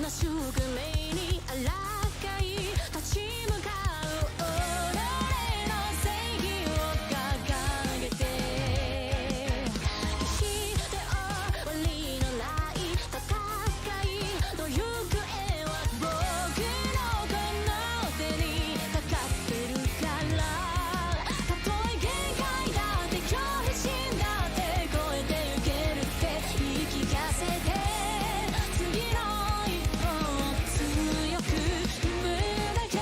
の宿命にあらがい立ち向かう己の正義を掲げて決して終わりのない戦いの行方は僕のこの手にかかってるからたとえ限界だって恐怖心だって超えてゆけるって言い聞かせて次の強く夢だけ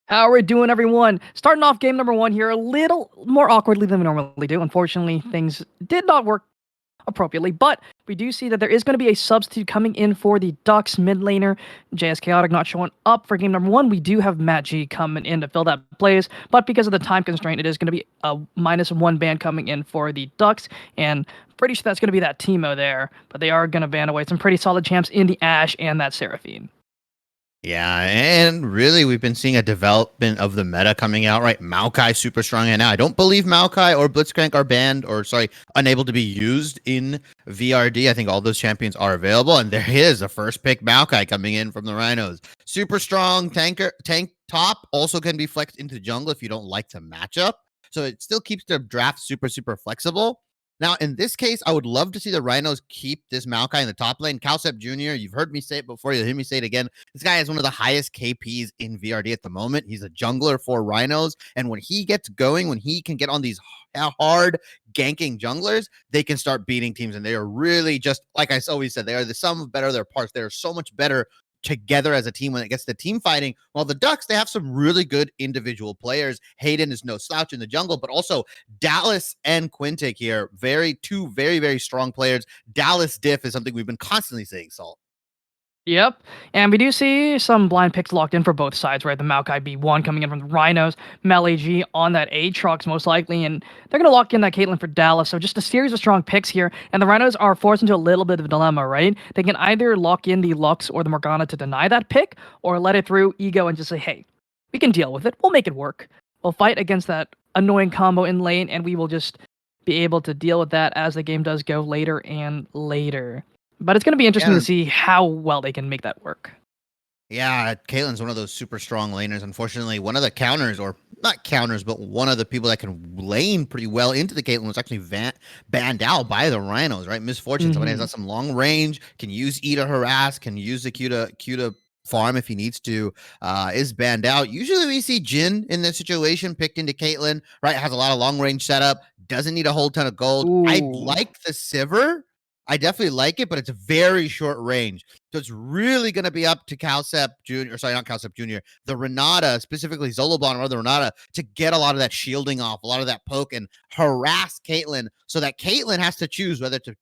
How are we doing, everyone? Starting off game number one here a little more awkwardly than we normally do. Unfortunately, things did not work appropriately, but we do see that there is going to be a substitute coming in for the Ducks mid laner. JS Chaotic not showing up for game number one. We do have Matt G coming in to fill that place, but because of the time constraint, it is going to be a -1 ban coming in for the Ducks, and pretty sure that's going to be that Teemo there, but they are going to ban away some pretty solid champs in the Ashe and that Seraphine. Yeah, and really, we've been seeing a development of the meta coming out, right? Maokai super strong right now. I don't believe Maokai or Blitzcrank are banned, or sorry, unable to be used in VRD. I think all those champions are available, and there is a first pick Maokai coming in from the Rhinos. Super strong tank top, also can be flexed into jungle if you don't like to match up. So it still keeps the draft super flexible. Now, in this case, I would love to see the Rhinos keep this Maokai in the top lane. Calcep Jr., you've heard me say it before. You'll hear me say it again. This guy has one of the highest KPs in VRD at the moment. He's a jungler for Rhinos. And when he gets going, when he can get on these hard ganking junglers, they can start beating teams. And they are really just, like I always said, they are the sum of better of their parts. They are so much better together as a team when it gets to team fighting. While the Ducks, they have some really good individual players. Hayden is no slouch in the jungle, but also Dallas and Quintic here, two very strong players. Dallas diff is something we've been constantly saying, Salt. Yep, and we do see some blind picks locked in for both sides, right? The Maokai B1 coming in from the Rhinos, Mel AG on that Aatrox most likely, and they're going to lock in that Caitlyn for Dallas. So just a series of strong picks here, and the Rhinos are forced into a little bit of a dilemma, right? They can either lock in the Lux or the Morgana to deny that pick, or let it through ego and just say, hey, we can deal with it. We'll make it work. We'll fight against that annoying combo in lane, and we will just be able to deal with that as the game does go later and later. But it's going to be interesting Yeah, to see how well they can make that work. Yeah, Caitlyn's one of those super strong laners. Unfortunately, one of the counters, or not counters, but one of the people that can lane pretty well into the Caitlyn was actually banned out by the Rhinos, right? Misfortune. Somebody has got some long range, can use E to harass, can use the Q to farm if he needs to, is banned out. Usually we see Jin in this situation picked into Caitlyn, right? Has a lot of long range setup, doesn't need a whole ton of gold. I Ooh. like the Sivir. I definitely like it, but it's a very short range. So it's really going to be up to Calcep Jr., sorry, not Calcep Jr., the Renata, specifically Zolobon or the Renata, to get a lot of that shielding off, a lot of that poke, and harass Caitlyn so that Caitlyn has to choose whether to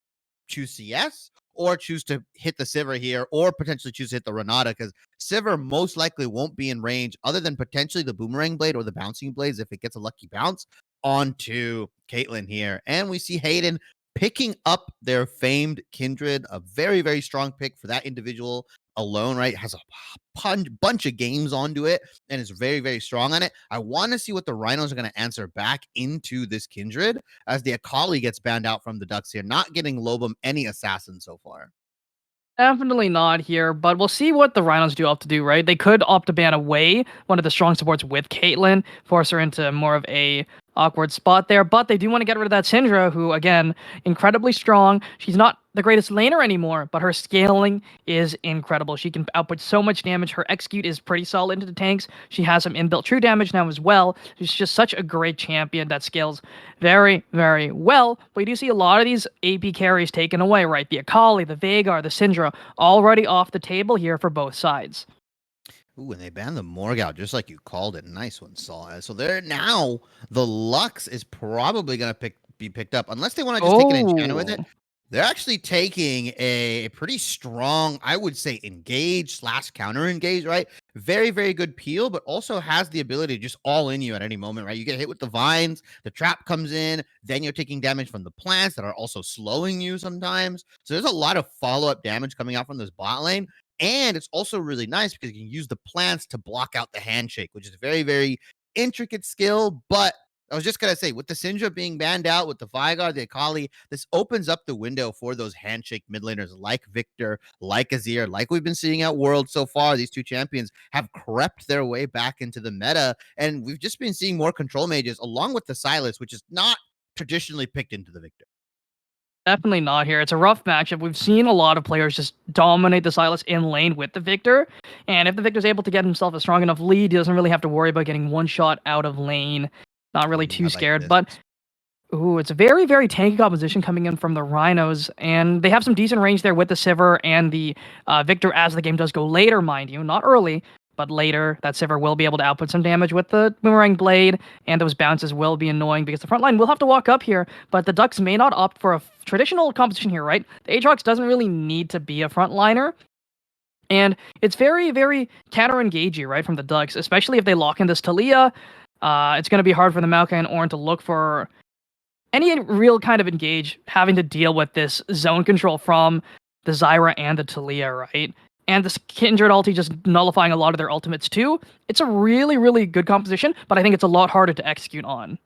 choose CS or choose to hit the Sivir here, or potentially choose to hit the Renata, because Sivir most likely won't be in range other than potentially the Boomerang Blade or the Bouncing Blades if it gets a lucky bounce onto Caitlyn here. And we see Hayden picking up their famed Kindred, a very strong pick for that individual alone, right? Has a bunch of games onto it and is very strong on it. I want to see what the Rhinos are going to answer back into this Kindred as the Akali gets banned out from the Ducks here, not getting Lobum any assassin so far. Definitely not here, but we'll see what the Rhinos do opt to do, right? They could opt to ban away one of the strong supports with Caitlyn, force her into more of a awkward spot there, but they do want to get rid of that Syndra, who, again, incredibly strong. She's not the greatest laner anymore, but her scaling is incredible. She can output so much damage. Her execute is pretty solid into the tanks. She has some inbuilt true damage now as well. She's just such a great champion that scales very well. But you do see a lot of these AP carries taken away, right? The Akali, the Veigar, the Syndra, already off the table here for both sides. Ooh, and they banned the Morgow, just like you called it. Nice one, Saul. So there now, the Lux is probably going to be picked up, unless they want to just take an enchantment with it. Oh. They're actually taking a pretty strong, I would say, engage / counter engage, right? Very good peel, but also has the ability to just all in you at any moment, right? You get hit with the vines, the trap comes in, then you're taking damage from the plants that are also slowing you sometimes. So there's a lot of follow-up damage coming out from this bot lane. And it's also really nice because you can use the plants to block out the handshake, which is a very intricate skill. But I was just going to say, with the Syndra being banned out, with the Veigar, the Akali, this opens up the window for those handshake mid laners like Victor, like Azir, like we've been seeing at World so far. These two champions have crept their way back into the meta, and we've just been seeing more control mages along with the Silas, which is not traditionally picked into the Victor. Definitely not here. It's a rough matchup. We've seen a lot of players just dominate the Silas in lane with the Victor. And if the Victor's able to get himself a strong enough lead, he doesn't really have to worry about getting one shot out of lane. Not really Ooh, too I like scared. this. But ooh, it's a very tanky composition coming in from the Rhinos, and they have some decent range there with the Sivir and the Victor as the game does go later, mind you, not early. but later that Sivir will be able to output some damage with the Boomerang Blade, and those bounces will be annoying because the front line will have to walk up here, but the Ducks may not opt for a traditional composition here, right? The Aatrox doesn't really need to be a frontliner, and it's very, very counter-engagey, right, from the Ducks, especially if they lock in this Talia. It's going to be hard for the Maokai and Ornn to look for any real kind of engage having to deal with this zone control from the Zyra and the Talia, right? And this Kindred ulti just nullifying a lot of their ultimates too. It's a really, really good composition, but I think it's a lot harder to execute on.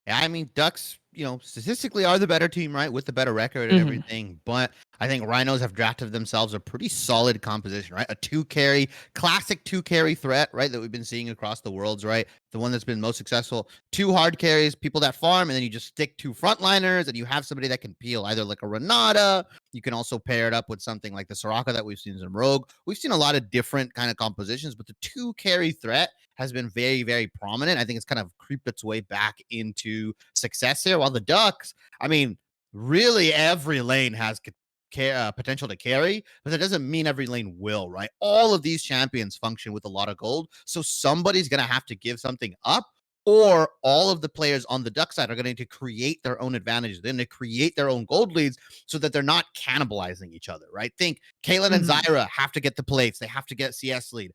Yeah, I mean, Ducks, statistically are the better team, right? With the better record and everything. But I think Rhinos have drafted themselves a pretty solid composition, right? A classic two carry threat, right? That we've been seeing across the worlds, right? The one that's been most successful. Two hard carries, people that farm, and then you just stick two frontliners and you have somebody that can peel, either like a Renata. You can also pair it up with something like the Soraka that we've seen in Rogue. We've seen a lot of different kind of compositions, but the two carry threat has been very, very prominent. I think it's kind of creeped its way back into success here. While the Ducks, I mean, really every lane has potential to carry, but that doesn't mean every lane will, right? All of these champions function with a lot of gold, so somebody's going to have to give something up, or all of the players on the Duck side are going to create their own advantages. They're going to create their own gold leads so that they're not cannibalizing each other, right? Think Caitlyn and Zyra have to get the plates. They have to get CS lead.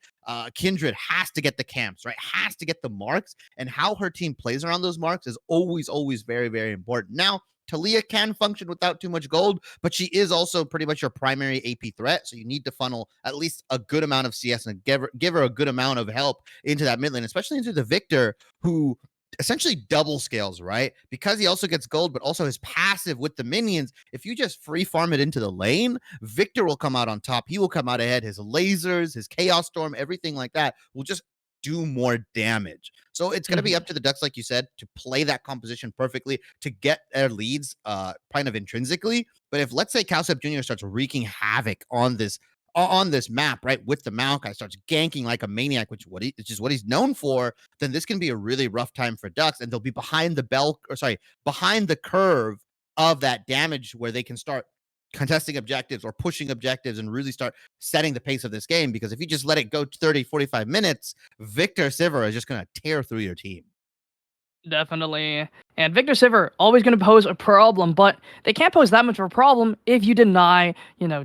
Kindred has to get the camps, right? Has to get the marks. And how her team plays around those marks is always, always very, very important. Now, Talia can function without too much gold, but she is also pretty much your primary AP threat. So you need to funnel at least a good amount of CS and give her a good amount of help into that mid lane, especially into the Victor, who essentially double scales, right? Because he also gets gold, but also his passive with the minions. If you just free farm it into the lane, Victor will come out on top. He will come out ahead. His lasers, his Chaos Storm, everything like that will just do more damage. So it's going to be up to the Ducks, like you said, to play that composition perfectly, to get their leads kind of intrinsically. But if, let's say, Cowsep Jr. starts wreaking havoc on this map, right, with the Maokai, starts ganking like a maniac, which is what he's known for, then this can be a really rough time for Ducks, and they'll be behind the curve of that damage where they can start contesting objectives or pushing objectives and really start setting the pace of this game. Because if you just let it go 30, 45 minutes, Victor Sivir is just going to tear through your team. Definitely. And Victor Sivir always going to pose a problem, but they can't pose that much of a problem if you deny,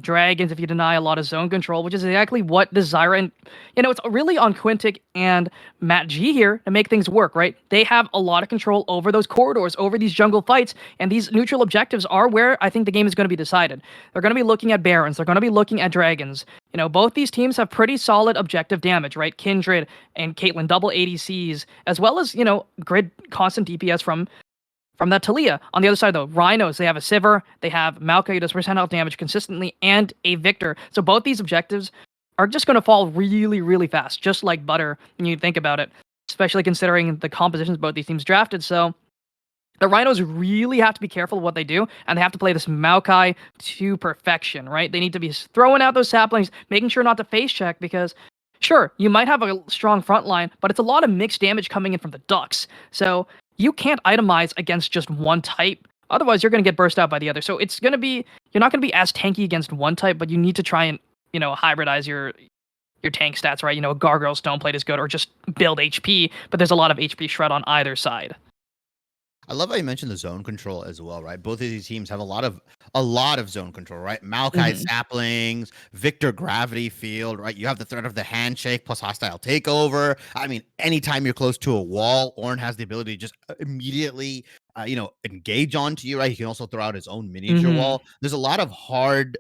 dragons, if you deny a lot of zone control, which is exactly what the Zyra and, it's really on Quintic and Matt G here to make things work, right? They have a lot of control over those corridors, over these jungle fights, and these neutral objectives are where I think the game is going to be decided. They're going to be looking at Barons, they're going to be looking at Dragons. Both these teams have pretty solid objective damage, right? Kindred and Caitlyn double ADCs, as well as, grid constant DPS from that Talia. On the other side, though, Rhinos, they have a Sivir, they have Maokai who does percent health damage consistently, and a Victor. So both these objectives are just going to fall really, really fast, just like butter when you think about it, especially considering the compositions both these teams drafted. So the Rhinos really have to be careful of what they do, and they have to play this Maokai to perfection, right? They need to be throwing out those saplings, making sure not to face check, because sure, you might have a strong front line, but it's a lot of mixed damage coming in from the Ducks. So you can't itemize against just one type. Otherwise, you're going to get burst out by the other. So it's going to be, you're not going to be as tanky against one type, but you need to try and, hybridize your tank stats, right? A Gargoyle Stoneplate is good, or just build HP, but there's a lot of HP shred on either side. I love how you mentioned the zone control as well, right? Both of these teams have a lot of zone control, right? Maokai saplings, Victor gravity field, right? You have the threat of the handshake plus hostile takeover. I mean, anytime you're close to a wall, Ornn has the ability to just immediately engage onto you, right? He can also throw out his own miniature wall. There's a lot of hard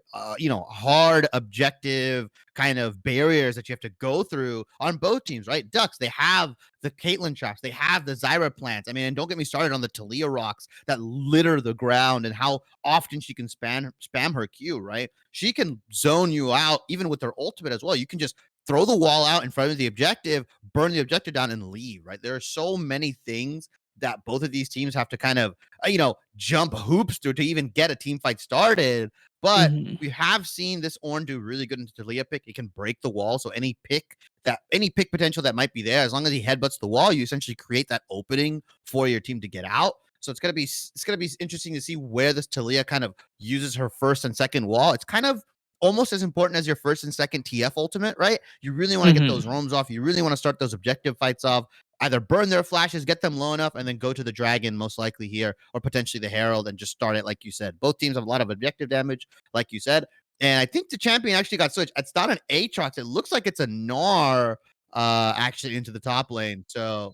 objective kind of barriers that you have to go through on both teams, right? Ducks, they have the Caitlyn traps, they have the Zyra plants. I mean, and don't get me started on the Talia rocks that litter the ground and how often she can spam her Q, right? She can zone you out even with her ultimate as well. You can just throw the wall out in front of the objective, burn the objective down, and leave, right? There are so many things that both of these teams have to kind of, jump hoops to even get a team fight started. But we have seen this Ornn do really good into Talia pick. It can break the wall. So any pick potential that might be there, as long as he headbutts the wall, you essentially create that opening for your team to get out. So it's gonna be interesting to see where this Talia kind of uses her first and second wall. It's kind of almost as important as your first and second TF ultimate, right? You really want to get those roams off. You really want to start those objective fights off. Either burn their flashes, get them low enough, and then go to the dragon, most likely here, or potentially the herald, and just start it like you said. Both teams have a lot of objective damage, like you said. And I think the champion actually got switched. It's not an Aatrox. It looks like it's a Gnar actually into the top lane. So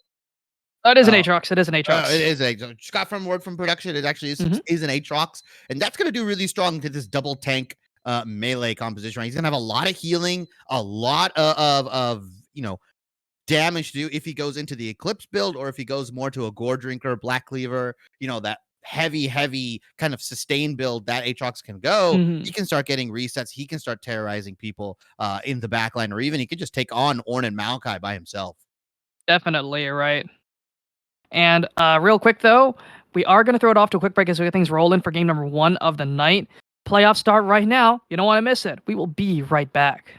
Oh, it is an Aatrox. It is an Aatrox. it is a just got from word from production. It actually is an Aatrox, and that's going to do really strong to this double tank melee composition. Right? He's going to have a lot of healing, a lot of damage to do if he goes into the Eclipse build, or if he goes more to a Gore Drinker, Black Cleaver, that heavy kind of sustain build that Aatrox can go. He can start getting resets. He can start terrorizing people in the backline, or even he could just take on Ornn and Maokai by himself. Definitely, right. And real quick, though, we are going to throw it off to a quick break as we get things rolling for game number 1 of the night. Playoffs start right now. You don't want to miss it. We will be right back.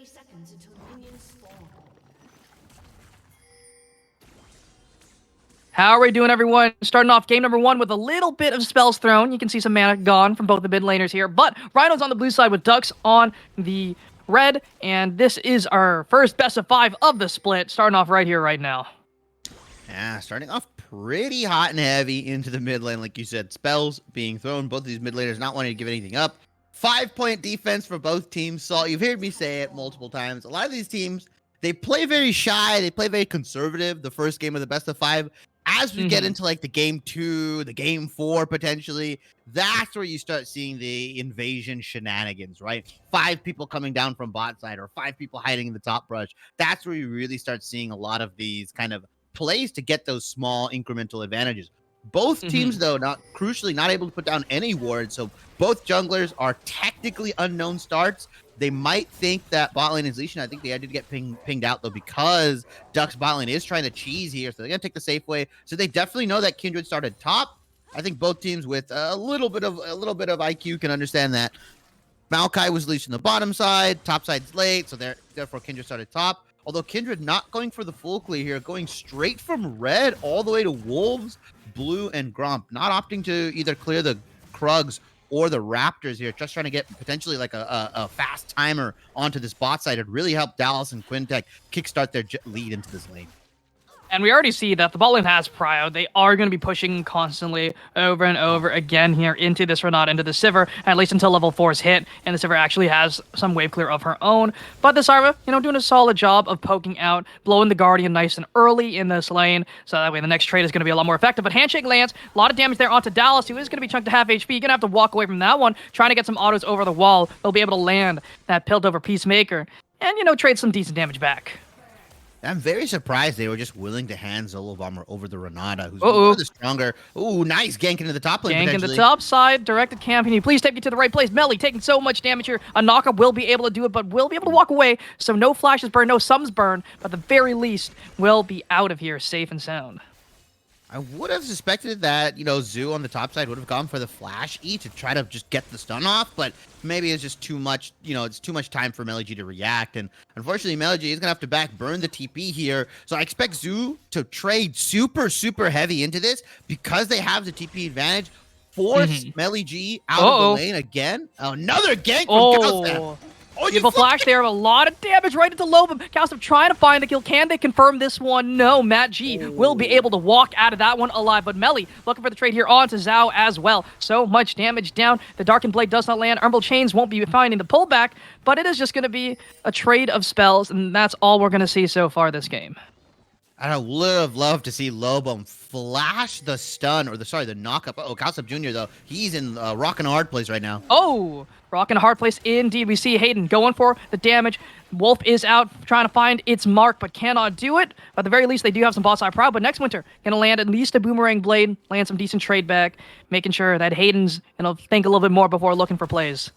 30 seconds until minions spawn. How are we doing, everyone? Starting off game number 1 with a little bit of spells thrown. You can see some mana gone from both the mid laners here, but Rhino's on the blue side with Ducks on the red, and this is our first best of 5 of the split, starting off right here, right now. Yeah, starting off pretty hot and heavy into the mid lane, like you said. Spells being thrown, both of these mid laners not wanting to give anything up. 5-point defense for both teams. Saul, you've heard me say it multiple times. A lot of these teams, they play very shy, they play very conservative the first game of the best of 5. As we get into like the game 2, the game 4 potentially, that's where you start seeing the invasion shenanigans, right? 5 people coming down from bot side or 5 people hiding in the top brush. That's where you really start seeing a lot of these kind of plays to get those small incremental advantages. Both teams, though, not crucially, not able to put down any wards. So both junglers are technically unknown starts. They might think that bot lane is leashing. I think they had to get pinged out, though, because Duck's bot lane is trying to cheese here. So they're going to take the safe way. So they definitely know that Kindred started top. I think both teams with a little bit of IQ can understand that. Maokai was leashing the bottom side. Top side's late. So therefore, Kindred started top. Although Kindred not going for the full clear here, going straight from red all the way to Wolves, Blue, and Gromp. Not opting to either clear the Krugs or the Raptors here. Just trying to get potentially like a fast timer onto this bot side. It'd really help Dallas and Quintek kickstart their lead into this lane. And we already see that the bot lane has prio. They are going to be pushing constantly over and over again here into this Renata, into the Sivir, at least until level 4 is hit, and the Sivir actually has some wave clear of her own. But the Sarva, doing a solid job of poking out, blowing the Guardian nice and early in this lane, so that way the next trade is going to be a lot more effective. But Handshake lands, a lot of damage there onto Dallas, who is going to be chunked to half HP. You're going to have to walk away from that one, trying to get some autos over the wall. They'll be able to land that Piltover Peacemaker, and, trade some decent damage back. I'm very surprised they were just willing to hand Zolo Bomber over the Renata, who's one of the stronger. Ooh, nice gank into the top lane. Gank in the top side, directed camp. Can you please take me to the right place? Melly taking so much damage here. A knockup will be able to do it, but will be able to walk away. So no flashes burn, no sums burn, but at the very least will be out of here safe and sound. I would have suspected that, Zoo on the top side would have gone for the Flash E to try to just get the stun off, but maybe it's just too much, it's too much time for Meli G to react, and unfortunately, Meli G is going to have to back burn the TP here, so I expect Zoo to trade super, super heavy into this because they have the TP advantage, force Meli G out of the lane again. Another gank from Calcep. Oh, you have a flash there, a lot of damage right into Lobum. Calcep trying to find the kill. Can they confirm this one? No, Matt G will be able to walk out of that one alive, but Melly looking for the trade here on to Zhao as well. So much damage down. The Darkened Blade does not land. Umbral Chains won't be finding the pullback, but it is just going to be a trade of spells, and that's all we're going to see so far this game. I would have loved to see Lobum flash the stun, or the knockup. Oh, Calcep Jr., though, he's in rockin' a hard place right now. Oh, rockin' a hard place indeed. We see Hayden going for the damage. Wolf is out trying to find its mark, but cannot do it. At the very least, they do have some bot side proud, but next winter, going to land at least a Boomerang Blade, land some decent trade back, making sure that Hayden's going to think a little bit more before looking for plays.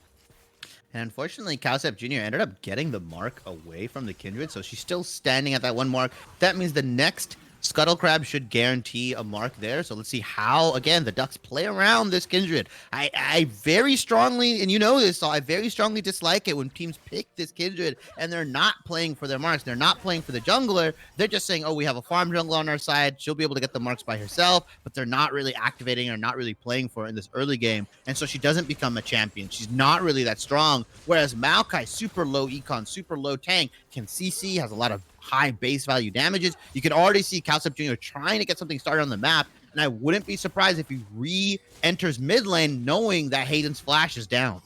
And unfortunately, Calcep Jr. ended up getting the mark away from the Kindred, so she's still standing at that one mark. That means the next Scuttle Crab should guarantee a mark there. So let's see how, again, the Ducks play around this Kindred. I very strongly, and you know this, so I very strongly dislike it when teams pick this Kindred and they're not playing for their marks. They're not playing for the jungler. They're just saying, oh, we have a farm jungler on our side. She'll be able to get the marks by herself, but they're not really activating or not really playing for her in this early game. And so she doesn't become a champion. She's not really that strong. Whereas Maokai, super low econ, super low tank, can CC, has a lot of high base value damages. You can already see Calcep Jr. trying to get something started on the map, and I wouldn't be surprised if he re-enters mid lane knowing that Hayden's flash is down.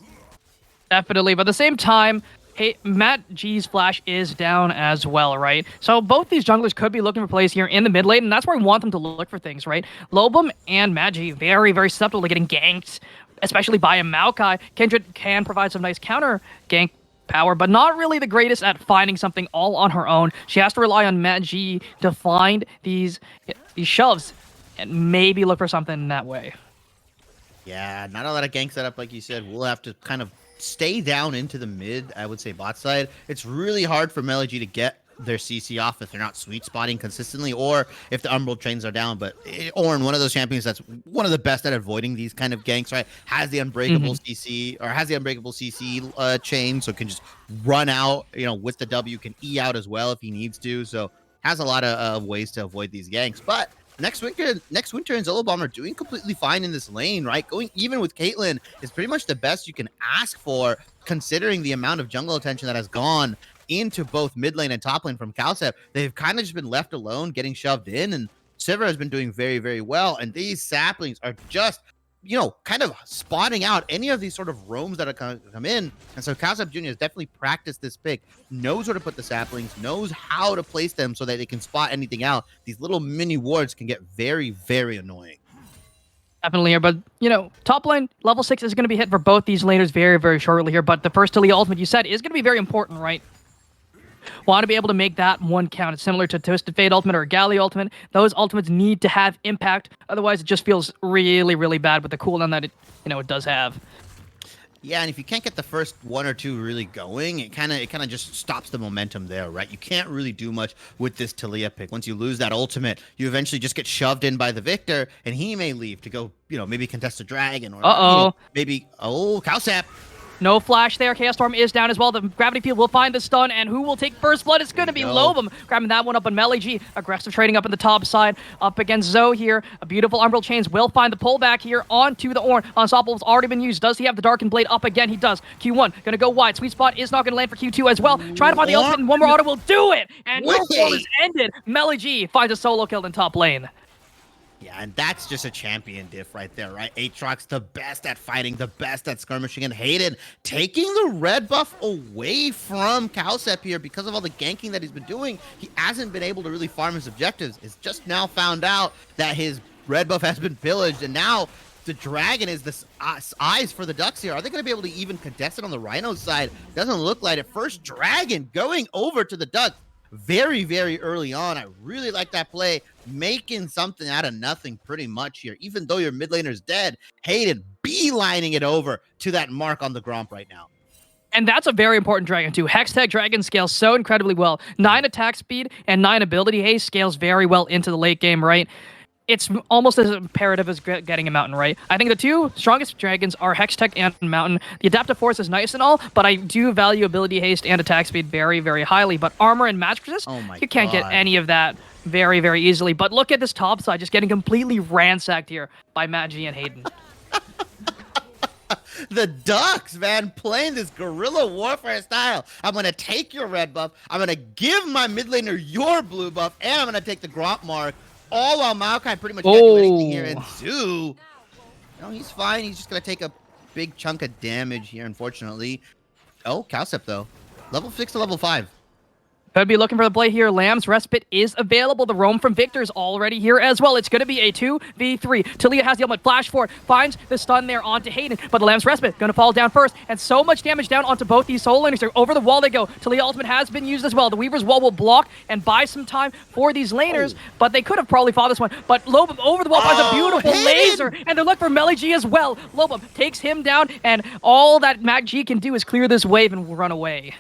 Definitely, but at the same time, Matt G's flash is down as well, right? So both these junglers could be looking for plays here in the mid lane, and that's where we want them to look for things, right? Lobum and Matt G, very, very susceptible to getting ganked, especially by a Maokai. Kindred can provide some nice counter gank power, but not really the greatest at finding something all on her own. She has to rely on Matt G to find these shoves and maybe look for something in that way. Yeah, not a lot of gank setup, like you said. We'll have to kind of stay down into the mid, I would say, bot side. It's really hard for Meli G to get their CC off if they're not sweet spotting consistently, or if the Umbral trains are down. But Ornn, one of those champions that's one of the best at avoiding these kind of ganks, right? Has the unbreakable CC, or has the unbreakable CC chain, so can just run out, with the W, can E out as well if he needs to. So has a lot of ways to avoid these ganks. But next winter and Zillobomb are doing completely fine in this lane, right? Going even with Caitlyn is pretty much the best you can ask for, considering the amount of jungle attention that has gone into both mid lane and top lane from Calcep. They've kind of just been left alone, getting shoved in, and Sivir has been doing very, very well. And these saplings are just, kind of spotting out any of these sort of roams that are come in. And so Calcep Jr. has definitely practiced this pick, knows where to put the saplings, knows how to place them so that they can spot anything out. These little mini wards can get very, very annoying. Definitely here, but top lane level 6 is going to be hit for both these laners very, very shortly here. But the first Taliyah ultimate you said is going to be very important, right? Want to be able to make that one count. It's similar to Twisted Fate ultimate or Galley ultimate. Those ultimates need to have impact, otherwise it just feels really, really bad with the cooldown that it does have. Yeah, and if you can't get the first one or two really going, it kind of just stops the momentum there, right? You can't really do much with this Taliyah pick. Once you lose that ultimate, you eventually just get shoved in by the Victor, and he may leave to go, maybe contest a dragon, or maybe Calcep. No flash there. Chaos Storm is down as well. The Gravity Field will find the stun, and who will take first blood? It's going to be Lobum, grabbing that one up on Melee. Aggressive trading up in the top side, up against Zoe here. A beautiful Umbral Chains will find the pullback here onto the Ornn. Unstoppable's already been used. Does he have the Darkened Blade up again? He does. Q1 going to go wide. Sweet Spot is not going to land for Q2 as well. Trying to find the ultimate, and one more auto will do it. And no form is ended. Melee finds a solo kill in top lane. Yeah, and that's just a champion diff right there, right? Aatrox, the best at fighting, the best at skirmishing, and Hayden taking the red buff away from Calcep here because of all the ganking that he's been doing. He hasn't been able to really farm his objectives. It's just now found out that his red buff has been pillaged, and now the dragon is the eyes for the Ducks here. Are they going to be able to even contest it on the Rhino side? Doesn't look like it. First dragon going over to the Ducks very, very early on. I really like that play, making something out of nothing pretty much here. Even though your mid laner's dead, Hayden beelining it over to that mark on the Gromp right now. And that's a very important dragon too. Hextech Dragon scales so incredibly well. 9 attack speed and 9 ability haste scales very well into the late game, right? It's almost as imperative as getting a Mountain, right? I think the two strongest dragons are Hextech and Mountain. The Adaptive Force is nice and all, but I do value ability haste and attack speed very, very highly. But armor and match resist, you can't get any of that very, very easily. But look at this top side, just getting completely ransacked here by Matt G and Hayden. The Ducks, man, playing this guerrilla warfare style. I'm going to take your red buff, I'm going to give my mid laner your blue buff, and I'm going to take the Gromp mark. All while Maokai pretty much can't do anything here. And Zoo, he's fine. He's just going to take a big chunk of damage here, unfortunately. Oh, Calcep, though. Level 6 to level 5. Could be looking for the play here. Lamb's Respite is available. The roam from Victor's already here as well. It's going to be a 2v3. Taliyah has the ultimate flash for it. Finds the stun there onto Hayden. But the Lamb's Respite going to fall down first. And so much damage down onto both these soul laners. They're over the wall they go. Taliyah ultimate has been used as well. The Weaver's Wall will block and buy some time for these laners. But they could have probably fought this one. But Lobum over the wall finds a beautiful laser. And they're looking for Melee G as well. Lobum takes him down. And all that Mac G can do is clear this wave and run away.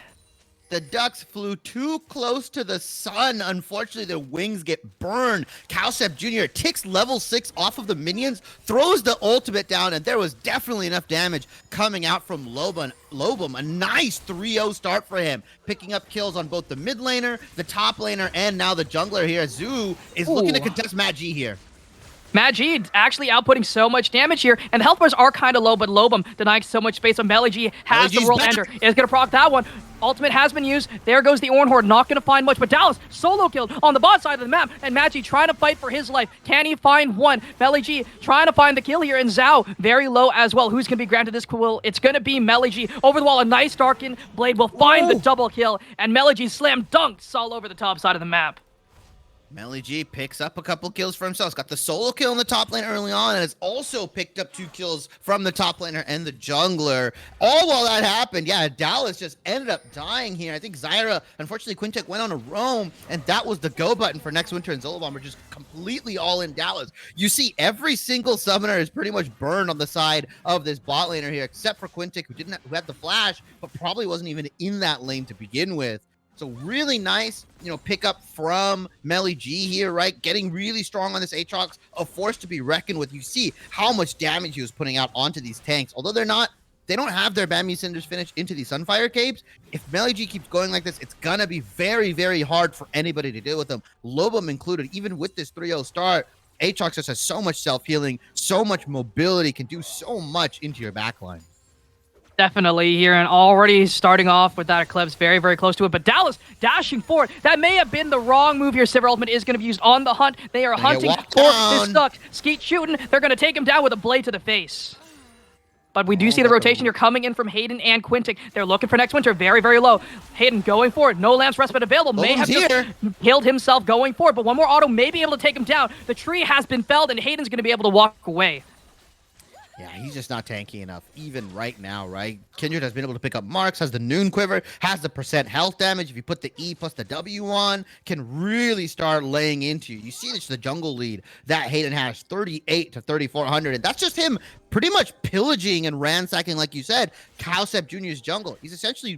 The Ducks flew too close to the sun. Unfortunately, their wings get burned. Calcep Jr. ticks level 6 off of the minions, throws the ultimate down, and there was definitely enough damage coming out from Lobum. A nice 3-0 start for him, picking up kills on both the mid laner, the top laner, and now the jungler here. Zoo is looking to contest Matt G here. Matt G actually outputting so much damage here, and the health bars are kind of low, but Lobum denying so much space. So Melee G has the World Ender. Is going to proc that one. Ultimate has been used. There goes the Ornn Horde. Not going to find much, but Dallas solo killed on the bot side of the map, and Matt G trying to fight for his life. Can he find one? Melee G trying to find the kill here, and Zhao very low as well. Who's going to be granted this kill? It's going to be Melee G. Over the wall, a nice Darkened Blade will find the double kill, and Melee G slam dunks all over the top side of the map. Melee G picks up a couple kills for himself. He's got the solo kill in the top lane early on, and has also picked up 2 kills from the top laner and the jungler. All while that happened, Dallas just ended up dying here. I think Zyra, unfortunately, Quintek went on a roam, and that was the go button for next winter, and Zillobomb are just completely all in Dallas. You see every single summoner is pretty much burned on the side of this bot laner here, except for Quintek, who had the flash, but probably wasn't even in that lane to begin with. So really nice, pick up from Melly G here, right? Getting really strong on this Aatrox, a force to be reckoned with. You see how much damage he was putting out onto these tanks. Although they don't have their Bambi Cinders finished into the Sunfire Capes. If Melly G keeps going like this, it's gonna be very, very hard for anybody to deal with them, Lobum included. Even with this 3-0 start, Aatrox just has so much self-healing, so much mobility, can do so much into your backline. Definitely here, and already starting off with that Eclipse very, very close to it. But Dallas dashing forward. That may have been the wrong move here. Sivir ultimate is going to be used on the hunt. They are hunting for this stuck. Skeet shooting. They're going to take him down with a blade to the face. But we do see the rotation here coming in from Hayden and Quintic. They're looking for next winter. Very, very low. Hayden going forward. No Lamb's Respite available. May have just killed himself going forward. But one more auto may be able to take him down. The tree has been felled, and Hayden's going to be able to walk away. Yeah, he's just not tanky enough, even right now, right? Kindred has been able to pick up marks, has the Noon Quiver, has the percent health damage. If you put the E plus the W on, can really start laying into you. You see the jungle lead that Hayden has, 38 to 3,400, and that's just him pretty much pillaging and ransacking, like you said, Cowsep Jr.'s jungle. He's essentially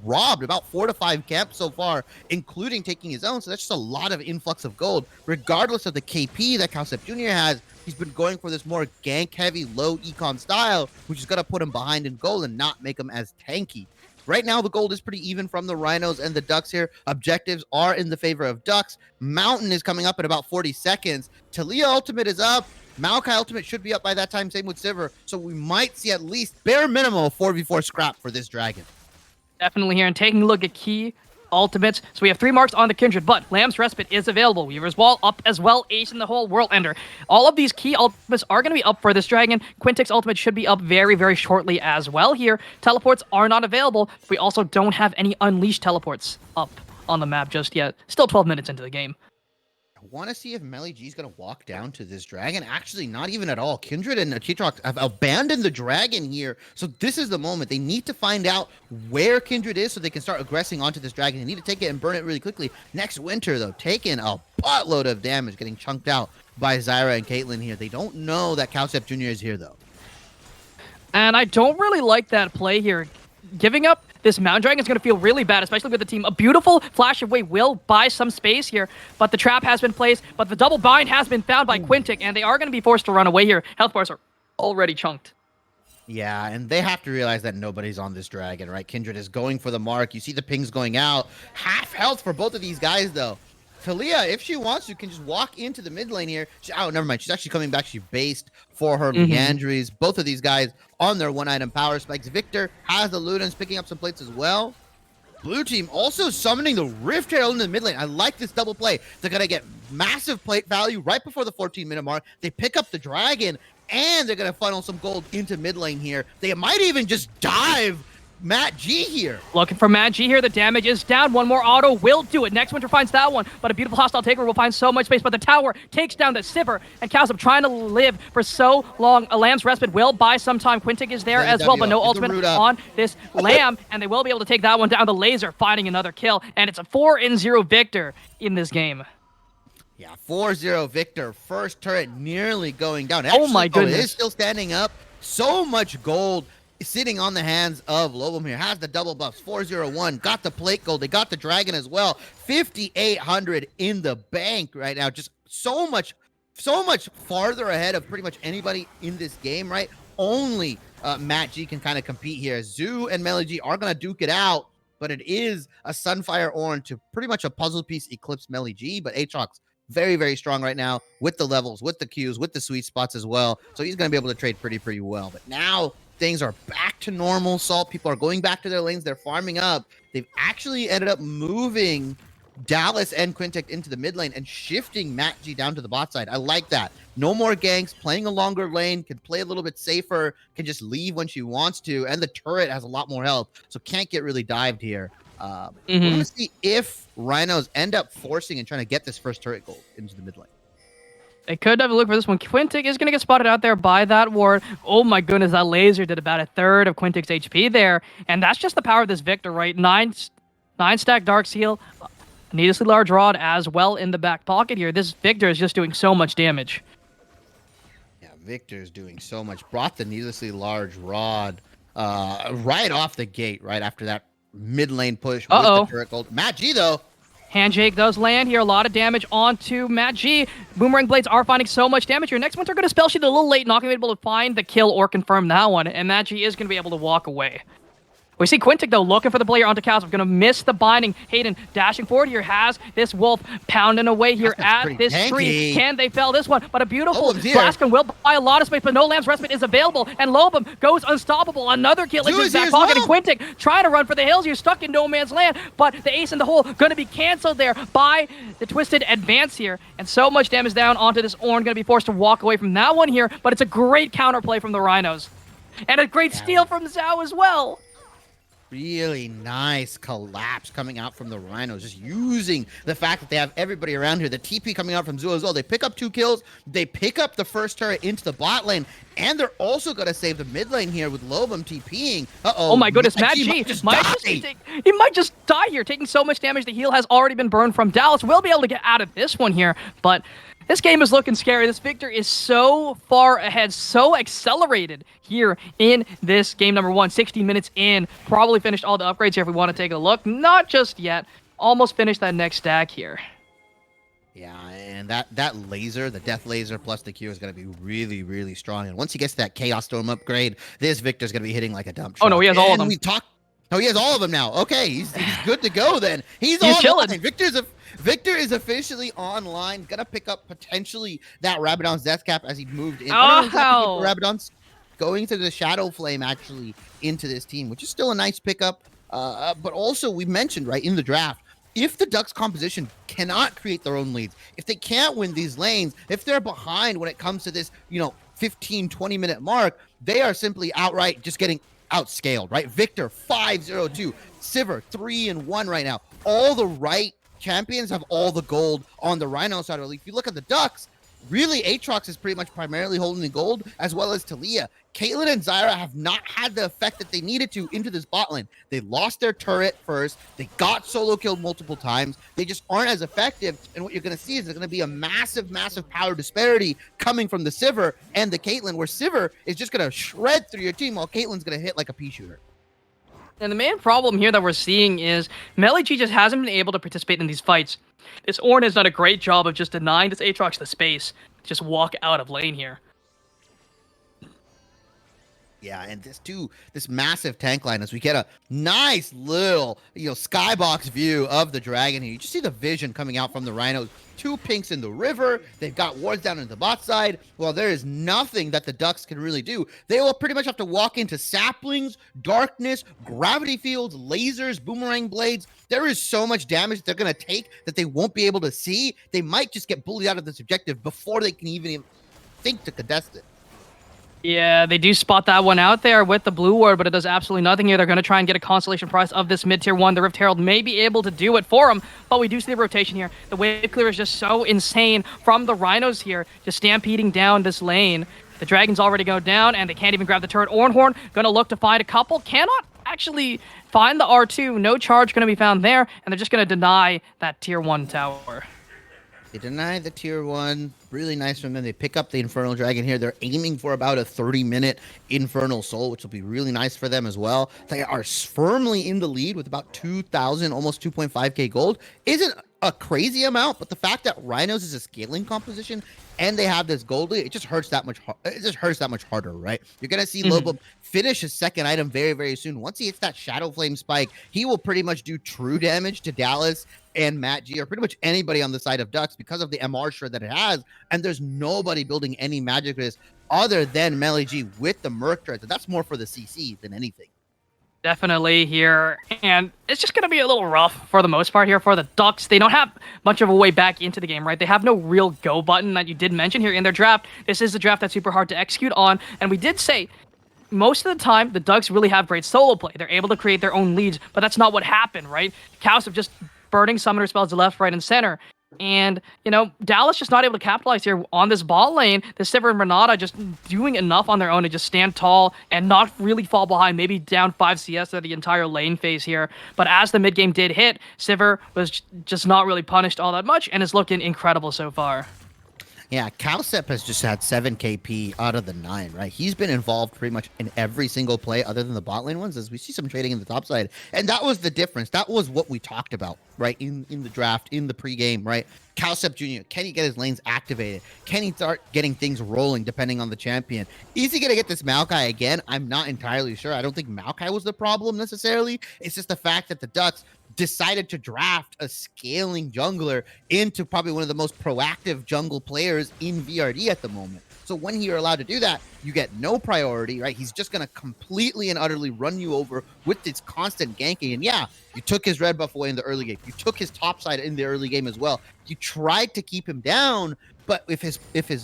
robbed about 4 to 5 camps so far, including taking his own, so that's just a lot of influx of gold. Regardless of the KP that Cowsep Jr. has, he's been going for this more gank-heavy, low econ style, which is going to put him behind in gold and not make him as tanky. Right now, the gold is pretty even from the Rhinos and the Ducks here. Objectives are in the favor of Ducks. Mountain is coming up in about 40 seconds. Talia ultimate is up. Maokai ultimate should be up by that time, same with Sivir. So we might see at least bare minimum a 4v4 scrap for this dragon. Definitely here, and taking a look at key ultimates. So we have 3 marks on the Kindred, but Lamb's Respite is available. Weaver's Wall up as well, Ace in the Hole, World Ender. All of these key ultimates are going to be up for this dragon. Quintic's ultimate should be up very, very shortly as well here. Teleports are not available. We also don't have any Unleashed teleports up on the map just yet. Still 12 minutes into the game. I want to see if Melly G is going to walk down to this dragon. Actually, not even at all. Kindred and Aatrox have abandoned the dragon here. So this is the moment. They need to find out where Kindred is so they can start aggressing onto this dragon. They need to take it and burn it really quickly. Next winter, though, taking a buttload of damage, getting chunked out by Zyra and Caitlyn here. They don't know that Cowsep Jr. is here, though. And I don't really like that play here. Giving up this Mountain Dragon is going to feel really bad, especially with the team. A beautiful Flash of Way will buy some space here, but the trap has been placed, but the double bind has been found by Quintic, and they are going to be forced to run away here. Health bars are already chunked. Yeah, and they have to realize that nobody's on this dragon, right? Kindred is going for the mark. You see the pings going out. Half health for both of these guys, though. Talia, if she wants to, can just walk into the mid lane here. Oh, never mind. She's actually coming back. She based for her Meandries. Both of these guys on their one-item power spikes. Victor has the Ludens picking up some plates as well. Blue team also summoning the Rift Herald into the mid lane. I like this double play. They're going to get massive plate value right before the 14-minute mark. They pick up the dragon, and they're going to funnel some gold into mid lane here. They might even just dive Matt G here. Looking for Matt G here. The damage is down. One more auto will do it. Next winter finds that one, but a beautiful hostile taker will find so much space. But the tower takes down the Sivir, and Cowsep trying to live for so long. A Lamb's Respite will buy some time. Quintic is there as well, but no ultimate on this Lamb, and they will be able to take that one down. The laser finding another kill, and it's a 4-0 Victor in this game. Yeah, 4-0 Victor. First turret nearly going down. Actually, oh my goodness. It is still standing up. So much gold sitting on the hands of Lobum here. Has the double buffs. 401. Got the plate gold. They got the dragon as well. 5,800 in the bank right now. Just so much farther ahead of pretty much anybody in this game, right? Only Matt G can kind of compete here. Zoo and Melly G are going to duke it out, but it is a Sunfire Orange to pretty much a puzzle piece eclipse Melly G, but Aatrox very, very strong right now with the levels, with the Qs, with the sweet spots as well. So he's going to be able to trade pretty well. But now things are back to normal. Salt people are going back to their lanes. They're farming up. They've actually ended up moving Dallas and Quintic into the mid lane and shifting Matt G down to the bot side. I like that. No more ganks, playing a longer lane, can play a little bit safer, can just leave when she wants to, and the turret has a lot more health, so can't get really dived here. We're going to see if Rhinos end up forcing and trying to get this first turret gold into the mid lane. They could have a look for this one. Quintic is going to get spotted out there by that ward. Oh my goodness, that laser did about a third of Quintic's HP there. And that's just the power of this Victor, right? 9 stack Dark Seal, needlessly large rod as well in the back pocket here. This Victor is just doing so much damage. Yeah, Victor's doing so much. Brought the needlessly large rod right off the gate, right after that mid lane push Uh-oh. with the turret gold. Matt G, though. Handshake does land here. A lot of damage onto Matt G. Boomerang Blades are finding so much damage here. Next ones are going to spell sheet a little late, not going to be able to find the kill or confirm that one. And Matt G is going to be able to walk away. We see Quintic, though, looking for the player onto Chaos. We're going to miss the binding. Hayden dashing forward here, has this wolf pounding away here at this tree. Can they fell this one? But a beautiful Blaskin will buy a lot of space, but no Lamb's Respite is available. And Lobum goes unstoppable. Another kill into his back pocket. And Quintic trying to run for the hills. You're stuck in no man's land, but the ace in the hole going to be canceled there by the Twisted Advance here. And so much damage down onto this Ornn. Going to be forced to walk away from that one here, but it's a great counterplay from the Rhinos. And a great steal from Zhao as well. Really nice collapse coming out from the Rhinos, just using the fact that they have everybody around here. The TP coming out from Zhao as well. They pick up 2 kills. They pick up the first turret into the bot lane, and they're also going to save the mid lane here with Lobum TPing. Uh-oh. Oh my goodness, Matt G he might just die here, taking so much damage. The heal has already been burned from Dallas. We'll be able to get out of this one here, but this game is looking scary. This Victor is so far ahead, so accelerated here in this game number 1. 60 minutes in. Probably finished all the upgrades here if we want to take a look. Not just yet. Almost finished that next stack here. Yeah, and that laser, the death laser plus the Q is going to be really, really strong. And once he gets that Chaos Storm upgrade, this Victor's going to be hitting like a dump truck. Oh no, he has all of them. Oh, he has all of them now. Okay, he's good to go then. He's chilling. Victor is officially online. Gonna pick up potentially that Rabadon's death cap as he moved in. Oh, Rabadon's going to the Shadow Flame actually into this team, which is still a nice pickup. But also we mentioned right in the draft, if the Ducks composition cannot create their own leads, if they can't win these lanes, if they're behind when it comes to this, 15, 20-minute mark, they are simply outright just getting outscaled, right? Victor 5-0-2, Sivir 3-1 right now. All the right champions have all the gold on the Rhino side. Or if you look at the Ducks, really Aatrox is pretty much primarily holding the gold, as well as Talia. Caitlyn and Zyra have not had the effect that they needed to into this bot lane. They lost their turret first. They got solo killed multiple times. They just aren't as effective. And what you're going to see is there's going to be a massive, massive power disparity coming from the Sivir and the Caitlyn, where Sivir is just going to shred through your team while Caitlyn's going to hit like a pea shooter. And the main problem here that we're seeing is Melee-G just hasn't been able to participate in these fights. This Ornn has done a great job of just denying this Aatrox the space to just walk out of lane here. Yeah, and this massive tank line, as we get a nice little, skybox view of the dragon here. You just see the vision coming out from the Rhinos. 2 pinks in the river. They've got wards down in the bot side. Well, there is nothing that the Ducks can really do. They will pretty much have to walk into saplings, darkness, gravity fields, lasers, boomerang blades. There is so much damage they're going to take that they won't be able to see. They might just get bullied out of this objective before they can even think to contest it. Yeah, they do spot that one out there with the blue ward, but it does absolutely nothing here. They're going to try and get a constellation prize of this mid-tier 1. The Rift Herald may be able to do it for them, but we do see the rotation here. The wave clear is just so insane from the Rhinos here, just stampeding down this lane. The Dragons already go down, and they can't even grab the turret. Ornhorn going to look to find a couple. Cannot actually find the R2. No charge going to be found there, and they're just going to deny that tier 1 tower. They deny the tier 1. Really nice from them. They pick up the Infernal Dragon here. They're aiming for about a 30-minute Infernal Soul, which will be really nice for them as well. They are firmly in the lead with about 2,000, almost 2.5k gold. Isn't a crazy amount, but the fact that Rhinos is a scaling composition and they have this gold lead, it just hurts that much. It just hurts that much harder, right? You're gonna see Lobum finish his second item very, very soon. Once he hits that Shadow Flame spike, he will pretty much do true damage to Dallas and Matt G, or pretty much anybody on the side of Ducks, because of the MR shred that it has. And there's nobody building any magic risk other than Melee-G with the Merc Dread. So that's more for the CC than anything. Definitely here, and it's just going to be a little rough for the most part here for the Ducks. They don't have much of a way back into the game, right? They have no real go button that you did mention here in their draft. This is the draft that's super hard to execute on, and we did say most of the time the Ducks really have great solo play. They're able to create their own leads, but that's not what happened, right? Chaos of just burning summoner spells to left, right, and center. And, Dallas just not able to capitalize here on this ball lane. The Sivir and Renata just doing enough on their own to just stand tall and not really fall behind, maybe down 5 CS for the entire lane phase here. But as the mid game did hit, Sivir was just not really punished all that much and is looking incredible so far. Yeah, Cowsep has just had 7 KP out of the 9, right? He's been involved pretty much in every single play other than the bot lane ones, as we see some trading in the top side. And that was the difference. That was what we talked about, right? In the draft, in the pregame, right? Cowsep Jr., can he get his lanes activated? Can he start getting things rolling depending on the champion? Is he going to get this Maokai again? I'm not entirely sure. I don't think Maokai was the problem necessarily. It's just the fact that the Ducks decided to draft a scaling jungler into probably one of the most proactive jungle players in VRD at the moment. So when you're allowed to do that, you get no priority, right? He's just going to completely and utterly run you over with this constant ganking. And yeah, you took his red buff away in the early game. You took his top side in the early game as well. You tried to keep him down, but if his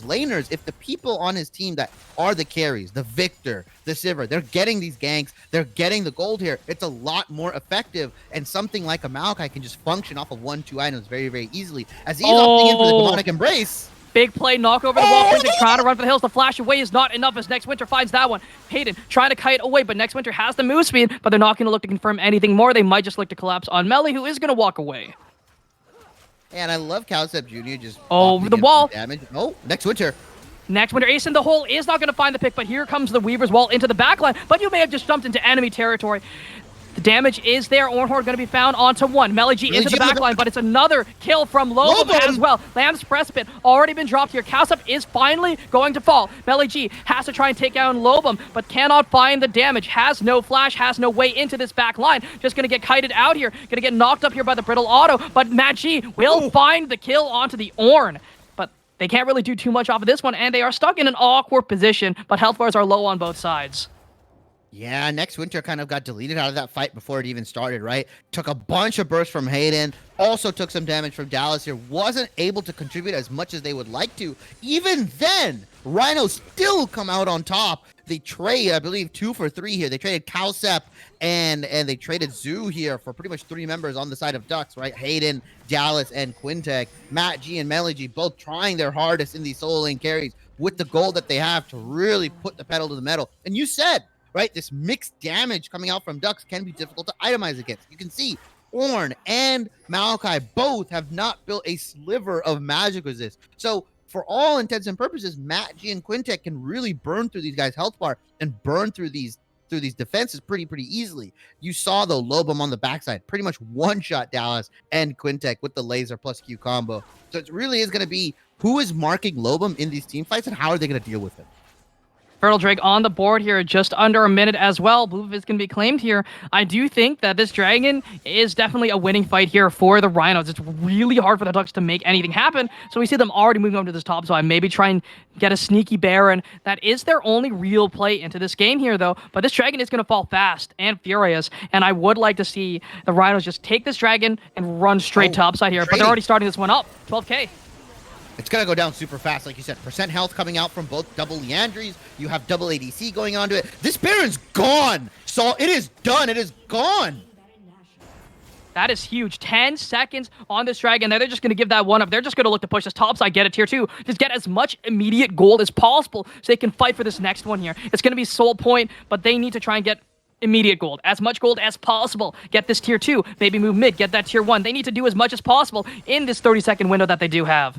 laners, if the people on his team that are the carries, the Victor, the Sivir, they're getting these ganks, they're getting the gold here, it's a lot more effective. And something like a Maokai can just function off of 1-2 items very, very easily. As he's opting in for the demonic embrace. Big play, knock over the wall. Quintic trying to run for the hills. The flash away is not enough as Next Winter finds that one. Hayden trying to kite away, but Next Winter has the move speed, but they're not going to look to confirm anything more. They might just look to collapse on Melly, who is going to walk away. And I love Cowsep Jr. just over the wall. Damage. Oh, Next Winter. Next Winter Ace in the hole is not going to find the pick, but here comes the Weaver's Wall into the backline. But you may have just jumped into enemy territory. The damage is there. Ornhorn going to be found onto one. Meli-G into the backline, but it's another kill from Lobum as well. Lamb's Precipice already been dropped here. Cowsep is finally going to fall. Meli-G has to try and take down Lobum, but cannot find the damage. Has no flash, has no way into this back line. Just going to get kited out here. Going to get knocked up here by the Brittle Auto, but Matt G will find the kill onto the Ornn. But they can't really do too much off of this one, and they are stuck in an awkward position, but health bars are low on both sides. Yeah, Next Winter kind of got deleted out of that fight before it even started, right? Took a bunch of bursts from Hayden, also took some damage from Dallas here, wasn't able to contribute as much as they would like to. Even then, RNO still come out on top. They trade, I believe, 2 for 3 here. They traded Cowsep and they traded Zoo here for pretty much 3 members on the side of Ducks, right? Hayden, Dallas, and Quintek. Matt G and Meli-G both trying their hardest in these solo lane carries with the goal that they have to really put the pedal to the metal. And you said, right, this mixed damage coming out from Ducks can be difficult to itemize against. You can see Ornn and Maokai both have not built a sliver of magic resist. So for all intents and purposes, Matt G and Quintek can really burn through these guys' health bar and burn through these defenses pretty easily. You saw though Lobum on the backside pretty much one-shot Dallas and Quintek with the laser plus Q combo. So it really is going to be who is marking Lobum in these team fights and how are they going to deal with it. Turtle Drake on the board here, just under a minute as well. Blue is going to be claimed here. I do think that this Dragon is definitely a winning fight here for the Rhinos. It's really hard for the Ducks to make anything happen, so we see them already moving over to this top side. Maybe try and get a sneaky Baron. That is their only real play into this game here, though. But this Dragon is going to fall fast and furious, and I would like to see the Rhinos just take this Dragon and run straight top side here. But they're already starting this one up. 12K. It's going to go down super fast, like you said. Percent health coming out from both double Leandries. You have double ADC going onto it. This Baron's gone. So it is done. It is gone. That is huge. 10 seconds on this Dragon. They're just going to give that one up. They're just going to look to push this top side, get a tier 2. Just get as much immediate gold as possible so they can fight for this next one here. It's going to be soul point, but they need to try and get immediate gold. As much gold as possible. Get this tier 2. Maybe move mid. Get that tier 1. They need to do as much as possible in this 30-second window that they do have.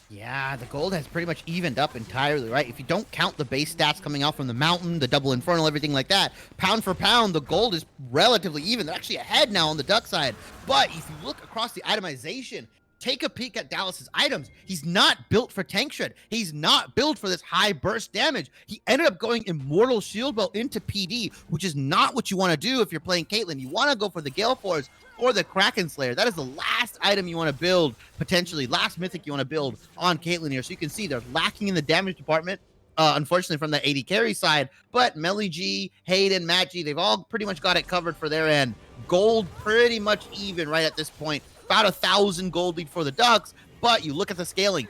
Yeah, the gold has pretty much evened up entirely, right? If you don't count the base stats coming out from the mountain, the double infernal, everything like that, pound for pound, the gold is relatively even. They're actually ahead now on the Duck side. But if you look across the itemization, take a peek at Dallas's items. He's not built for tank shred. He's not built for this high burst damage. He ended up going Immortal Shield Belt into PD, which is not what you want to do if you're playing Caitlyn. You want to go for the Gale Force or the Kraken Slayer. That is the last item you want to build, potentially. Last mythic you want to build on Caitlyn here. So you can see they're lacking in the damage department, unfortunately, from the AD carry side. But Meli-G, Hayden, Matt G, they've all pretty much got it covered for their end. Gold pretty much even right at this point. About 1,000 gold lead for the Ducks. But you look at the scaling.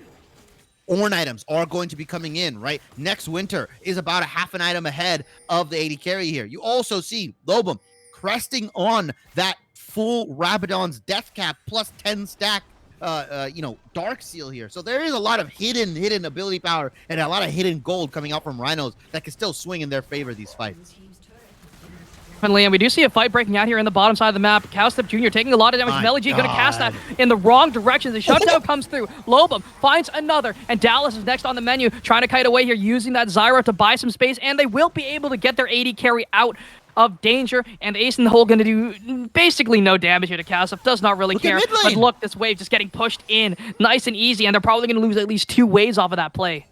Ornn items are going to be coming in, right? Next Winter is about a half an item ahead of the AD carry here. You also see Lobum cresting on that full Rabadon's death cap plus 10 stack, Dark Seal here. So there is a lot of hidden ability power and a lot of hidden gold coming out from Rhinos that can still swing in their favor these fights. Definitely, and we do see a fight breaking out here in the bottom side of the map. Cowstep Jr. taking a lot of damage. My Melody going to cast that God. in the wrong direction. The shutdown comes through. Lobum finds another, and Dallas is next on the menu, trying to kite away here, using that Zyro to buy some space, and they will be able to get their AD carry out of danger, and Ace in the hole going to do basically no damage here to Cowstep. Does not really care. mid But lane. look, this wave just getting pushed in nice and easy, and they're probably going to lose at least 2 waves off of that play.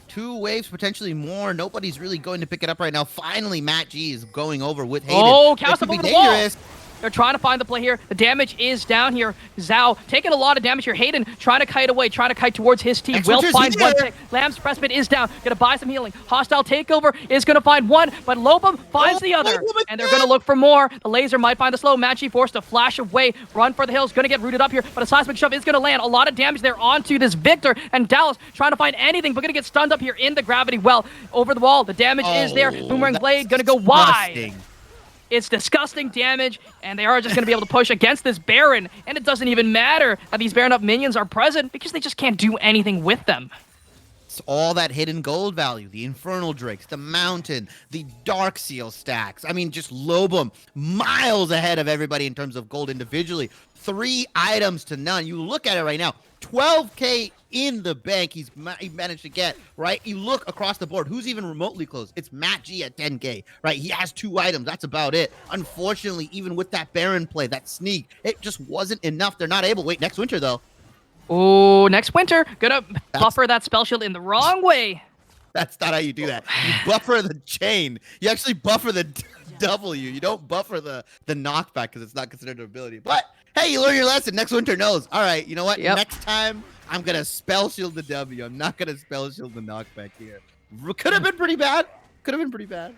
2 waves, potentially more. Nobody's really going to pick it up right now. Finally, Matt G is going over with Hayden. Oh, That could Cowstep be over the wall. dangerous. They're trying to find the play here. The damage is down here. Zhao taking a lot of damage here. Hayden trying to kite away, trying to kite towards his team. Will X-Winter's find one here. pick. Lamb's Pressman is down. Gonna buy some healing. Hostile takeover is gonna find one, but Lobum finds the other. Lobum And they're gonna look for more. The laser might find the slow. Matchy forced to flash away. Run for the hills. Gonna get rooted up here, but a seismic shove is gonna land. A lot of damage there onto this Victor. And Dallas trying to find anything, but gonna get stunned up here in the gravity well. Over the wall. The damage is there. Boomerang that's Blade gonna go wide. disgusting. It's disgusting damage, and they are just going to be able to push against this Baron, and it doesn't even matter that these Baron up minions are present because they just can't do anything with them. It's all that hidden gold value, the Infernal Drakes, the Mountain, the Dark Seal stacks. I mean, just Lobum miles ahead of everybody in terms of gold individually. 3 items to none. You look at it right now, 12K in the bank he managed to get, right? You look across the board, who's even remotely close? It's Matt G at 10K, right? He has 2 items, that's about it. Unfortunately, even with that Baron play, that sneak, it just wasn't enough. They're not able. Wait, next winter though. Oh, next winter, gonna buffer that spell shield in the wrong way. That's not how you do that. You buffer the chain. You actually buffer the W. You don't buffer the knockback because it's not considered an ability. But hey, you learn your lesson. Next winter knows. All right, you know what? Yep. Next time, I'm going to spell shield the W. I'm not going to spell shield the knockback here. Could have been pretty bad. Could have been pretty bad.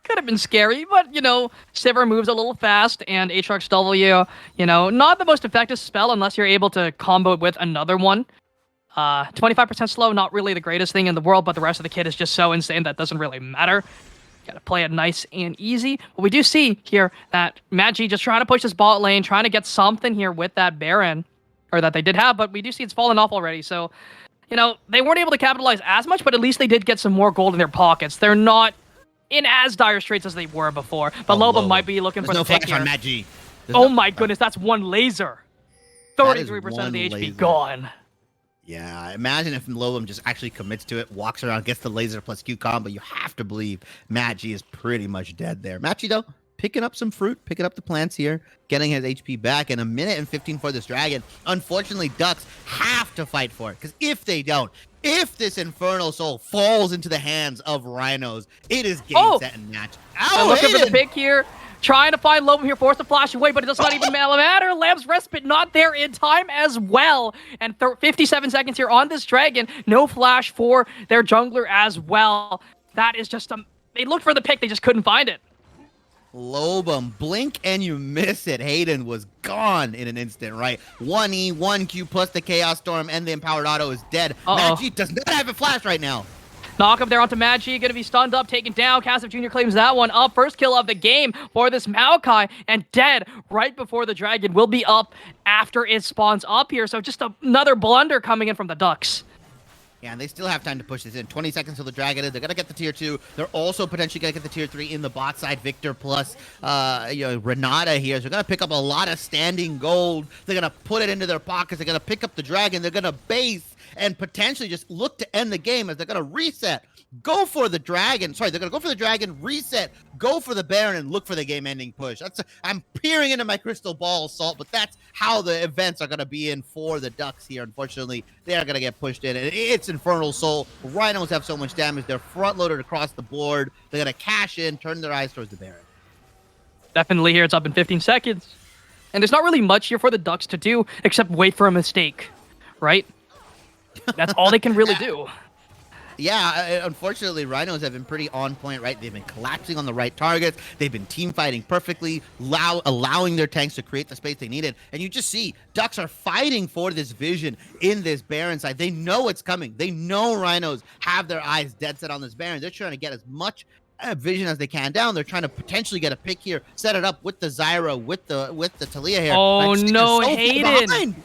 Could have been scary, but, you know, Sivir moves a little fast, and Aatrox W, you know, not the most effective spell unless you're able to combo it with another one. 25% slow, not really the greatest thing in the world, but the rest of the kit is just so insane that doesn't really matter. Gotta play it nice and easy. But we do see here that Magi just trying to push this bot lane, trying to get something here with that Baron, or that they did have, but we do see it's fallen off already. So, you know, they weren't able to capitalize as much, but at least they did get some more gold in their pockets. They're not in as dire straits as they were before. But Loba might be looking There's for no the pick flash here. on Matt G. Oh my goodness, that's one laser. That is 33% of the one HP laser. gone. Yeah, imagine if Lobum just actually commits to it, walks around, gets the laser plus Q combo. You have to believe Matt G is pretty much dead there. Matt G, though, picking up some fruit, picking up the plants here, getting his HP back, and 1:15 for this dragon. Unfortunately, Ducks have to fight for it, because if they don't, if this Infernal Soul falls into the hands of Rhinos, it is game, set, and match. They're looking for the pick here. Trying to find Lobum here, forced to flash away, but it does not even matter. Lamb's Respite not there in time as well. And 57 seconds here on this dragon. No flash for their jungler as well. That is just they looked for the pick, they just couldn't find it. Lobum, blink and you miss it. Hayden was gone in an instant, right? 1E, 1Q plus the Chaos Storm and the Empowered Auto is dead. Magi does not have a flash right now. Knock up there onto Magi, gonna be stunned up, taken down. Cowstep Jr. claims that one up. First kill of the game for this Maokai, and dead right before the dragon will be up after it spawns up here. So just another blunder coming in from the Ducks. Yeah, and they still have time to push this in. 20 seconds till the dragon is. They're gonna get the tier 2. They're also potentially gonna get the tier 3 in the bot side. Victor plus Renata here. So they're gonna pick up a lot of standing gold. They're gonna put it into their pockets. They're gonna pick up the dragon. They're gonna base and potentially just look to end the game as they're gonna reset. Go for the dragon. Sorry, they're gonna go for the dragon, reset, go for the Baron, and look for the game-ending push. I'm peering into my crystal ball, Salt, but that's how the events are gonna be in for the Ducks here. Unfortunately, they are gonna get pushed in, and it's Infernal Soul. Rhinos have so much damage. They're front-loaded across the board. They're gonna cash in, turn their eyes towards the Baron. Definitely here, it's up in 15 seconds. And there's not really much here for the Ducks to do except wait for a mistake, right? That's all they can really do. Yeah, unfortunately, Rhinos have been pretty on point, right? They've been collapsing on the right targets. They've been team fighting perfectly, allowing their tanks to create the space they needed. And you just see Ducks are fighting for this vision in this Baron side. They know it's coming. They know Rhinos have their eyes dead set on this Baron. They're trying to get as much vision as they can down. They're trying to potentially get a pick here, set it up with the Zyra, with the Talia here. Oh Like, no, so Hayden! behind.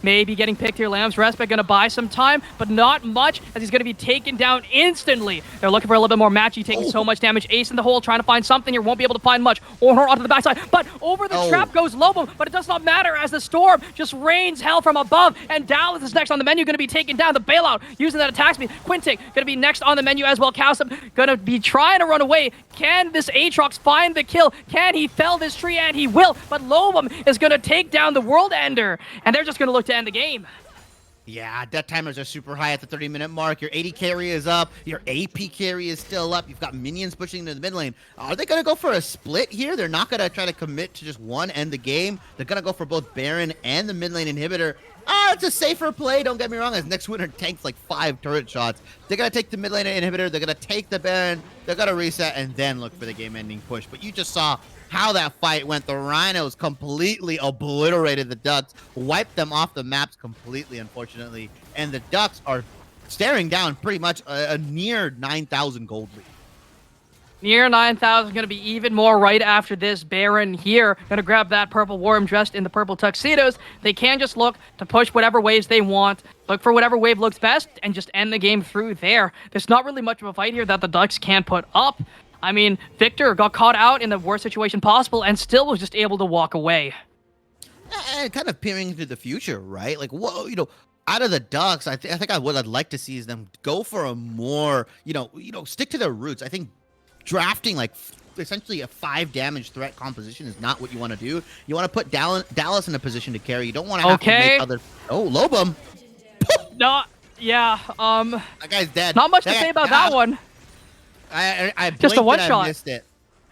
maybe getting picked here. Lamb's Respite going to buy some time, but not much, as he's going to be taken down instantly. They're looking for a little bit more matchy, taking so much damage. Ace in the hole, trying to find something here. Won't be able to find much. Ornhorn onto the backside, but over the trap goes Lobo, but it does not matter as the storm just rains hell from above, and Dallas is next on the menu, going to be taken down. The bailout, using that attack speed. Quintic going to be next on the menu as well. Cowsum going to be trying to run away. Can this Aatrox find the kill? Can he fell this tree? And he will, but Lobum is going to take down the World Ender, and they're just going to look to end the game. Yeah, death timers are super high at the 30-minute mark. Your 80 carry is up. Your AP carry is still up. You've got minions pushing into the mid lane. Are they going to go for a split here? They're not going to try to commit to just one, end the game. They're going to go for both Baron and the mid lane inhibitor. It's a safer play, don't get me wrong, as Next Winter tanks like 5 turret shots. They're going to take the mid lane inhibitor, they're going to take the Baron, they're going to reset, and then look for the game-ending push. But you just saw how that fight went. The Rhinos completely obliterated the Ducks, wiped them off the maps completely, unfortunately. And the Ducks are staring down pretty much a near 9,000 gold lead. Near 9,000, going to be even more right after this. Baron here going to grab that purple worm dressed in the purple tuxedos. They can just look to push whatever waves they want, look for whatever wave looks best, and just end the game through there. There's not really much of a fight here that the Ducks can't put up. I mean, Victor got caught out in the worst situation possible and still was just able to walk away. And kind of peering into the future, right? Like, whoa, out of the Ducks, I think what I'd like to see is them go for a more, stick to their roots. I think drafting like essentially a 5 damage threat composition is not what you want to do. You want to put Dallas in a position to carry. You don't want to have to make other. Oh, Lobum. No, yeah. That guy's dead. Not much to say about that one. I just a one shot. I missed it.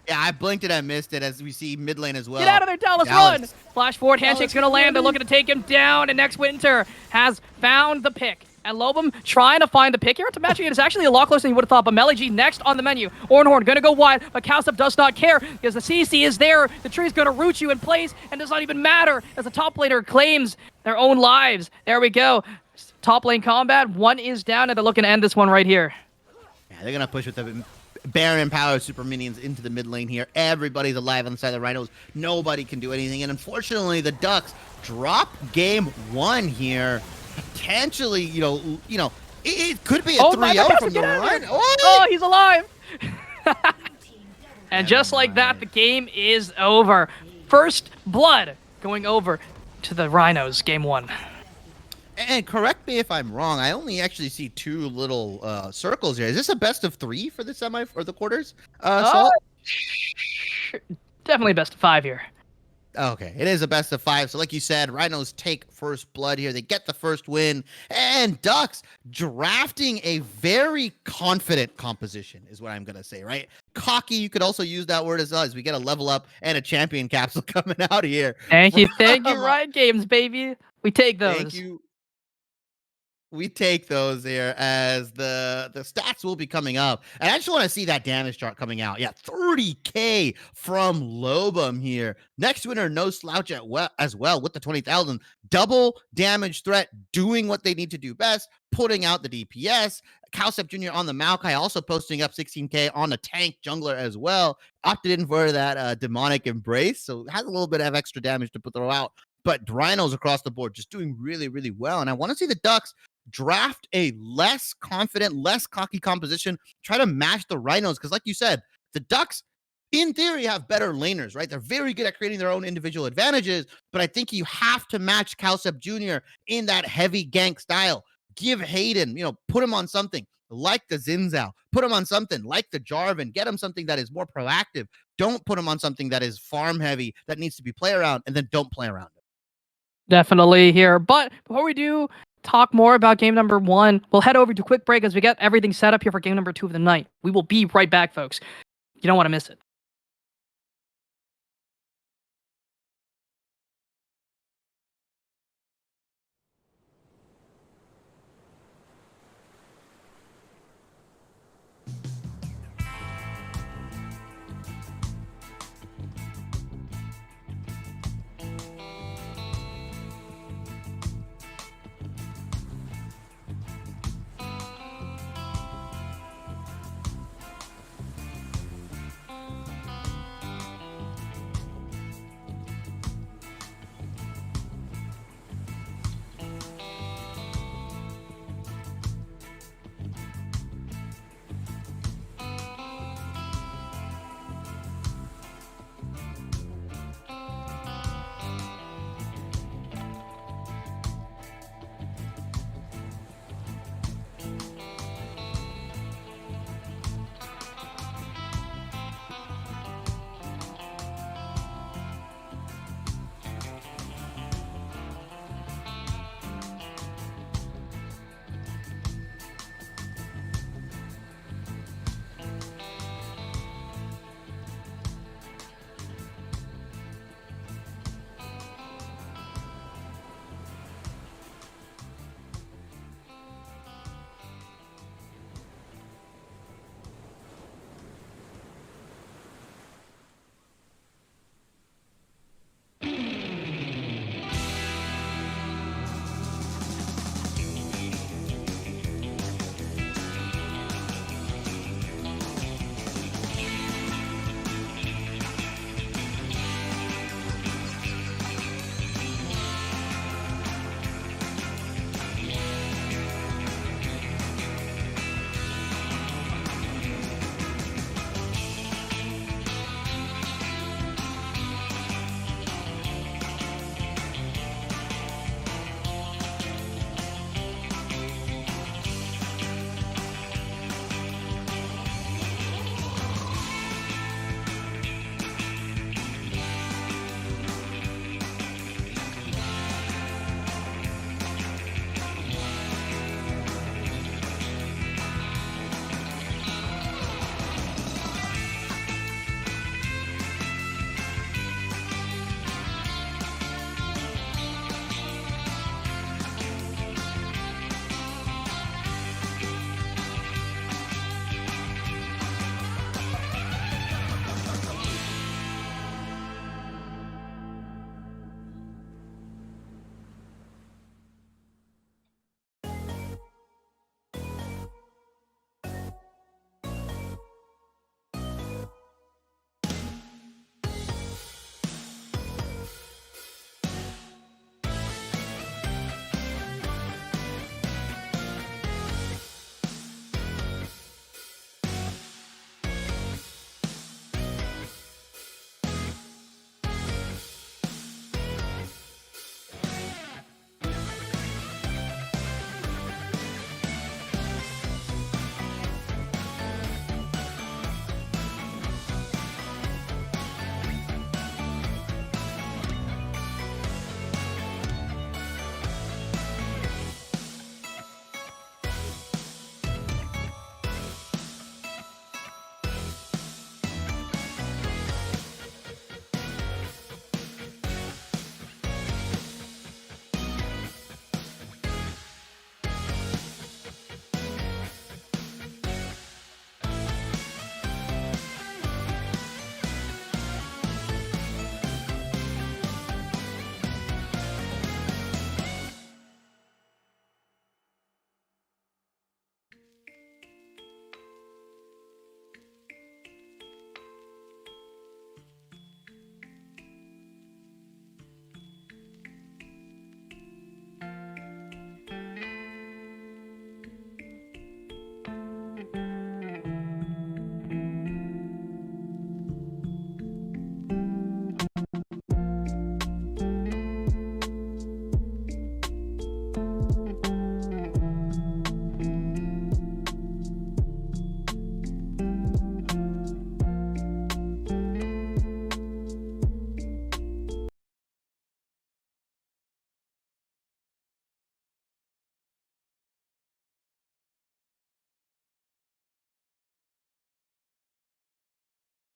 Yeah, I blinked and I missed it, as we see mid lane as well. Get out of there, Dallas, run! Flash forward, handshake's going to land. They're looking to take him down, and Next Winter has found the pick. And Lobum trying to find the pick here to matching it is actually a lot closer than you would have thought. But Melee G next on the menu. Ornhorn going to go wide, but Cowsup does not care because the CC is there. The tree's going to root you in place and does not even matter as the top laner claims their own lives. There we go. Top lane combat. One is down, and they're looking to end this one right here. Yeah, they're going to push with the Baron power super minions into the mid lane here. Everybody's alive on the side of the Rhinos. Nobody can do anything. And unfortunately, the Ducks drop game 1 here. Potentially, it could be a 3-0 from the Rhino. Oh, he's alive! And just like that, the game is over. First blood going over to the Rhinos, game 1. And correct me if I'm wrong, I only actually see 2 little circles here. Is this a best of 3 for the semi or the quarters? Definitely best of 5 here. Okay, it is a best of 5. So like you said, Rhinos take first blood here. They get the first win. And Ducks drafting a very confident composition is what I'm going to say, right? Cocky, you could also use that word as well, as we get a level up and a champion capsule coming out here. Thank you, Riot Games, baby. We take those. Thank you. We take those here, as the stats will be coming up. And I just want to see that damage chart coming out. Yeah, 30K from Lobum here. Next Winter, no slouch as well with the 20,000. Double damage threat, doing what they need to do best, putting out the DPS. Cowsep Jr. on the Maokai, also posting up 16K on the tank jungler as well. Opted in for that demonic embrace, so has a little bit of extra damage to throw out. But Rhinos across the board just doing really, really well. And I want to see the Ducks draft a less confident, less cocky composition, try to match the Rhinos, because like you said, the Ducks in theory have better laners, right? They're very good at creating their own individual advantages, but I think you have to match Cowsep Jr. in that heavy gank style. Give Hayden, put him on something like the Zinzao, put him on something like the Jarvan, get him something that is more proactive. Don't put him on something that is farm heavy, that needs to be play around, and then don't play around it. Definitely here. But before we do talk more about game number 1, we'll head over to a quick break as we get everything set up here for game number 2 of the night. We will be right back, folks. You don't want to miss it.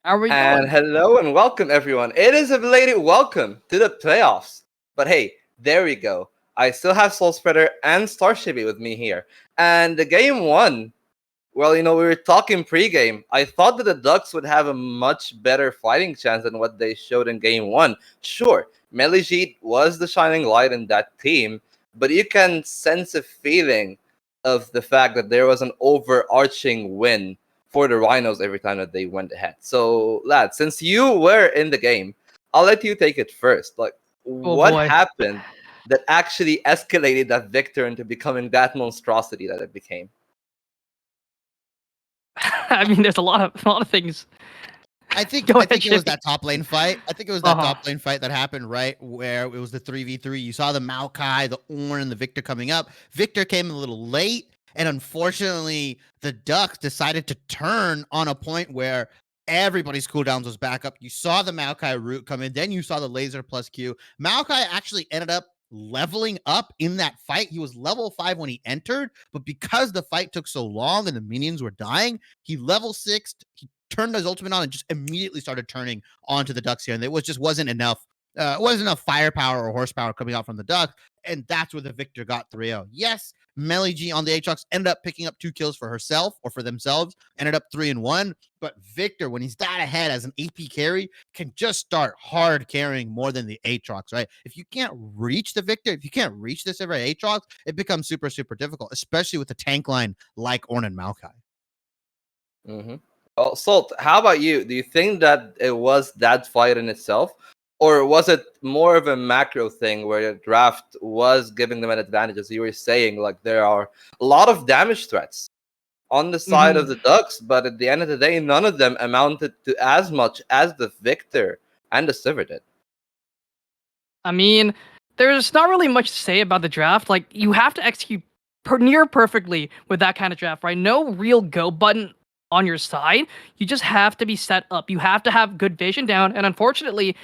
How are we And doing? hello and welcome, everyone. It is a belated welcome to the playoffs. But hey, there we go. I still have Soul Spreader and Starshipy with me here. And the game one, well, we were talking pregame. I thought that the Ducks would have a much better fighting chance than what they showed in game one. Sure, Meligit was the shining light in that team, but you can sense a feeling of the fact that there was an overarching win for the Rhinos every time that they went ahead. So, lad, since you were in the game, I'll let you take it first. Like, Oh what boy. happened that actually escalated that Victor into becoming that monstrosity that it became? I mean, there's a lot of things. I think Go I ahead, think it was Chippy. that top lane fight. I think it was that Uh-huh. top lane fight that happened right where it was the 3v3. You saw the Maokai, the Ornn, and the Victor coming up. Victor came a little late, and unfortunately, the Ducks decided to turn on a point where everybody's cooldowns was back up. You saw the Maokai root come in, then you saw the laser plus Q. Maokai actually ended up leveling up in that fight. He was level 5 when he entered, but because the fight took so long and the minions were dying, he level 6'd. He turned his ultimate on and just immediately started turning onto the Ducks here. And wasn't enough. Wasn't enough firepower or horsepower coming out from the Ducks. And that's where the Victor got 3-0. Yes, Melly G on the Aatrox ended up picking up 2 kills for herself or for themselves, ended up 3-1. But Victor, when he's that ahead as an AP carry, can just start hard carrying more than the Aatrox, right? If you can't reach the Victor, if you can't reach this every Aatrox, it becomes super, super difficult, especially with a tank line like Ornn and Maokai. Mm-hmm. Well, Salt, how about you? Do you think that it was that fight in itself? Or was it more of a macro thing where the draft was giving them an advantage? As you were saying, like there are a lot of damage threats on the side of Mhm. the Ducks, but at the end of the day, none of them amounted to as much as the Victor and the Sivir did. I mean, there's not really much to say about the draft. Like, you have to execute near perfectly with that kind of draft, right? No real go button on your side. You just have to be set up. You have to have good vision down. And unfortunately,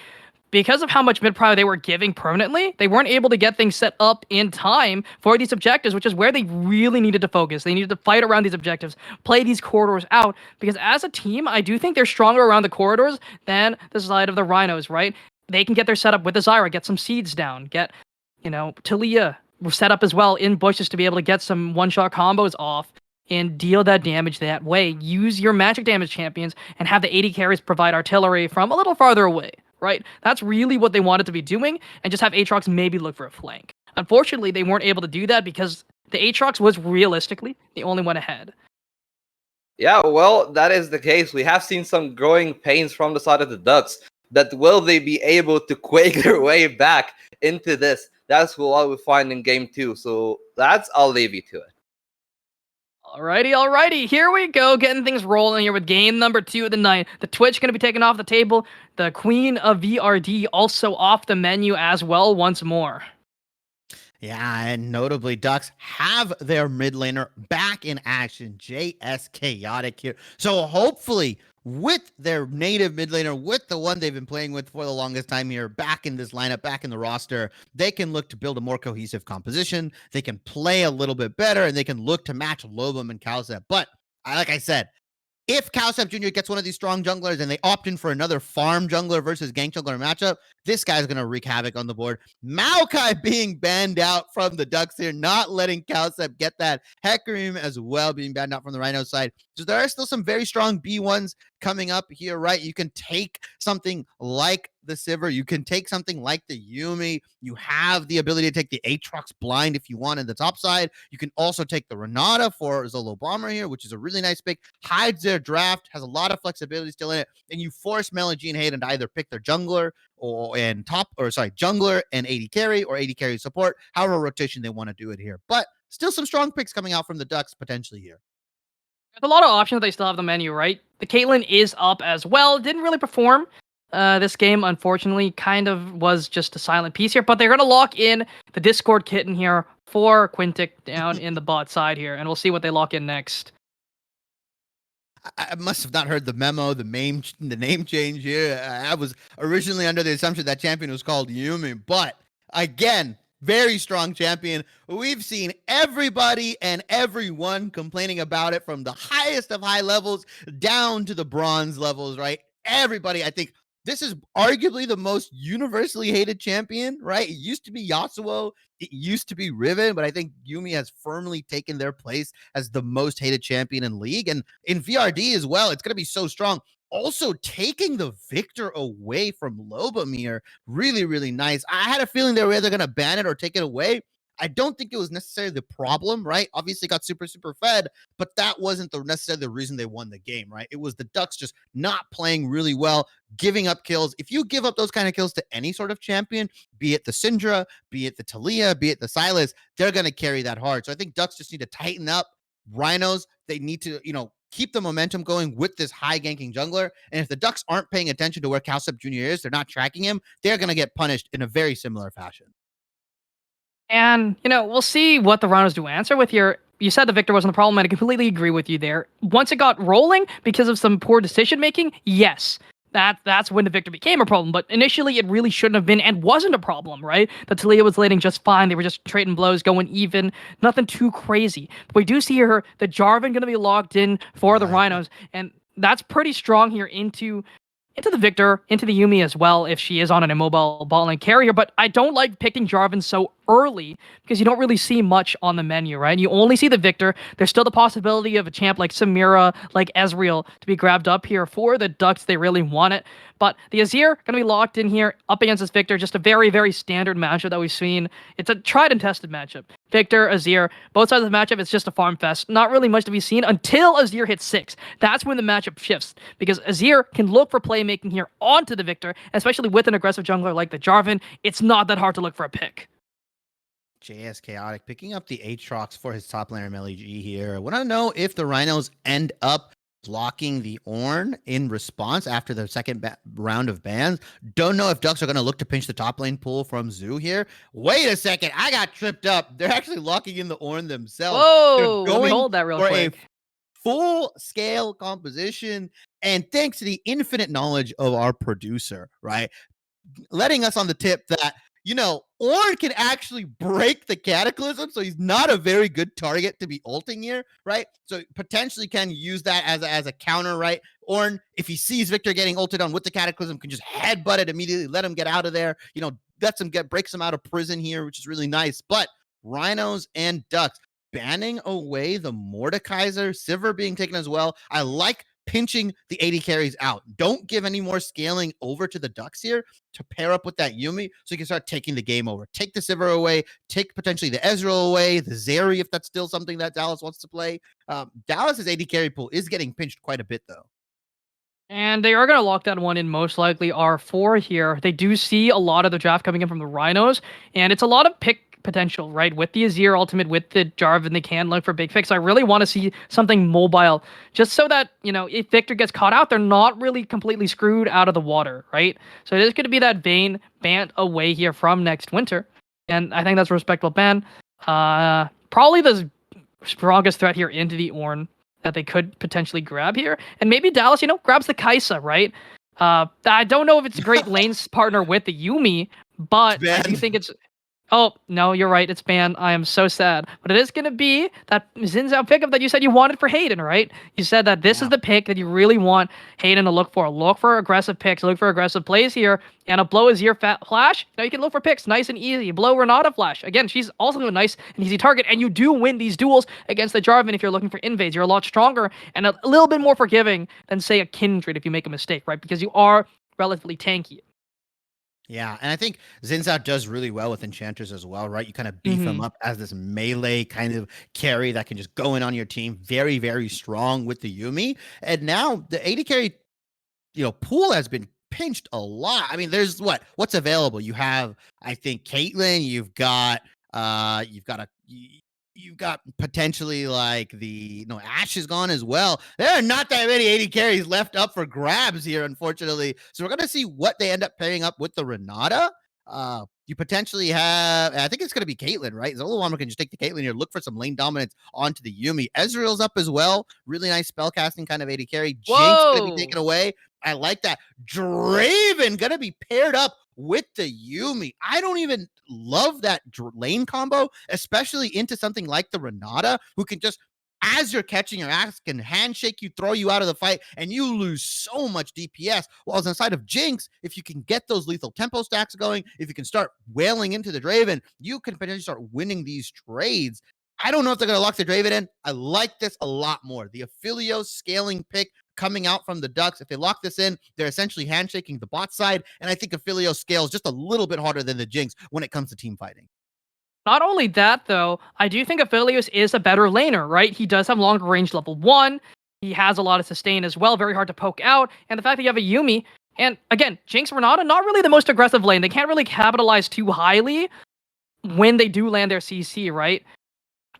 because of how much mid prio they were giving permanently, they weren't able to get things set up in time for these objectives, which is where they really needed to focus. They needed to fight around these objectives, play these corridors out, because as a team, I do think they're stronger around the corridors than the side of the Rhinos, right? They can get their setup with the Zyra, get some seeds down, get, Talia set up as well in bushes to be able to get some one-shot combos off and deal that damage that way. Use your magic damage champions and have the 80 carries provide artillery from a little farther away, right? That's really what they wanted to be doing, and just have Aatrox maybe look for a flank. Unfortunately, they weren't able to do that because the Aatrox was realistically the only one ahead. Yeah, well, that is the case. We have seen some growing pains from the side of the Ducks. That will they be able to quake their way back into this? That's what we find in game 2. So I'll leave you to it. Alrighty. Here we go, getting things rolling here with game number 2 of the night. The Twitch going to be taken off the table. The Queen of VRD also off the menu as well once more. Yeah, and notably, Ducks have their mid laner back in action, JS Chaotic here. So hopefully, with their native mid laner, with the one they've been playing with for the longest time here, back in this lineup, back in the roster, they can look to build a more cohesive composition. They can play a little bit better, and they can look to match Lobum and Calcep. But like I said, if Calcep Jr. gets one of these strong junglers and they opt in for another farm jungler versus gank jungler matchup, this guy's going to wreak havoc on the board. Maokai being banned out from the Ducks here, not letting Calcep get that. Hecarim as well being banned out from the Rhino side. So there are still some very strong B1s coming up here, right? You can take something like the Sivir. You can take something like the Yuumi. You have the ability to take the Aatrox blind if you want in the top side. You can also take the Renata for Zolo Bomber here, which is a really nice pick. Hides their draft, has a lot of flexibility still in it, and you force Melody and Hayden to either pick their jungler jungler and AD carry or AD carry support, however rotation they want to do it here. But still some strong picks coming out from the Ducks potentially here. There's a lot of options they still have on the menu, right? The Caitlyn is up as well. Didn't really perform this game, unfortunately. Kind of was just a silent piece here, but they're going to lock in the Discord kitten here for Quintic down in the bot side here, and we'll see what they lock in next. I must have not heard the memo, the name change here. I was originally under the assumption that champion was called Yuumi, but again, very strong champion. We've seen everybody and everyone complaining about it from the highest of high levels down to the bronze levels, right? everybody, I think this is arguably the most universally hated champion, right? It used to be Yasuo, it used to be Riven, but I think Yumi has firmly taken their place as the most hated champion in League. And in VRD as well, it's going to be so strong. Also taking the victor away from Lobomir, really, really nice. I had a feeling they were either going to ban it or take it away. I don't think it was necessarily the problem, right? Obviously got super fed, but that wasn't necessarily the reason they won the game, right? It was the Ducks just not playing really well, giving up kills. If you give up those kind of kills to any sort of champion, be it the Syndra, be it the Talia, be it the Sylas, they're going to carry that hard. So I think Ducks just need to tighten up. Rhinos, they need to, keep the momentum going with this high ganking jungler. And if the Ducks aren't paying attention to where Calcep Jr. is, they're not tracking him, they're going to get punished in a very similar fashion. And, we'll see what the Rhinos do answer with your. You said the victor wasn't the problem, and I completely agree with you there. Once it got rolling because of some poor decision making, yes, that's when the victor became a problem. But initially, it really shouldn't have been and wasn't a problem, right? The Talia was landing just fine. They were just trading blows, going even, nothing too crazy. But we do see here the Jarvan going to be locked in for the Rhinos, and that's pretty strong here into the Victor, into the Yumi as well, if she is on an immobile bot lane carrier. But I don't like picking Jarvan so early because you don't really see much on the menu, right? You only see the Victor. There's still the possibility of a champ like Samira, like Ezreal, to be grabbed up here for the Ducks. They really want it. But the Azir going to be locked in here up against this Victor. Just a very, very standard matchup that we've seen. It's a tried and tested matchup. Victor, Azir, both sides of the matchup, it's just a farm fest. Not really much to be seen until Azir hits 6. That's when the matchup shifts. Because Azir can look for playmaking here onto the Victor, especially with an aggressive jungler like the Jarvan. It's not that hard to look for a pick. JS Chaotic picking up the Aatrox for his top laner MLEG here. I want to know if the Rhinos end up blocking the Ornn in response after the second round of bans. Don't know if Ducks are going to look to pinch the top lane pool from Zoo here. Wait a second. I got tripped up. They're actually locking in the Ornn themselves. Whoa! Let me hold that real quick. A full-scale composition, and thanks to the infinite knowledge of our producer, right? Letting us on the tip that Ornn can actually break the Cataclysm, so he's not a very good target to be ulting here, right? So potentially can use that as a counter, right? Ornn, if he sees Victor getting ulted on with the Cataclysm, can just headbutt it immediately, let him get out of there, breaks him out of prison here, which is really nice. But Rhinos and Ducks banning away the Mordekaiser, Sivir being taken as well. I like pinching the AD carries out. Don't give any more scaling over to the Ducks here to pair up with that Yumi so you can start taking the game over. Take the Sivir away, take potentially the Ezreal away, the Zeri if that's still something that Dallas wants to play. Dallas's AD carry pool is getting pinched quite a bit though. And they are going to lock that one in most likely R4 here. They do see a lot of the draft coming in from the Rhinos, and it's a lot of pick potential, right? With the Azir ultimate, with the Jarvan, they can look for big picks. I really want to see something mobile, just so that, if Victor gets caught out, they're not really completely screwed out of the water, right? So it is going to be that Vayne banned away here from next winter, and I think that's a respectable ban. Probably the strongest threat here into the Ornn that they could potentially grab here. And maybe Dallas, grabs the Kai'Sa, right? I don't know if it's a great lanes partner with the Yumi, but I do think it's... Oh, no, you're right. It's banned. I am so sad. But it is going to be that Xin Zhao pickup that you said you wanted for Hayden, right? You said that this is the pick that you really want Hayden to look for. Look for aggressive picks. Look for aggressive plays here. And a Blow is your flash. Now you can look for picks nice and easy. Blow Renata flash. Again, she's also a nice and easy target. And you do win these duels against the Jarvan if you're looking for invades. You're a lot stronger and a little bit more forgiving than, say, a Kindred if you make a mistake, right? Because you are relatively tanky. Yeah, and I think Xin Zhao does really well with enchanters as well, right? You kind of beef him up as this melee kind of carry that can just go in on your team. Very, very strong with the Yumi. And now the AD carry, pool has been pinched a lot. I mean, there's what's available. You have, I think, Caitlyn. You've got potentially like Ashe is gone as well. There are not that many AD carries left up for grabs here, unfortunately. So we're going to see what they end up pairing up with the Renata. You potentially have, I think it's going to be Caitlyn, right? Zolowander can just take the Caitlyn here, look for some lane dominance onto the Yumi. Ezreal's up as well. Really nice spellcasting kind of AD carry. Jinx going to be taken away. I like that. Draven going to be paired up with the Yumi. I don't even love that lane combo, especially into something like the Renata, who can just as you're catching your axe, can handshake you, throw you out of the fight, and you lose so much DPS. While inside of Jinx, if you can get those lethal tempo stacks going, if you can start wailing into the Draven, you can potentially start winning these trades. I don't know if they're going to lock the Draven in. I like this a lot more. The Aphelios scaling pick coming out from the Ducks. If they lock this in, they're essentially handshaking the bot side. And I think Aphelios scales just a little bit harder than the Jinx when it comes to team fighting. Not only that, though, I do think Aphelios is a better laner, right? He does have longer range level 1. He has a lot of sustain as well, very hard to poke out. And the fact that you have a Yuumi, and again, Jinx Renata, not really the most aggressive lane. They can't really capitalize too highly when they do land their CC, right?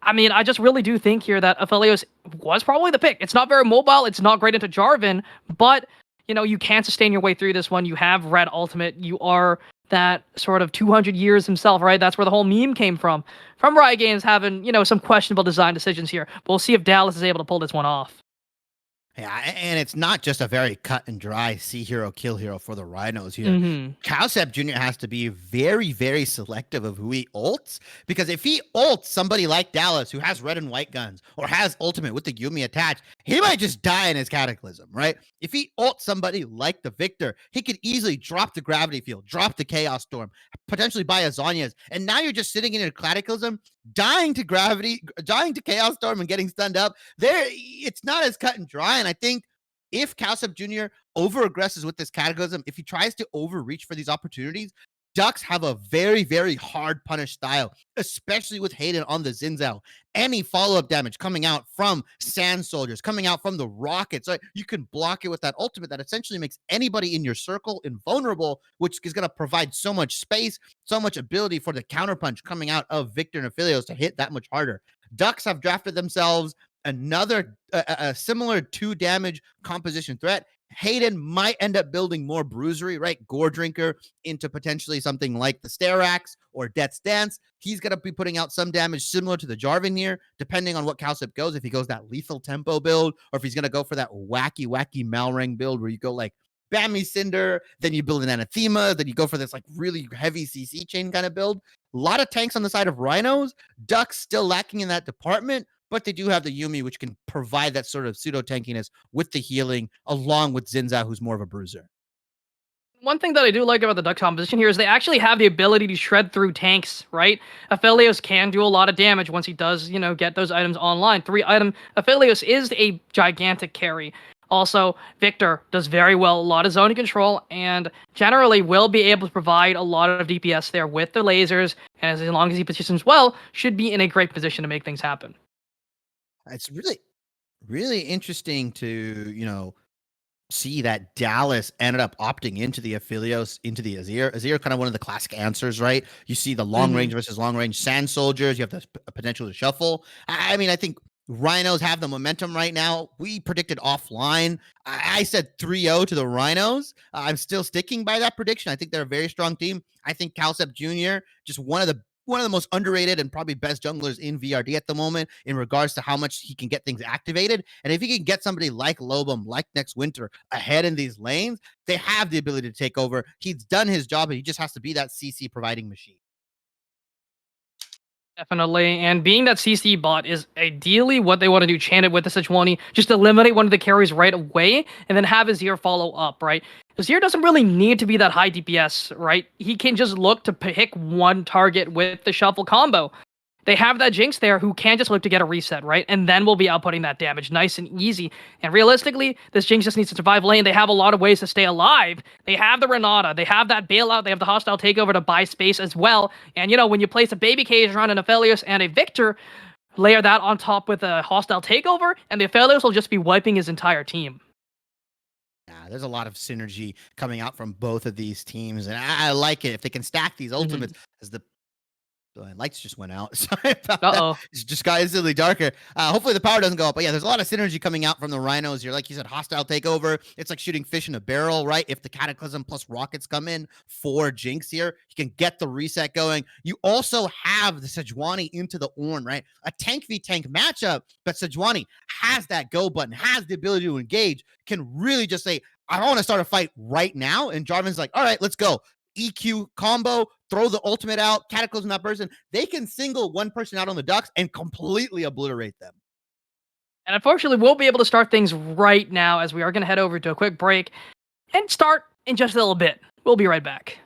I mean, I just really do think here that Aphelios was probably the pick. It's not very mobile. It's not great into Jarvan, but, you know, you can sustain your way through this one. You have Red Ultimate. You are that sort of 200 years himself, right? That's where the whole meme came from Riot Games having, you know, some questionable design decisions here. But we'll see if Dallas is able to pull this one off. Yeah, and it's not just a very cut and dry see hero, kill hero for the Rhinos here. Cowsep Jr. has to be very, very selective of who he ults, because if he ults somebody like Dallas, who has red and white guns, or has ultimate with the Yuumi attached, he might just die in his Cataclysm, right? If he ults somebody like the Victor, he could easily drop the Gravity Field, drop the Chaos Storm, potentially buy a Zhonya's, and now you're just sitting in your Cataclysm, dying to Chaos Storm and getting stunned up. It's not as cut and dry. And I think if Cowsep Jr. over-aggresses with this Cataclysm, if he tries to overreach for these opportunities, Ducks have a very, very hard punish style, especially with Hayden on the Xin Zhao. Any follow-up damage coming out from Sand Soldiers, coming out from the Rockets, right? You can block it with that ultimate that essentially makes anybody in your circle invulnerable, which is going to provide so much space, so much ability for the counterpunch coming out of Victor and Aphelios to hit that much harder. Ducks have drafted themselves another a similar 2 damage composition threat. Hayden might end up building more bruisery, right? Gore Drinker into potentially something like the Starax or Death's Dance. He's going to be putting out some damage similar to the Jarvan here, depending on what Cowsep goes. If he goes that lethal tempo build, or if he's going to go for that wacky Malring build where you go like Bammy Cinder, then you build an Anathema, then you go for this like really heavy CC chain kind of build. A lot of tanks on the side of Rhinos. Ducks still lacking in that department, but they do have the Yuumi, which can provide that sort of pseudo tankiness with the healing, along with Xin Zhao, who's more of a bruiser. One thing that I do like about the Duck composition here is they actually have the ability to shred through tanks, right? Aphelios can do a lot of damage once he does, you know, get those items online. 3-item Aphelios is a gigantic carry. Also, Victor does very well, a lot of zoning control, and generally will be able to provide a lot of DPS there with the lasers, and as long as he positions well, should be in a great position to make things happen. It's really, really interesting to, you know, see that Dallas ended up opting into the Aphelios, into the Azir. Azir, kind of one of the classic answers, right? You see the long range versus long range Sand Soldiers. You have the potential to shuffle. I mean, I think Rhinos have the momentum right now. We predicted offline. I said 3-0 to the Rhinos. I'm still sticking by that prediction. I think they're a very strong team. I think Cowsep Jr., just one of the most underrated and probably best junglers in VRD at the moment in regards to how much he can get things activated. And if he can get somebody like Lobum, like Next Winter ahead in these lanes, they have the ability to take over. He's done his job, and he just has to be that CC providing machine. Definitely, and being that CC bot is ideally what they want to do, chanted with the Sejuani, just eliminate one of the carries right away, and then have Azir follow up, right? Azir doesn't really need to be that high DPS, right? He can just look to pick one target with the shuffle combo. They have that Jinx there who can just look to get a reset, right? And then we'll be outputting that damage nice and easy. And realistically, this Jinx just needs to survive lane. They have a lot of ways to stay alive. They have the Renata. They have that bailout. They have the hostile takeover to buy space as well. And, you know, when you place a baby cage around an Aphelios and a Victor, layer that on top with a hostile takeover, and the Aphelios will just be wiping his entire team. Yeah, there's a lot of synergy coming out from both of these teams, and I like it. If they can stack these ultimates as the lights just went out. Sorry about that. It's just got instantly darker. Hopefully the power doesn't go up. But yeah, there's a lot of synergy coming out from the Rhinos here. Like you said, hostile takeover. It's like shooting fish in a barrel, right? If the Cataclysm plus rockets come in for Jinx here, you can get the reset going. You also have the Sejuani into the Ornn, right? A tank v tank matchup, but Sejuani has that go button, has the ability to engage, can really just say, I want to start a fight right now. And Jarvan's like, all right, let's go. EQ combo, throw the ultimate out, Cataclysm that person. They can single one person out on the Ducks and completely obliterate them. And unfortunately, we'll be able to start things right now as we are going to head over to a quick break and start in just a little bit. We'll be right back.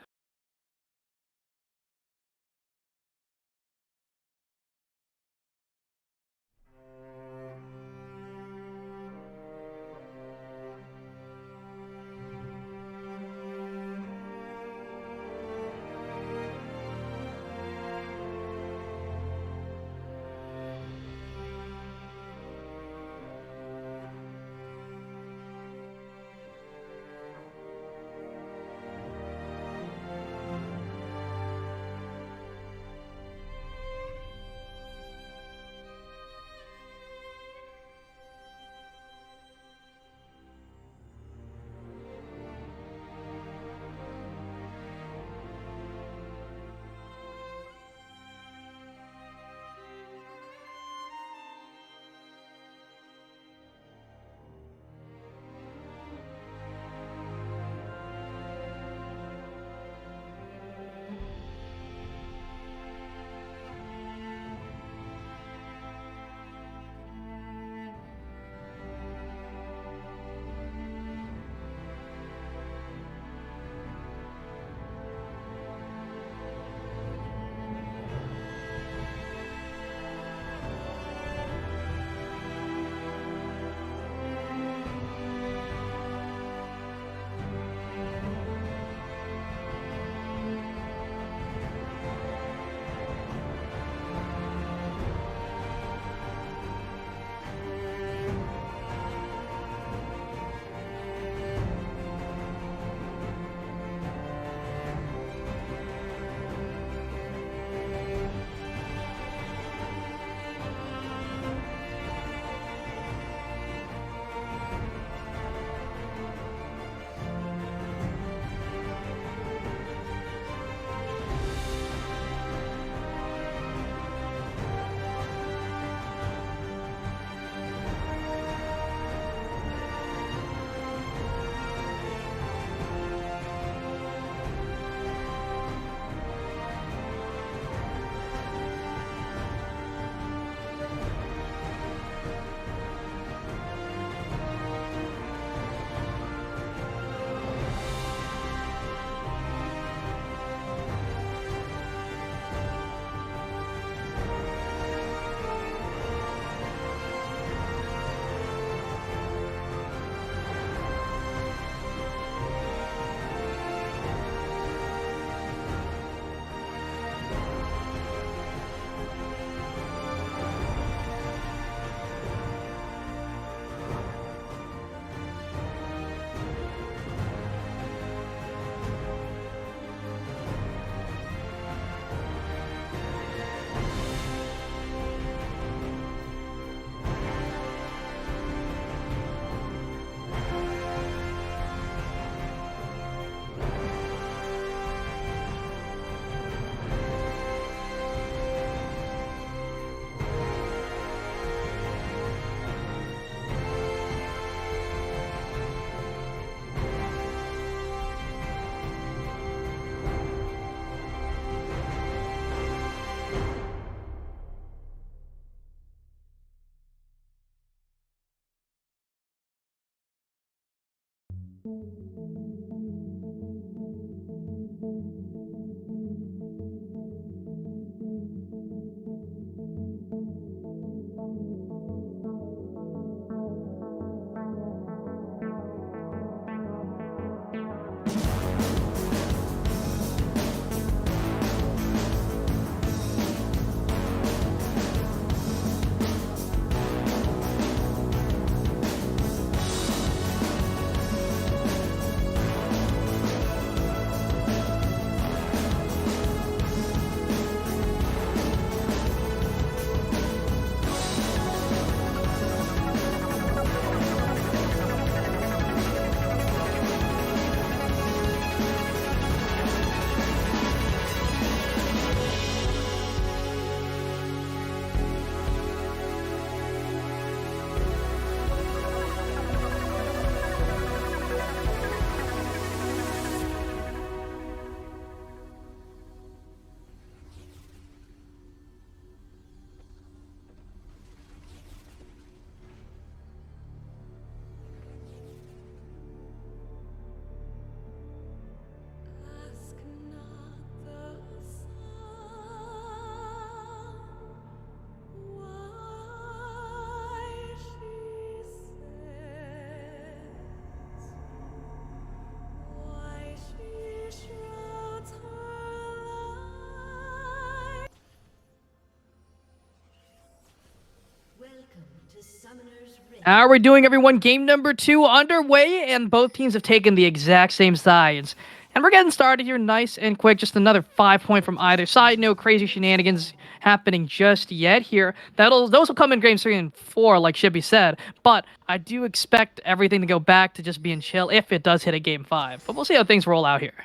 How are we doing, everyone? Game number 2 underway, and both teams have taken the exact same sides. And we're getting started here nice and quick. Just another 5-point from either side. No crazy shenanigans happening just yet here. Those will come in games 3 and 4, like Shippy said. But I do expect everything to go back to just being chill if it does hit a game 5. But we'll see how things roll out here.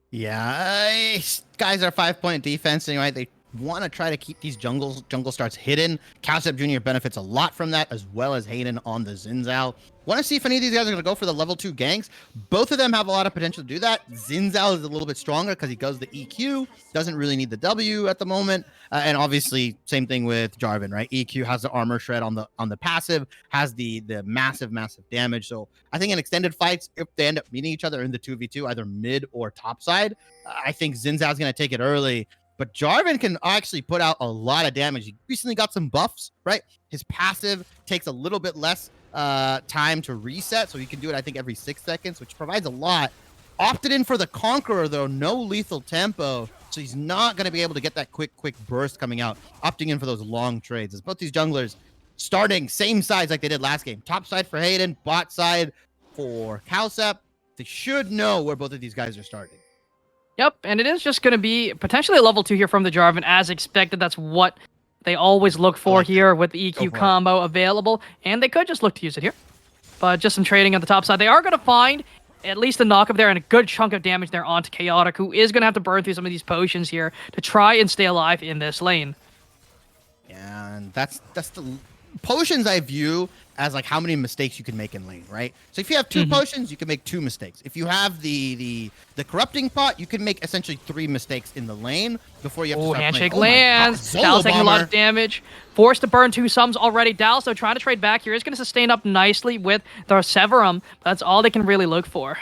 Yeah, guys are 5-point defensing, right? They want to try to keep these jungle starts hidden. Calcep Jr. benefits a lot from that, as well as Hayden on the Zinzao. Want to see if any of these guys are going to go for the level 2 ganks. Both of them have a lot of potential to do that. Zinzao is a little bit stronger because he goes the EQ, doesn't really need the W at the moment. And obviously, same thing with Jarvan, right? EQ has the armor shred on the passive, has the massive damage. So I think in extended fights, if they end up meeting each other in the 2v2, either mid or top side, I think Zinzao's going to take it early. But Jarvan can actually put out a lot of damage. He recently got some buffs, right? His passive takes a little bit less time to reset, so he can do it, I think, every 6 seconds, which provides a lot. Opted in for the Conqueror, though, no lethal tempo, so he's not going to be able to get that quick burst coming out. Opting in for those long trades. As both these junglers starting same sides like they did last game. Top side for Hayden, bot side for Calcep. They should know where both of these guys are starting. Yep, and it is just going to be potentially a level 2 here from the Jarvan, as expected. That's what they always look for here with the EQ combo available, and they could just look to use it here. But just some trading on the top side. They are going to find at least a knock up there and a good chunk of damage there onto Chaotic, who is going to have to burn through some of these potions here to try and stay alive in this lane. Yeah, and that's the potions I view as like how many mistakes you can make in lane, right? So if you have 2 potions, you can make 2 mistakes. If you have the corrupting pot, you can make essentially 3 mistakes in the lane before you have to start handshake playing. lands. Dallas taking a lot of damage. Forced to burn 2 sums already. Dallas, though, trying to trade back here. Is going to sustain up nicely with their Severum. That's all they can really look for.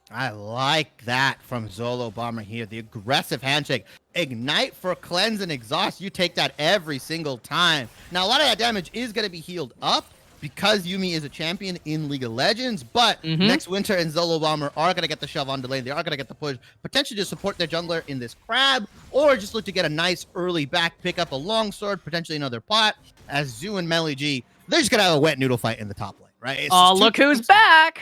I like that from Zolo Bomber here. The aggressive handshake. Ignite for cleanse and exhaust. You take that every single time. Now, a lot of that damage is going to be healed up because Yuumi is a champion in League of Legends, but next winter and Zolo Bomber are going to get the shove on the lane. They are going to get the push, potentially to support their jungler in this crab, or just look to get a nice early back, pick up a long sword, potentially another pot, as Zoo and Melly G, they're just going to have a wet noodle fight in the top lane, right? Oh, look who's back!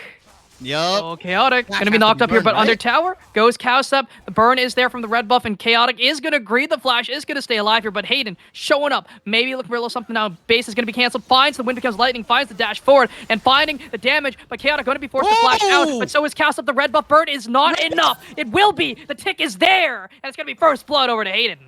Yup. Oh, Chaotic. Going to be knocked up here, but under tower goes Calcep. The burn is there from the red buff, and Chaotic is going to greed the flash, is going to stay alive here, but Hayden showing up. Maybe look for a little something now. Base is going to be canceled. Finds the wind becomes lightning, finds the dash forward, and finding the damage, but Chaotic going to be forced to flash out, but so is Calcep. The red buff burn is not enough. It will be. The tick is there, and it's going to be first blood over to Hayden.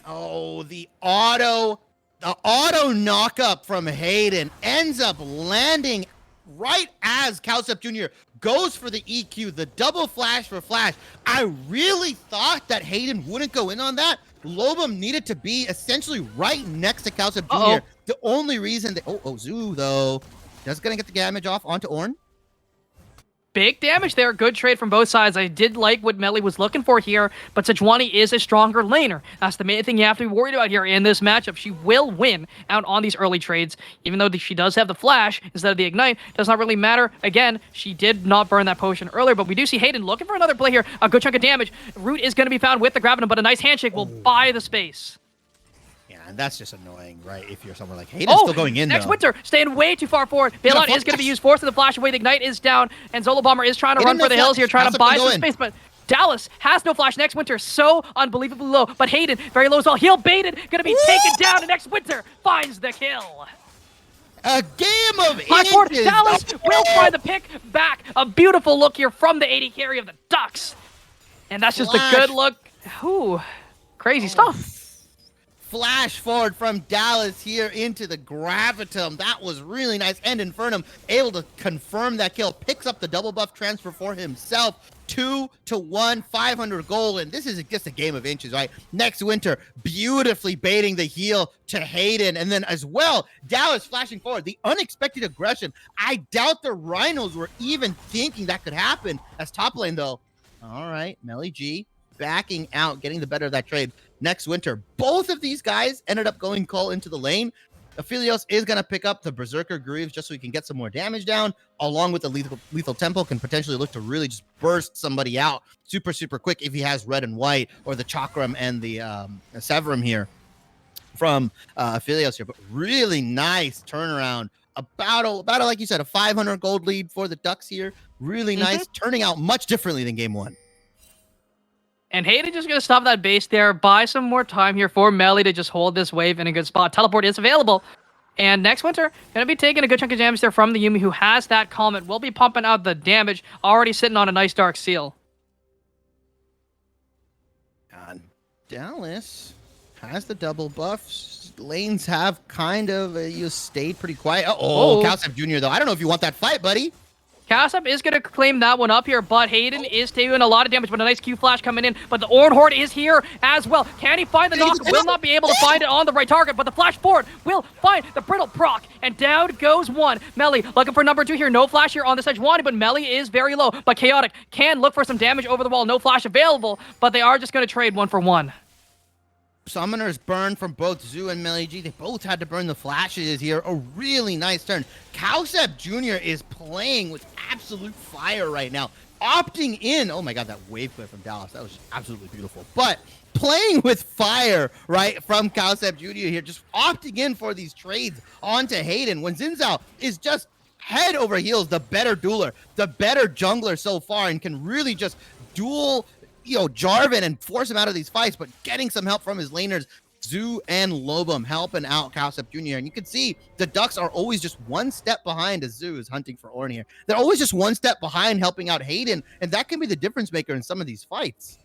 Oh, the auto knock-up from Hayden ends up landing right as Calcep Jr. goes for the EQ, the double flash for flash. I really thought that Hayden wouldn't go in on that. Lobum needed to be essentially right next to Calcep Jr. The only reason that Zoo though, just gonna get the damage off onto Ornn. Big damage there. Good trade from both sides. I did like what Melly was looking for here, but Sejuani is a stronger laner. That's the main thing you have to be worried about here in this matchup. She will win out on these early trades, even though she does have the flash instead of the ignite. Does not really matter. Again, she did not burn that potion earlier, but we do see Hayden looking for another play here. A good chunk of damage. Root is going to be found with the grabbing, but a nice handshake will buy the space. And that's just annoying, right? If you're somewhere like Hayden's still going in, next though. Winter staying way too far forward. Bailout is going to be used, forcing the flash away. The ignite is down, and Zolo Bomber is trying to run for the hills here, trying to buy some space, but Dallas has no flash. Next Winter so unbelievably low, but Hayden very low as well. Heal baited, going to be taken down, and Next Winter finds the kill. A game of inches. Dallas will find the pick back. A beautiful look here from the 80 carry of the Ducks, and that's just a good look. Ooh, crazy stuff. Flash forward from Dallas here into the Gravitum. That was really nice. And Infernum able to confirm that kill. Picks up the double buff transfer for himself. 2-1, 500 gold. And this is just a game of inches, right? Next Winter beautifully baiting the heal to Hayden. And then as well, Dallas flashing forward. The unexpected aggression. I doubt the Rhinos were even thinking that could happen. As top lane, though. All right, Melly G backing out, getting the better of that trade. Next Winter, both of these guys ended up going Cole into the lane. Aphelios is going to pick up the Berserker Greaves just so he can get some more damage down, along with the lethal tempo, can potentially look to really just burst somebody out super quick if he has red and white, or the Chakram and the Severum here. from Aphelios here, but really nice turnaround. About like you said, a 500 gold lead for the Ducks here. Really nice, turning out much differently than game one. And Hayden just going to stop that base there, buy some more time here for Melly to just hold this wave in a good spot. Teleport is available. And next winter, going to be taking a good chunk of damage there from the Yuumi, who has that Comet. Will be pumping out the damage, already sitting on a nice Dark Seal. Dallas has the double buffs. Lanes have kind of you stayed pretty quiet. Kalsep Jr. though. I don't know if you want that fight, buddy. Kalsep is going to claim that one up here, but Hayden is taking a lot of damage, but a nice Q flash coming in. But the Orn Horde is here as well. Can he find the knock? Will not be able to find it on the right target, but the flash forward will find the brittle proc, and down goes one. Melly looking for number 2 here. No flash here on this edge wanted, but Melly is very low. But Chaotic can look for some damage over the wall. No flash available, but they are just going to trade 1 for 1. Summoners burn from both Zoo and Melly G. They both had to burn the flashes here. A really nice turn. Kalsep Jr. is playing with absolute fire right now. Opting in. Oh my god, that wave clip from Dallas. That was just absolutely beautiful. But playing with fire, right, from Kalsep Jr. here. Just opting in for these trades onto Hayden when Xin Zhao is just head over heels the better dueler, the better jungler so far, and can really just duel Jarvan and force him out of these fights, but getting some help from his laners, Zoo and Lobum helping out Kalsep Jr. And you can see the Ducks are always just one step behind as Zoo is hunting for Ornn here. They're always just one step behind helping out Hayden, and that can be the difference maker in some of these fights.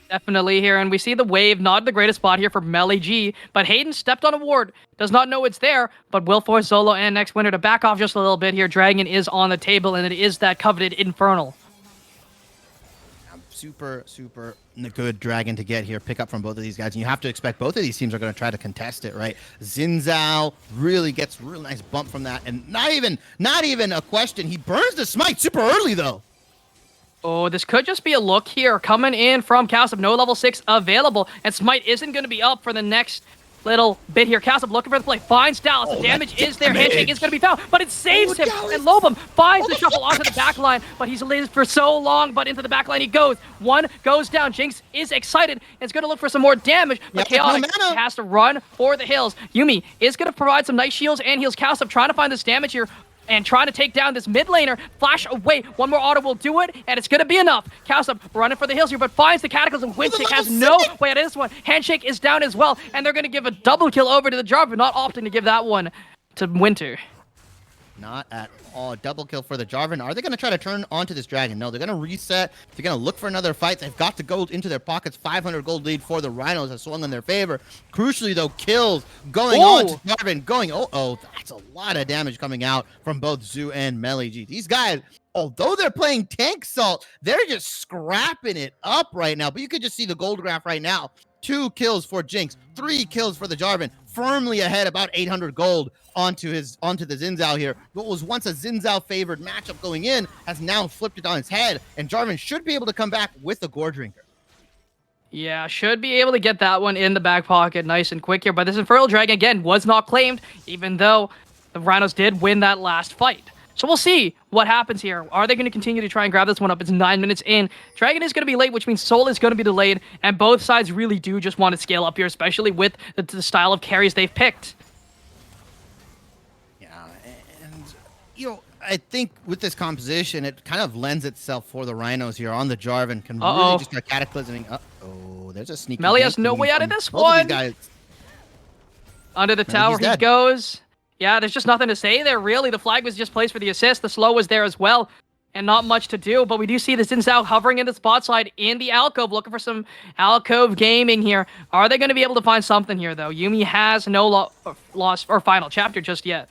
Definitely here, and we see the wave, not the greatest spot here for Melly G, but Hayden stepped on a ward, does not know it's there, but will force Zolo and next winter to back off just a little bit here. Dragon is on the table, and it is that coveted Infernal. Super good dragon to get here, pick up from both of these guys, and you have to expect both of these teams are going to try to contest it, right? Xin Zhao really gets a real nice bump from that, and not even a question. He burns the smite super early though. Oh, this could just be a look here coming in from Kalsep. No level 6 available, and smite isn't going to be up for the next little bit here. Kalsep looking for the play, finds Dallas. The damage is there. Handshake is going to be found, but it saves him. Dallas. And Lobum finds the shuffle onto the back line, but he's lived for so long, but into the back line he goes. One goes down. Jinx is excited and is going to look for some more damage, but Chaotic has to run for the hills. Yuumi is going to provide some nice shields and heals. Kalsep trying to find this damage here and trying to take down this mid laner. Flash away. One more auto will do it, and it's going to be enough. Kalsep running for the hills here, but finds the Cataclysm. Windshake has no way out of this one. Handshake is down as well, and they're going to give a double kill over to the Jarvan, not opting to give that one to Winter. Not at all. Double kill for the Jarvan. Are they going to try to turn onto this dragon? No, they're going to reset. They're going to look for another fight. They've got the gold into their pockets. 500 gold lead for the Rhinos has swung in their favor. Crucially, though, kills going on to Jarvan. That's a lot of damage coming out from both Zoo and Melly G. These guys, although they're playing tank salt, they're just scrapping it up right now. But you could just see the gold graph right now. 2 kills for Jinx, 3 kills for the Jarvan, firmly ahead, about 800 gold onto the Xin Zhao here. What was once a Xin Zhao favored matchup going in has now flipped it on its head, and Jarvan should be able to come back with the Gore Drinker. Yeah, should be able to get that one in the back pocket nice and quick here, but this Infernal Dragon, again, was not claimed, even though the Rhinos did win that last fight. So we'll see what happens here. Are they going to continue to try and grab this one up? It's 9 minutes in. Dragon is going to be late, which means Soul is going to be delayed, and both sides really do just want to scale up here, especially with the style of carries they've picked. Yeah, and, I think with this composition, it kind of lends itself for the Rhinos here on the Jarvan. Can really just start cataclysming. There's a sneaky. Melly has no way out of this one. Under the tower he goes. Yeah, there's just nothing to say there, really. The flag was just placed for the assist. The slow was there as well, and not much to do. But we do see the Xin Zhao hovering in the spot side in the alcove, looking for some alcove gaming here. Are they going to be able to find something here, though? Yuumi has no loss or final chapter just yet.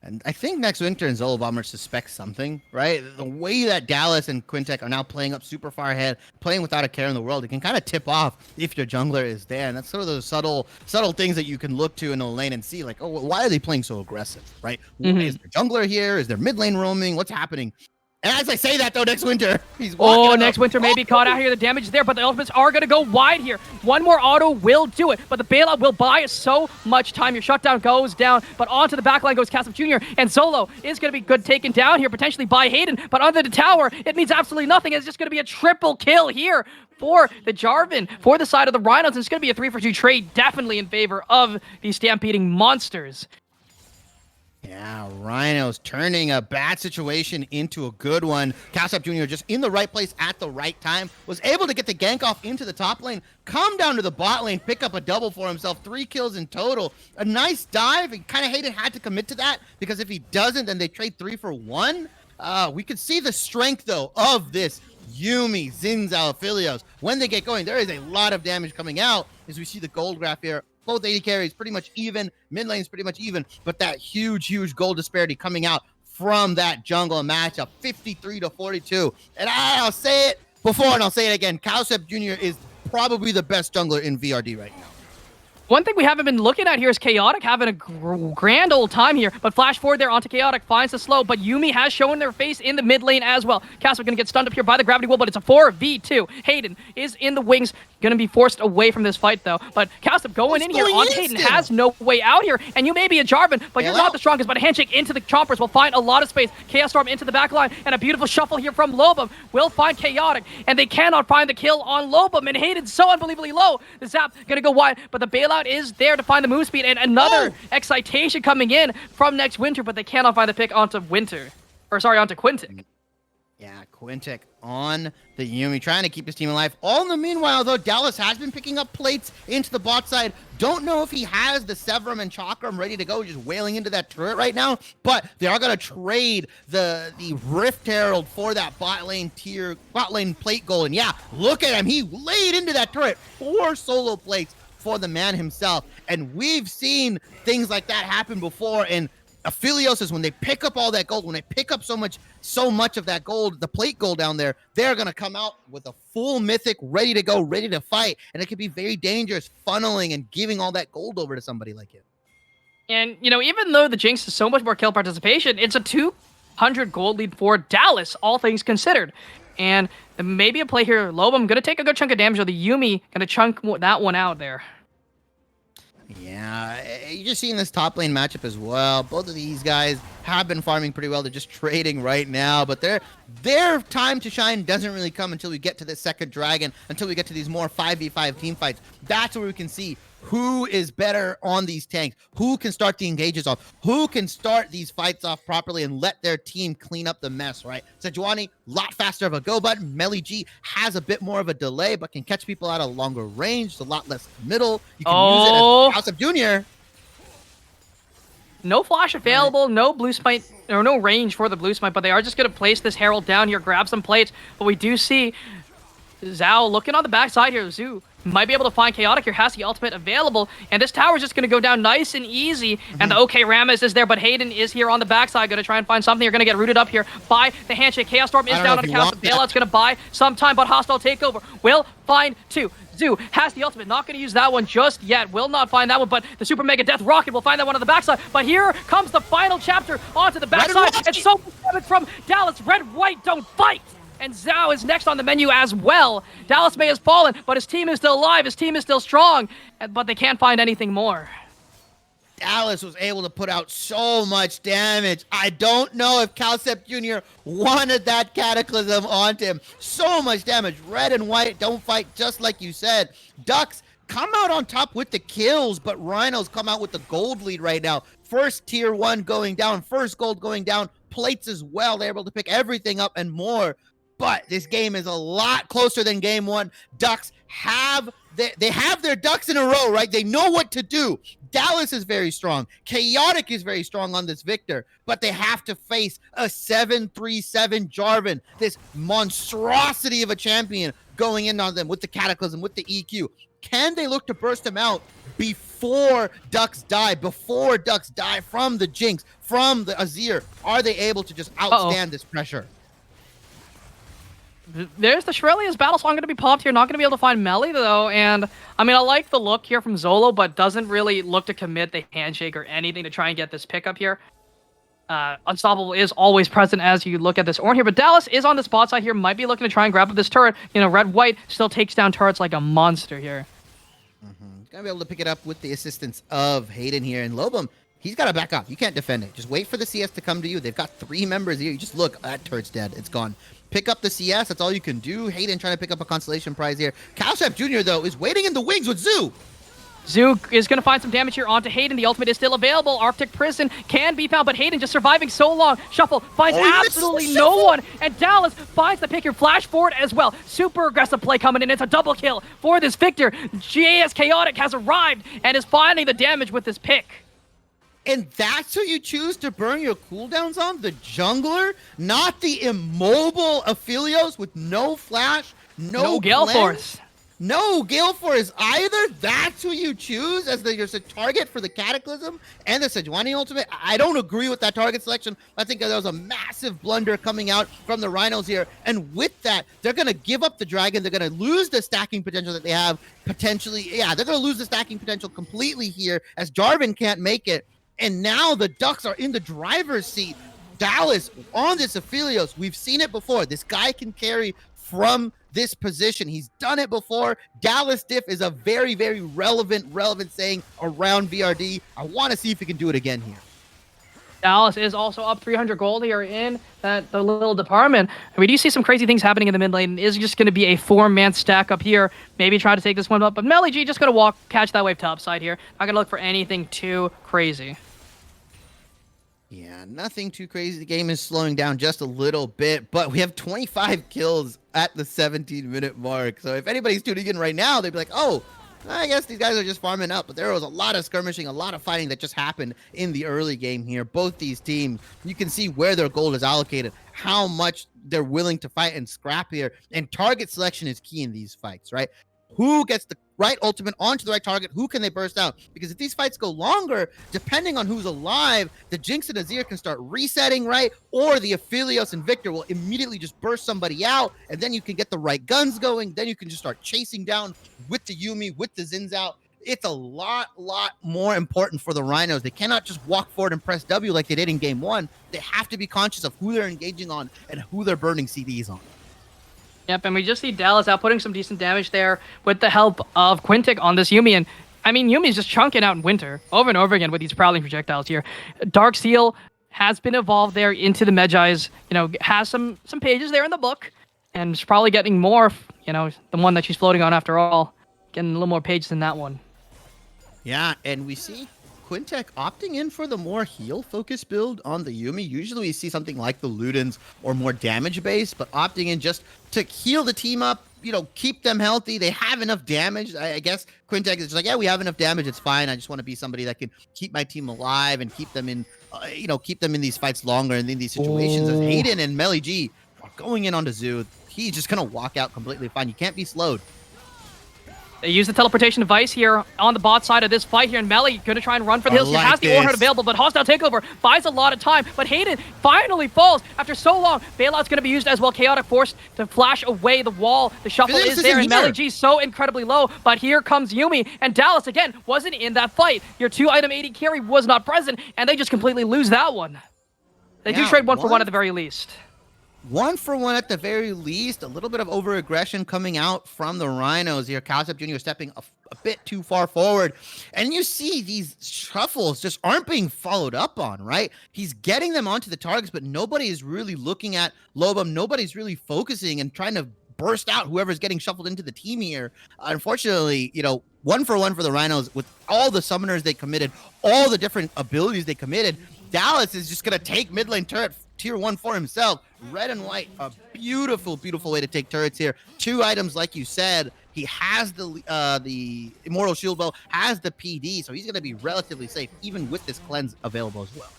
And I think next winter and Zolo Bomber suspect something, right? The way that Dallas and Quintek are now playing up super far ahead, playing without a care in the world, it can kind of tip off if your jungler is there. And that's sort of those subtle things that you can look to in the lane and see, like, why are they playing so aggressive, right? Is their jungler here? Is their mid lane roaming? What's happening? And as I say that, though, next winter, he's Oh, walking next up. winter may be caught out here. The damage is there, but the ultimates are going to go wide here. One more auto will do it, but the bailout will buy so much time. Your shutdown goes down, but onto the backline goes Castle Jr. And Zolo is going to be good taken down here, potentially by Hayden, but under the tower, it means absolutely nothing. It's just going to be a triple kill here for the Jarvan, for the side of the Rhinos. And it's going to be a 3-for-2 trade, definitely in favor of these stampeding monsters. Yeah, Rhinos turning a bad situation into a good one. Calsap Jr. just in the right place at the right time, was able to get the gank off into the top lane, come down to the bot lane, pick up a double for himself, 3 kills in total. A nice dive. He kind of had to commit to that, because if he doesn't, then they trade 3 for 1. We could see the strength, though, of this Yuumi, Zinzao, Aphelios. When they get going, there is a lot of damage coming out, as we see the gold graph here. Both AD carries pretty much even, mid lane's pretty much even, but that huge gold disparity coming out from that jungle matchup, 53-42. And I'll say it before and I'll say it again, Calsep Jr. is probably the best jungler in VRD right now. One thing we haven't been looking at here is Chaotic having a grand old time here, but flash forward there onto Chaotic, finds the slow, but Yuumi has shown their face in the mid lane as well. Castle going to get stunned up here by the gravity wheel, but it's a 4v2. Hayden is in the wings, going to be forced away from this fight though, but Castle going in here on Hayden has no way out here, and you may be a Jarvan, but you're not the strongest, but a handshake into the chompers will find a lot of space. Chaos Storm into the back line, and a beautiful shuffle here from Lobum will find Chaotic, and they cannot find the kill on Lobum, and Hayden's so unbelievably low. The zap going to go wide, but the bailout is there to find the move speed, and another excitation coming in from next winter, but they cannot find the pick onto Quintic. Yeah, Quintic on the Yuumi, trying to keep his team alive. All in the meanwhile, though, Dallas has been picking up plates into the bot side. Don't know if he has the Severum and Chakram ready to go, just wailing into that turret right now, but they are going to trade the Rift Herald for that bot lane plate goal. And yeah, look at him. He laid into that turret 4 solo plates for the man himself. And we've seen things like that happen before. And Aphelios is when they pick up all that gold, when they pick up so much of that gold, the plate gold down there, they're going to come out with a full mythic ready to go, ready to fight. And it could be very dangerous funneling and giving all that gold over to somebody like him. And, you know, even though the Jinx has so much more kill participation, it's a 200 gold lead for Dallas, all things considered. And maybe a play here, Lobum going to take a good chunk of damage, or the Yuumi going to chunk that one out there. Yeah, you're just seeing this top lane matchup as well. Both of these guys have been farming pretty well. They're just trading right now, but their time to shine doesn't really come until we get to the second dragon, until we get to these more 5v5 team fights. That's where we can see who is better on these tanks, who can start the engages off, who can start these fights off properly and let their team clean up the mess, right? Sejuani, a lot faster of a go button. Melly G has a bit more of a delay, but can catch people at a longer range. It's a lot less middle. You can use it as House of Junior. No flash available, no blue smite, or no range for the blue smite, but they are just going to place this Herald down here, grab some plates. But we do see Zhao looking on the backside here. Zhu might be able to find Chaotic here, has the ultimate available, and this tower is just going to go down nice and easy, and the OK Rammus is there, but Hayden is here on the backside, going to try and find something. You're going to get rooted up here by the handshake. Chaos Storm is down on the count. The bailout's going to buy some time, but hostile takeover will find 2. Zhu has the ultimate, not going to use that one just yet, will not find that one, but the Super Mega Death Rocket will find that one on the backside. But here comes the final chapter onto the backside, and so much damage from Dallas. Red, white, don't fight! And Zhao is next on the menu as well. Dallas May has fallen, but his team is still alive. His team is still strong, but they can't find anything more. Dallas was able to put out so much damage. I don't know if Calcep Jr. wanted that Cataclysm onto him. So much damage. Red and white don't fight, just like you said. Ducks come out on top with the kills, but Rhinos come out with the gold lead right now. First tier 1 going down, first gold going down, plates as well. They're able to pick everything up and more. But this game is a lot closer than game 1. Ducks have they have their ducks in a row, right? They know what to do. Dallas is very strong. Chaotic is very strong on this Victor, but they have to face a 7-3-7 Jarvan, this monstrosity of a champion going in on them with the Cataclysm, with the EQ. Can they look to burst him out before Ducks die from the Jinx, from the Azir? Are they able to just outstand this pressure? There's the Shirelia's battle song going to be popped here. Not going to be able to find Melly, though. And, I mean, I like the look here from Zolo, but doesn't really look to commit the handshake or anything to try and get this pickup here. Unstoppable is always present as you look at this Ornn here, but Dallas is on the spot side here, might be looking to try and grab up this turret. Red-white still takes down turrets like a monster here. Gonna be able to pick it up with the assistance of Hayden here. And Lobum, he's got to back up. You can't defend it. Just wait for the CS to come to you. They've got 3 members here. You just look, that turret's dead. It's gone. Pick up the CS. That's all you can do. Hayden trying to pick up a consolation prize here. Calchef Jr., though, is waiting in the wings with Zoo. Zoo is going to find some damage here onto Hayden. The ultimate is still available. Arctic Prison can be found, but Hayden just surviving so long. Shuffle finds absolutely no one, and Dallas finds the pick here. Flash forward as well. Super aggressive play coming in. It's a double kill for this Victor. GAS Chaotic has arrived and is finding the damage with this pick. And that's who you choose to burn your cooldowns on? The jungler? Not the immobile Aphelios with no flash, no Gale cleanse? Force. No Gale Force either? That's who you choose as your target for the Cataclysm and the Sejuani ultimate? I don't agree with that target selection. I think that was a massive blunder coming out from the Rhinos here. And with that, they're going to give up the Dragon. They're going to lose the stacking potential that they have potentially. Yeah, they're going to lose the stacking potential completely here as Jarvan can't make it. And now the Ducks are in the driver's seat. Dallas on this Aphelios. We've seen it before. This guy can carry from this position. He's done it before. Dallas diff is a very, very relevant saying around VRD. I want to see if he can do it again here. Dallas is also up 300 gold here in the little department. And we do see some crazy things happening in the mid lane. It is just going to be a 4-man stack up here. Maybe try to take this one up, but Melly G just going to catch that wave top side here. Not going to look for anything too crazy. Yeah, nothing too crazy. The game is slowing down just a little bit, but we have 25 kills at the 17-minute mark. So if anybody's tuning in right now, they'd be like, oh, I guess these guys are just farming up. But there was a lot of skirmishing, a lot of fighting that just happened in the early game here. Both these teams, you can see where their gold is allocated, how much they're willing to fight and scrap here. And target selection is key in these fights, right? Who gets the right ultimate onto the right target? Who can they burst out? Because if these fights go longer, depending on who's alive, the Jinx and Azir can start resetting, right? Or the Aphelios and Victor will immediately just burst somebody out, and then you can get the right guns going. Then you can just start chasing down with the Yuumi, with the Zins out. It's a lot more important for the Rhinos. They cannot just walk forward and press W like they did in game 1. They have to be conscious of who they're engaging on and who they're burning CDs on. Yep, and we just see Dallas outputting some decent damage there with the help of Quintic on this Yuumi. And I mean, Yumi's just chunking out in Winter over and over again with these prowling projectiles here. Dark Seal has been evolved there into the Medjai's, has some pages there in the book, and she's probably getting more, the one that she's floating on after all, getting a little more pages than that one. Yeah, and we see Quintek opting in for the more heal-focused build on the Yuumi. Usually we see something like the Ludens or more damage-based, but opting in just to heal the team up, keep them healthy. They have enough damage. I guess Quintek is just like, yeah, we have enough damage. It's fine. I just want to be somebody that can keep my team alive and keep them in, keep them in these fights longer and in these situations. As Hayden and Melly G are going in onto Zoo, he's just going to walk out completely fine. You can't be slowed. They use the teleportation device here on the bot side of this fight here, and Melly going to try and run for the hills. He has the Ornn available, but hostile takeover buys a lot of time. But Hayden finally falls after so long. Bailout's going to be used as well. Chaotic forced to flash away the wall. The shuffle is there, and Melly G so incredibly low. But here comes Yuumi, and Dallas again wasn't in that fight. Your 2-item AD carry was not present, and they just completely lose that one. They do trade one for one at the very least. 1 for 1 at the very least. A little bit of over-aggression coming out from the Rhinos here. Calcep Jr. stepping a bit too far forward. And you see these shuffles just aren't being followed up on, right? He's getting them onto the targets, but nobody is really looking at Lobum. Nobody's really focusing and trying to burst out whoever's getting shuffled into the team here. Unfortunately, 1 for 1 for the Rhinos with all the summoners they committed, all the different abilities they committed. Dallas is just going to take mid lane turret tier 1 for himself. Red and white, a beautiful way to take turrets here. 2 items, like you said. He has the Immortal Shield Bow, has the PD, so he's going to be relatively safe, even with this cleanse available as well.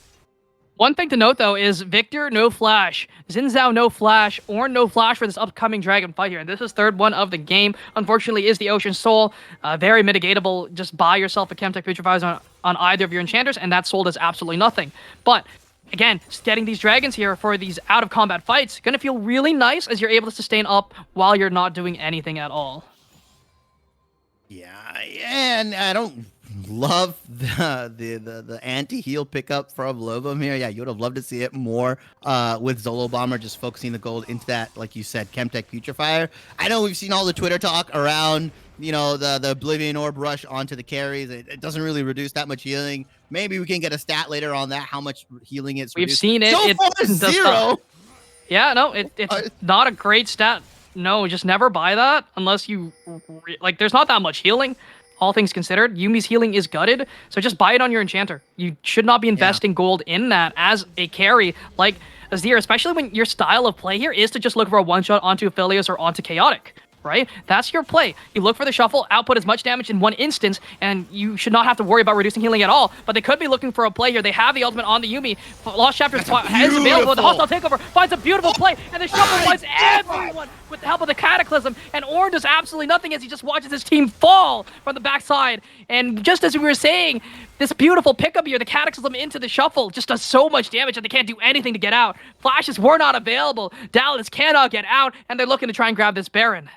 One thing to note, though, is Victor, no flash. Xin Zhao, no flash. Ornn, no flash for this upcoming Dragon fight here. And this is third one of the game. Unfortunately, is the Ocean Soul. Very mitigatable. Just buy yourself a Chemtech Putrefies on either of your enchanters, and that soul does absolutely nothing. But again, getting these dragons here for these out-of-combat fights, going to feel really nice as you're able to sustain up while you're not doing anything at all. Yeah, and I don't love the anti-heal pickup from Lobum here. Yeah, you would have loved to see it more with Zolo Bomber just focusing the gold into that, like you said, Chemtech Putrefier. I know we've seen all the Twitter talk around, the Oblivion Orb rush onto the carries. It doesn't really reduce that much healing. Maybe we can get a stat later on that, how much healing it's We've reduced. seen it. So it far, does zero. not. Yeah, no, it's not a great stat. No, just never buy that unless you there's not that much healing. All things considered, Yumi's healing is gutted, so just buy it on your enchanter. You should not be investing gold in that as a carry like Azir, especially when your style of play here is to just look for a one-shot onto Aphelios or onto Chaotic. Right? That's your play. You look for the shuffle, output as much damage in one instance, and you should not have to worry about reducing healing at all. But they could be looking for a play here. They have the ultimate on the Yumi. Lost Chapter is available. The hostile takeover finds a beautiful play, and the shuffle finds everyone with the help of the Cataclysm. And Ornn does absolutely nothing as he just watches his team fall from the backside. And just as we were saying, this beautiful pickup here, the Cataclysm into the shuffle, just does so much damage and they can't do anything to get out. Flashes were not available. Dallas cannot get out, and they're looking to try and grab this Baron.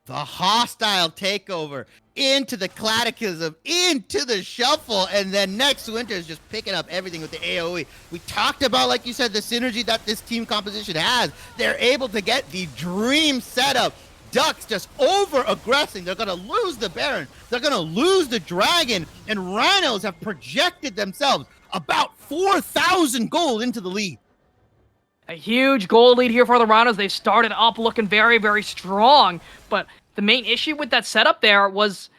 The hostile takeover into the Cataclysm, into the shuffle, and then next Winter is just picking up everything with the AoE. We talked about, like you said, the synergy that this team composition has. They're able to get the dream setup. Ducks just over-aggressing. They're going to lose the Baron. They're going to lose the Dragon, and Rhinos have projected themselves about 4,000 gold into the lead. A huge gold lead here for the Rhinos. They've started up looking very, very strong. But the main issue with that setup there was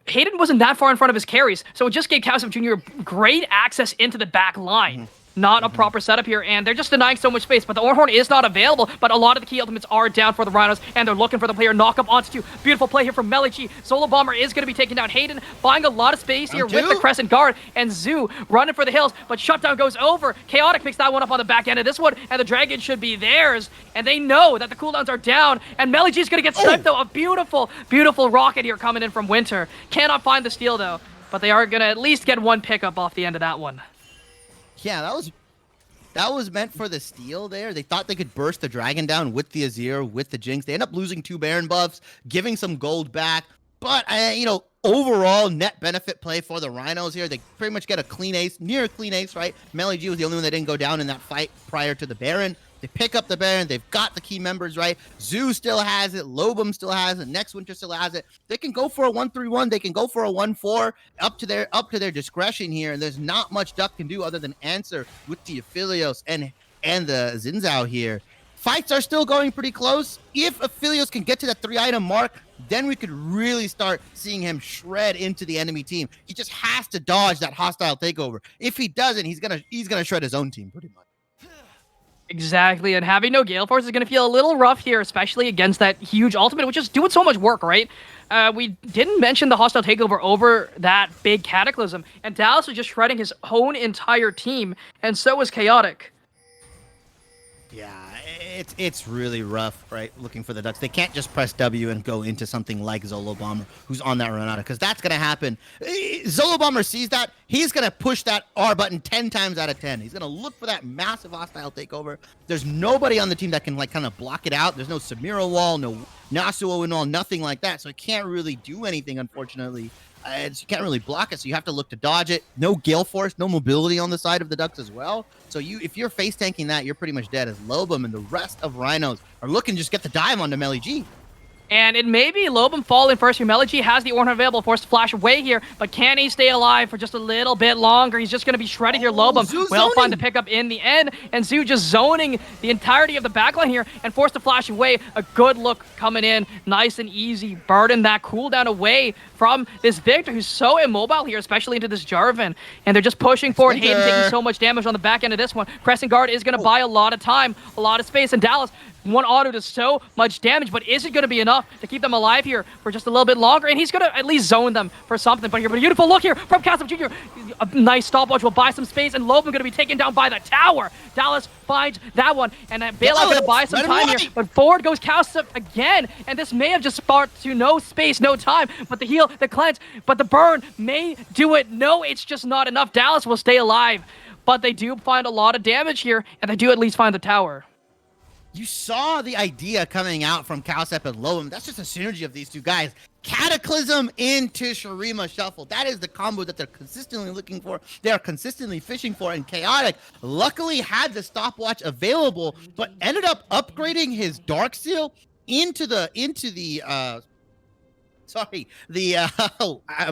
Hayden wasn't that far in front of his carries. So it just gave Cassim Jr. great access into the back line. Not a proper setup here, and they're just denying so much space. But the Ornhorn is not available, but a lot of the key ultimates are down for the Rhinos, and they're looking for the player knock up onto two. Beautiful play here from Melichi. Zolo Bomber is going to be taking down Hayden, buying a lot of space here with the Crescent Guard, and Zoo running for the hills, but Shutdown goes over. Chaotic picks that one up on the back end of this one, and the Dragon should be theirs, and they know that the cooldowns are down, and Melichi is going to get sniped, though. A beautiful, beautiful rocket here coming in from Winter. Cannot find the steal, though, but they are going to at least get one pickup off the end of that one. Yeah, that was meant for the steal there. They thought they could burst the Dragon down with the Azir, with the Jinx. They end up losing 2 Baron buffs, giving some gold back. But, overall net benefit play for the Rhinos here. They pretty much get a clean ace, near a clean ace, right? Melee G was the only one that didn't go down in that fight prior to the Baron. They pick up the Baron. They've got the key members, right? Zoo still has it. Lobum still has it. Next Winter still has it. They can go for a 1-3-1. They can go for a 1-4 up to their discretion here. And there's not much Duck can do other than answer with the Aphelios and the Xin here. Fights are still going pretty close. If Aphelios can get to that 3-item mark, then we could really start seeing him shred into the enemy team. He just has to dodge that hostile takeover. If he doesn't, he's gonna shred his own team pretty much. Exactly, and having no Gale Force is going to feel a little rough here, especially against that huge ultimate, which is doing so much work, right? We didn't mention the hostile takeover over that big Cataclysm, and Dallas was just shredding his own entire team, and so was Chaotic. Yeah, it's really rough, right? Looking for the Ducks. They can't just press W and go into something like Zolo Bomber, who's on that Renata, because that's going to happen. Zolo Bomber sees that. He's going to push that R button 10 times out of 10. He's going to look for that massive hostile takeover. There's nobody on the team that can, kind of block it out. There's no Samira wall, no Nasuo wall, nothing like that. So it can't really do anything, unfortunately. You can't really block it, so you have to look to dodge it. No Gale Force, no mobility on the side of the Ducks as well. So if you're face tanking that, you're pretty much dead, as Lobum and the rest of Rhinos are looking to just get the dive onto Melee G. And it may be Lobum falling first. Humility has the Ornn available, forced to flash away here, but can he stay alive for just a little bit longer? He's just going to be shredded here. Lobum will find the pickup in the end, and Zoo just zoning the entirety of the backline here and forced to flash away. A good look coming in, nice and easy. Burden that cooldown away from this Victor, who's so immobile here, especially into this Jarvan. And they're just pushing forward. Hayden taking so much damage on the back end of this one. Crescent Guard is going to buy a lot of time, a lot of space, and Dallas one auto does so much damage, but is it going to be enough to keep them alive here for just a little bit longer? And he's going to at least zone them for something. But here, but a beautiful look here from Cassim Jr. A nice stopwatch will buy some space, and Lobum going to be taken down by the tower. Dallas finds that one, and Bailout going to buy some time here. But forward goes Cassim again, and this may have just sparked to no space, no time. But the heal, the cleanse, but the burn may do it. No, it's just not enough. Dallas will stay alive, but they do find a lot of damage here, and they do at least find the tower. You saw the idea coming out from Cowsep and Lobum. That's just a synergy of these two guys. Cataclysm into Shurima Shuffle. That is the combo that they're consistently looking for. They are consistently fishing for. And Chaotic luckily had the stopwatch available, but ended up upgrading his Dark Seal into the I'm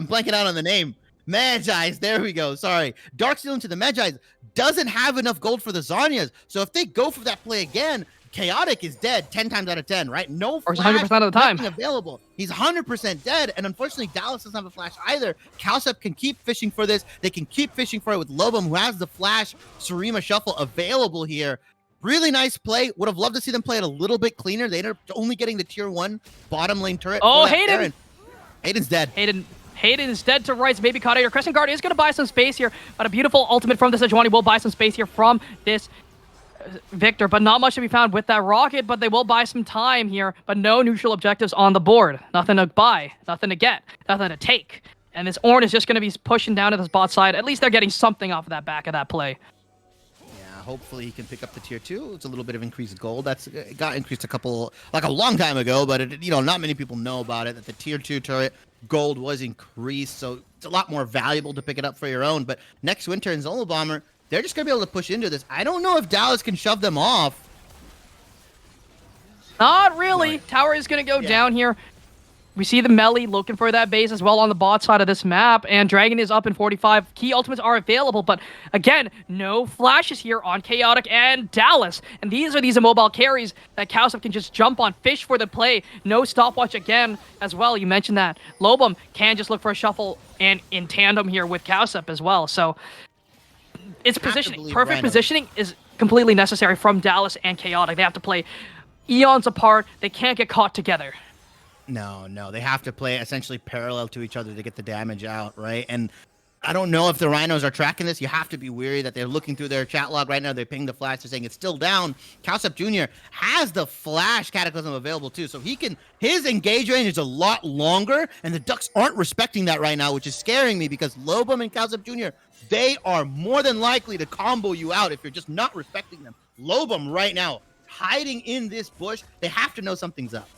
blanking out on the name. Magi's, there we go. Sorry. Dark Seal into the Magi's doesn't have enough gold for the Zanyas. So if they go for that play again, Chaotic is dead 10 times out of 10, right? No flash, 100% of the time available. He's 100% dead, and unfortunately, Dallas doesn't have a flash either. Cowsep can keep fishing for this. They can keep fishing for it with Lobum, who has the flash Shurima Shuffle available here. Really nice play. Would have loved to see them play it a little bit cleaner. They ended up only getting the tier 1 bottom lane turret. Oh, Hayden! Hayden's dead. Hayden is dead to rights, maybe caught out here. Crescent Guard is going to buy some space here, but a beautiful ultimate from the Sejuani will buy some space here from this Victor, but not much to be found with that rocket, but they will buy some time here, but no neutral objectives on the board. Nothing to buy, nothing to get, nothing to take. And this Ornn is just going to be pushing down to this bot side. At least they're getting something off of that back of that play. Yeah, hopefully he can pick up the tier 2. It's a little bit of increased gold. It got increased a long time ago, but not many people know about it, that the tier 2 turret gold was increased, so it's a lot more valuable to pick it up for your own. But next winter in Zolo Bomber, they're just going to be able to push into this. I don't know if Dallas can shove them off. Not really. Tower is going to go down here. We see the melee looking for that base as well on the bot side of this map, and Dragon is up in 45. Key ultimates are available, but again, no flashes here on Chaotic and Dallas. And these are these immobile carries that Cowsep can just jump on, fish for the play. No stopwatch again as well. You mentioned that. Lobum can just look for a shuffle and in tandem here with Cowsep as well. So it's positioning. Perfect positioning is completely necessary from Dallas and Chaotic. They have to play eons apart. They can't get caught together. No, they have to play essentially parallel to each other to get the damage out, right? And I don't know if the Rhinos are tracking this. You have to be weary that they're looking through their chat log right now. They ping the flash. They're saying it's still down. Cowsep Jr. has the flash Cataclysm available too, so his engage range is a lot longer, and the Ducks aren't respecting that right now, which is scaring me because Lobum and Cowsep Jr., they are more than likely to combo you out if you're just not respecting them. Lobum right now, hiding in this bush, they have to know something's up.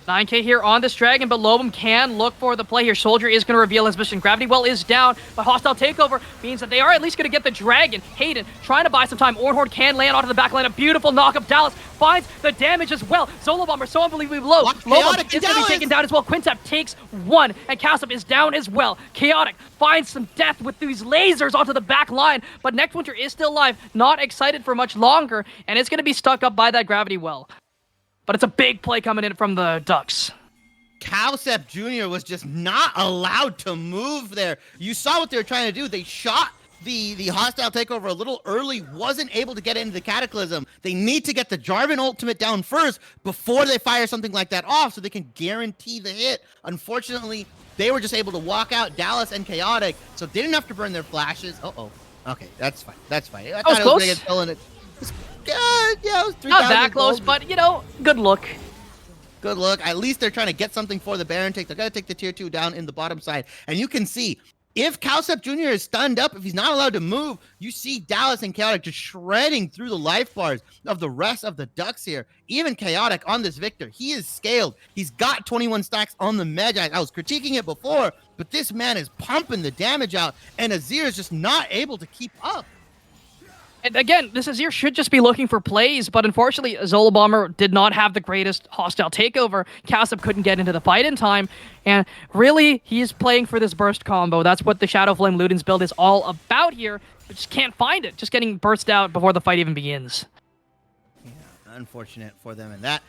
9k here on this Dragon, but Lobum can look for the play here. Soldier is going to reveal his mission. Gravity Well is down, but hostile takeover means that they are at least going to get the Dragon. Hayden trying to buy some time. Ornhorn can land onto the back line. A beautiful knock-up. Dallas finds the damage as well. Zolo Bomber so unbelievably low. Lobum is going to be taken down as well. Quintep takes one, and Cowsep is down as well. Chaotic finds some death with these lasers onto the back line, but Next Winter is still alive. Not excited for much longer, and it's going to be stuck up by that Gravity Well. But it's a big play coming in from the Ducks. Cowsep Jr. was just not allowed to move there. You saw what they were trying to do. They shot the hostile takeover a little early, wasn't able to get into the Cataclysm. They need to get the Jarvan ultimate down first before they fire something like that off so they can guarantee the hit. Unfortunately, they were just able to walk out, Dallas and Chaotic, so they didn't have to burn their flashes. Okay, that's fine. I thought it was close. Yeah, it was 3,000 Not that close, gold. but, good look. Good look. At least they're trying to get something for the Baron take. They're going to take the tier 2 down in the bottom side. And you can see, if Cowsep Jr. is stunned up, if he's not allowed to move, you see Dallas and Chaotic just shredding through the life bars of the rest of the Ducks here. Even Chaotic on this Victor, he is scaled. He's got 21 stacks on the Magi. I was critiquing it before, but this man is pumping the damage out, and Azir is just not able to keep up. And again, this Azir should just be looking for plays, but unfortunately, Zolo Bomber did not have the greatest hostile takeover. Cowsep couldn't get into the fight in time, and really, he's playing for this burst combo. That's what the Shadow Flame Luden's build is all about here. We just can't find it. Just getting burst out before the fight even begins. Yeah, unfortunate for them, and that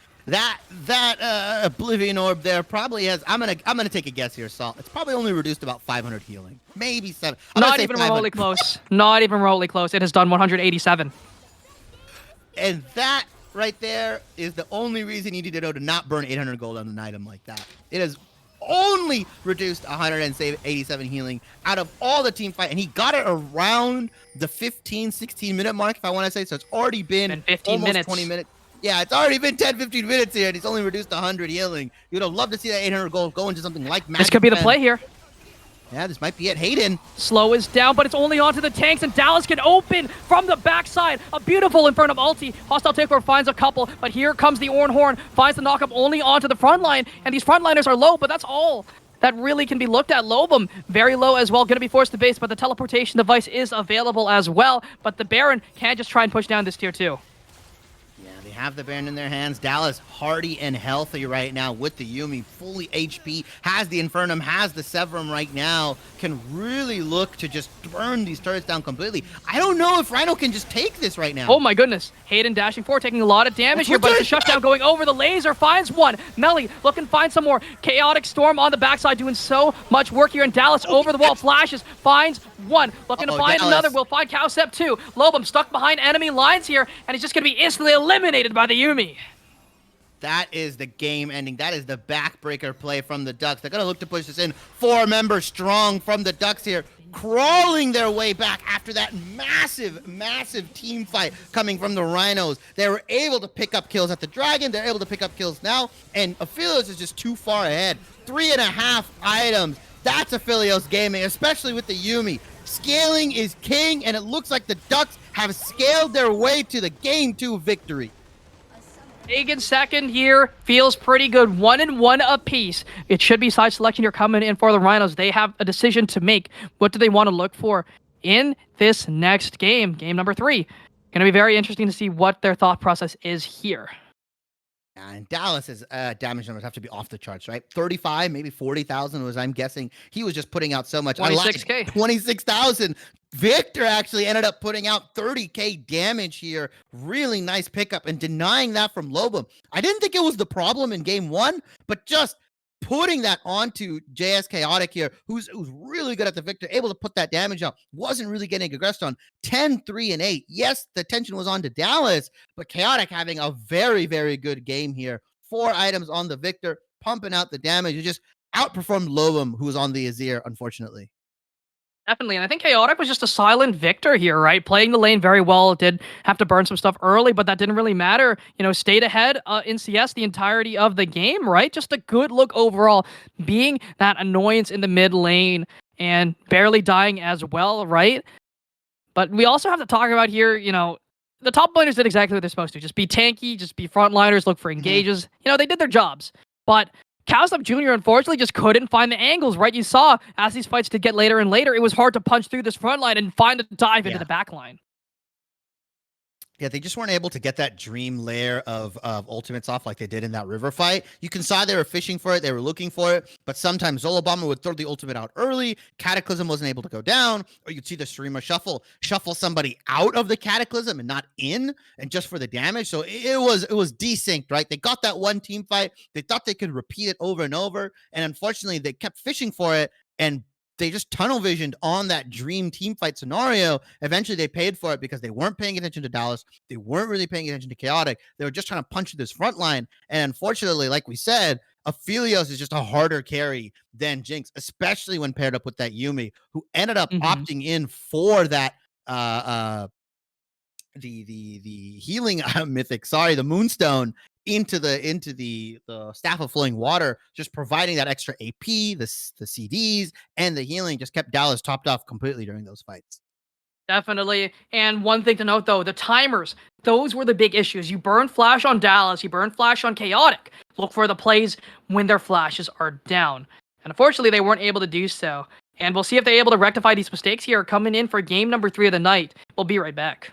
Oblivion Orb there probably has. I'm gonna take a guess here, Salt. It's probably only reduced about 500 healing, maybe 7. Not even remotely close. Not even remotely close. It has done 187. And that right there is the only reason you need to know to not burn 800 gold on an item like that. It has only reduced 187 healing out of all the team fight, and he got it around the 15-16 minute mark, if I want to say. So it's already been 15 almost minutes. 20 minutes. Yeah, it's already been 10-15 minutes here, and he's only reduced 100 healing. You'd have loved to see that 800 gold go into something like Magic This could be the Pen. play here. Yeah, this might be it. Hayden. Slow is down, but it's only onto the tanks, and Dallas can open from the backside. A beautiful Inferno ulti. Hostile Takeover finds a couple, but here comes the Orn Horn, finds the knockup only onto the front line, and these frontliners are low, but that's all that really can be looked at. Lobum, very low as well, going to be forced to base, but the teleportation device is available as well, but the Baron can just try and push down this tier 2. Yeah, they have the Baron in their hands. Dallas hardy and healthy right now with the Yuumi. Fully HP, has the Infernum, has the Severum right now. Can really look to just burn these turrets down completely. I don't know if RNO can just take this right now. Oh my goodness. Hayden dashing forward, taking a lot of damage here, but it's a shutdown going over. The laser finds one. Melly looking to find some more. Chaotic Storm on the backside doing so much work here, and Dallas over the wall flashes, finds one. Looking to find Dallas. another. Will find Cowstep too. Lobum stuck behind enemy lines here, and he's just going to be instantly eliminated by the Yuumi. That is the game ending. That is the backbreaker play from the Ducks. They're going to look to push this in. 4 members strong from the Ducks here, crawling their way back after that massive, massive team fight coming from the Rhinos. They were able to pick up kills at the Dragon. They're able to pick up kills now, and Aphelios is just too far ahead. 3.5 items. That's Aphelios gaming, especially with the Yuumi. Scaling is king, and it looks like the Ducks have scaled their way to the Game 2 victory. Hagen second here feels pretty good. 1-1 apiece. It should be side selection here coming in for the Rhinos. They have a decision to make. What do they want to look for in this next game? Game number 3. Going to be very interesting to see what their thought process is here. And Dallas's damage numbers have to be off the charts, right? 35, maybe 40,000 was, I'm guessing. He was just putting out so much. 26K. 26,000. Victor actually ended up putting out 30K damage here. Really nice pickup and denying that from Lobum. I didn't think it was the problem in game 1, but just putting that onto JS Chaotic here, who's really good at the Victor, able to put that damage out, wasn't really getting aggressed on. 10, 3, and 8. Yes, the attention was on to Dallas, but Chaotic having a very, very good game here. 4 items on the Victor, pumping out the damage. It just outperformed Lobum, who was on the Azir, unfortunately. Definitely, and I think Chaotic was just a silent victor here, right? Playing the lane very well, did have to burn some stuff early, but that didn't really matter. You know, stayed ahead in CS the entirety of the game, right? Just a good look overall, being that annoyance in the mid lane and barely dying as well, right? But we also have to talk about here, you know, the top laners did exactly what they're supposed to. Just be tanky, just be frontliners, look for engages. You know, they did their jobs, but Cowstep Jr. unfortunately just couldn't find the angles, right? You saw as these fights did get later and later, it was hard to punch through this front line and find a dive into the back line. Yeah, they just weren't able to get that dream layer of ultimates off like they did in that river fight. You can saw they were fishing for it, they were looking for it, but sometimes Zolobama would throw the ultimate out early, Cataclysm wasn't able to go down, or you'd see the streamer shuffle somebody out of the Cataclysm and not in, and just for the damage. So it was desynced, right? They got that one team fight, they thought they could repeat it over and over, and unfortunately they kept fishing for it, and they just tunnel visioned on that dream team fight scenario. Eventually they paid for it because they weren't paying attention to Dallas. They weren't really paying attention to Chaotic. They were just trying to punch this front line. And unfortunately, like we said, Aphelios is just a harder carry than Jinx, especially when paired up with that Yuumi, who ended up opting in for that the healing mythic, the Moonstone, into the Staff of Flowing Water, just providing that extra AP, the CDs, and the healing just kept Dallas topped off completely during those fights. Definitely. And one thing to note, though, the timers, those were the big issues. You burn flash on Dallas, you burn flash on Chaotic. Look for the plays when their flashes are down. And unfortunately, they weren't able to do so. And we'll see if they're able to rectify these mistakes here coming in for game number 3 of the night. We'll be right back.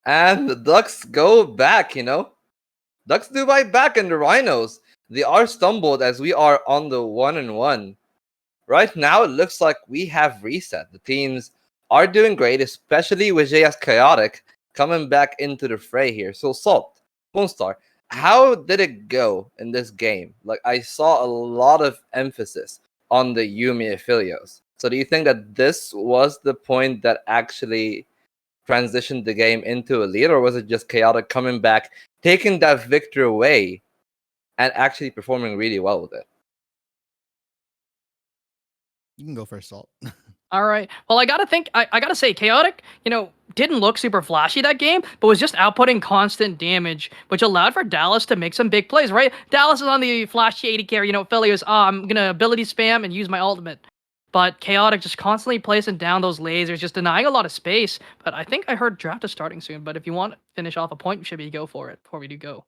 And the Ducks go back, Ducks do bite back, and the Rhinos, they are stumbled as we are on the 1-1. Right now, it looks like we have reset. The teams are doing great, especially with JS Chaotic coming back into the fray here. So, Salt, Star, how did it go in this game? Like, I saw a lot of emphasis on the Yumi Affilios. So, do you think that this was the point that actually transitioned the game into a lead, or was it just Chaotic coming back, taking that victory away, and actually performing really well with it? You can go first, Salt. All right. Well, I gotta say, Chaotic, didn't look super flashy that game, but was just outputting constant damage, which allowed for Dallas to make some big plays, right? Dallas is on the flashy 80 carry, Philly was, I'm gonna ability spam and use my ultimate. But Chaotic just constantly placing down those lasers, just denying a lot of space. But I think I heard draft is starting soon, but if you want to finish off a point, should we go for it before we do go?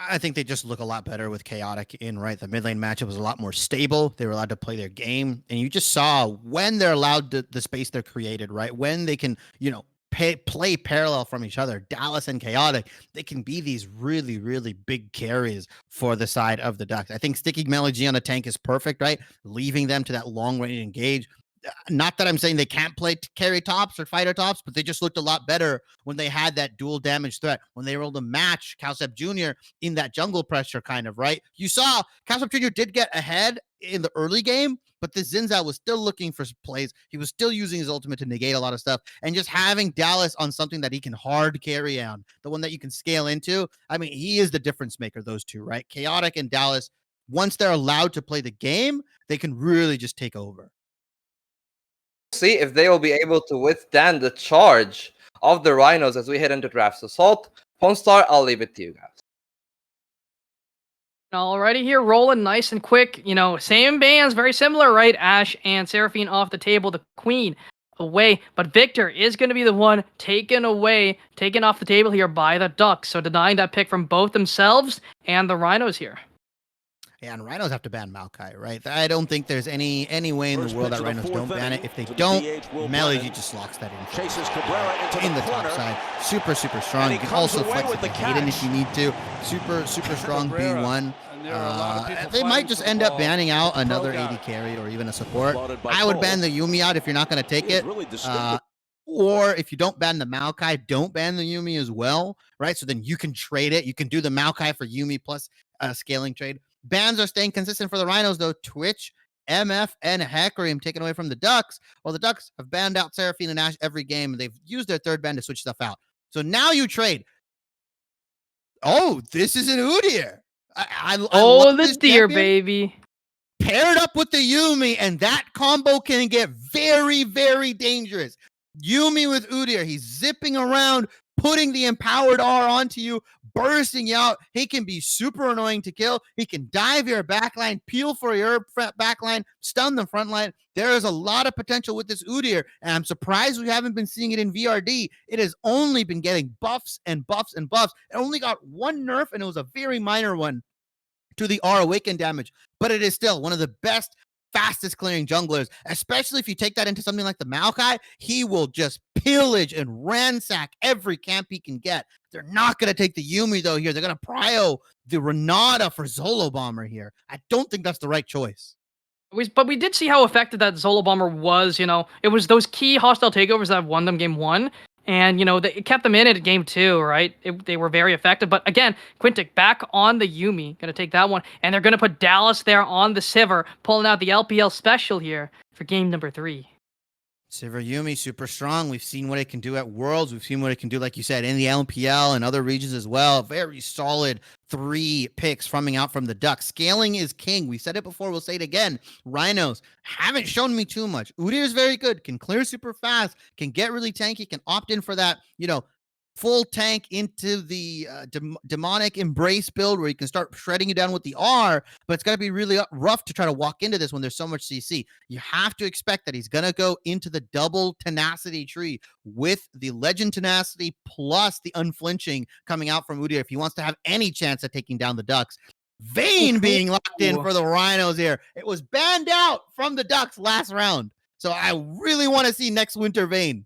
I think they just look a lot better with Chaotic in, right? The mid lane matchup was a lot more stable. They were allowed to play their game. And you just saw when they're allowed the space they're created, right? When they can, play parallel from each other, Dallas and Chaotic, they can be these really, really big carries for the side of the Ducks. I think sticking Melody on the tank is perfect, right? Leaving them to that long range engage. Not that I'm saying they can't play carry tops or fighter tops, but they just looked a lot better when they had that dual damage threat, when they were able to match Calcep Jr. in that jungle pressure kind of, right? You saw Calcep Jr. did get ahead in the early game, but this Zinzao was still looking for plays. He was still using his ultimate to negate a lot of stuff, and just having Dallas on something that he can hard carry on, the one that you can scale into. I mean, he is the difference maker, those two, right? Chaotic and Dallas, once they're allowed to play the game, they can really just take over. See if they will be able to withstand the charge of the Rhinos as we head into drafts. Assault, Star, I'll leave it to you guys. Alrighty, here rolling nice and quick. Same bands, very similar, right? Ash and Seraphine off the table, the Queen away, but Victor is going to be the one taken off the table here by the Ducks. So denying that pick from both themselves and the Rhinos here. Yeah, and Rhinos have to ban Maokai, right? I don't think there's any way in the world that Rhinos don't ban it. If they don't, Melody just locks that in. Chases Cabrera in the top side. Super, super strong. You can also flex it to Hayden if you need to. Super, super strong B1. They might just end up banning out another AD carry or even a support. I would ban the Yumi out if you're not going to take it. Or if you don't ban the Maokai, don't ban the Yumi as well, right? So then you can trade it. You can do the Maokai for Yumi plus scaling trade. Bans are staying consistent for the Rhinos, though. Twitch, MF, and Hecarim taken away from the Ducks. Well, the Ducks have banned out Seraphine and Ash every game, and they've used their third ban to switch stuff out. So now you trade. Oh, this is an Udyr. I love the deer, baby. Paired up with the Yumi, and that combo can get very, very dangerous. Yumi with Udyr, he's zipping around, putting the empowered R onto you, bursting you out. He can be super annoying to kill. He can dive your backline, peel for your backline, stun the front line. There is a lot of potential with this Udyr, and I'm surprised we haven't been seeing it in VRD. It has only been getting buffs and buffs and buffs. It only got one nerf, and it was a very minor one to the R awaken damage, but it is still one of the best, fastest clearing junglers, especially if you take that into something like the Maokai. He will just pillage and ransack every camp he can get. They're not going to take the Yumi, though, here. They're going to prio the Renata for Zolo Bomber here. I don't think that's the right choice. But we did see how effective that Zolo Bomber was, It was those key hostile takeovers that have won them game one. And, it kept them in it at game 2, right? They were very effective. But again, Quintic back on the Yumi. Going to take that one. And they're going to put Dallas there on the Sivir, pulling out the LPL special here for game number 3. Sivir Yumi, super strong. We've seen what it can do at Worlds. We've seen what it can do, like you said, in the LPL and other regions as well. Very solid 3 picks coming out from the Ducks. Scaling is king. We said it before. We'll say it again. Rhinos haven't shown me too much. Udyr is very good. Can clear super fast. Can get really tanky. Can opt in for that, full tank into the demonic embrace build where you can start shredding you down with the R, but it's going to be really rough to try to walk into this when there's so much CC. You have to expect that he's going to go into the double tenacity tree with the legend tenacity plus the unflinching coming out from Udyr if he wants to have any chance at taking down the Ducks. Vayne being locked in for the Rhinos here. It was banned out from the Ducks last round. So I really want to see next winter Vayne.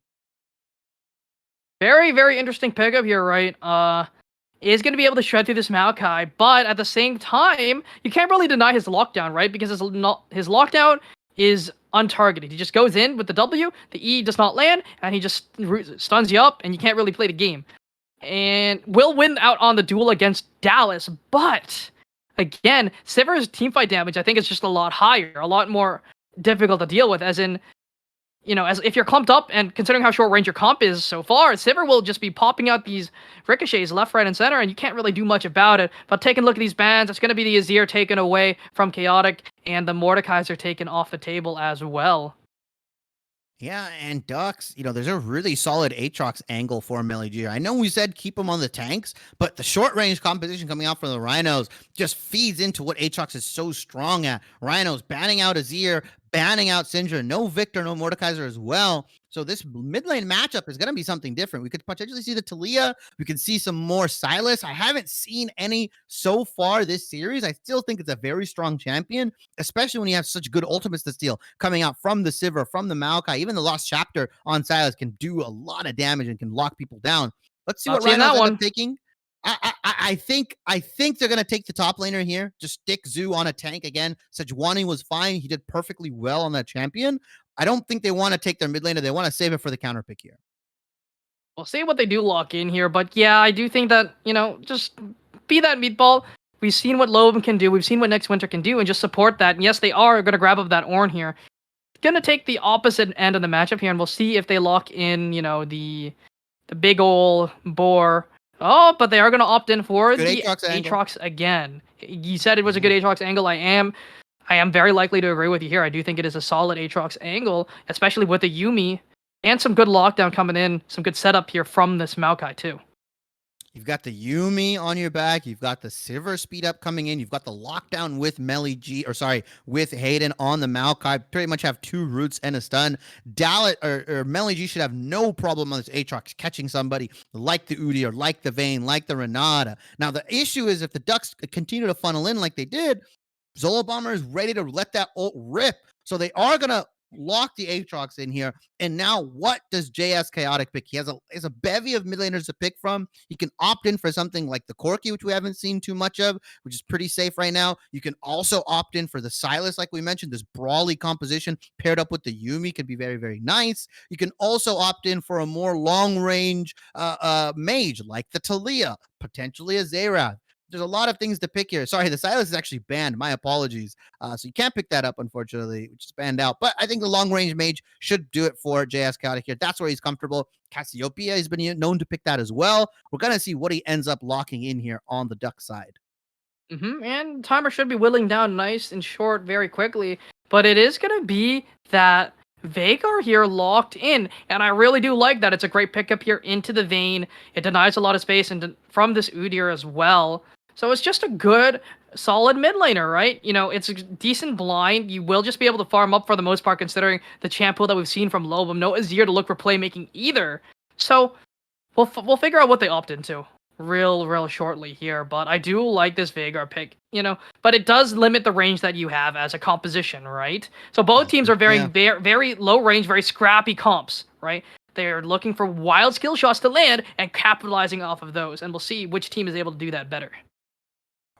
Very, very interesting pickup here, right? Is going to be able to shred through this Maokai, but at the same time, you can't really deny his lockdown, right? Because his lockdown is untargeted. He just goes in with the W, the E does not land, and he just stuns you up, and you can't really play the game. And will win out on the duel against Dallas, but again, Sivir's teamfight damage, I think, is just a lot higher, a lot more difficult to deal with, as in, as if you're clumped up, and considering how short range your comp is so far, Sivir will just be popping out these ricochets left, right, and center, and you can't really do much about it. But taking a look at these bans, it's going to be the Azir taken away from Chaotic, and the Mordekaiser taken off the table as well. Yeah, and Ducks, there's a really solid Aatrox angle for Melee. I know we said keep him on the tanks, but the short range composition coming out from the Rhinos just feeds into what Aatrox is so strong at. Rhinos banning out Azir, banning out Syndra, no Victor, no Mordekaiser as well. So this mid lane matchup is going to be something different. We could potentially see the Talia. We could see some more Sylas. I haven't seen any so far this series. I still think it's a very strong champion, especially when you have such good ultimates to steal coming out from the Sivir, from the Maokai. Even the Lost Chapter on Sylas can do a lot of damage and can lock people down. Let's see what Rhinos end up taking. I think they're gonna take the top laner here. Just stick Zoo on a tank again. Sejuani was fine. He did perfectly well on that champion. I don't think they want to take their mid laner. They want to save it for the counter pick here. We'll see what they do lock in here, but yeah, I do think that, just be that meatball. We've seen what Lobum can do. We've seen what Next Winter can do, and just support that. And yes, they are going to grab up that Ornn here. Going to take the opposite end of the matchup here, and we'll see if they lock in, the big ol' boar. Oh, but they are going to opt in for the Aatrox again. You said it was a good Aatrox angle. I am very likely to agree with you here. I do think it is a solid Aatrox angle, especially with the Yumi and some good lockdown coming in, some good setup here from this Maokai too. You've got the Yumi on your back. You've got the Sivir speed up coming in. You've got the lockdown with with Hayden on the Maokai. Pretty much have 2 roots and a stun. Dallas or Melee G should have no problem on this Aatrox catching somebody like the Udyr, like the Vayne, like the Renata. Now the issue is if the Ducks continue to funnel in like they did, Zolo Bomber is ready to let that ult rip. So they are gonna lock the Aatrox in here. And now what does JS Chaotic pick? He has a bevy of mid laners to pick from. He can opt in for something like the Corki, which we haven't seen too much of, which is pretty safe right now. You can also opt in for the Sylas, like we mentioned. This brawly composition paired up with the Yumi could be very, very nice. You can also opt in for a more long range mage like the Talia, potentially a Zerath. There's a lot of things to pick here. Sorry, the Sylas is actually banned. My apologies. So you can't pick that up, unfortunately, which is banned out. But I think the long-range mage should do it for JS Chaotic here. That's where he's comfortable. Cassiopeia has been known to pick that as well. We're going to see what he ends up locking in here on the Duck side. And timer should be whittling down nice and short very quickly. But it is going to be that Veigar here locked in, and I really do like that. It's a great pickup here into the Vayne. It denies a lot of space and from this Udyr as well. So it's just a good, solid mid laner, right? It's a decent blind. You will just be able to farm up for the most part, considering the champ pool that we've seen from Lobum. No Azir to look for playmaking either. So we'll figure out what they opt into real shortly here. But I do like this Veigar pick, but it does limit the range that you have as a composition, right? So both teams are very low range, very scrappy comps, right? They're looking for wild skill shots to land and capitalizing off of those. And we'll see which team is able to do that better.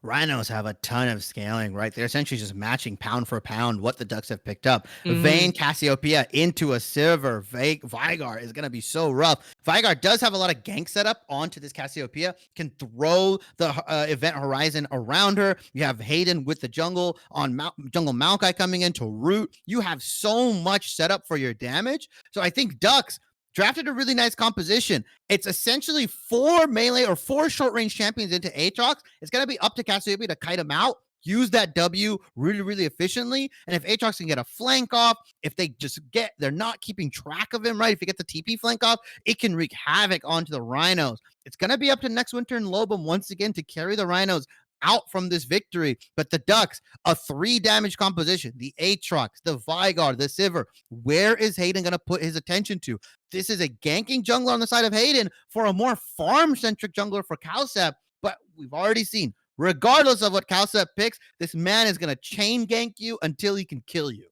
Rhinos have a ton of scaling, right? They're essentially just matching pound for pound what the Ducks have picked up. Vayne, Cassiopeia into a Silver. Vigar is going to be so rough. Vigar does have a lot of gank setup onto this Cassiopeia, can throw the event horizon around her. You have Hayden with the jungle on Jungle Maokai coming in to root. You have so much setup for your damage. So I think Ducks drafted a really nice composition. It's essentially 4 melee or 4 short range champions into Aatrox. It's going to be up to Cassiopeia to kite him out, use that W really, really efficiently. And if Aatrox can get a flank off, if they're not keeping track of him, right? If you get the TP flank off, it can wreak havoc onto the Rhinos. It's going to be up to next winter and Lobum once again to carry the Rhinos out from this victory. But the Ducks, a 3 damage composition, the Aatrox, the Vigar, the Sivir. Where is Hayden going to put his attention to? This is a ganking jungler on the side of Hayden for a more farm-centric jungler for Calcep. But we've already seen, regardless of what Calcep picks, this man is going to chain gank you until he can kill you.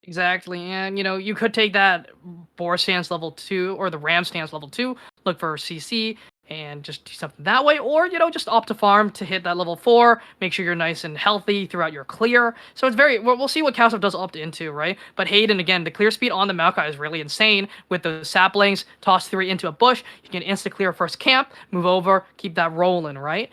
Exactly. And, you could take that Boar stance level 2 or the Ram stance level 2, look for CC, and just do something that way. Or, just opt to farm to hit that level 4, make sure you're nice and healthy throughout your clear. So it's we'll see what Calcep does opt into, right? But Hayden, again, the clear speed on the Maokai is really insane. With the saplings, toss 3 into a bush, you can insta-clear first camp, move over, keep that rolling, right?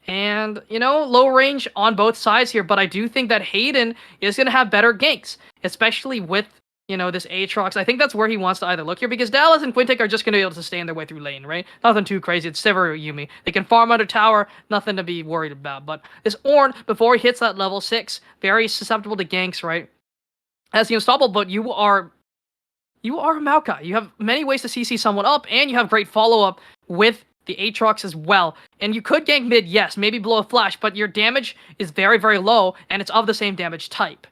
And, low range on both sides here, but I do think that Hayden is going to have better ganks, especially with, this Aatrox. I think that's where he wants to either look here, because Dallas and Quintic are just going to be able to sustain their way through lane, right? Nothing too crazy. It's Sivir or Yuumi. They can farm under tower, nothing to be worried about. But this Ornn, before he hits that level 6, very susceptible to ganks, right? As the unstoppable, but you are a Maokai. You have many ways to CC someone up, and you have great follow-up with the Aatrox as well. And you could gank mid, yes, maybe blow a flash, but your damage is very, very low, and it's of the same damage type.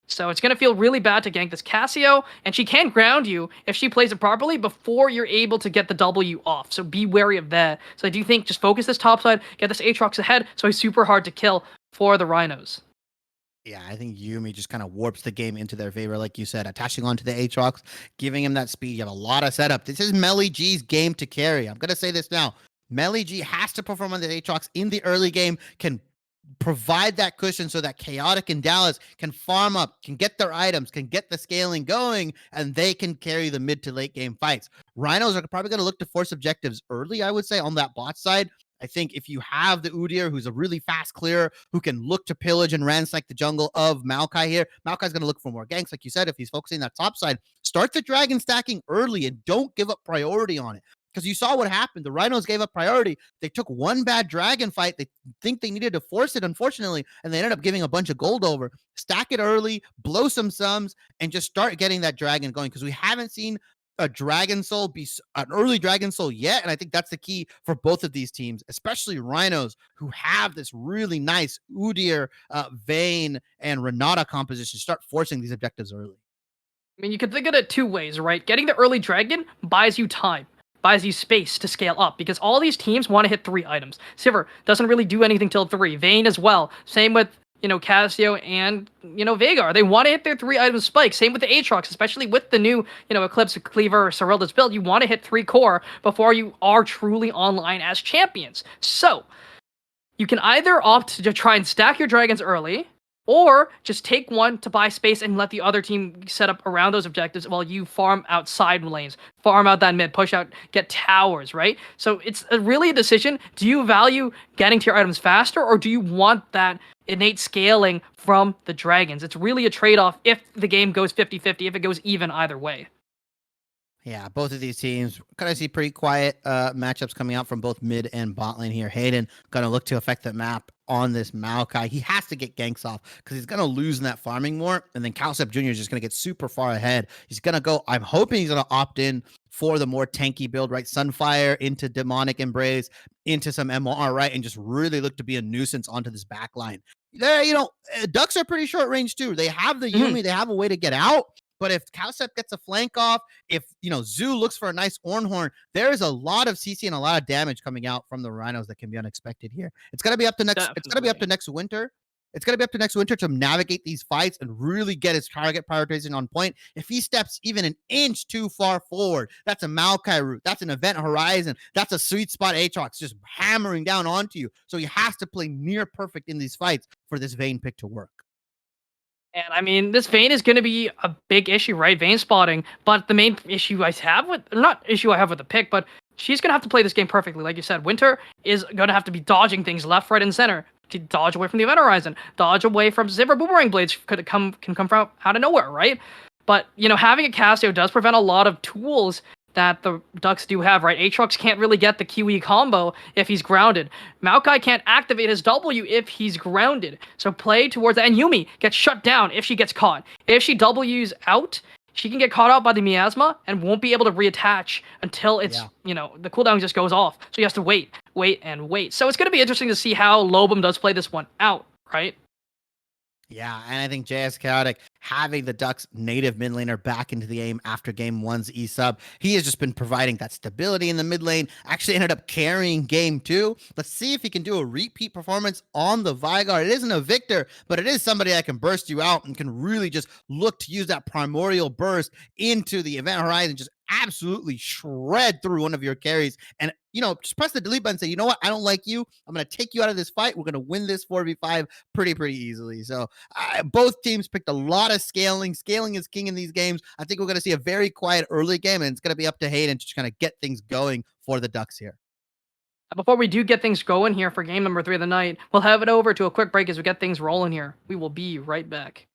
So it's going to feel really bad to gank this Cassio, and she can ground you if she plays it properly before you're able to get the W off. So be wary of that. So I do think just focus this top side, get this Aatrox ahead, so he's super hard to kill for the Rhinos. Yeah, I think Yuumi just kind of warps the game into their favor, like you said, attaching onto the Aatrox, giving him that speed. You have a lot of setup. This is Melly G's game to carry. I'm going to say this now. Melly G has to perform on the Aatrox in the early game, can provide that cushion so that Chaotic and Dallas can farm up, can get their items, can get the scaling going, and they can carry the mid to late game fights. Rhinos are probably going to look to force objectives early, I would say, on that bot side. I think if you have the Udyr, who's a really fast clearer, who can look to pillage and ransack the jungle of Maokai here, Maokai's going to look for more ganks. Like you said, if he's focusing that top side, start the dragon stacking early and don't give up priority on it. Because you saw what happened. The Rhinos gave up priority. They took one bad dragon fight. They think they needed to force it, unfortunately, and they ended up giving a bunch of gold over. Stack it early, blow some sums, and just start getting that dragon going. Because we haven't seen a Dragon Soul be an early Dragon Soul yet, and I think that's the key for both of these teams, especially Rhinos, who have this really nice Udyr, Vayne, and Renata composition. Start forcing these objectives early. I mean, you can think of it 2 ways, right? Getting the early dragon buys you time, buys you space to scale up, because all these teams want to hit 3 items. Sivir doesn't really do anything till 3. Vayne as well. Same with Cassio and, Veigar. They want to hit their 3 item spike. Same with the Aatrox, especially with the new, Eclipse, Cleaver, Cyrilda's build. You want to hit 3 core before you are truly online as champions. So, you can either opt to try and stack your dragons early, or just take one to buy space and let the other team set up around those objectives while you farm outside lanes, farm out that mid, push out, get towers, right? So it's really a decision. Do you value getting to your items faster, or do you want that innate scaling from the dragons? It's really a trade-off if the game goes 50-50, if it goes even either way. Yeah, both of these teams kind of see pretty quiet matchups coming out from both mid and bot lane here. Hayden going to look to affect the map on this Maokai. He has to get ganks off because he's going to lose in that farming more. And then Calcep Jr. is just going to get super far ahead. He's going to go, I'm hoping he's going to opt in for the more tanky build, right? Sunfire into Demonic Embrace, into some MR, right? And just really look to be a nuisance onto this back line. There, Ducks are pretty short range too. They have the Yuumi, they have a way to get out. But if Calcep gets a flank off, if Zoo looks for a nice Ornhorn, there is a lot of CC and a lot of damage coming out from the Rhinos that can be unexpected here. It's gonna be up to next. It's gonna be up to next winter It's going to be up to next Winter to navigate these fights and really get his target prioritization on point. If he steps even an inch too far forward, that's a Maokai route. That's an Event Horizon. That's a sweet spot Aatrox just hammering down onto you. So he has to play near perfect in these fights for this Vayne pick to work. And I mean, this Vayne is going to be a big issue, right? Vayne spotting. But the main issue I have with, not issue I have with the pick, but she's going to have to play this game perfectly. Like you said, Winter is going to have to be dodging things left, right, and center to dodge away from the Event Horizon, dodge away from Zivir Boomerang Blades can come from out of nowhere, right? But, you know, having a Casio does prevent a lot of tools that the Ducks do have, right? Aatrox can't really get the QE combo if he's grounded. Maokai can't activate his W if he's grounded. So play towards that. And Yuumi gets shut down if she gets caught. If she W's out, she can get caught out by the miasma and won't be able to reattach until it's, you know, the cooldown just goes off. So he has to wait. So it's going to be interesting to see how Lobum does play this one out, right? Yeah, and I think JS Chaotic having the Ducks native mid laner back into the game after game 1's E-sub, he has just been providing that stability in the mid lane, actually ended up carrying game 2. Let's see if he can do a repeat performance on the Vygar. It isn't a Victor, but it is somebody that can burst you out and can really just look to use that primordial burst into the Event Horizon, just absolutely shred through one of your carries and, you know, just press the delete button and say, you know what, I don't like you, I'm going to take you out of this fight, we're going to win this 4v5 pretty easily. So both teams picked a lot of scaling is king in these games. I think we're going to see a very quiet early game, and it's going to be up to Hayden to kind of get things going for the Ducks here. Before we do get things going here for game number 3 of the night, we'll have it over to a quick break as we get things rolling here. We will be right back.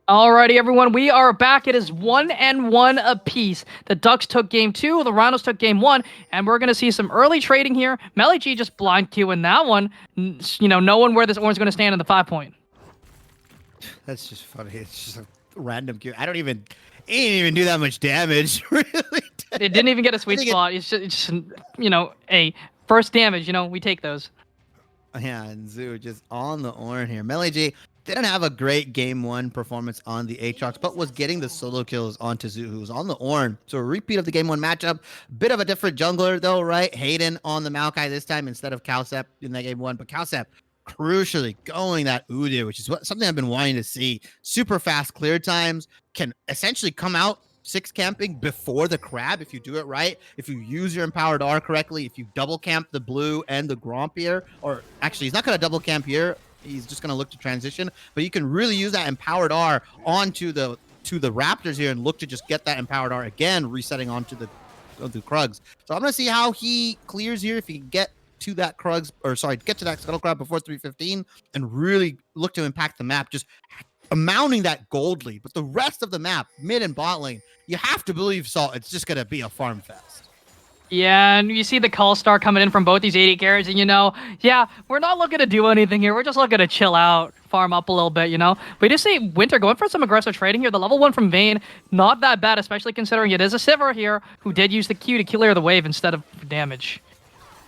Alrighty, everyone, we are back. It is 1-1 apiece. The Ducks took game 2, the Rhinos took game 1, and we're going to see some early trading here. G just blind Q in that one, knowing where this orange is going to stand in the 5-point. That's just funny. It's just a random Q. He didn't even do that much damage, really. It didn't even get a sweet spot. It's just a first damage. We take those. Yeah, and Zoo just on the orange here. G didn't have a great game 1 performance on the Aatrox, but was getting the solo kills onto Zoo, who was on the Ornn. So a repeat of the game 1 matchup. Bit of a different jungler, though, right? Hayden on the Maokai this time instead of Calcep in that game 1. But Calcep crucially going that Udyr, which is something I've been wanting to see. Super fast clear times, can essentially come out 6 camping before the crab if you do it right. If you use your empowered R correctly, if you double camp the blue and the Gromp here, or actually he's not going to double camp here. He's just going to look to transition, but you can really use that empowered R onto the Raptors here and look to just get that empowered R again, resetting onto the Krugs. So I'm going to see how he clears here if he can get to that get to that Scuttle Crab before 315 and really look to impact the map, just mounting that gold lead. But the rest of the map, mid and bot lane, you have to believe, Salt, it's just going to be a farm fest. Yeah, and you see the call star coming in from both these AD carries, and we're not looking to do anything here. We're just looking to chill out, farm up a little bit, We do see Winter going for some aggressive trading here. The level 1 from Vayne, not that bad, especially considering it is a Sivir here who did use the Q to clear the wave instead of damage.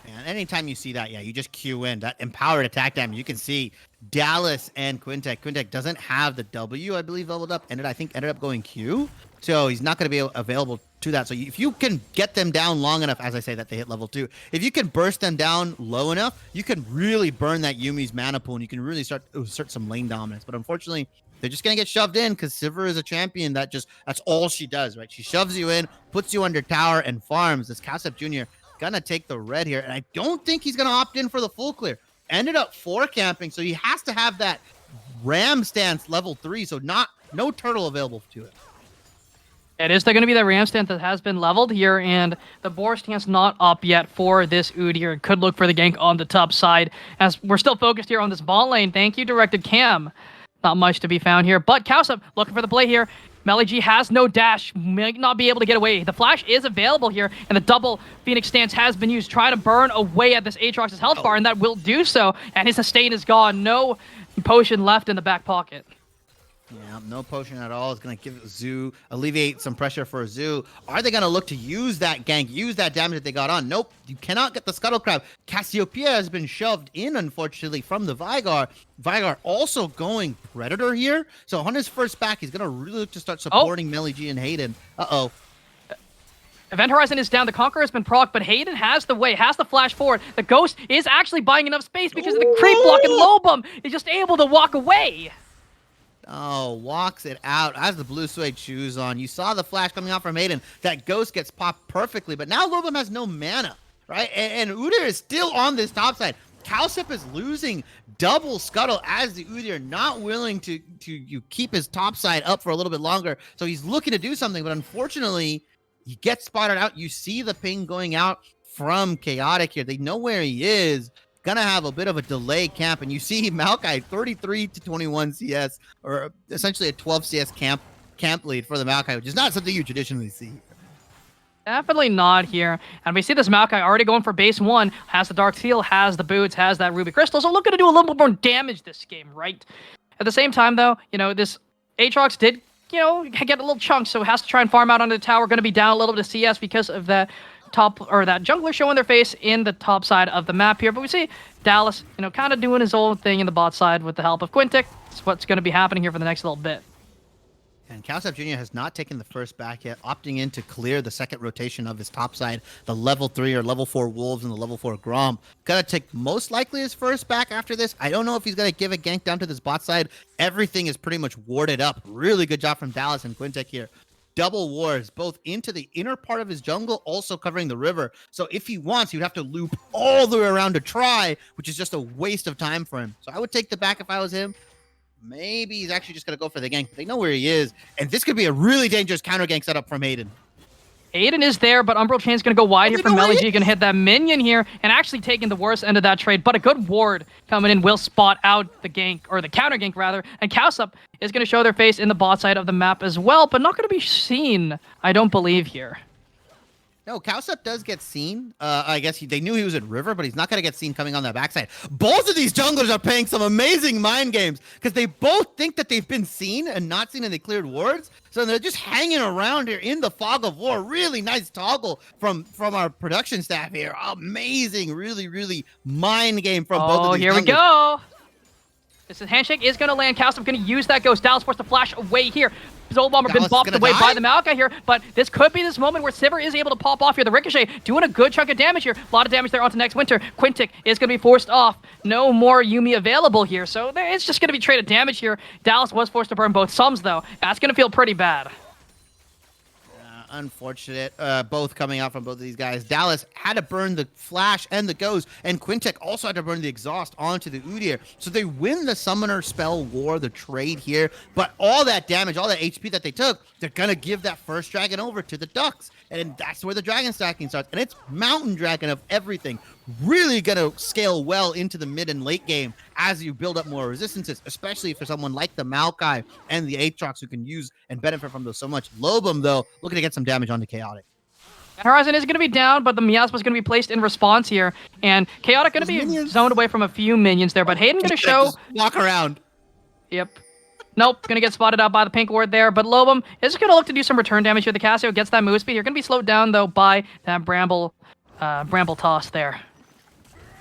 And anytime you see that, you just Q in. That empowered attack damage, you can see Dallas and Quintek. Quintek doesn't have the W, I believe, leveled up. Ended up going Q. So he's not going to be available to that. So if you can get them down long enough, as I say that they hit level 2, if you can burst them down low enough, you can really burn that Yumi's mana pool and you can really start some lane dominance. But unfortunately, they're just going to get shoved in because Sivir is a champion that's all she does, right? She shoves you in, puts you under tower, and farms. This Calcep Jr. gonna take the red here, and I don't think he's gonna opt in for the full clear. Ended up 4 camping, so he has to have that Ram stance level 3, so no turtle available to it. It is still going to be the Ram stance that has been leveled here, and the Boar stance not up yet for this Udyr. It could look for the gank on the top side, as we're still focused here on this bot lane. Thank you, Directed Cam. Not much to be found here, but Calcep looking for the play here. G has no dash, may not be able to get away. The flash is available here, and the double Phoenix stance has been used, trying to burn away at this Aatrox's health bar, and that will do so, and his sustain is gone. No potion left in the back pocket. Yeah, no potion at all. Is going to give Zoo, alleviate some pressure for Zoo. Are they going to look to use that gank, use that damage that they got on? Nope, you cannot get the Scuttle Crab. Cassiopeia has been shoved in, unfortunately, from the Vigar. Vigar also going Predator here. So on his first back, he's going to really look to start supporting G and Hayden. Uh-oh. Event Horizon is down. The Conqueror has been proc, but Hayden has the way, has the flash forward. The Ghost is actually buying enough space because of the creep block, and Lobum is just able to walk away. Oh, walks it out as the blue suede shoes on. You saw the flash coming out from Hayden. That Ghost gets popped perfectly, but now Lobum has no mana, right? And Udyr is still on this top side. Calcep is losing double Scuttle as the Udyr not willing to keep his top side up for a little bit longer. So he's looking to do something, but unfortunately, he gets spotted out. You see the ping going out from Chaotic here. They know where he is. Gonna have a bit of a delay camp, and you see Maokai 33 to 21 CS, or essentially a 12 CS camp lead for the Maokai, which is not something you traditionally see. Definitely not here. And we see this Maokai already going for base 1, has the Dark Seal, has the boots, has that Ruby Crystal, so looking to do a little bit more damage this game, right? At the same time, though, this Aatrox did, get a little chunk, so has to try and farm out onto the tower. Going to be down a little bit of CS because of that that jungler showing their face in the top side of the map here. But we see Dallas, kind of doing his own thing in the bot side with the help of Quintek. That's what's going to be happening here for the next little bit. And Calcep Jr. has not taken the first back yet, opting in to clear the second rotation of his top side, the level 3 or level 4 Wolves and the level 4 Grom. Gonna take most likely his first back after this. I don't know if he's gonna give a gank down to this bot side. Everything is pretty much warded up. Really good job from Dallas and Quintek here. Double wards, both into the inner part of his jungle, also covering the river. So if he wants, he'd have to loop all the way around to try, which is just a waste of time for him. So I would take the back if I was him. Maybe he's actually just going to go for the gank. They know where he is. And this could be a really dangerous counter gank setup from Hayden. Aiden is there, but Umbral Chain's going to go wide here from no, Melly G. Going to hit that minion here and actually taking the worst end of that trade. But a good ward coming in will spot out the gank, or the counter gank rather. And Kausup is going to show their face in the bot side of the map as well, but not going to be seen, I don't believe, here. No, Kausup does get seen. I guess they knew he was at River, but he's not going to get seen coming on that backside. Both of these junglers are playing some amazing mind games because they both think that they've been seen and not seen and they cleared wards. So they're just hanging around here in the fog of war. Really nice toggle from our production staff here. Amazing, really mind game from both of these here junglers. we go. This handshake is going to land. Kausup going to use that ghost. Dallas forced to flash away here. Soul Bomber been bopped away by the Maokai here, but this could be this moment where Sivir is able to pop off here. The Ricochet doing a good chunk of damage here. A lot of damage there onto next Winter. Quintic is going to be forced off. No more Yuumi available here, so it's just going to be traded damage here. Dallas was forced to burn both sums, though. That's going to feel pretty bad. Unfortunate. Both coming out from both of these guys. Dallas had to burn the flash and the ghost, and Quintek also had to burn the exhaust onto the Udyr. So they win the summoner spell war, the trade here. But all that damage, all that HP that they took, they're gonna give that first dragon over to the Ducks, and that's where the dragon stacking starts. And it's Mountain Dragon of everything. Really gonna scale well into the mid and late game as you build up more resistances, especially for someone like the Maokai and the Aatrox who can use and benefit from those so much. Lobum, though, looking to get some damage onto Chaotic. Horizon is going to be down, but the Miasma is going to be placed in response here, and Chaotic going to be zoned away from a few minions there, but Hayden going to show... Just walk around. Yep. Nope, going to get spotted out by the pink ward there, but Lobum is going to look to do some return damage here. The Cassio gets that move speed. You're going to be slowed down, though, by that Bramble toss there.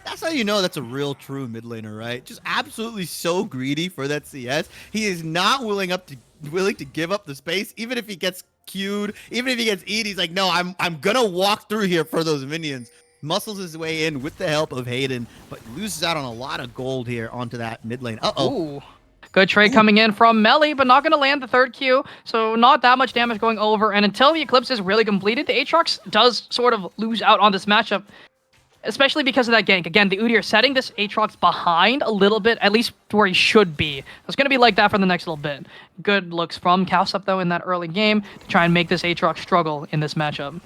That's how you know that's a real true mid laner, right? Just absolutely so greedy for that CS. He is not willing to give up the space, even if he gets queued, even if he gets eat. He's like, no, I'm gonna walk through here for those minions. Muscles his way in with the help of Hayden, but loses out on a lot of gold here onto that mid lane. Ooh. Good trade coming in from Melly, but not going to land the third Q, so not that much damage going over. And until the Eclipse is really completed, the Aatrox does sort of lose out on this matchup, especially because of that gank. Again, the Udyr setting this Aatrox behind a little bit, at least where he should be. It's going to be like that for the next little bit. Good looks from Kausup, though, in that early game to try and make this Aatrox struggle in this matchup.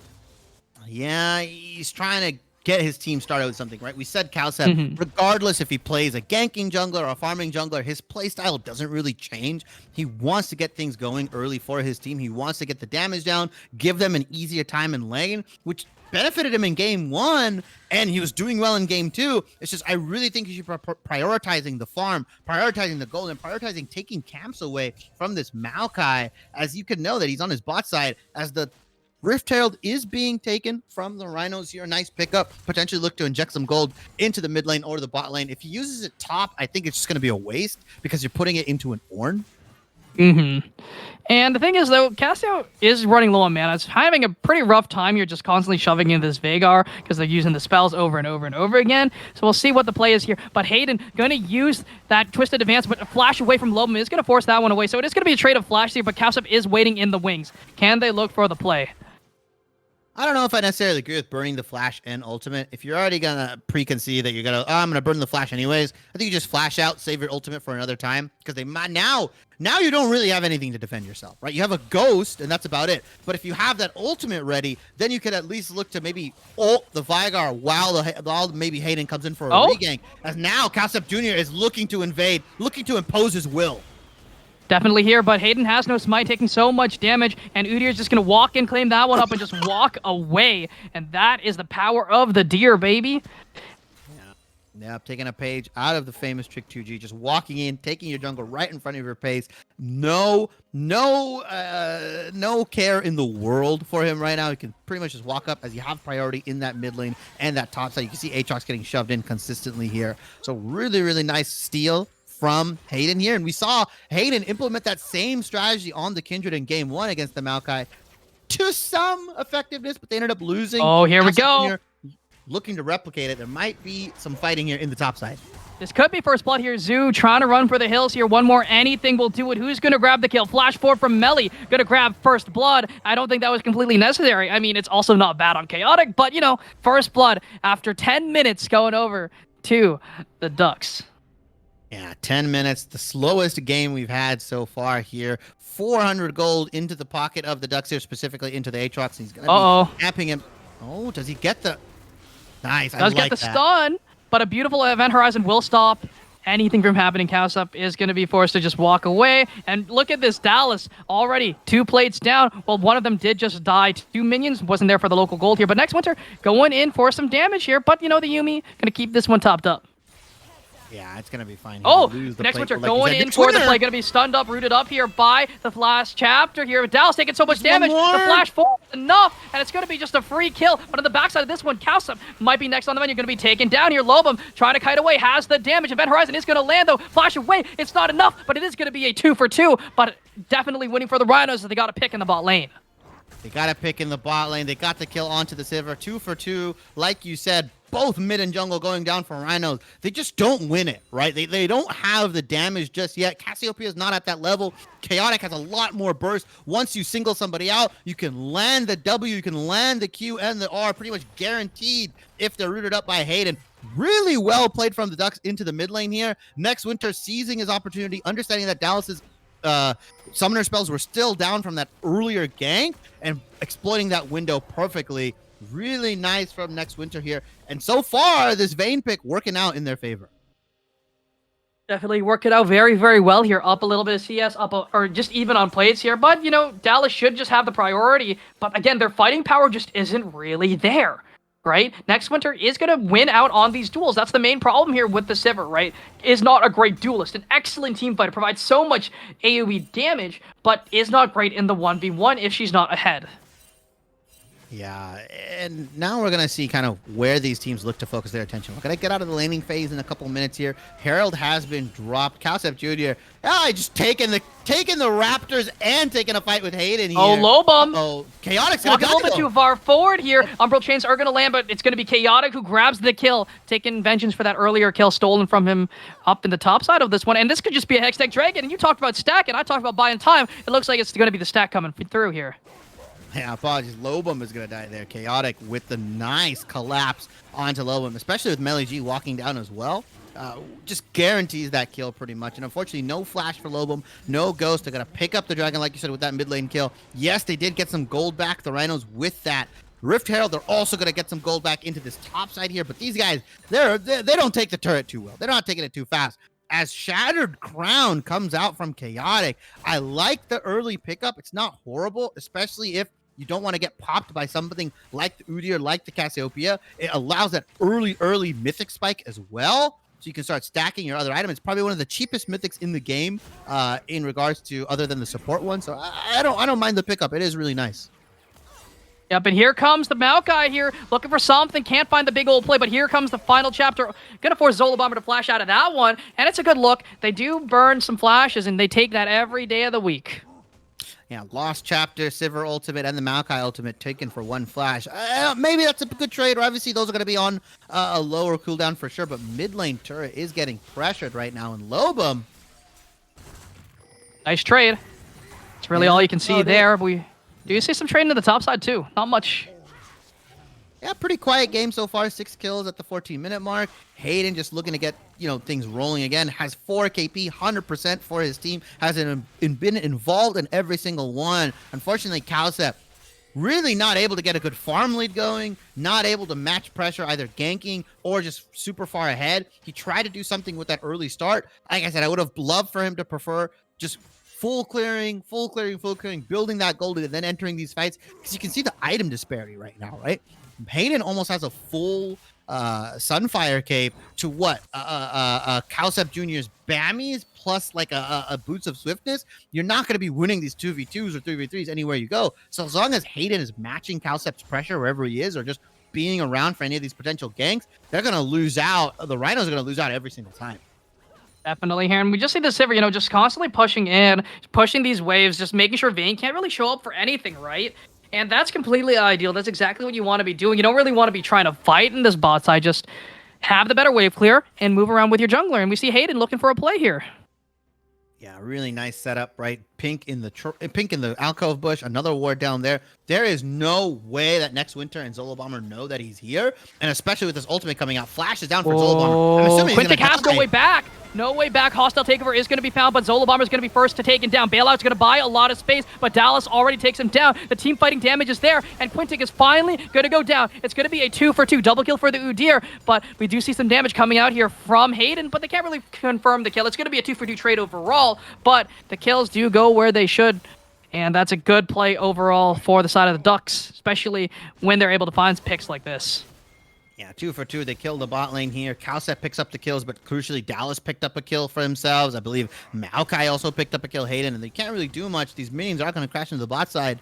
Yeah, he's trying to get his team started with something, right? We said Kausup, regardless if he plays a ganking jungler or a farming jungler, his playstyle doesn't really change. He wants to get things going early for his team. He wants to get the damage down, give them an easier time in lane, which benefited him in game 1, and he was doing well in game 2. It's just, I really think you should prioritizing the farm, prioritizing the gold, and prioritizing taking camps away from this Maokai, as you can know that he's on his bot side, as the Rift Herald is being taken from the Rhinos here. Nice pickup. Potentially look to inject some gold into the mid lane or the bot lane. If he uses it top, I think it's just going to be a waste because you're putting it into an Ornn. And the thing is, though, Cassio is running low on mana. It's having a pretty rough time. You're just constantly shoving in this Veigar because they're using the spells over and over and over again. So we'll see what the play is here. But Hayden going to use that Twisted Advance, but a flash away from Lobum is going to force that one away. So it is going to be a trade of flash here, but Kausup is waiting in the wings. Can they look for the play? I don't know if I necessarily agree with burning the flash and ultimate. If you're already gonna preconceive that you're gonna, I'm gonna burn the flash anyways, I think you just flash out, save your ultimate for another time, because they might now you don't really have anything to defend yourself, right? You have a ghost, and that's about it. But if you have that ultimate ready, then you could at least look to maybe ult the Veigar while maybe Hayden comes in for a regank. As now Kausup Jr. is looking to invade, looking to impose his will. Definitely here, but Hayden has no smite, taking so much damage, and Udyr is just going to walk in, claim that one up, and just walk away. And that is the power of the deer, baby. Yeah, taking a page out of the famous Trick 2G, just walking in, taking your jungle right in front of your face. No care in the world for him right now. He can pretty much just walk up as you have priority in that mid lane and that top side. You can see Aatrox getting shoved in consistently here. So really, really nice steal from Hayden here, and we saw Hayden implement that same strategy on the Kindred in game 1 against the Maokai to some effectiveness, but they ended up losing. Oh, here we go. Looking to replicate it. There might be some fighting here in the top side. This could be first blood here. Zoo trying to run for the hills here. One more, anything will do it. Who's going to grab the kill? Flash forward from Melly. Going to grab first blood. I don't think that was completely necessary. I mean, it's also not bad on Chaotic, but, you know, first blood after 10 minutes going over to the Ducks. Yeah, 10 minutes, the slowest game we've had so far here. 400 gold into the pocket of the Ducks here, specifically into the Aatrox. He's going to be tapping him. Oh, does he get the... Nice, Does get the stun, but a beautiful Event Horizon will stop anything from happening. Cowsup is going to be forced to just walk away. And look at this, Dallas already 2 plates down. Well, one of them did just die. 2 minions wasn't there for the local gold here. But Next Winter going in for some damage here. But, you know, the Yuumi going to keep this one topped up. Yeah, it's going to be fine. Oh, Next Winter going in for the play. Going to be stunned up, rooted up here by the last chapter here. Dallas taking so much damage. The flash fall enough, and it's going to be just a free kill. But on the backside of this one, Cowsup might be next on the menu. Going to be taken down here. Lobum trying to kite away, has the damage. Event Horizon is going to land, though. Flash away. It's not enough, but it is going to be a 2 for 2. But definitely winning for the Rhinos as they got a pick in the bot lane. They got a pick in the bot lane. They got the kill onto the Sivir. 2 for 2. Like you said, both mid and jungle going down for Rhinos. They just don't win it, right? They don't have the damage just yet. Cassiopeia is not at that level. Chaotic has a lot more burst. Once you single somebody out, you can land the W, you can land the Q and the R, pretty much guaranteed if they're rooted up by Hayden. Really well played from the Ducks into the mid lane here. Next Winter seizing his opportunity, understanding that Dallas's summoner spells were still down from that earlier gank and exploiting that window perfectly. Really nice from Next Winter here. And so far, this Vayne pick working out in their favor. Definitely work it out very, very well here. Up a little bit of CS, or just even on plates here. But, you know, Dallas should just have the priority. But again, their fighting power just isn't really there, right? Next Winter is going to win out on these duels. That's the main problem here with the Sivir, right? Is not a great duelist. An excellent team fighter. Provides so much AoE damage, but is not great in the 1v1 if she's not ahead. Yeah, and now we're going to see kind of where these teams look to focus their attention. We're going to get out of the laning phase in a couple minutes here. Herald has been dropped. Cowsup Jr. Just taking the Raptors and taking a fight with Hayden here. Oh, Lobum. Oh, Chaotic's going to a little bit too far forward here. Umbral Chains are going to land, but it's going to be Chaotic who grabs the kill, taking vengeance for that earlier kill stolen from him up in the top side of this one. And this could just be a Hextech Dragon. And you talked about stack, and I talked about buying time. It looks like it's going to be the stack coming through here. Yeah, apologies. Lobum is going to die there. Chaotic with the nice collapse onto Lobum, especially with Melee G walking down as well. Just guarantees that kill pretty much. And unfortunately, no flash for Lobum, no ghost. They're going to pick up the dragon, like you said, with that mid lane kill. Yes, they did get some gold back, the Rhinos, with that Rift Herald. They're also going to get some gold back into this top side here. But these guys, they don't take the turret too well. They're not taking it too fast. As Shattered Crown comes out from Chaotic, I like the early pickup. It's not horrible, especially if you don't want to get popped by something like the Udyr, like the Cassiopeia. It allows that early mythic spike as well. So you can start stacking your other item. It's probably one of the cheapest mythics in the game in regards to other than the support one. So I don't mind the pickup. It is really nice. Yep, and here comes the Maokai here, looking for something, can't find the big old play, but here comes the final chapter. Gonna force Zola Bomber to flash out of that one, and it's a good look. They do burn some flashes, and they take that every day of the week. Yeah, Lost Chapter, Sivir Ultimate, and the Maokai Ultimate taken for one flash. Maybe that's a good trade. Obviously, those are going to be on a lower cooldown for sure, but mid lane turret is getting pressured right now, and Lobum. Nice trade. It's really all you can see there. Do you see some trading to the top side too? Not much. Yeah, pretty quiet game so far. 6 kills at the 14-minute mark. Hayden just looking to get, things rolling again. Has 4 KP, 100% for his team. Hasn't been involved in every single one. Unfortunately, Cowsup really not able to get a good farm lead going. Not able to match pressure, either ganking or just super far ahead. He tried to do something with that early start. Like I said, I would have loved for him to prefer just full clearing, building that gold, and then entering these fights. Because you can see the item disparity right now, right? Hayden almost has a full Sunfire cape to what? Cowsup Jr.'s Bammies plus like a Boots of Swiftness. You're not going to be winning these 2v2s or 3v3s anywhere you go. So as long as Hayden is matching Cowsup's pressure wherever he is, or just being around for any of these potential ganks, they're going to lose out. The Rhinos are going to lose out every single time. Definitely here. And we just see the Sivir, just constantly pushing in, pushing these waves, just making sure Vayne can't really show up for anything, right? And that's completely ideal. That's exactly what you want to be doing. You don't really want to be trying to fight in this bot side. Just have the better wave clear and move around with your jungler. And we see Hayden looking for a play here. Yeah, really nice setup, right? Pink in the alcove bush, another ward down there. There is no way that next winter and Zolo Bomber know that he's here, and especially with this ultimate coming out, Flash is down for Zolo Bomber. I'm assuming he's Quintic gonna has die. no way back. No way back. Hostile takeover is going to be found, but Zolo Bomber is going to be first to take him down. Bailout's going to buy a lot of space, but Dallas already takes him down. The team fighting damage is there, and Quintic is finally going to go down. It's going to be a 2-for-2 double kill for the Udyr, but we do see some damage coming out here from Hayden, but they can't really confirm the kill. It's going to be a 2-for-2 trade overall, but the kills do go where they should. And that's a good play overall for the side of the Ducks, especially when they're able to find picks like this. Yeah, 2-for-2. They killed the bot lane here. Calcep picks up the kills, but crucially, Dallas picked up a kill for themselves. I believe Maokai also picked up a kill, Hayden, and they can't really do much. These minions are going to crash into the bot side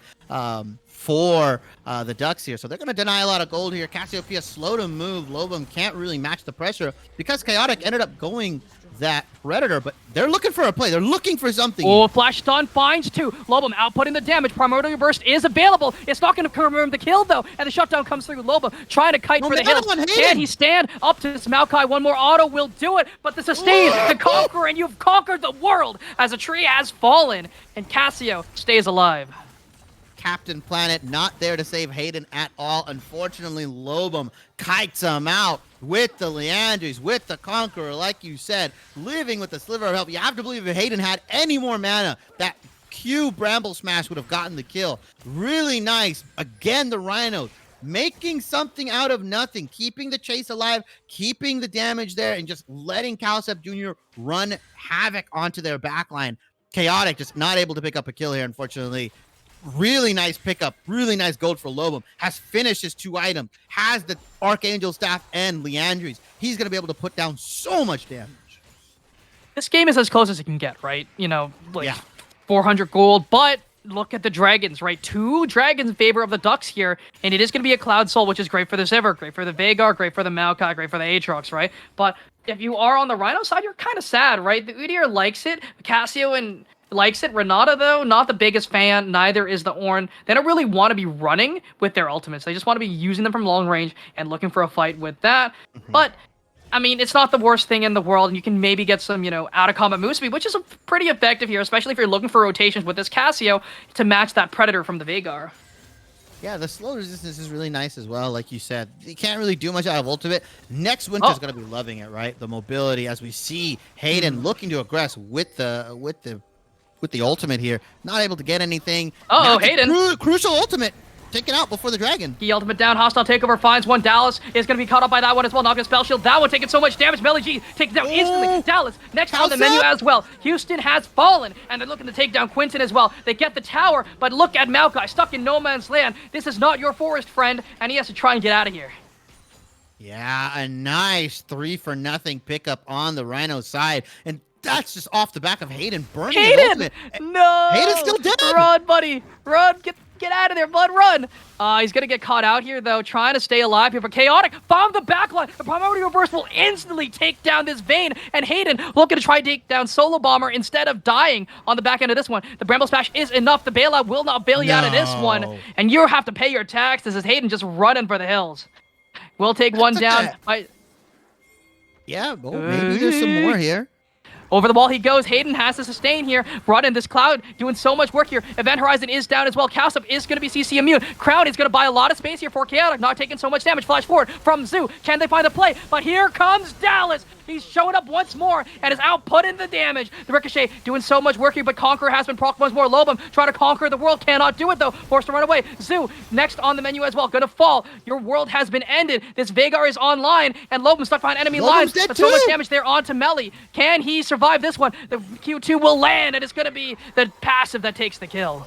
for the Ducks here. So they're going to deny a lot of gold here. Cassiopeia slow to move. Lobum can't really match the pressure because Chaotic ended up going that Predator, but they're looking for a play. They're looking for something. Oh, Flash Stun finds two. Lobum outputting the damage. Primordial Burst is available. It's not going to confirm the kill, though, and the shutdown comes through. Lobum trying to kite for the hills. Can he stand up to this Maokai? One more auto will do it, but the sustain, the conquer, and you've conquered the world as a tree has fallen, and Cassio stays alive. Captain Planet not there to save Hayden at all. Unfortunately, Lobum kites him out with the Leandries, with the Conqueror, like you said, living with a sliver of help. You have to believe if Hayden had any more mana, that Q Bramble Smash would have gotten the kill. Really nice. Again, the Rhinos making something out of nothing, keeping the chase alive, keeping the damage there, and just letting Calcep Jr. run havoc onto their backline. Chaotic just not able to pick up a kill here, unfortunately. Really nice pickup, really nice gold for Lobum. Has finished his 2 items, has the Archangel Staff and Leandries. He's going to be able to put down so much damage. This game is as close as it can get, right? You know, like Yeah. 400 gold, but look at the dragons, right? 2 dragons in favor of the Ducks here, and it is going to be a Cloud Soul, which is great for the Sivir, great for the Veigar, great for the Maokai, great for the Aatrox, right? But if you are on the Rhino side, you're kind of sad, right? The Udyr likes it, Cassio and likes it. Renata, though, not the biggest fan. Neither is the Ornn. They don't really want to be running with their ultimates. They just want to be using them from long range and looking for a fight with that. But, I mean, it's not the worst thing in the world, and you can maybe get some, out-of-combat move speed, which is pretty effective here, especially if you're looking for rotations with this Cassio to match that Predator from the Veigar. Yeah, the slow resistance is really nice as well, like you said. You can't really do much out of ultimate. Next winter's going to be loving it, right? The mobility, as we see Hayden looking to aggress with the ultimate here, not able to get anything. Oh, Hayden. Crucial ultimate taken out before the dragon. He ultimate down, hostile takeover finds one. Dallas is going to be caught up by that one as well. Not going to spell shield. That one taking so much damage. Melly G takes down instantly. Dallas next on the menu as well. Houston has fallen, and they're looking to take down Quinton as well. They get the tower, but look at Maokai stuck in no man's land. This is not your forest, friend, and he has to try and get out of here. Yeah, a nice 3-for-0 pickup on the Rhino side, and that's just off the back of Hayden burning his ultimate. No! Hayden's still dead! Run, buddy! Run! Get out of there, bud! Run! He's gonna get caught out here, though, trying to stay alive here. But Chaotic found the backline. The Primordial Burst will instantly take down this Vayne, and Hayden looking to try to take down Solo Bomber instead of dying on the back end of this one. The Bramble Smash is enough. The bailout will not bail you out of this one, and you have to pay your tax. This is Hayden just running for the hills. We'll take one down. Yeah, well, maybe there's some more here. Over the wall he goes. Hayden has to sustain here. Brought in this Cloud, doing so much work here. Event Horizon is down as well. Calcep is going to be CC immune. Crown is going to buy a lot of space here for Chaotic, not taking so much damage. Flash forward from Zoo. Can they find the play? But here comes Dallas. He's showing up once more and is outputting the damage. The Ricochet doing so much work here, but Conqueror has been procced once more. Lobum trying to conquer the world. Cannot do it, though. Forced to run away. Zoo next on the menu as well. Gonna fall. Your world has been ended. This Veigar is online, and Lobum stuck behind enemy lines. But so much damage there onto Melly. Can he survive this one? The Q2 will land, and it's going to be the passive that takes the kill.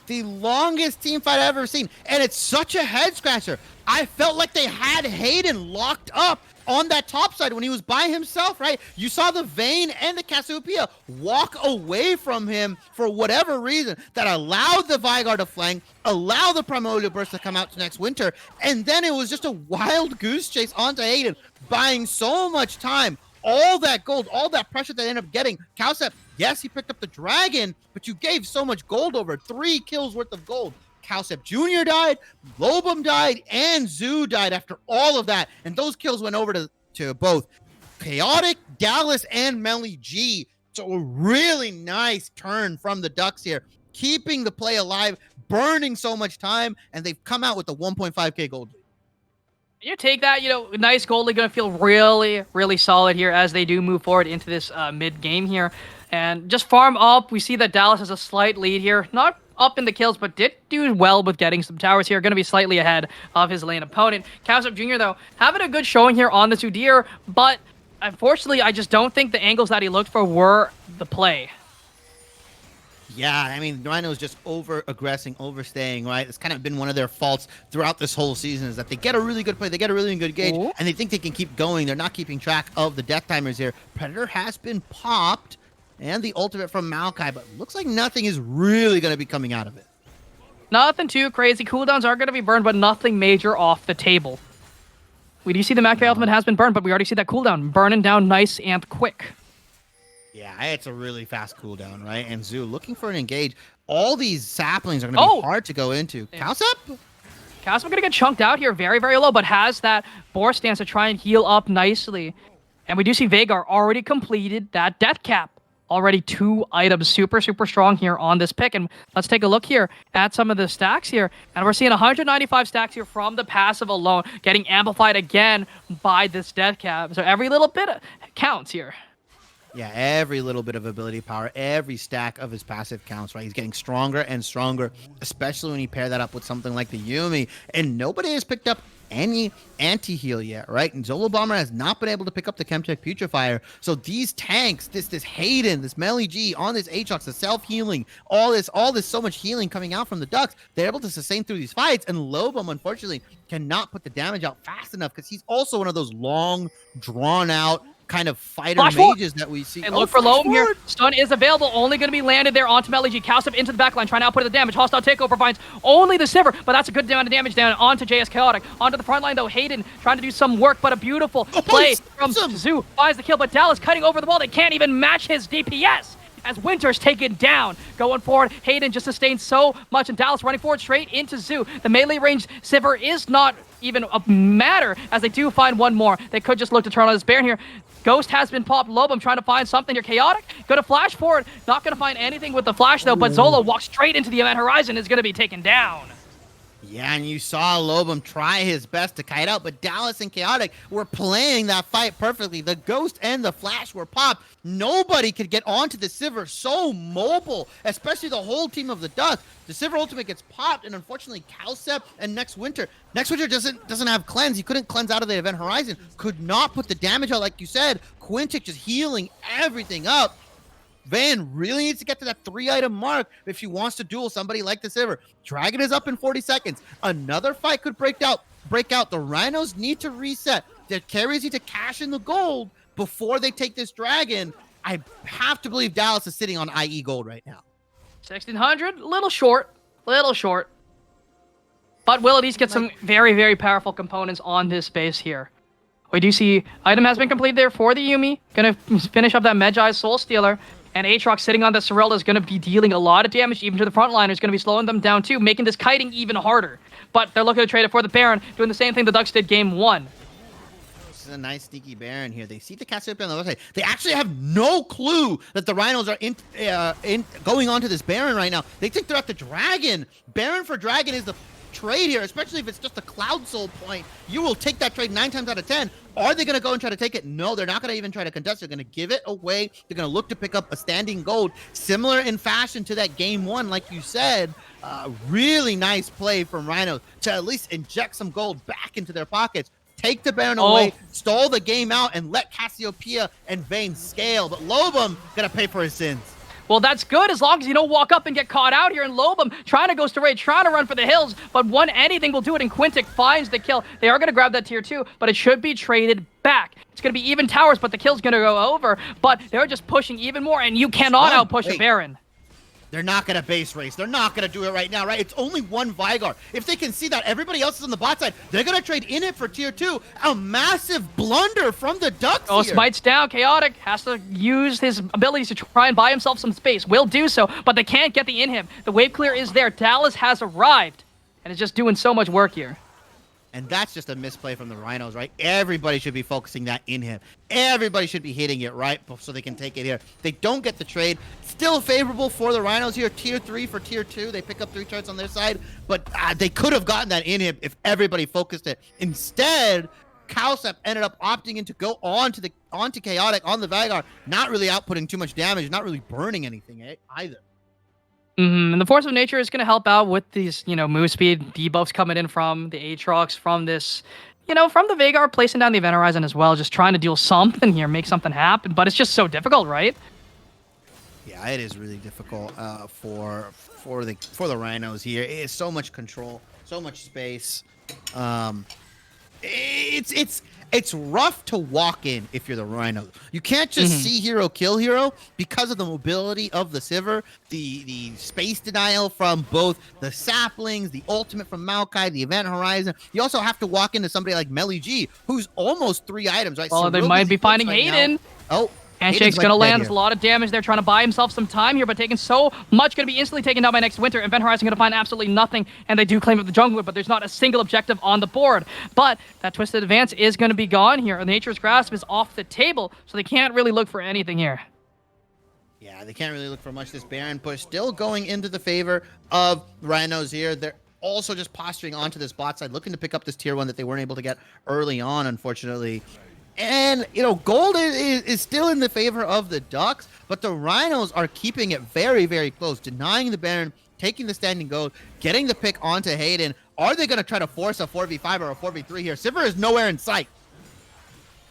The longest team fight I've ever seen, and it's such a head scratcher. I felt like they had Hayden locked up on that top side when he was by himself, right? You saw the Vayne and the Cassiopeia walk away from him for whatever reason that allowed the Veigar to flank, allow the Primordial Burst to come out next winter, and then it was just a wild goose chase onto Hayden, buying so much time. All that gold, all that pressure they ended up getting. Calcep, yes, he picked up the dragon, but you gave so much gold over. 3 kills worth of gold. Calcep Jr. died, Lobum died, and Zoo died after all of that. And those kills went over to both Chaotic, Dallas, and Melly G. So a really nice turn from the Ducks here. keeping the play alive, burning so much time, and they've come out with the 1.5k gold. You take that, nice goalie going to feel really, really solid here as they do move forward into this mid-game here. And just farm up. We see that Dallas has a slight lead here. Not up in the kills, but did do well with getting some towers here. Going to be slightly ahead of his lane opponent. Kazub Jr., though, having a good showing here on the Udyr, but unfortunately, I just don't think the angles that he looked for were the play. Yeah, I mean, RNO is just over-aggressing, overstaying, right? It's kind of been one of their faults throughout this whole season is that they get a really good play, they get a really good gauge, and they think they can keep going. They're not keeping track of the death timers here. Predator has been popped, and the ultimate from Maokai, but looks like nothing is really going to be coming out of it. Nothing too crazy. Cooldowns are going to be burned, but nothing major off the table. We do see the Maokai ultimate has been burned, but we already see that cooldown burning down nice and quick. Yeah, it's a really fast cooldown, right? And Zoo looking for an engage. All these saplings are going to be hard to go into. Kazub? Kazub going to get chunked out here very, very low, but has that boar stance to try and heal up nicely. And we do see Veigar already completed that death cap. Already 2 items, super, super strong here on this pick. And let's take a look here at some of the stacks here. And we're seeing 195 stacks here from the passive alone, getting amplified again by this death cap. So every little bit counts here. Yeah, every little bit of ability power, every stack of his passive counts, right? He's getting stronger and stronger, especially when you pair that up with something like the Yuumi. And nobody has picked up any anti-heal yet, right? And Zolo Bomber has not been able to pick up the Chemtech Putrefier. So these tanks, this Hayden, this Melee G on this Aatrox, the self-healing, all this so much healing coming out from the Ducks, they're able to sustain through these fights. And Lobum, unfortunately, cannot put the damage out fast enough because he's also one of those long, drawn-out kind of fighter mages that we see. And look for Lobum here. Stun is available. Only going to be landed there onto Melee G. Kazub into the backline, trying to output the damage. Hostile takeover finds only the Sivir, but that's a good amount of damage down onto JS Chaotic. Onto the front line, though, Hayden trying to do some work, but a beautiful play from Zoo. Finds the kill, but Dallas cutting over the wall. They can't even match his DPS. As Winter's taken down. Going forward, Hayden just sustained so much, and Dallas running forward straight into Zoo. The melee range Sivir is not even a matter, as they do find one more. They could just look to turn on this Baron here. Ghost has been popped. Lobum trying to find something here. Chaotic going to flash forward. Not going to find anything with the flash, though, but Zolo walks straight into the event horizon. Is going to be taken down. Yeah, and you saw Lobum try his best to kite out, but Dallas and Chaotic were playing that fight perfectly. The Ghost and the Flash were popped. Nobody could get onto the Sivir, so mobile, especially the whole team of the Ducks. The Sivir ultimate gets popped, and unfortunately, Calcep and Next Winter doesn't have cleanse. He couldn't cleanse out of the event horizon. Could not put the damage out, like you said. Quintic just healing everything up. Van really needs to get to that 3-item mark if she wants to duel somebody like the Sivir. Dragon is up in 40 seconds. Another fight could break out. The Rhinos need to reset. The carries need to cash in the gold before they take this Dragon. I have to believe Dallas is sitting on IE gold right now. 1,600, little short. But will at least get some very, very powerful components on this base here. We do see item has been completed there for the Yuumi. Gonna finish up that Medjai Soul Stealer. And Aatrox sitting on the Sorrel is going to be dealing a lot of damage even to the frontliners. Going to be slowing them down too, making this kiting even harder. But they're looking to trade it for the Baron, doing the same thing the Ducks did game 1. This is a nice sneaky Baron here. They see the Cassiopeia on the other side. They actually have no clue that the Rhinos are going onto this Baron right now. They think they're at the Dragon. Baron for Dragon is the trade here, especially if it's just a Cloud Soul point. You will take that trade 9 times out of 10. Are they going to go and try to take it? No, they're not going to even try to contest. They're going to give it away. They're going to look to pick up a standing gold, similar in fashion to that game 1, like you said. Really nice play from Rhino to at least inject some gold back into their pockets. Take the Baron away, stall the game out, and let Cassiopeia and Vayne scale. But Lobum going to pay for his sins. Well, that's good as long as you don't walk up and get caught out here. And Lobum trying to go straight, trying to run for the hills, but anything will do it, and Quintic finds the kill. They are going to grab that tier 2, but it should be traded back. It's going to be even towers, but the kill's going to go over, but they're just pushing even more, and you cannot outpush a Baron. They're not going to base race. They're not going to do it right now, right? It's only one Veigar. If they can see that everybody else is on the bot side, they're going to trade in it for tier 2. A massive blunder from the Ducks here. Smite's down. Chaotic has to use his abilities to try and buy himself some space. Will do so, but they can't get the in him. The wave clear is there. Dallas has arrived, and is just doing so much work here. And that's just a misplay from the Rhinos, right? Everybody should be focusing that in him. Everybody should be hitting it, right? So they can take it here. They don't get the trade. Still favorable for the Rhinos here. Tier 3 for Tier 2. They pick up 3 charts on their side. But they could have gotten that in him if everybody focused it. Instead, Cowsep ended up opting in to go onto Chaotic on the Vanguard, not really outputting too much damage, not really burning anything either. And the Force of Nature is going to help out with these, move speed debuffs coming in from the Aatrox, from this, from the Veigar, placing down the Event Horizon as well, just trying to deal something here, make something happen. But it's just so difficult, right? Yeah, it is really difficult for the Rhinos here. It's so much control, so much space. It's rough to walk in if you're the Rhino. You can't just see hero kill hero because of the mobility of the Sivir, the space denial from both the saplings, the ultimate from Maokai, the Event Horizon. You also have to walk into somebody like Melly G, who's almost 3 items, right? Well, so they might be finding Hayden. Oh. Handshake's going to land. There's a lot of damage there, trying to buy himself some time here, but taking so much, going to be instantly taken down by Next Winter. Event Horizon going to find absolutely nothing, and they do claim up the jungler, but there's not a single objective on the board. But that Twisted Advance is going to be gone here. Nature's Grasp is off the table, so they can't really look for anything here. Yeah, they can't really look for much. This Baron push still going into the favor of Rhinos here. They're also just posturing onto this bot side, looking to pick up this tier 1 that they weren't able to get early on, unfortunately. And, gold is still in the favor of the Ducks, but the Rhinos are keeping it very, very close, denying the Baron, taking the standing gold, getting the pick onto Hayden. Are they going to try to force a 4v5 or a 4v3 here? Sivir is nowhere in sight.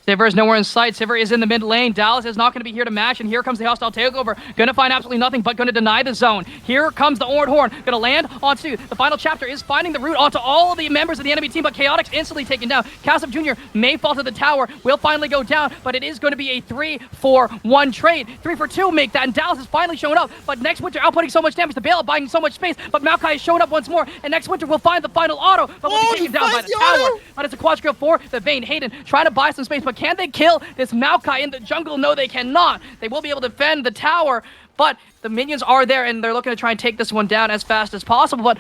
Sivir is nowhere in sight. Sivir is in the mid lane. Dallas is not going to be here to match, and here comes the hostile takeover. Going to find absolutely nothing, but going to deny the zone. Here comes the Orange Horn. Going to land onto the final chapter, is finding the route onto all of the members of the enemy team, but Chaotic's instantly taken down. Cowsep Jr. may fall to the tower, will finally go down, but it is going to be a 3-for-1 trade. 3-for-2 make that, and Dallas is finally showing up, but Next Winter outputting so much damage, the Bale buying so much space, but Maokai is showing up once more, and Next Winter will find the final auto, but will be taken down by the tower. But it's a quad kill for the Vayne. Hayden trying to buy some space, but can they kill this Maokai in the jungle? No, they cannot. They will be able to defend the tower, but the minions are there, and they're looking to try and take this one down as fast as possible. But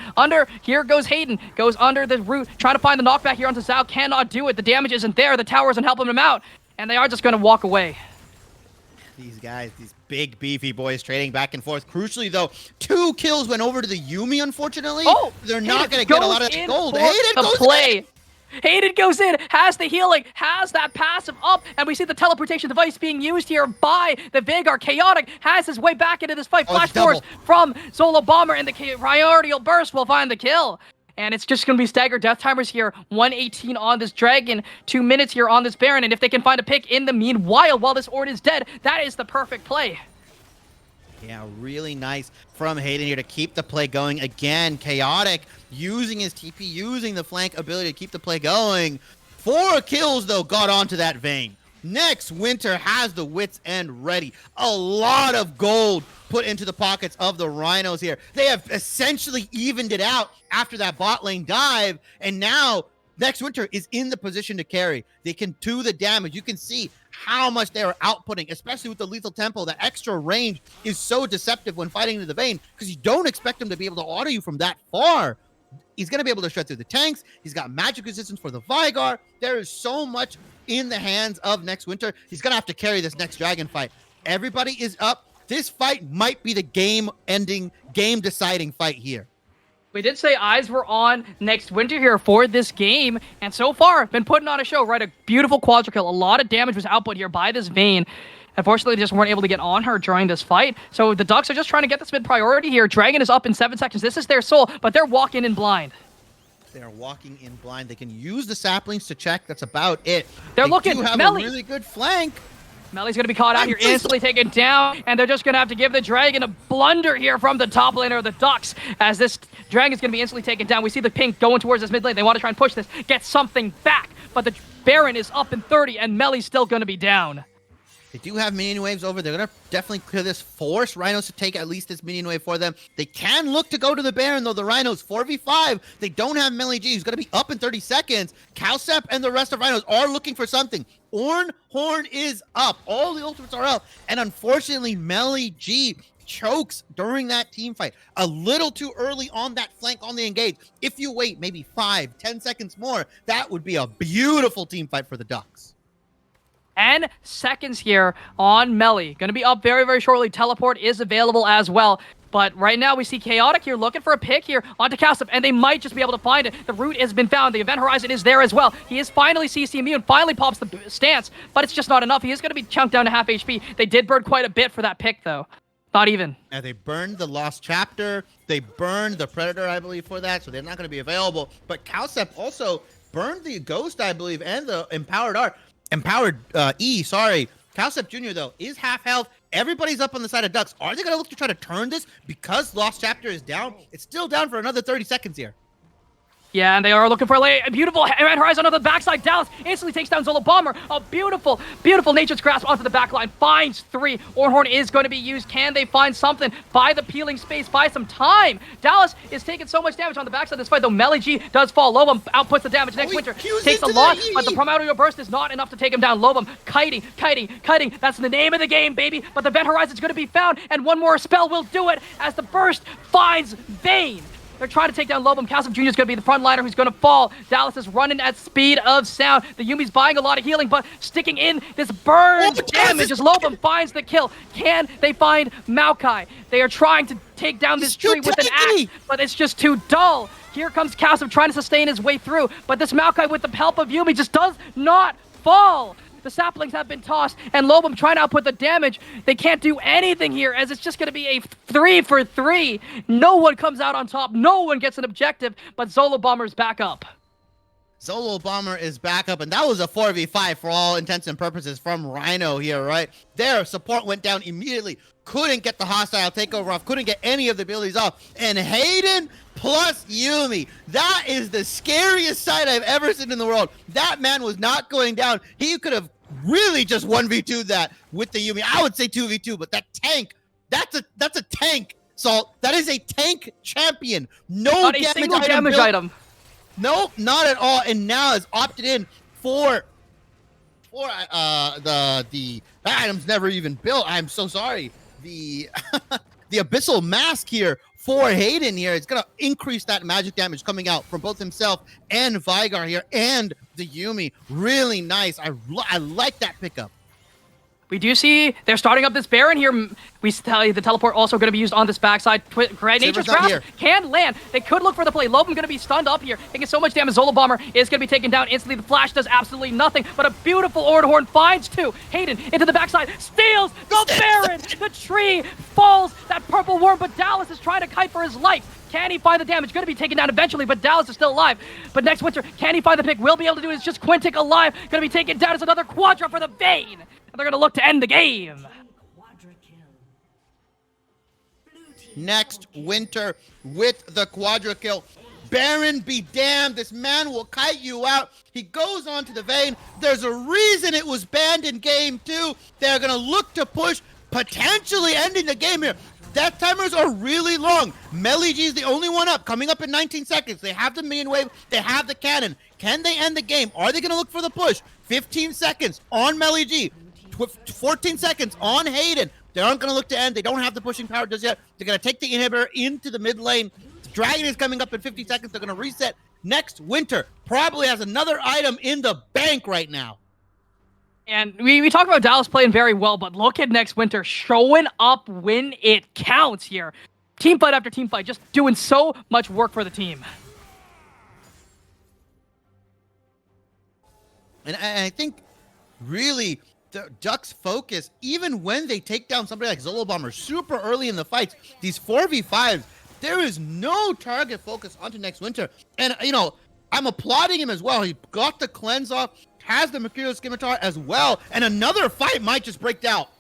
here goes Hayden, goes under the root, trying to find the knockback here onto Zhao, cannot do it. The damage isn't there. The tower isn't helping him out, and they are just going to walk away. These guys, these big, beefy boys trading back and forth. Crucially, though, 2 kills went over to the Yuumi, unfortunately. Oh, they're not going to get a lot of gold. Hayden goes play. In. Hayden goes in, has the healing, has that passive up, and we see the teleportation device being used here by the Veigar. Chaotic has his way back into this fight. Flash Force from Solo Bomber, and the Primordial Burst will find the kill. And it's just going to be staggered death timers here. 118 on this Dragon, 2 minutes here on this Baron, and if they can find a pick in the meanwhile while this Ord is dead, that is the perfect play. Yeah, really nice from Hayden here to keep the play going. Again, Chaotic using his TP, using the flank ability to keep the play going. 4 kills, though, got onto that Vayne. Next Winter has the wits end ready. A lot of gold put into the pockets of the Rhinos here. They have essentially evened it out after that bot lane dive, and now Next Winter is in the position to carry. They can do the damage. You can see how much they are outputting, especially with the lethal tempo. That extra range is so deceptive when fighting into the Vayne, because you don't expect him to be able to auto you from that far. He's going to be able to shred through the tanks. He's got magic resistance for the Veigar. There is so much in the hands of Next Winter. He's going to have to carry this next Dragon fight. Everybody is up. This fight might be the game-ending, game-deciding fight here. We did say eyes were on Next Winter here for this game, and so far, been putting on a show, right? A beautiful quadra kill. A lot of damage was output here by this Vayne. Unfortunately, they just weren't able to get on her during this fight. So the Ducks are just trying to get this mid priority here. Dragon is up in 7 seconds. This is their soul, but they're walking in blind. They're walking in blind. They can use the saplings to check. That's about it. They're looking. Do have Melly. a really good flank. Melly's going to be caught out here, instantly taken down, and they're just going to have to give the Dragon a blunder here from the top laner of the Ducks, as this Dragon's going to be instantly taken down. We see the pink going towards this mid lane. They want to try and push this, get something back, but the Baron is up in 30, and Melly's still going to be down. They do have minion waves over. They're going to definitely clear this, force Rhinos to take at least this minion wave for them. They can look to go to the Baron, though. The Rhinos, 4v5. They don't have Melly G, who's going to be up in 30 seconds. Cowsep and the rest of Rhinos are looking for something. Horn is up. All the ultimates are up. And unfortunately, Melly G chokes during that team fight. A little too early on that flank on the engage. If you wait maybe 5-10 seconds more, that would be a beautiful team fight for the Ducks. 10 seconds here on Melly. Going to be up very, very shortly. Teleport is available as well. But right now we see Chaotic here looking for a pick here onto Calcip, and they might just be able to find it. The route has been found. The event horizon is there as well. He is finally CC immune, finally pops the stance, but it's just not enough. He is going to be chunked down to half HP. They did burn quite a bit for that pick, though. Not even. And they burned the Lost Chapter. They burned the Predator, I believe, for that, so they're not going to be available. But Calcip also burned the Ghost, I believe, and the Empowered E, sorry. Calcip Jr., though, is half health. Everybody's up on the side of Ducks. Are they going to look to try to turn this because Lost Chapter is down? It's still down for another 30 seconds here. Yeah, and they are looking for a beautiful event horizon on the backside. Dallas instantly takes down Zolo Bomber. A beautiful, beautiful Nature's Grasp onto the backline. Finds 3. Ornhorn is going to be used. Can they find something? Buy the peeling space. Buy some time. Dallas is taking so much damage on the backside of this fight, though Melly G does fall. Lobum outputs the damage. Next Winter takes a lot, but the Primordial Burst is not enough to take him down. Lobum kiting. That's the name of the game, baby. But the event horizon is going to be found, and one more spell will do it as the burst finds Vayne. They're trying to take down Lobum. Calcip Jr. is going to be the front liner who's going to fall. Dallas is running at speed of sound. The Yumi's buying a lot of healing, but sticking in this burn damage as Lobum finds the kill. Can they find Maokai? They are trying to take down this tree with an axe, but it's just too dull. Here comes Calcip trying to sustain his way through, but this Maokai with the help of Yumi just does not fall. The saplings have been tossed, and Lobum trying to output the damage. They can't do anything here, as it's just going to be a 3 for 3. No one comes out on top. No one gets an objective, but Zolo Bomber's back up. Zolo Bomber is back up, and that was a 4v5 for all intents and purposes from RNO here, right? Their support went down immediately. Couldn't get the hostile takeover off. Couldn't get any of the abilities off. And Hayden plus Yumi. That is the scariest sight I've ever seen in the world. That man was not going down. He could have really just 1v2'd that with the Yumi. I would say 2v2, but that tank, that's a tank. So that is a tank champion. No not a single damage item. No, not at all. And now has opted in for the item's never even built. I'm so sorry. The the Abyssal Mask here for Hayden here. It's gonna increase that magic damage coming out from both himself and Vigar here and the Yumi. Really nice. I like that pickup. We do see they're starting up this Baron here. We tell you the teleport also going to be used on this backside. Nature's Grasp can land. They could look for the play. Lobum going to be stunned up here, taking so much damage. Zolo Bomber is going to be taken down instantly. The Flash does absolutely nothing, but a beautiful Ornhorn finds 2. Hayden into the backside, steals the Baron. The tree falls. That purple worm, but Dallas is trying to kite for his life. Can he find the damage? Going to be taken down eventually, but Dallas is still alive. But next Winter, can he find the pick? Will be able to do it. It's just Quintic alive. Going to be taken down as another Quadra for the Vayne. And they're going to look to end the game. Next Winter with the Quadra kill. Baron be damned. This man will kite you out. He goes on to the Vayne. There's a reason it was banned in game 2. They're going to look to push, potentially ending the game here. Death timers are really long. Melly G is the only one up, coming up in 19 seconds. They have the minion wave. They have the cannon. Can they end the game? Are they going to look for the push? 15 seconds on Melly G. 14 seconds on Hayden. They aren't going to look to end. They don't have the pushing power just yet. They're going to take the inhibitor into the mid lane. Dragon is coming up in 50 seconds. They're going to reset. Next Winter probably has another item in the bank right now. And we talk about Dallas playing very well, but look at next Winter showing up when it counts here. Team fight after team fight, just doing so much work for the team. And I think really the Ducks focus, even when they take down somebody like Zolo Bomber super early in the fights, these 4v5s, there is no target focus onto next Winter. And, you know, I'm applauding him as well. He got the cleanse off, has the Mercurial Scimitar as well, and another fight might just break out.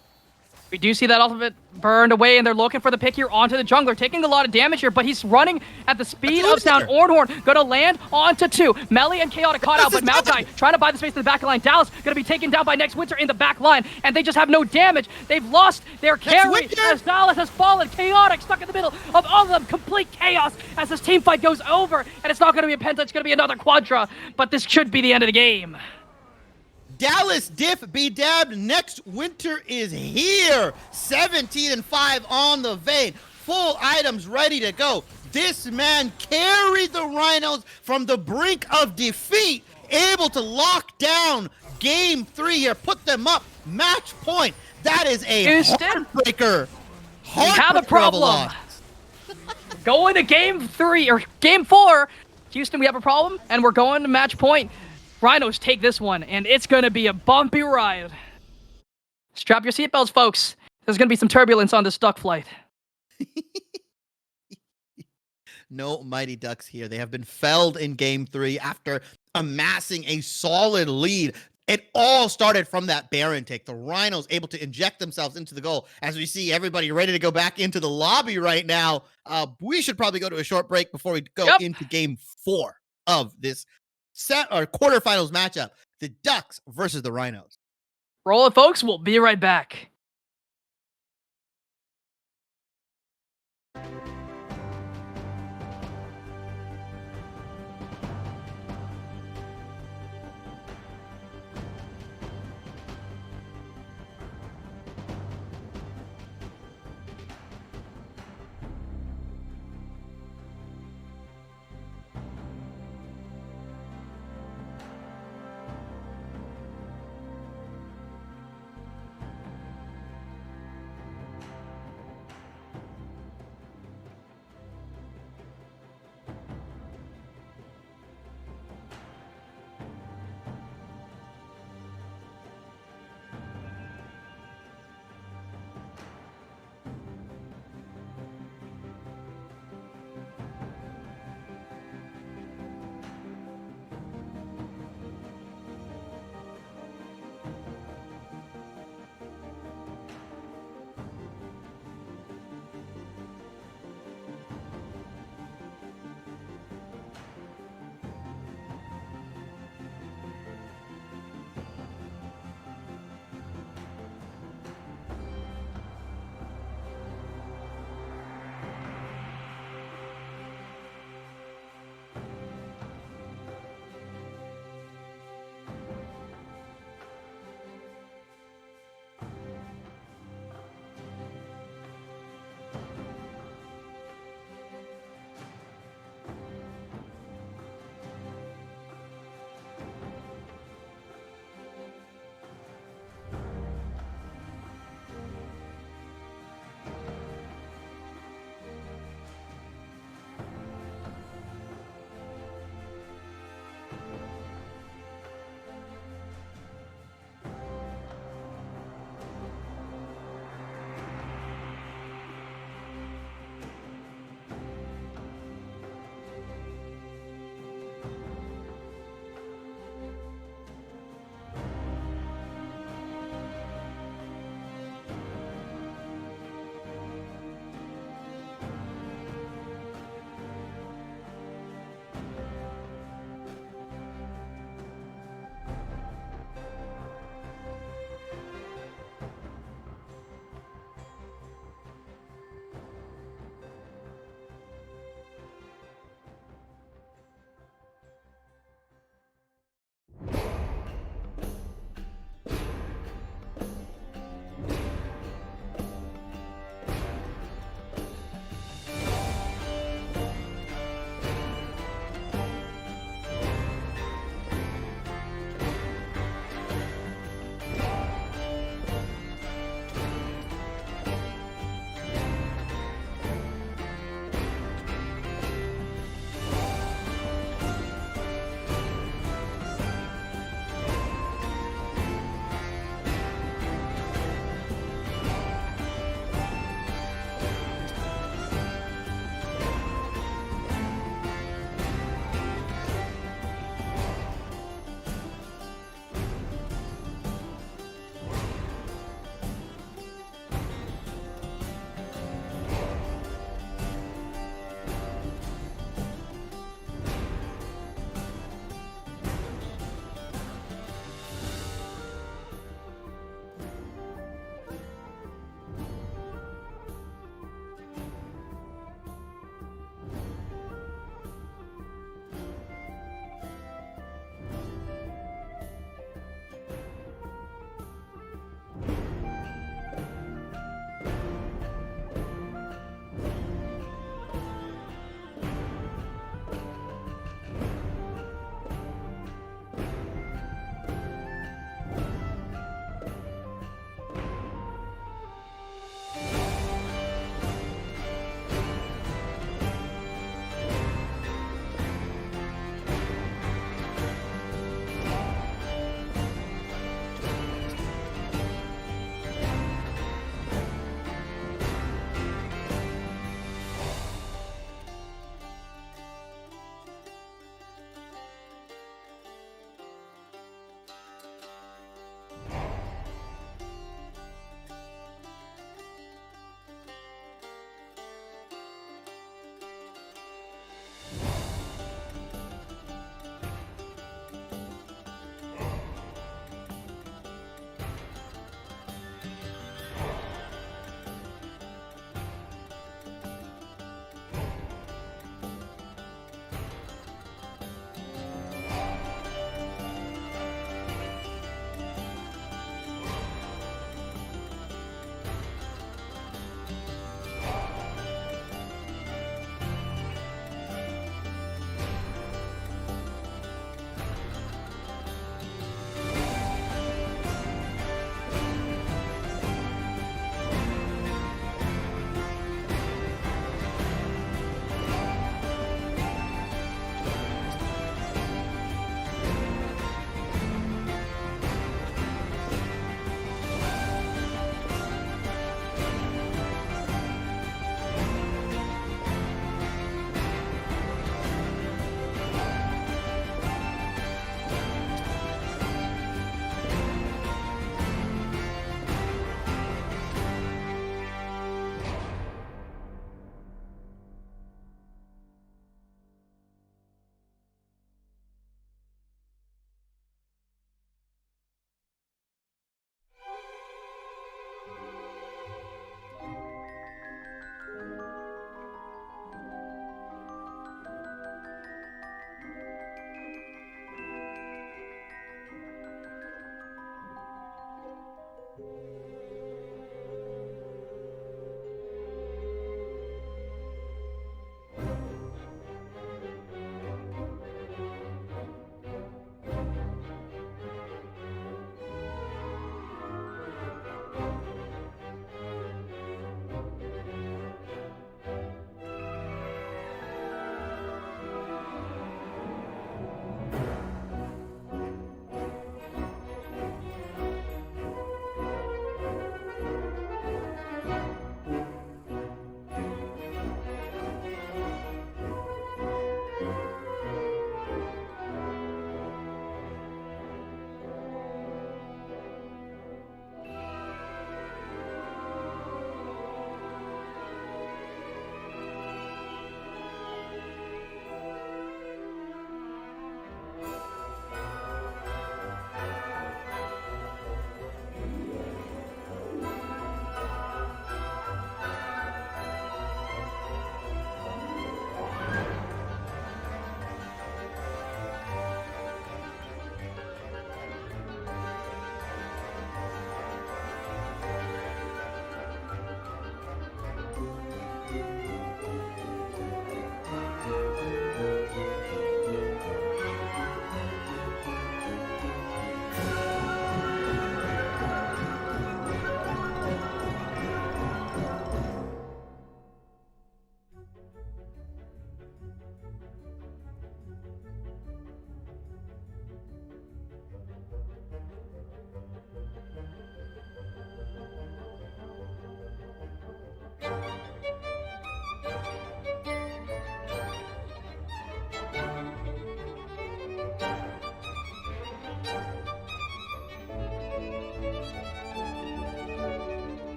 We do see that ultimate burned away, and they're looking for the pick here onto the jungler, taking a lot of damage here, but he's running at the speed of sound. Ornhorn going to land onto 2. Melly and Chaotic caught out, but Maokai trying to buy the space in the back line. Dallas going to be taken down by next Winter in the back line, and they just have no damage. They've lost their carry as Dallas has fallen. Chaotic stuck in the middle of all of them. Complete chaos as this team fight goes over, and it's not going to be a penta, it's going to be another quadra, but this should be the end of the game. Dallas Diff be dabbed. Next winter is here. 17-5 on the vein. Full items ready to go. This man carried the Rhinos from the brink of defeat, able to lock down game 3 here, put them up, match point. That is a Houston, heartbreaker. we have a Heartbreaker problem. loss. Going to game 3 or game 4. Houston, we have a problem, and we're going to match point. Rhinos take this one, and it's going to be a bumpy ride. Strap your seatbelts, folks. There's going to be some turbulence on this duck flight. No Mighty Ducks here. They have been felled in game 3 after amassing a solid lead. It all started from that Baron take. The Rhinos able to inject themselves into the goal. As we see everybody ready to go back into the lobby right now, we should probably go to a short break before we go into game 4 of this set or quarterfinals matchup. The Ducks versus the Rhinos. Roll it, folks. We'll be right back.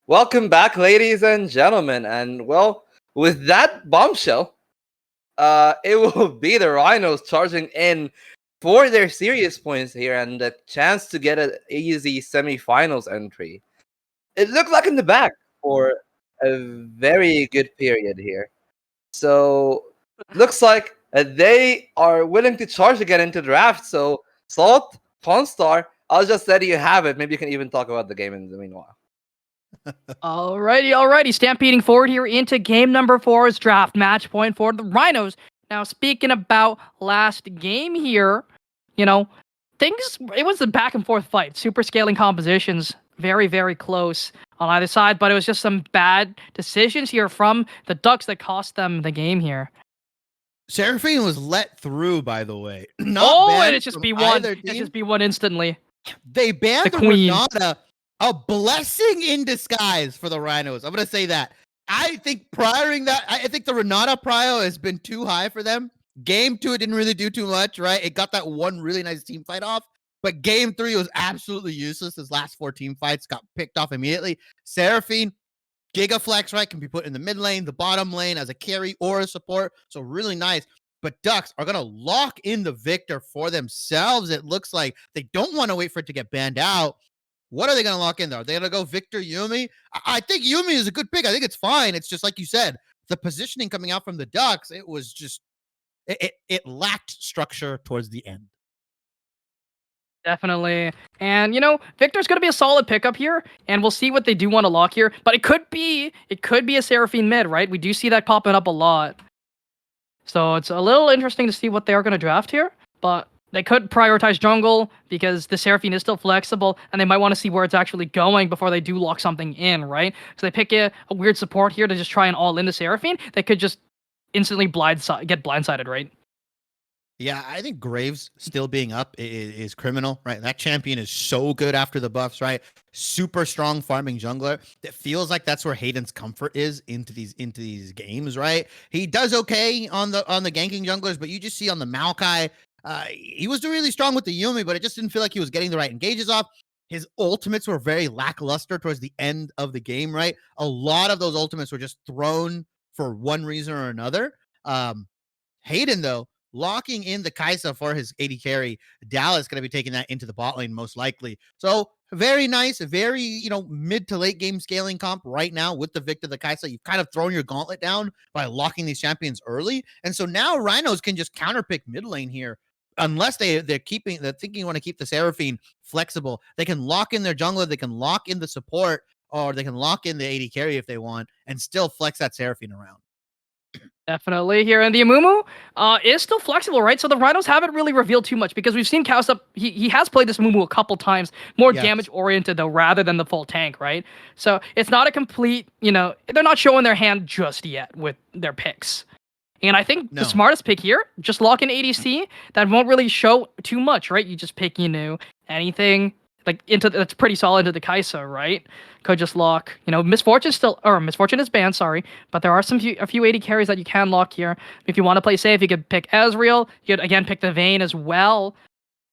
Welcome back, ladies and gentlemen. And well, with that bombshell, it will be the Rhinos charging in for their serious points here and the chance to get an easy semifinals entry. It looked like in the back for a very good period here. So looks like they are willing to charge again into draft. So Salt, Pawnstar, I'll just let you have it. Maybe you can even talk about the game in the meanwhile. Alrighty. Stampeding forward here into game number 4's draft match point for the Rhinos. Now, speaking about last game here, you know, it was a back and forth fight. Super scaling compositions, very, very close on either side, but it was just some bad decisions here from the Ducks that cost them the game here. Seraphine was let through, by the way. And it's just B1. It's just B1 instantly. They banned the Queen. Renata, a blessing in disguise for the Rhinos. I'm going to say that. I think I think the Renata prio has been too high for them. Game 2, it didn't really do too much, right? It got that one really nice team fight off. But game 3 was absolutely useless. His last 4 team fights got picked off immediately. Seraphine, Gigaflex, right, can be put in the mid lane, the bottom lane as a carry or a support. So really nice. But Ducks are going to lock in the Victor for themselves. It looks like they don't want to wait for it to get banned out. What are they going to lock in there? Are they going to go Victor Yuumi? I think Yuumi is a good pick. I think it's fine. It's just like you said, the positioning coming out from the Ducks, it was just, it lacked structure towards the end. Definitely. And, Victor's going to be a solid pickup here, and we'll see what they do want to lock here. But it could be a Seraphine mid, right? We do see that popping up a lot. So it's a little interesting to see what they are going to draft here. But they could prioritize jungle because the Seraphine is still flexible, and they might want to see where it's actually going before they do lock something in, right? So they pick a weird support here to just try and all in the Seraphine. They could just instantly get blindsided, right? Yeah, I think Graves still being up is criminal, right? That champion is so good after the buffs, right? Super strong farming jungler. It feels like that's where Hayden's comfort is into these games, right? He does okay on the ganking junglers, but you just see on the Maokai, he was really strong with the Yuumi, but it just didn't feel like he was getting the right engages off. His ultimates were very lackluster towards the end of the game, right? A lot of those ultimates were just thrown for one reason or another. Hayden, though, locking in the Kai'Sa for his AD carry. Dallas going to be taking that into the bot lane most likely. So very nice, very, mid to late game scaling comp right now with the Victor, the Kai'Sa. You've kind of thrown your gauntlet down by locking these champions early. And so now Rhinos can just counterpick mid lane here. Unless they're thinking you want to keep the Seraphine flexible, they can lock in their jungler, they can lock in the support, or they can lock in the AD carry if they want, and still flex that Seraphine around. Definitely here. And the Amumu is still flexible, right? So the Rhinos haven't really revealed too much because we've seen Kausa, he has played this Amumu a couple times, more damage oriented though, rather than the full tank, right? So it's not a complete, they're not showing their hand just yet with their picks. And I think the smartest pick here, just lock in ADC. That won't really show too much, right? You just pick, anything like that's pretty solid into the Kai'Sa, right? Could just lock, Misfortune is banned, sorry, but there are a few AD carries that you can lock here. If you want to play safe, you could pick Ezreal. You could again pick the Vayne as well.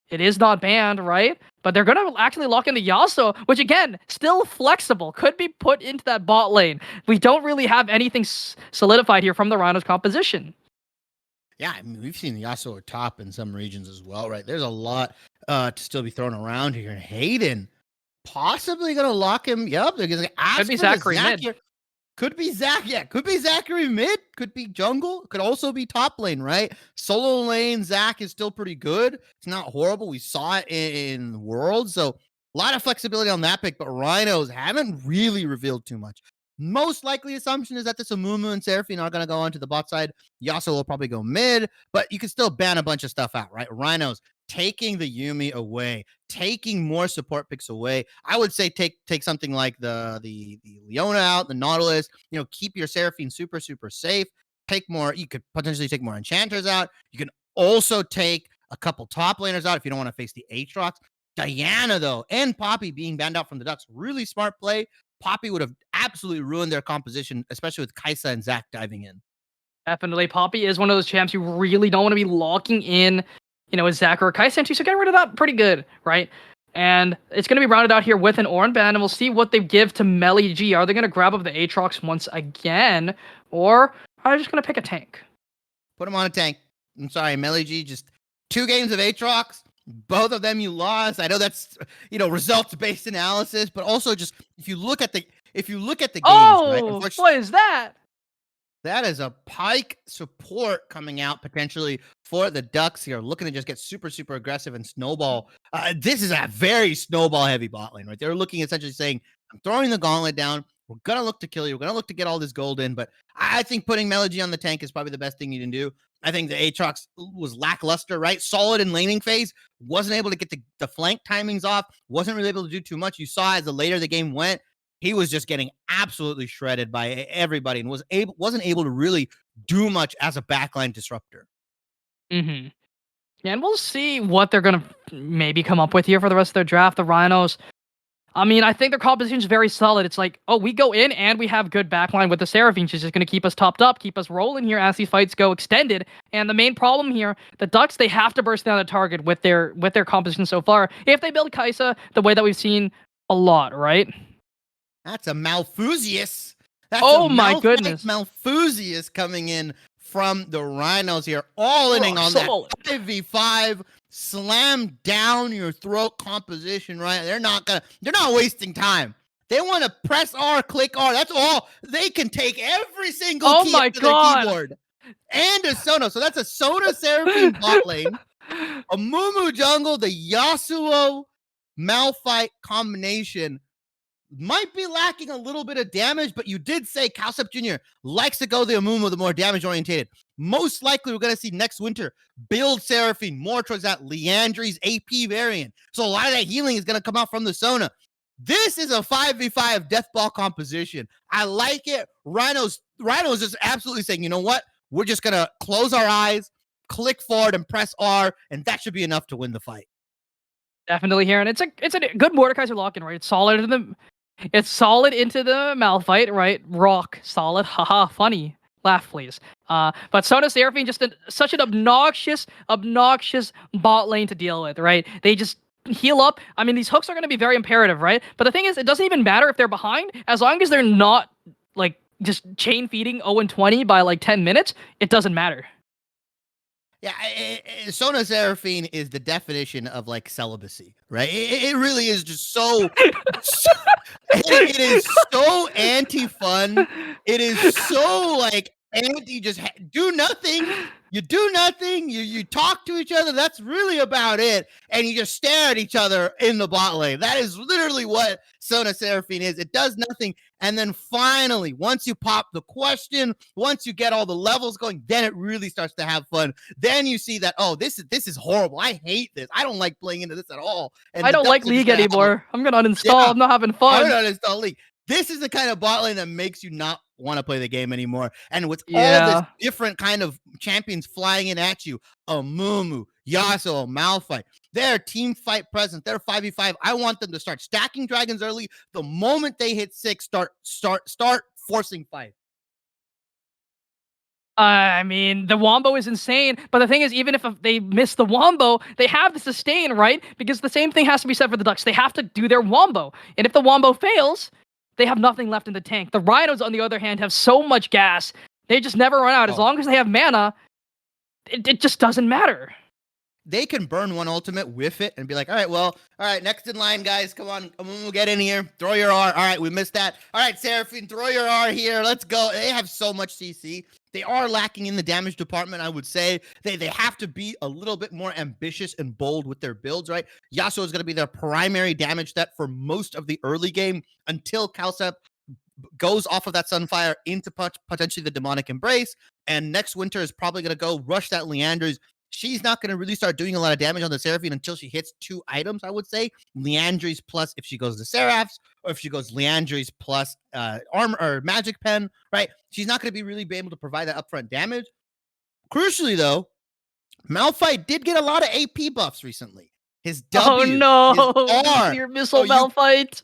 It is not banned, right? But they're gonna actually lock in the Yasuo, which again, still flexible, could be put into that bot lane. We don't really have anything solidified here from the Rhinos composition. Yeah, I mean, we've seen the Yasuo top in some regions as well, right? There's a lot to still be thrown around here. And Hayden possibly going to lock him. Yep, they're going to ask could be Zachary mid. Here. Could be Zach. Yeah, could be Zachary mid. Could be jungle. Could also be top lane, right? Solo lane, Zach is still pretty good. It's not horrible. We saw it in Worlds. So a lot of flexibility on that pick, but Rhinos haven't really revealed too much. Most likely assumption is that this Amumu and Seraphine are going to go onto the bot side. Yasuo will probably go mid, but you can still ban a bunch of stuff out, right? Rhinos taking the Yuumi away, taking more support picks away. I would say take something like the Leona out, the Nautilus, keep your Seraphine super, super safe. Take more, you could potentially take more enchanters out. You can also take a couple top laners out if you don't want to face the Aatrox. Diana, though, and Poppy being banned out from the Ducks, really smart play. Poppy would have absolutely ruined their composition, especially with Kai'Sa and Zach diving in. Definitely. Poppy is one of those champs you really don't want to be locking in, a Zach or a Kai'Sa into, so get rid of that pretty good, right? And it's going to be rounded out here with an Ornn band, and we'll see what they give to Melly G. Are they going to grab up the Aatrox once again, or are they just going to pick a tank? Put him on a tank. I'm sorry, Melly G, just 2 games of Aatrox. Both of them you lost. I know that's results-based analysis, but also just if you look at the games, right? What is that? That is a Pyke support coming out potentially for the Ducks here, looking to just get super, super aggressive and snowball. This is a very snowball-heavy bot lane, right? They're looking essentially saying, I'm throwing the gauntlet down. We're going to look to kill you. We're going to look to get all this gold in, but I think putting Melody on the tank is probably the best thing you can do. I think the Aatrox was lackluster, right? Solid in laning phase. Wasn't able to get the flank timings off. Wasn't really able to do too much. You saw as the later the game went, he was just getting absolutely shredded by everybody and wasn't able to really do much as a backline disruptor. Mm-hmm. Yeah, and we'll see what they're going to maybe come up with here for the rest of their draft. The Rhinos, I mean, I think their composition is very solid. It's like, oh, we go in and we have good backline with the Seraphine. She's just going to keep us topped up, keep us rolling here as these fights go extended. And the main problem here, the Ducks, they have to burst down the target with their composition so far. If they build Kai'Sa the way that we've seen a lot, right? That's a Malphusius. My goodness. Malphusius coming in from the Rhinos here, all-inning on solid. that 5v5. Slam down your throat composition, right? They're not wasting time. They want to press R, click R. That's all. They can take every single key to their keyboard. And a Sona. So that's a Sona Seraphine bot lane. A Mumu jungle, the Yasuo Malphite combination might be lacking a little bit of damage, but you did say Calcep Jr. likes to go the Amumu, the more damage-orientated. Most likely, we're going to see next winter build Seraphine more towards that Leandri's AP variant. So a lot of that healing is going to come out from the Sona. This is a 5v5 death ball composition. I like it. Rhinos just absolutely saying, you know what? We're just going to close our eyes, click forward, and press R, and that should be enough to win the fight. Definitely here, and it's a good Mordekaiser lock-in, right? It's solid into the Malphite, right? Rock solid, haha, funny. Laugh, please. But Sona Seraphine, just such an obnoxious bot lane to deal with, right? They just heal up. I mean, these hooks are going to be very imperative, right? But the thing is, it doesn't even matter if they're behind, as long as they're not, like, just chain feeding 0-20 by, like, 10 minutes, it doesn't matter. Yeah, Sona Seraphine is the definition of like celibacy, right? It really is just so it is so anti-fun. It is so like anti just do nothing. You do nothing. You talk to each other. That's really about it. And you just stare at each other in the bot lane. That is literally what Sona Seraphine is. It does nothing. And then finally, once you pop the question, once you get all the levels going, then it really starts to have fun. Then you see that, oh, this is horrible. I hate this. I don't like playing into this at all. And I don't like League anymore. I'm going to uninstall. Yeah, I'm not having fun. I'm going to uninstall League. This is the kind of bot lane that makes you not want to play the game anymore. And with all this different kind of champions flying in at you, Mumu, Yasuo, Malphite, their team fight presence, their 5v5. I want them to start stacking dragons early. The moment they hit 6, start forcing 5. I mean, the Wombo is insane, but the thing is, even if they miss the Wombo, they have the sustain, right? Because the same thing has to be said for the Ducks. They have to do their Wombo. And if the Wombo fails, they have nothing left in the tank. The Rhinos, on the other hand, have so much gas. They just never run out. As long as they have mana, it just doesn't matter. They can burn one ultimate, whiff it, and be like, all right, next in line, guys. Come on, we'll get in here. Throw your R. All right, we missed that. All right, Seraphine, throw your R here. Let's go. They have so much CC. They are lacking in the damage department, I would say. They have to be a little bit more ambitious and bold with their builds, right? Yasuo is going to be their primary damage stat for most of the early game until Calcep goes off of that Sunfire into potentially the Demonic Embrace. And next winter is probably going to go rush that Leandri's. She's not going to really start doing a lot of damage on the Seraphine until she hits 2 items, I would say. Leandri's plus if she goes to Seraphs, or if she goes Leandri's plus armor or Magic Pen, right? She's not going to be really able to provide that upfront damage. Crucially, though, Malphite did get a lot of AP buffs recently. His W, his R. Your missile Malphite.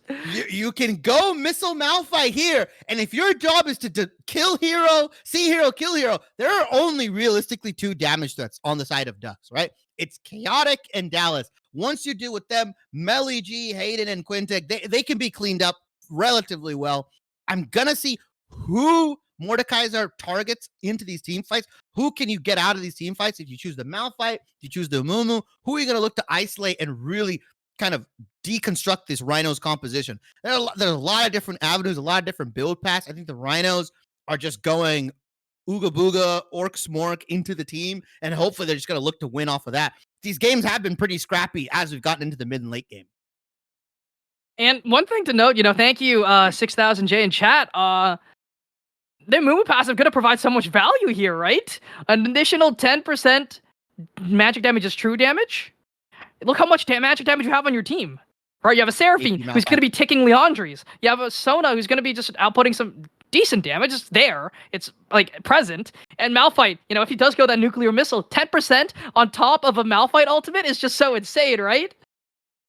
You can go missile Malphite here, and if your job is to kill hero, see hero, kill hero, there are only realistically 2 damage threats on the side of Ducks, right? It's Chaotic and Dallas. once you deal with them, Melly G, Hayden, and Quintek, they can be cleaned up relatively well. I'm going to see who Mordekaiser targets into these team fights. Who can you get out of these team fights? If you choose the Malphite, if you choose the Mumu, who are you going to look to isolate and really kind of deconstruct this Rhino's composition? There's a lot of different avenues, a lot of different build paths. I think the Rhinos are just going ooga booga, orc smork into the team, and hopefully they're just going to look to win off of that. These games have been pretty scrappy as we've gotten into the mid and late game. And one thing to note, thank you, 6000J in chat. The Mumu passive going to provide so much value here, right? An additional 10% magic damage is true damage. Look how much magic damage you have on your team. Right, you have a Seraphine who's going to be ticking Leandries. You have a Sona who's going to be just outputting some decent damage. It's there. It's like present. And Malphite, if he does go that nuclear missile, 10% on top of a Malphite ultimate is just so insane, right?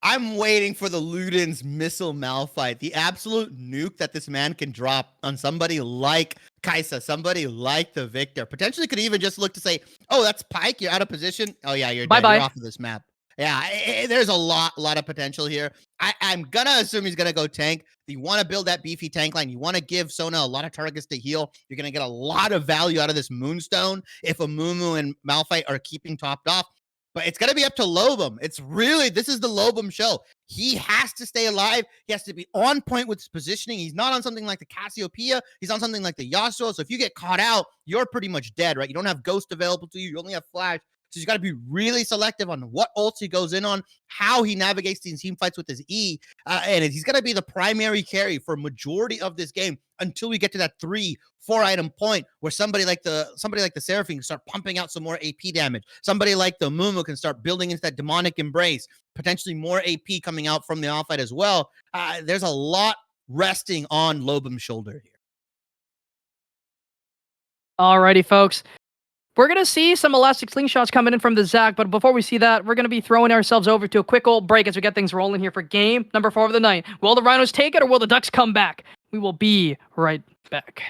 I'm waiting for the Luden's missile Malphite, the absolute nuke that this man can drop on somebody like Kaisa, somebody like the Victor. Potentially could even just look to say, oh, that's Pyke, you're out of position. Oh yeah, you're dead. You're off of this map. Yeah, there's a lot of potential here. I'm going to assume he's going to go tank. You want to build that beefy tank line. You want to give Sona a lot of targets to heal. You're going to get a lot of value out of this Moonstone if a Mumu and Malphite are keeping topped off. But it's going to be up to Lobum. This is the Lobum show. He has to stay alive. He has to be on point with his positioning. He's not on something like the Cassiopeia. He's on something like the Yasuo. So if you get caught out, you're pretty much dead, right? You don't have Ghost available to you. You only have Flash. So he's got to be really selective on what ults he goes in on, how he navigates these team fights with his E, and he's going to be the primary carry for majority of this game until we get to that 3-4 item point where somebody like the Seraphine can start pumping out some more AP damage. Somebody like the Mumu can start building into that demonic embrace, potentially more AP coming out from the Malphite as well. There's a lot resting on Lobum's shoulder here. Alrighty, folks. We're going to see some elastic slingshots coming in from the Zac, but before we see that, we're going to be throwing ourselves over to a quick old break as we get things rolling here for game number 4 of the night. Will the Rhinos take it or will the Ducks come back? We will be right back.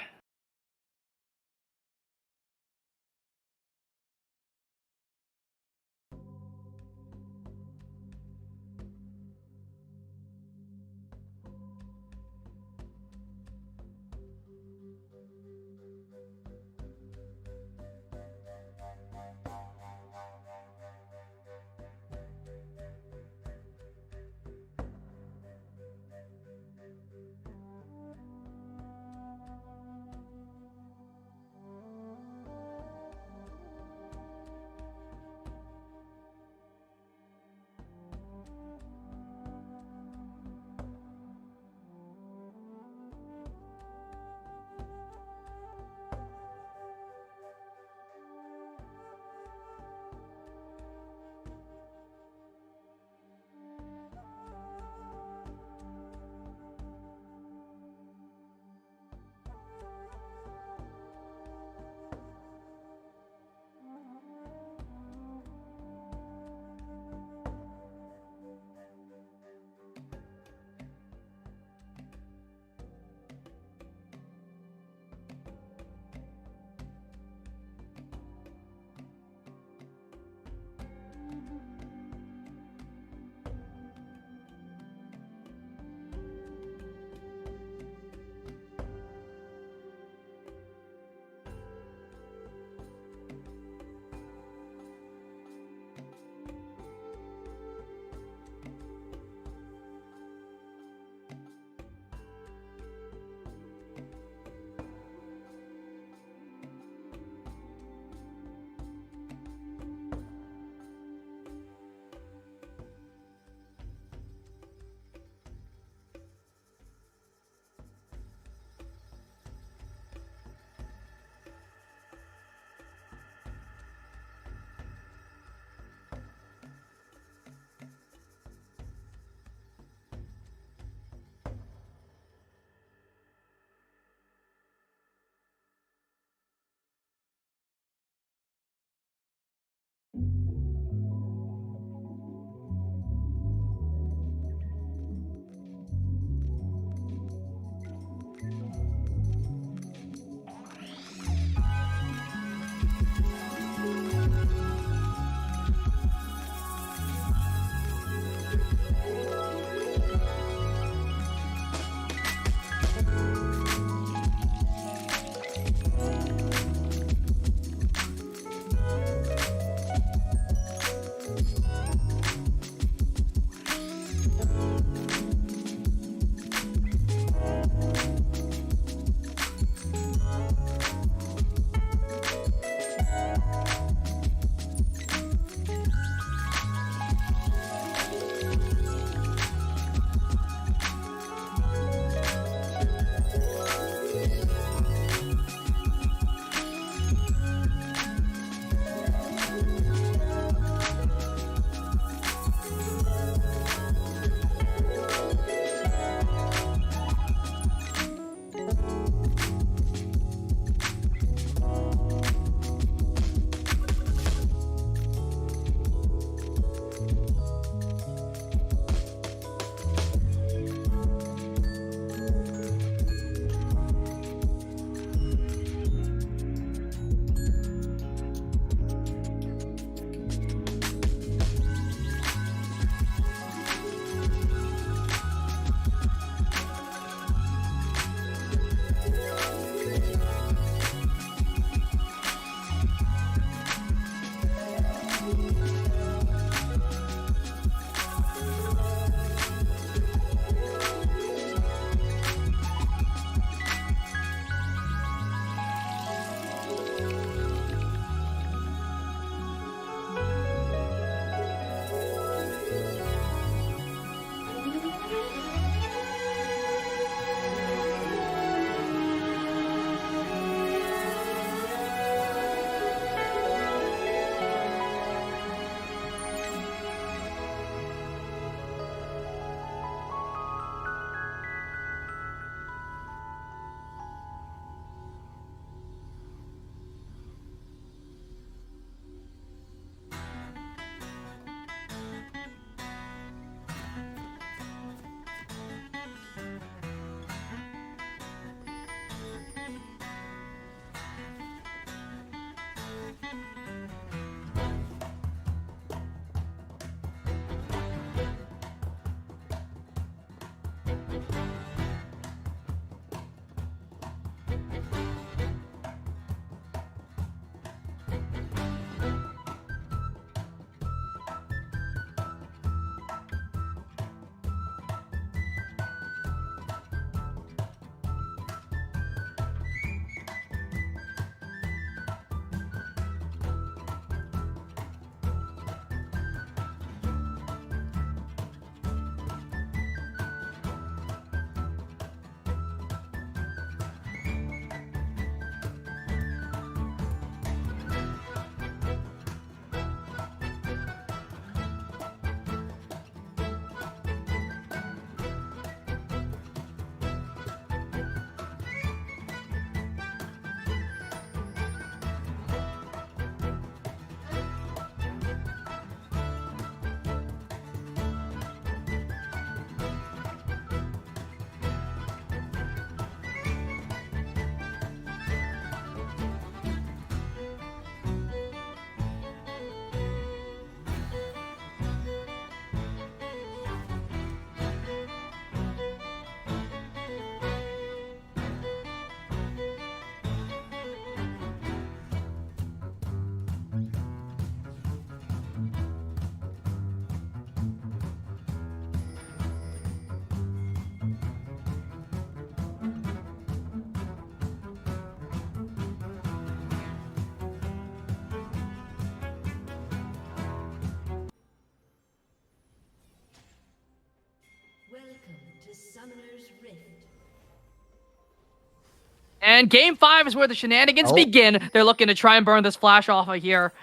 And game 5 is where the shenanigans begin. They're looking to try and burn this flash off of here,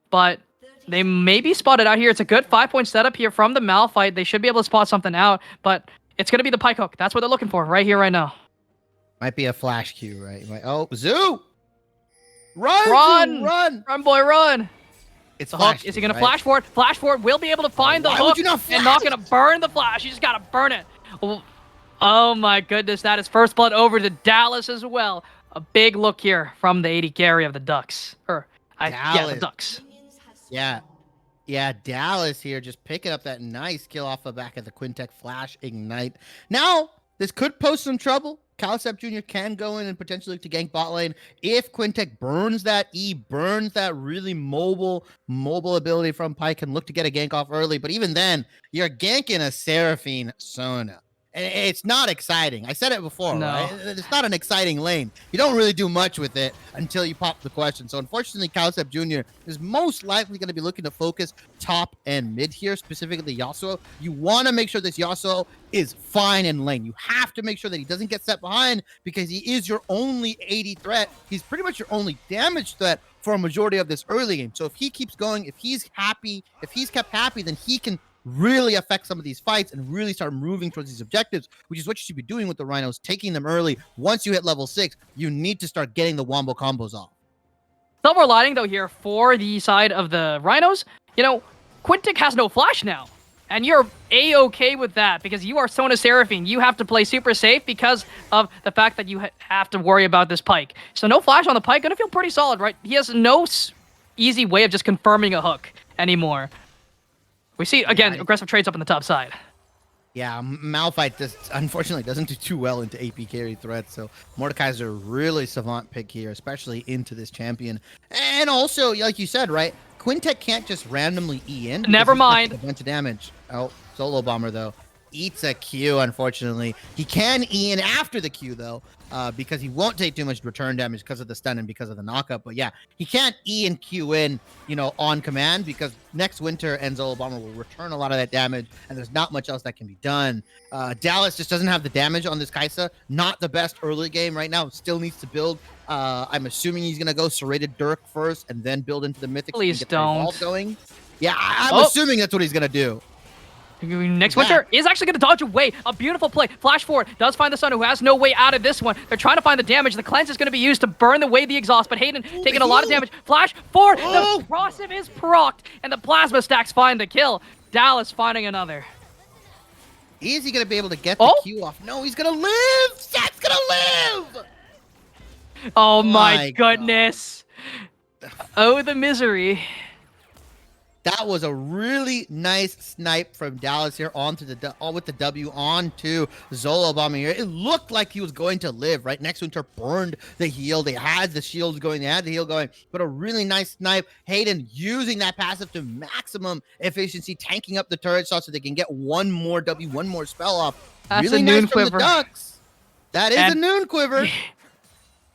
but they may be spotted out here. It's a good 5-point setup here from the Malphite. They should be able to spot something out, but it's going to be the Pike Hook. That's what they're looking for right here, right now. Might be a flash Q, right? Oh, Zoo! Run! Run! Zoo, run! Run, boy, run! It's The flash hook. Is Q, he going to right? flash for it? Flash for it. Will be able to find the Why hook would you not and not flash? going to burn the flash. You just got to burn it. Oh my goodness. That is first blood over to Dallas as well. A big look here from the 80 carry of the Ducks. Yeah, the Ducks. Yeah, Dallas here just picking up that nice kill off the back of the Quintek Flash Ignite. Now, this could pose some trouble. Calcep Jr. can go in and potentially look to gank bot lane if Quintek burns that E, burns that really mobile ability from Pike, and look to get a gank off early. But even then, you're ganking a Seraphine Sona. And it's not exciting. I said it before, No. right? It's not an exciting lane. You don't really do much with it until you pop the question. So unfortunately, Calcep Jr. is most likely going to be looking to focus top and mid here, specifically Yasuo. You want to make sure this Yasuo is fine in lane. You have to make sure that he doesn't get set behind, because he is your only 80 threat. He's pretty much your only damage threat for a majority of this early game. So if he keeps going, if he's kept happy, then he can really affect some of these fights and really start moving towards these objectives, which is what you should be doing with the Rhinos, taking them early. Once you hit level 6, you need to start getting the wombo combos off. Silver lining, though, here for the side of the Rhinos, Quintek has no flash now. And you're A-okay with that, because you are Sona Seraphine. You have to play super safe because of the fact that you have to worry about this Pike. So no flash on the Pike, gonna feel pretty solid, right? He has no easy way of just confirming a hook anymore. We see, again, aggressive trades up on the top side. Yeah, Malphite unfortunately doesn't do too well into AP carry threats, so Mordekaiser's a really savant pick here, especially into this champion. And also, like you said, right, Quintek can't just randomly E in. Never mind. A bunch of damage. Oh, Solo Bomber, though. Eats a Q, unfortunately. He can E in after the Q, though, because he won't take too much return damage because of the stun and because of the knockup. But yeah, he can't E and Q in, on command, because next winter and Solo Bomber will return a lot of that damage, and there's not much else that can be done. Dallas just doesn't have the damage on this Kaisa. Not the best early game right now. Still needs to build. I'm assuming he's going to go Serrated Dirk first and then build into the Mythic. Please get don't. The Evolve going. Yeah, I'm assuming that's what he's going to do. Next winter is actually going to dodge away. A beautiful play. Flash forward. Does find the Sun, who has no way out of this one. They're trying to find the damage. The cleanse is going to be used to burn away the exhaust, but Hayden taking a lot of damage. Flash forward. The Crossim is procced, and the Plasma Stacks find the kill. Dallas finding another. Is he going to be able to get the Q off? No, he's going to live. Seth's going to live. Oh my goodness. Oh, the misery. That was a really nice snipe from Dallas here onto with the W onto Zolo Bomber here. It looked like he was going to live, right? Next winter burned the heal. They had the shields going, they had the heal going, but a really nice snipe. Hayden using that passive to maximum efficiency, tanking up the turret shot so they can get one more W, one more spell off. That's really a nice noon from quiver. The Ducks. That is a noon quiver.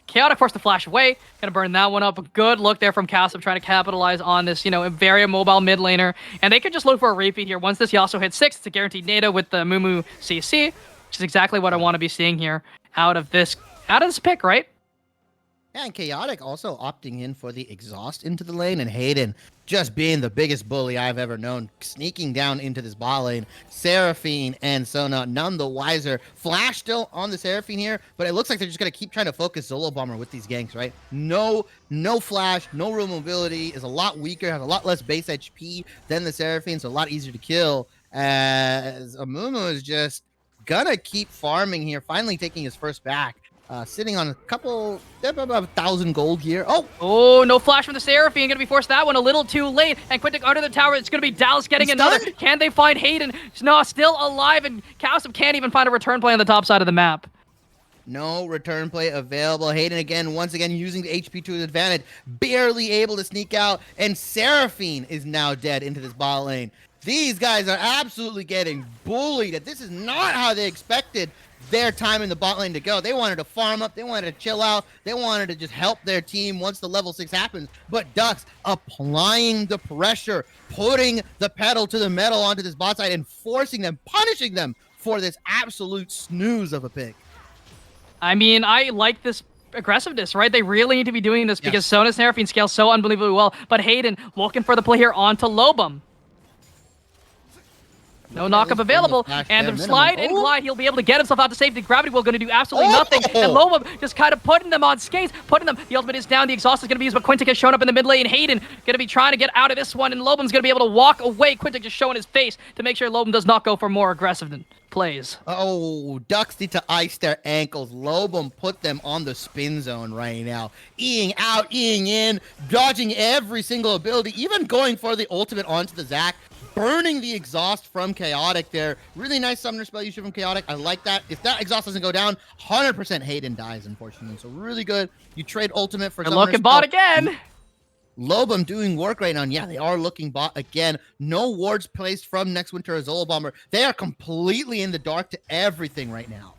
Chaotic forced to flash away. Gonna burn that one up. A good look there from Cassim trying to capitalize on this, very mobile mid laner. And they could just look for a repeat here. Once this Yasuo hits 6, it's a guaranteed nado with the Mumu CC, which is exactly what I want to be seeing here out of this pick, right? Yeah, and Chaotic also opting in for the exhaust into the lane, and Hayden just being the biggest bully I've ever known, sneaking down into this bot lane. Seraphine and Sona none the wiser. Flash still on the Seraphine here, but it looks like they're just going to keep trying to focus Zolo Bomber with these ganks, right? No flash, no real mobility, is a lot weaker, has a lot less base HP than the Seraphine, so a lot easier to kill. As Amumu is just gonna keep farming here, finally taking his first back. Sitting on about 1,000 gold here. Oh, no flash from the Seraphine. Gonna be forced that one a little too late. And Quintek under the tower. It's gonna be Dallas getting another. Can they find Hayden? No, still alive. And Calcim can't even find a return play on the top side of the map. No return play available. Hayden once again using the HP to his advantage. Barely able to sneak out. And Seraphine is now dead into this bot lane. These guys are absolutely getting bullied. This is not how they expected their time in the bot lane to go. They wanted to farm up. They wanted to chill out. They wanted to just help their team once the level 6 happens. But Ducks applying the pressure, putting the pedal to the metal onto this bot side and forcing them, punishing them for this absolute snooze of a pick. I mean, I like this aggressiveness, right? They really need to be doing this because Sona's Seraphine scales so unbelievably well. But Hayden looking for the play here onto Lobum. No knockup available, and the slide and glide, he'll be able to get himself out to safety. Gravity Will going to do absolutely nothing, and Lobum just kind of putting them on skates, putting them. The ultimate is down, the exhaust is going to be used, but Quintic has shown up in the mid lane. Hayden going to be trying to get out of this one, and Lobum's going to be able to walk away. Quintic just showing his face to make sure Lobum does not go for more aggressive plays. Oh, Ducks need to ice their ankles. Lobum put them on the spin zone right now. Eing out, Eing in, dodging every single ability, even going for the ultimate onto the Zac. Burning the exhaust from Chaotic there. Really nice summoner spell usage from Chaotic. I like that. If that exhaust doesn't go down, 100% Hayden dies, unfortunately. So really good. You trade ultimate for summoner looking bot again. Lobum doing work right now. And yeah, they are looking bot again. No wards placed from Next Winter Azula Bomber. They are completely in the dark to everything right now.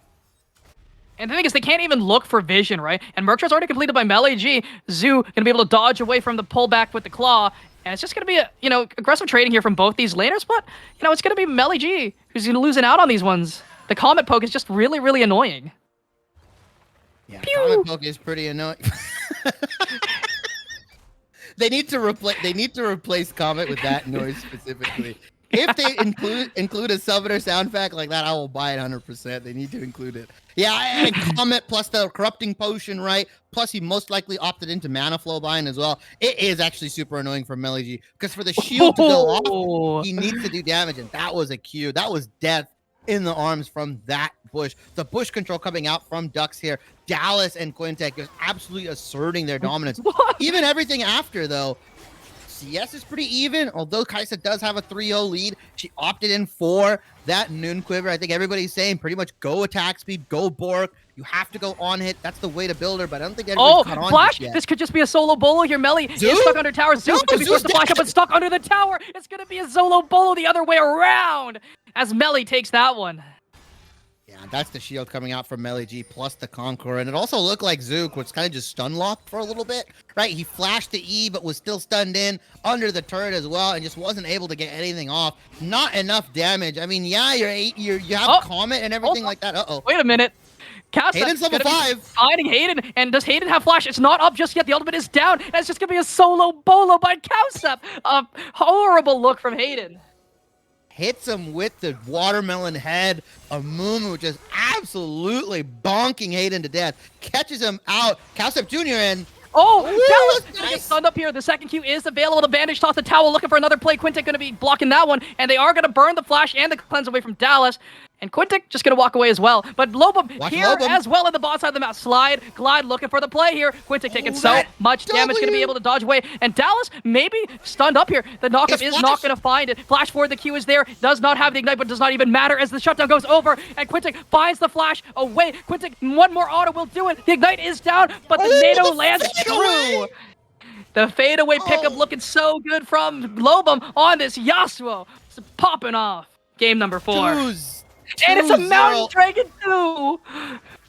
And the thing is, they can't even look for vision, right? And Murktar's already completed by Melee G. Zoo gonna be able to dodge away from the pullback with the claw. And it's just going to be a, aggressive trading here from both these laners, but, it's going to be Melee G who's going to losing out on these ones. The Comet Poke is just really, really annoying. Yeah, Comet Poke is pretty annoying. They need to replace Comet with that noise specifically. If they include a summoner sound effect like that, I will buy it 100%. They need to include it. Yeah, and Comet plus the corrupting potion, right? Plus he most likely opted into mana flow buying as well. It is actually super annoying for Melee G because for the shield to go off, he needs to do damage, and that was a Q. That was death in the arms from that bush. The bush control coming out from Ducks here. Dallas and Quintek just absolutely asserting their dominance. Even everything after, though, CS is pretty even, although Kaisa does have a 3-0 lead. She opted in for that Noon Quiver. I think everybody's saying pretty much go attack speed, go Bork. You have to go on hit. That's the way to build her, but I don't think everybody's caught on Flash! yet. This could just be a solo bolo here. Melee is stuck under tower. Zoo could be forced to flash up, but stuck under the tower. It's going to be a solo bolo the other way around as Melee takes that one. Yeah, that's the shield coming out from Melee G plus the Conqueror. And it also looked like Zook was kind of just stun locked for a little bit, right? He flashed the E, but was still stunned in under the turret as well and just wasn't able to get anything off. Not enough damage. I mean, yeah, you have Comet and everything like that. Uh-oh. Wait a minute. Hayden's level 5. Finding Hayden, and does Hayden have flash? It's not up just yet. The ultimate is down. And it's just going to be a solo bolo by Cowsep. A horrible look from Hayden. Hits him with the watermelon head of Mumu, just absolutely bonking Hayden to death. Catches him out. Cowsep Jr. in. Dallas nice. Stunned up here. The second Q is available. The bandage toss the towel, looking for another play. Quintic going to be blocking that one, and they are going to burn the flash and the cleanse away from Dallas. And Quintic just going to walk away as well. But Lobum here as well in the bot side of the map. Slide, glide, looking for the play here. Quintic taking so much damage, going to be able to dodge away. And Dallas maybe stunned up here. The knockup is not going to find it. Flash forward, the Q is there. Does not have the ignite, but does not even matter as the shutdown goes over. And Quintic finds the flash away. Quintic, one more auto will do it. The ignite is down, but the NATO lands true. The fadeaway pickup looking so good from Lobum on this Yasuo. It's popping off. Game number 4. And it's a Mountain Dragon too!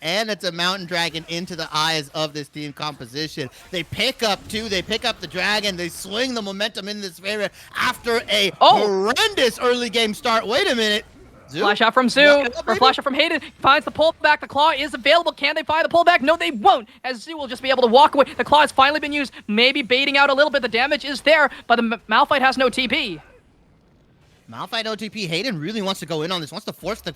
And it's a Mountain Dragon into the eyes of this team composition. They pick up 2. They pick up the Dragon. They swing the momentum in this favor after a horrendous early game start. Wait a minute. Zoo? Flash out from Zoo, or flash out from Hayden. Finds the pullback. The claw is available. Can they find the pullback? No, they won't, as Zoo will just be able to walk away. The claw has finally been used, maybe baiting out a little bit. The damage is there, but the Malphite has no TP. Malphite OTP. Hayden really wants to go in on this. Wants to force the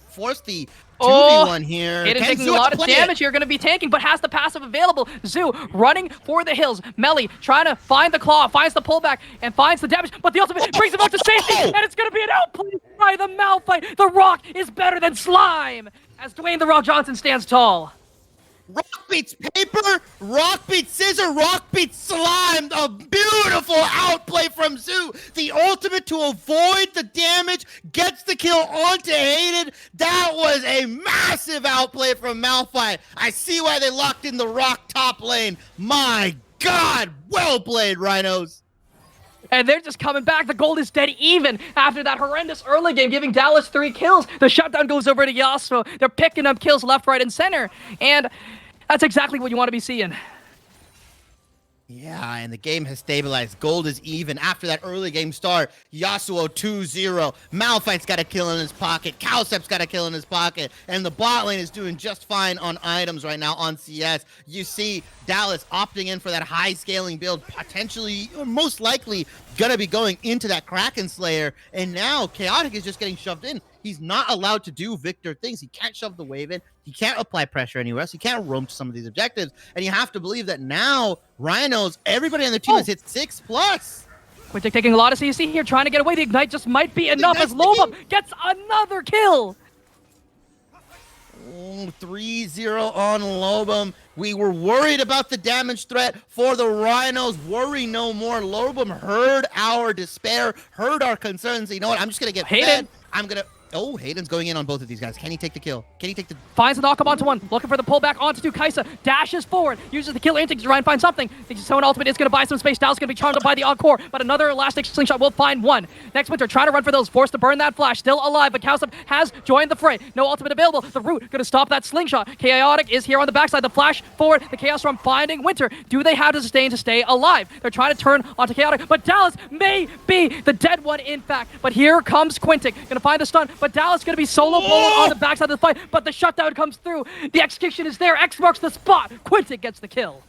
2v1 here. Hayden taking a lot of damage here. Going to be tanking, but has the passive available. Zoo running for the hills. Melee trying to find the claw, finds the pullback, and finds the damage, but the ultimate brings him out to safety, and it's going to be an outplay by the Malphite. The Rock is better than Slime, as Dwayne The Rock Johnson stands tall. Rock beats paper, rock beats scissor, rock beats slime. A beautiful outplay from Zoo. The ultimate to avoid the damage, gets the kill onto Hayden. That was a massive outplay from Malphite. I see why they locked in the rock top lane. My God, well played, Rhinos. And they're just coming back. The gold is dead even after that horrendous early game, giving Dallas 3 kills. The shutdown goes over to Yasuo. They're picking up kills left, right, and center. And that's exactly what you want to be seeing. Yeah, and the game has stabilized. Gold is even after that early game start. Yasuo 2-0. Malphite's got a kill in his pocket. Cowcep's got a kill in his pocket. And the bot lane is doing just fine on items right now on CS. You see Dallas opting in for that high scaling build, potentially, or most likely, gonna be going into that Kraken Slayer. And now Chaotic is just getting shoved in. He's not allowed to do Victor things. He can't shove the wave in. He can't apply pressure anywhere else. He can't roam to some of these objectives. And you have to believe that now Rhinos, everybody on the team has hit 6+. Quintic taking a lot of CC here, trying to get away. The Ignite just might be enough as Lobum gets another kill. 3-0 on Lobum. We were worried about the damage threat for the Rhinos. Worry no more. Lobum heard our despair, heard our concerns. You know what? I'm just going to get Hayden. fed. I'm going to... Oh, Hayden's going in on both of these guys. Can he take the kill? Can he take the... Finds the knock-up onto one, looking for the pullback onto two. Kaisa dashes forward, uses the kill instinct to try and find something. Thinks his own ultimate is going to buy some space. Dallas going to be charmed up by the Encore, but another elastic slingshot will find one. Next Winter trying to run for those, forced to burn that flash. Still alive, but Cowsep has joined the fray. No ultimate available. The Root going to stop that slingshot. Chaotic is here on the backside. The flash forward, the Chaos Storm finding Winter. Do they have to sustain to stay alive? They're trying to turn onto Chaotic, but Dallas may be the dead one in fact. But here comes Quintic, going to find the stun, but Dallas going to be solo bowled on the backside of the fight, but the shutdown comes through. The execution is there. X marks the spot. Quintic gets the kill.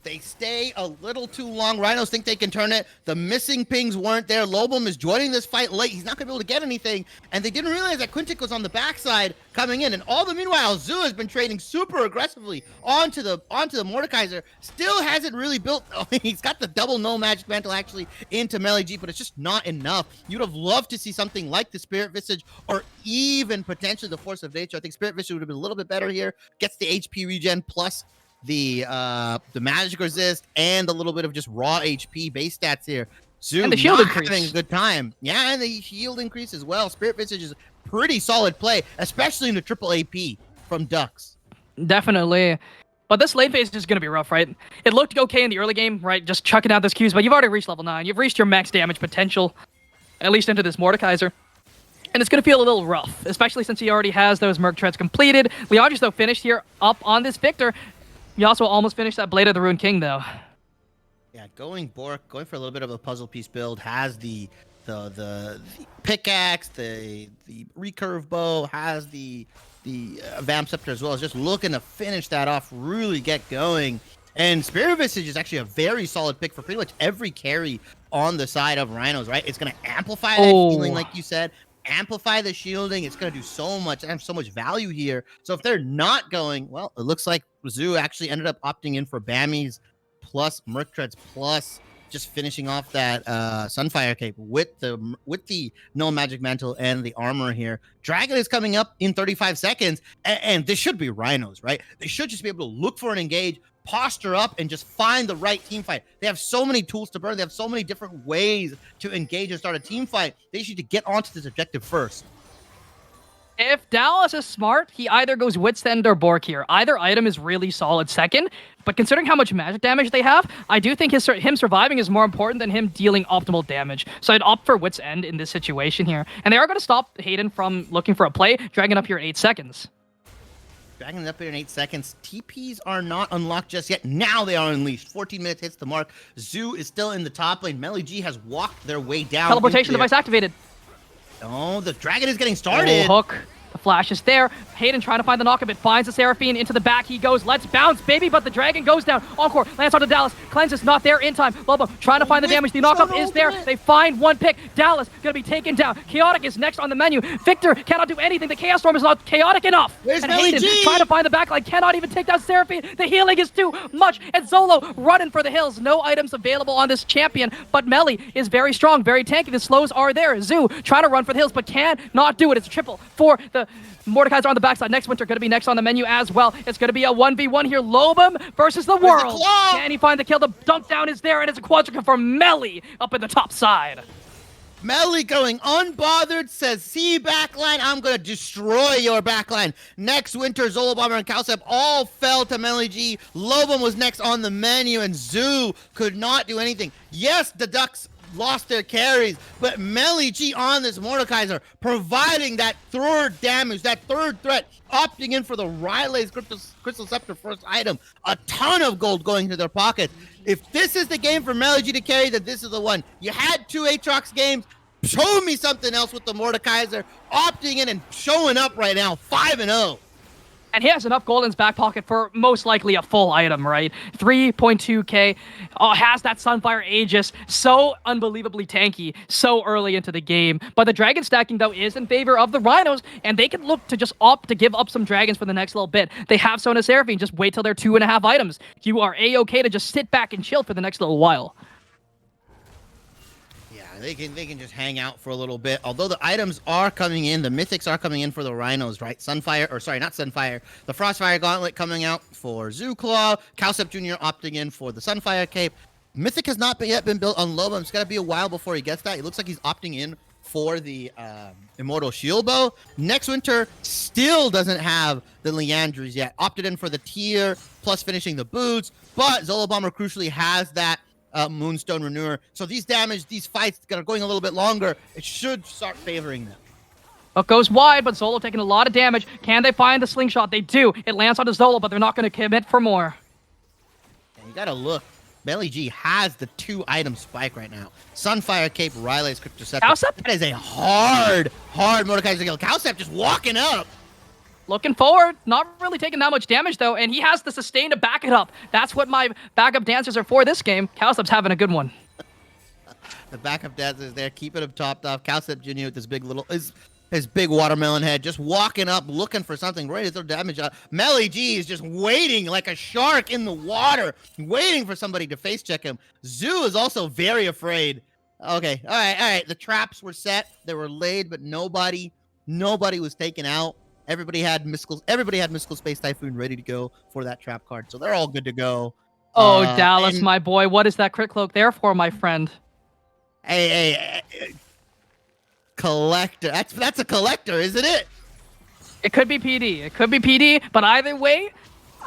They stay a little too long. Rhinos think they can turn it. The missing pings weren't there. Lobum is joining this fight late. He's not going to be able to get anything. And they didn't realize that Quintic was on the backside coming in. And all the meanwhile, Zoo has been trading super aggressively onto the Mordekaiser. Still hasn't really built... Oh, he's got the double no magic mantle actually into Melee G, but it's just not enough. You'd have loved to see something like the Spirit Visage or even potentially the Force of Nature. I think Spirit Visage would have been a little bit better here. Gets the HP regen plus the magic resist and a little bit of just raw HP base stats here. Zoo and the shield increase. Having a good time. Yeah, and the shield increase as well. Spirit Visage is a pretty solid play, especially in the triple AP from Ducks. Definitely. But this late phase is going to be rough, right? It looked okay in the early game, right? Just chucking out those Qs, but you've already reached level 9. You've reached your max damage potential, at least into this Mordekaiser. And it's going to feel a little rough, especially since he already has those Merc treads completed. Leandri's, though, finished here up on this Victor. You also almost finished that Blade of the Rune King, though. Yeah, going for a little bit of a puzzle piece build, has the pickaxe, the recurve bow, has the Vamp Scepter as well. Is just looking to finish that off, really get going. And Spirit Visage is actually a very solid pick for pretty much every carry on the side of Rhinos, right? It's going to amplify that healing, like you said. Amplify the shielding. It's going to do so much. I have so much value here. So if they're not going, well, it looks like Zoo actually ended up opting in for Bammies plus Merc Treads plus just finishing off that Sunfire Cape with the no magic mantle and the armor here. Dragon is coming up in 35 seconds, and this should be Rhinos, right? They should just be able to look for an engage, posture up, and just find the right team fight. They have so many tools to burn. They have so many different ways to engage and start a team fight. They should get onto this objective first. If Dallas is smart, he either goes Wit's End or Bork here. Either item is really solid second, but considering how much magic damage they have, I do think him surviving is more important than him dealing optimal damage. So I'd opt for Wit's End in this situation here. And they are going to stop Hayden from looking for a play, dragging up here in 8 seconds. Dragging it up here in 8 seconds. TPs are not unlocked just yet. Now they are unleashed. 14 minutes hits the mark. Zoo is still in the top lane. Melee G has walked their way down. Teleportation device activated. Oh, the dragon is getting started. Oh, hook. The flash is there. Hayden trying to find the knock-up. It finds the Seraphine. Into the back he goes. Let's bounce, baby. But the dragon goes down. Encore lands onto Dallas. Cleanse is not there in time. Lobo trying to find the damage. The knock-up is there. They find one pick. Dallas going to be taken down. Chaotic is next on the menu. Victor cannot do anything. The Chaos Storm is not chaotic enough. Where's and Melee Hayden G? trying to find the backline. Cannot even take down Seraphine. The healing is too much. And Zolo running for the hills. No items available on this champion. But Melee is very strong, very tanky. The slows are there. Zoo trying to run for the hills, but can not do it. It's a triple for the Mordekaiser on the backside. Next Winter going to be next on the menu as well. It's going to be a 1v1 here. Lobum versus the world. Can he find the kill? The dunk down is there, and it's a quadra for Melee up in the top side. Melee going unbothered, says, see backline, I'm going to destroy your backline. Next Winter, Zolo Bomber, and Cowsep all fell to Melee G. Lobum was next on the menu, and Zoo could not do anything. Yes, the Ducks lost their carries, but Melly G on this Mordekaiser, providing that third damage, that third threat, opting in for the Riley's Crystal Scepter first item. A ton of gold going into their pockets. If this is the game for Melly G to carry, then this is the one. You had 2 Aatrox games. Show me something else with the Mordekaiser, opting in and showing up right now, 5-0. And he has enough gold in his back pocket for most likely a full item, right? 3.2k, has that Sunfire Aegis, so unbelievably tanky, so early into the game. But the dragon stacking, though, is in favor of the Rhinos, and they can look to just opt to give up some dragons for the next little bit. They have Sona Seraphine, just wait till they're 2.5 items. You are A-okay to just sit back and chill for the next little while. They can just hang out for a little bit. Although the items are coming in, the mythics are coming in for the Rhinos, right? Sunfire, or sorry, not Sunfire. The Frostfire Gauntlet coming out for Zooclaw. Cowsep Jr. opting in for the Sunfire Cape. Mythic has not yet been built on Lobum. It's got to be a while before he gets that. It looks like he's opting in for the Immortal Shield Bow. Next winter still doesn't have the Leandries yet. Opted in for the tier, plus finishing the boots. But Zolo Bomber crucially has that Moonstone Renewer. So these fights that are going a little bit longer, it should start favoring them. It goes wide, but Zolo taking a lot of damage. Can they find the slingshot? They do. It lands onto Zolo, but they're not going to commit for more. And you got to look. Melly G has the 2-item spike right now. Sunfire Cape, Riley's Cryptoceptor. Cowsep? That is a hard Mordekaiser kill. Cowsep just walking up. Looking forward, not really taking that much damage, though, and he has the sustain to back it up. That's what my backup dancers are for this game. Cowsep's having a good one. The backup dancers there, keeping him topped off. Cowsep Jr. with his big watermelon head, just walking up, looking for something, ready to throw damage out. Melly G is just waiting like a shark in the water, waiting for somebody to face check him. Zoo is also very afraid. Okay, all right. The traps were set, they were laid, but nobody was taken out. Everybody had Mystical Space Typhoon ready to go for that trap card, so they're all good to go. Oh, Dallas, my boy, what is that crit cloak there for, my friend? Hey, collector. That's a collector, isn't it? It could be PD. It could be PD, but either way,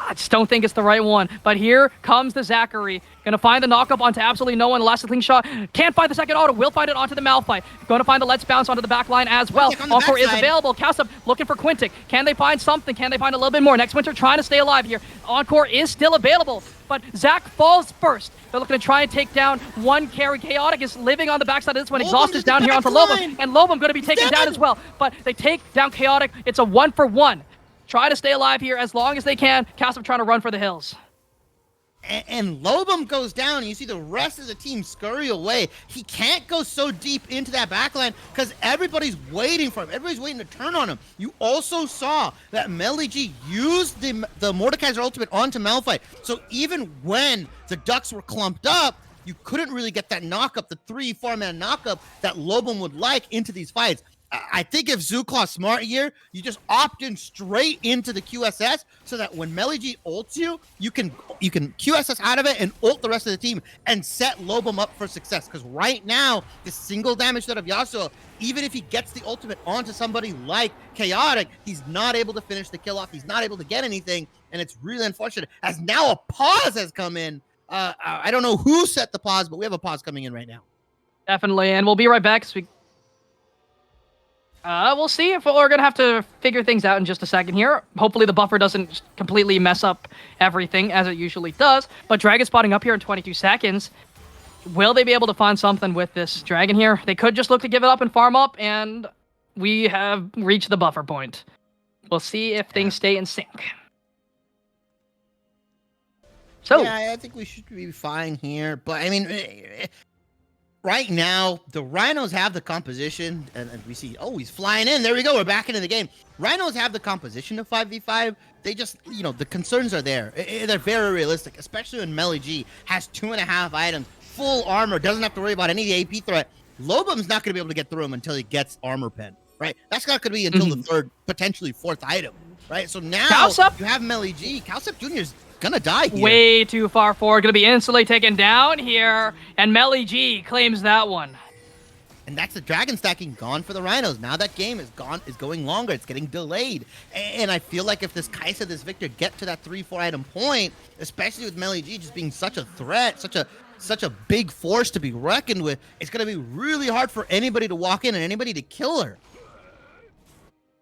I just don't think it's the right one. But here comes the Zachary. Gonna find the knockup onto absolutely no one. Last slingshot. Can't find the second auto. Will find it onto the Malphite. Gonna find the Let's Bounce onto the back line as well. Encore is available. Cowsep looking for Quintic. Can they find something? Can they find a little bit more? Next winter trying to stay alive here. Encore is still available, but Zach falls first. They're looking to try and take down one carry. Chaotic is living on the backside of this one. Exhaust is down here onto Lobum, and Lobum gonna be taken down as well. But they take down Chaotic. It's a 1-for-1. Try to stay alive here as long as they can. Cowsep trying to run for the hills. And Lobum goes down, and you see the rest of the team scurry away. He can't go so deep into that backline because everybody's waiting for him. Everybody's waiting to turn on him. You also saw that Melly G used the Mordekaiser ultimate onto Malphite. So even when the Ducks were clumped up, you couldn't really get that knockup, the 3-4-man knockup that Lobum would like into these fights. I think if Zooclaw's smart here, you just opt in straight into the QSS so that when Melly G ults you, you can QSS out of it and ult the rest of the team and set Lobum up for success. Because right now, the single damage set of Yasuo, even if he gets the ultimate onto somebody like Chaotic, he's not able to finish the kill off. He's not able to get anything, and it's really unfortunate. As now a pause has come in. I don't know who set the pause, but we have a pause coming in right now. Definitely, and we'll be right back. We'll see if we're going to have to figure things out in just a second here. Hopefully the buffer doesn't completely mess up everything as it usually does. But Dragon spotting up here in 22 seconds. Will they be able to find something with this Dragon here? They could just look to give it up and farm up, and we have reached the buffer point. We'll see if things stay in sync. So yeah, I think we should be fine here. But, I mean, right now, the Rhinos have the composition, and we see, oh, he's flying in. There we go. We're back into the game. Rhinos have the composition of 5v5. They just, the concerns are there. They're very realistic, especially when Melly G has 2.5 items, full armor, doesn't have to worry about any AP threat. Lobum's not going to be able to get through him until he gets armor pen, right? That's not going to be until the third, potentially fourth item, right? So now you have Melly G. Cowsep Jr. is gonna die here. Way too far forward. Gonna be instantly taken down here. And Melly G claims that one. And that's the dragon stacking gone for the Rhinos. Now that game is going longer. It's getting delayed. And I feel like if this Kai'Sa, this Victor get to that 3-4 item point, especially with Melly G just being such a threat, such a such a big force to be reckoned with. It's going to be really hard for anybody to walk in and anybody to kill her.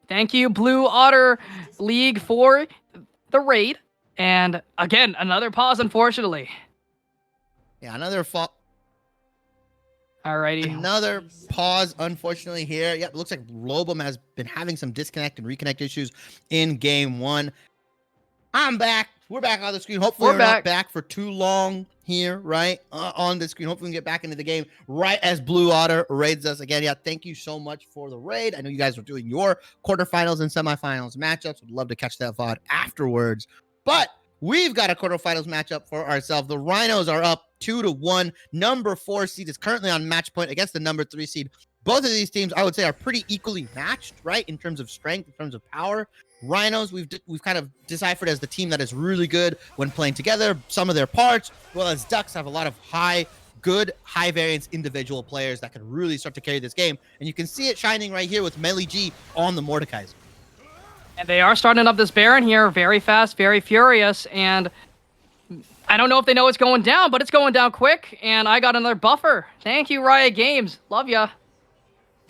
Thank you, Blue Otter League, for the raid. And again, another pause, unfortunately. Yeah, another Alrighty. pause, unfortunately, here. Yep, looks like Lobum has been having some disconnect and reconnect issues in game 1. I'm back. We're back on the screen. Hopefully, we're not back for too long here, right? On the screen. Hopefully, we can get back into the game right as Blue Otter raids us again. Yeah, thank you so much for the raid. I know you guys are doing your quarterfinals and semifinals matchups. Would love to catch that VOD afterwards. But we've got a quarterfinals matchup for ourselves. The Rhinos are up 2-1. Number 4 seed is currently on match point against the number 3 seed. Both of these teams, I would say, are pretty equally matched, right? In terms of strength, in terms of power. Rhinos, we've kind of deciphered as the team that is really good when playing together, some of their parts, well as Ducks have a lot of good high variance individual players that can really start to carry this game. And you can see it shining right here with Melly G on the Mordekaiser. And they are starting up this Baron here very fast, very furious, and I don't know if they know it's going down, but it's going down quick, and I got another buffer. Thank you, Riot Games. Love ya.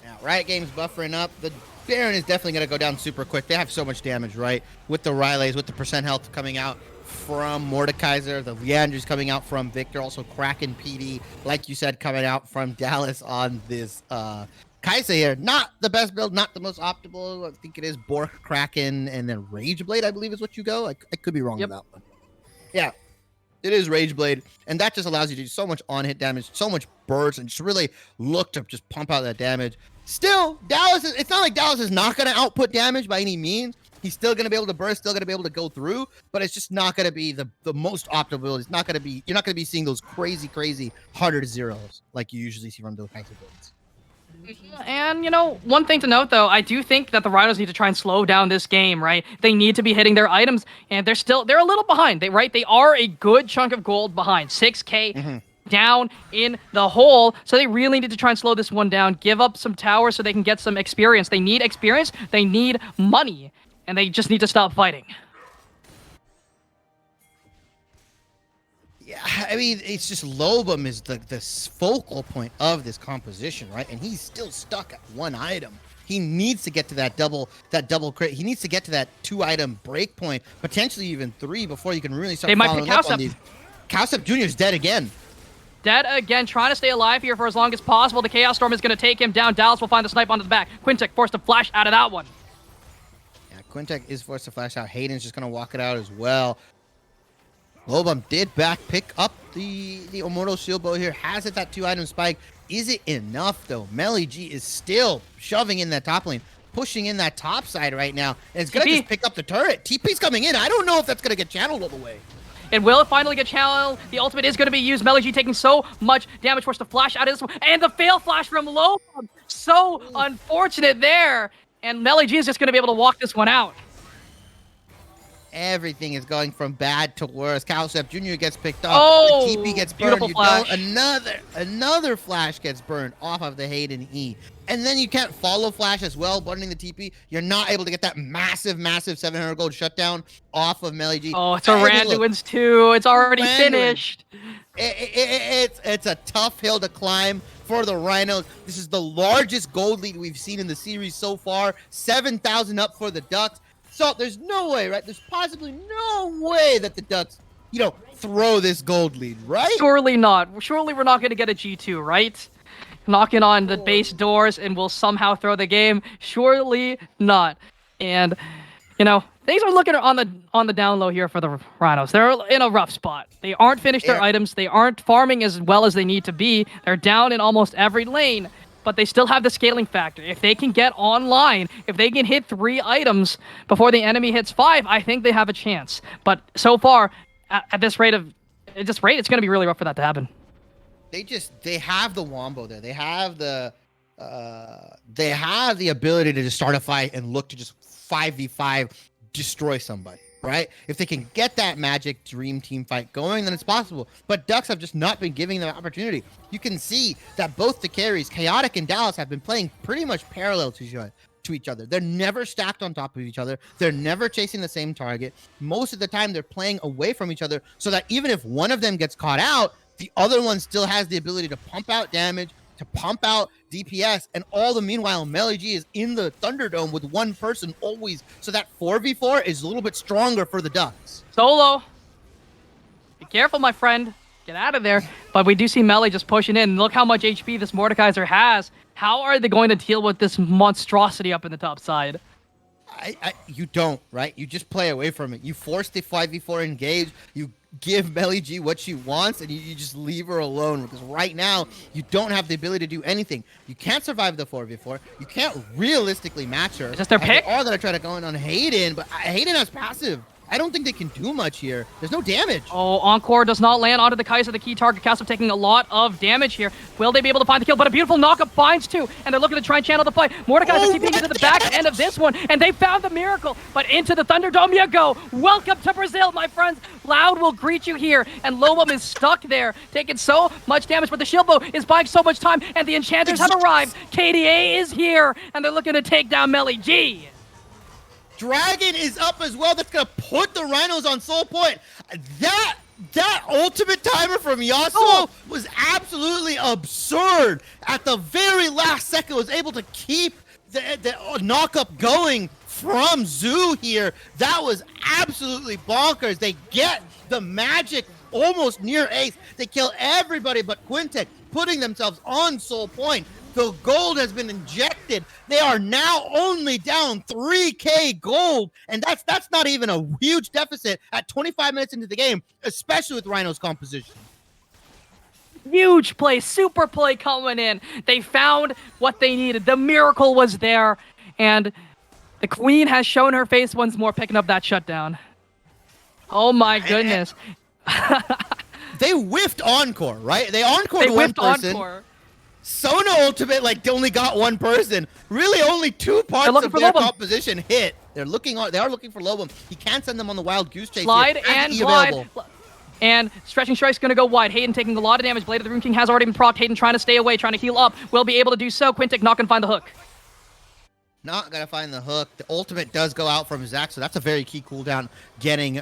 Now, Riot Games buffering up. The Baron is definitely going to go down super quick. They have so much damage, right? With the Rileys, with the percent health coming out from Mordekaiser, the Leandre's coming out from Victor, also Kraken PD, like you said, coming out from Dallas on this Kaisa here. Not the best build, not the most optimal. I think it is Bork, Kraken, and then Rageblade, I believe is what you go. I could be wrong on that one. Yeah, it is Rageblade, and that just allows you to do so much on-hit damage, so much burst, and just really look to just pump out that damage. Still, it's not like Dallas is not going to output damage by any means. He's still going to be able to burst, still going to be able to go through, but it's just not going to be the most optimal. It's not going to be, you're not going to be seeing those crazy harder zeros like you usually see from those kinds of builds. And, you know, one thing to note, though, I do think that the Rhinos need to try and slow down this game, right? They need to be hitting their items, and they're a little behind, They are a good chunk of gold behind, 6K down in the hole, so they really need to try and slow this one down, give up some towers so they can get some experience. They need experience, they need money, and they just need to stop fighting. Yeah, I mean, it's just Lobum is the focal point of this composition, right? And he's still stuck at one item. He needs to get to that double crit. He needs to get to that 2-item break point, potentially even 3, before you can really start following up on these. Cowstep Jr. is dead again. Dead again, trying to stay alive here for as long as possible. The Chaos Storm is going to take him down. Dallas will find the snipe onto the back. Quintek forced to flash out of that one. Yeah, Quintek is forced to flash out. Hayden's just going to walk it out as well. Lobum did pick up the Immortal Shield Bow here. Has it that 2-item spike? Is it enough, though? Melly G is still shoving in that top lane, pushing in that top side right now. And it's going to just pick up the turret. TP's coming in. I don't know if that's going to get channeled all the way. It will finally get channeled. The ultimate is going to be used. Melly G taking so much damage, forced to flash out of this one. And the fail flash from Lobum. So unfortunate there. And Melly G is just going to be able to walk this one out. Everything is going from bad to worse. Cowstep Jr. gets picked up. Oh, the TP gets burned. beautiful flash. Another flash gets burned off of the Hayden E. And then you can't follow flash as well, burning the TP. You're not able to get that massive 700 gold shutdown off of Melly G. Oh, it's a Randuin's too. It's already finished. It's a tough hill to climb for the Rhinos. This is the largest gold lead we've seen in the series so far. 7,000 up for the Ducks. So there's no way, right? There's possibly no way that the Ducks, throw this gold lead, right? Surely not. Surely we're not going to get a G2, right? Knocking on the base doors and we'll somehow throw the game. Surely not. And, things are looking on the down low here for the Rhinos. They're in a rough spot. They aren't finished their items. They aren't farming as well as they need to be. They're down in almost every lane. But they still have the scaling factor. If they can get online, if they can hit 3 items before the enemy hits 5, I think they have a chance. But so far, at this rate, it's going to be really rough for that to happen. They have the wombo there. They have the ability to just start a fight and look to just 5v5 destroy somebody. Right? If they can get that magic dream team fight going, then it's possible. But Ducks have just not been giving them opportunity. You can see that both the carries, Chaotic and Dallas, have been playing pretty much parallel to each other. They're never stacked on top of each other. They're never chasing the same target. Most of the time, they're playing away from each other so that even if one of them gets caught out, The other one still has the ability to pump out damage, to pump out DPS, and all the meanwhile, Melee is in the Thunderdome with one person always, so that 4v4 is a little bit stronger for the Ducks. Solo. Be careful, my friend. Get out of there. But we do see Melee just pushing in. Look how much HP this Mordekaiser has. How are they going to deal with this monstrosity up in the top side? You don't, right? You just play away from it. You force the 5v4 engage. You give Melee what she wants, and you just leave her alone. Because right now, you don't have the ability to do anything. You can't survive the 4v4. You can't realistically match her. Is this their pick? They are going to try to go in on Hayden, but Hayden has passive. I don't think they can do much here. There's no damage. Oh, Encore does not land onto the Kaiser, the key target. Castle taking a lot of damage here. Will they be able to find the kill? But a beautiful knockup finds two, and they're looking to try and channel the fight. Mordekaiser TPing into the back end of this one, and they found the miracle. But into the Thunderdome you go. Welcome to Brazil, my friends. Loud will greet you here, and Lobum is stuck there, taking so much damage, but the shield bow is buying so much time, and the enchanters have arrived. KDA is here, and they're looking to take down Melee G. Dragon is up as well. That's going to put the Rhinos on soul point. That ultimate timer from Yasuo was absolutely absurd. At the very last second, was able to keep the knock-up going from Zoo here. That was absolutely bonkers. They get the magic almost near ace. They kill everybody but Quintek, putting themselves on soul point. The gold has been injected. They are now only down 3k gold, and that's not even a huge deficit at 25 minutes into the game, especially with Rhino's composition. Huge play, super play coming in. They found what they needed. The miracle was there, and the Queen has shown her face once more, picking up that shutdown. Oh my goodness. They whiffed Encore, right? They Encored one person. Encore. Sona ultimate only got one person. Really, only two parts of their composition hit. They are looking for Lobum. He can't send them on the wild goose chase. Slide and glide. And Stretching Strike's going to go wide. Hayden taking a lot of damage. Blade of the Rune King has already been procced. Hayden trying to stay away, trying to heal up. Will be able to do so. Quintek not going to find the hook. Not going to find the hook. The ultimate does go out from Zac, so that's a very key cooldown getting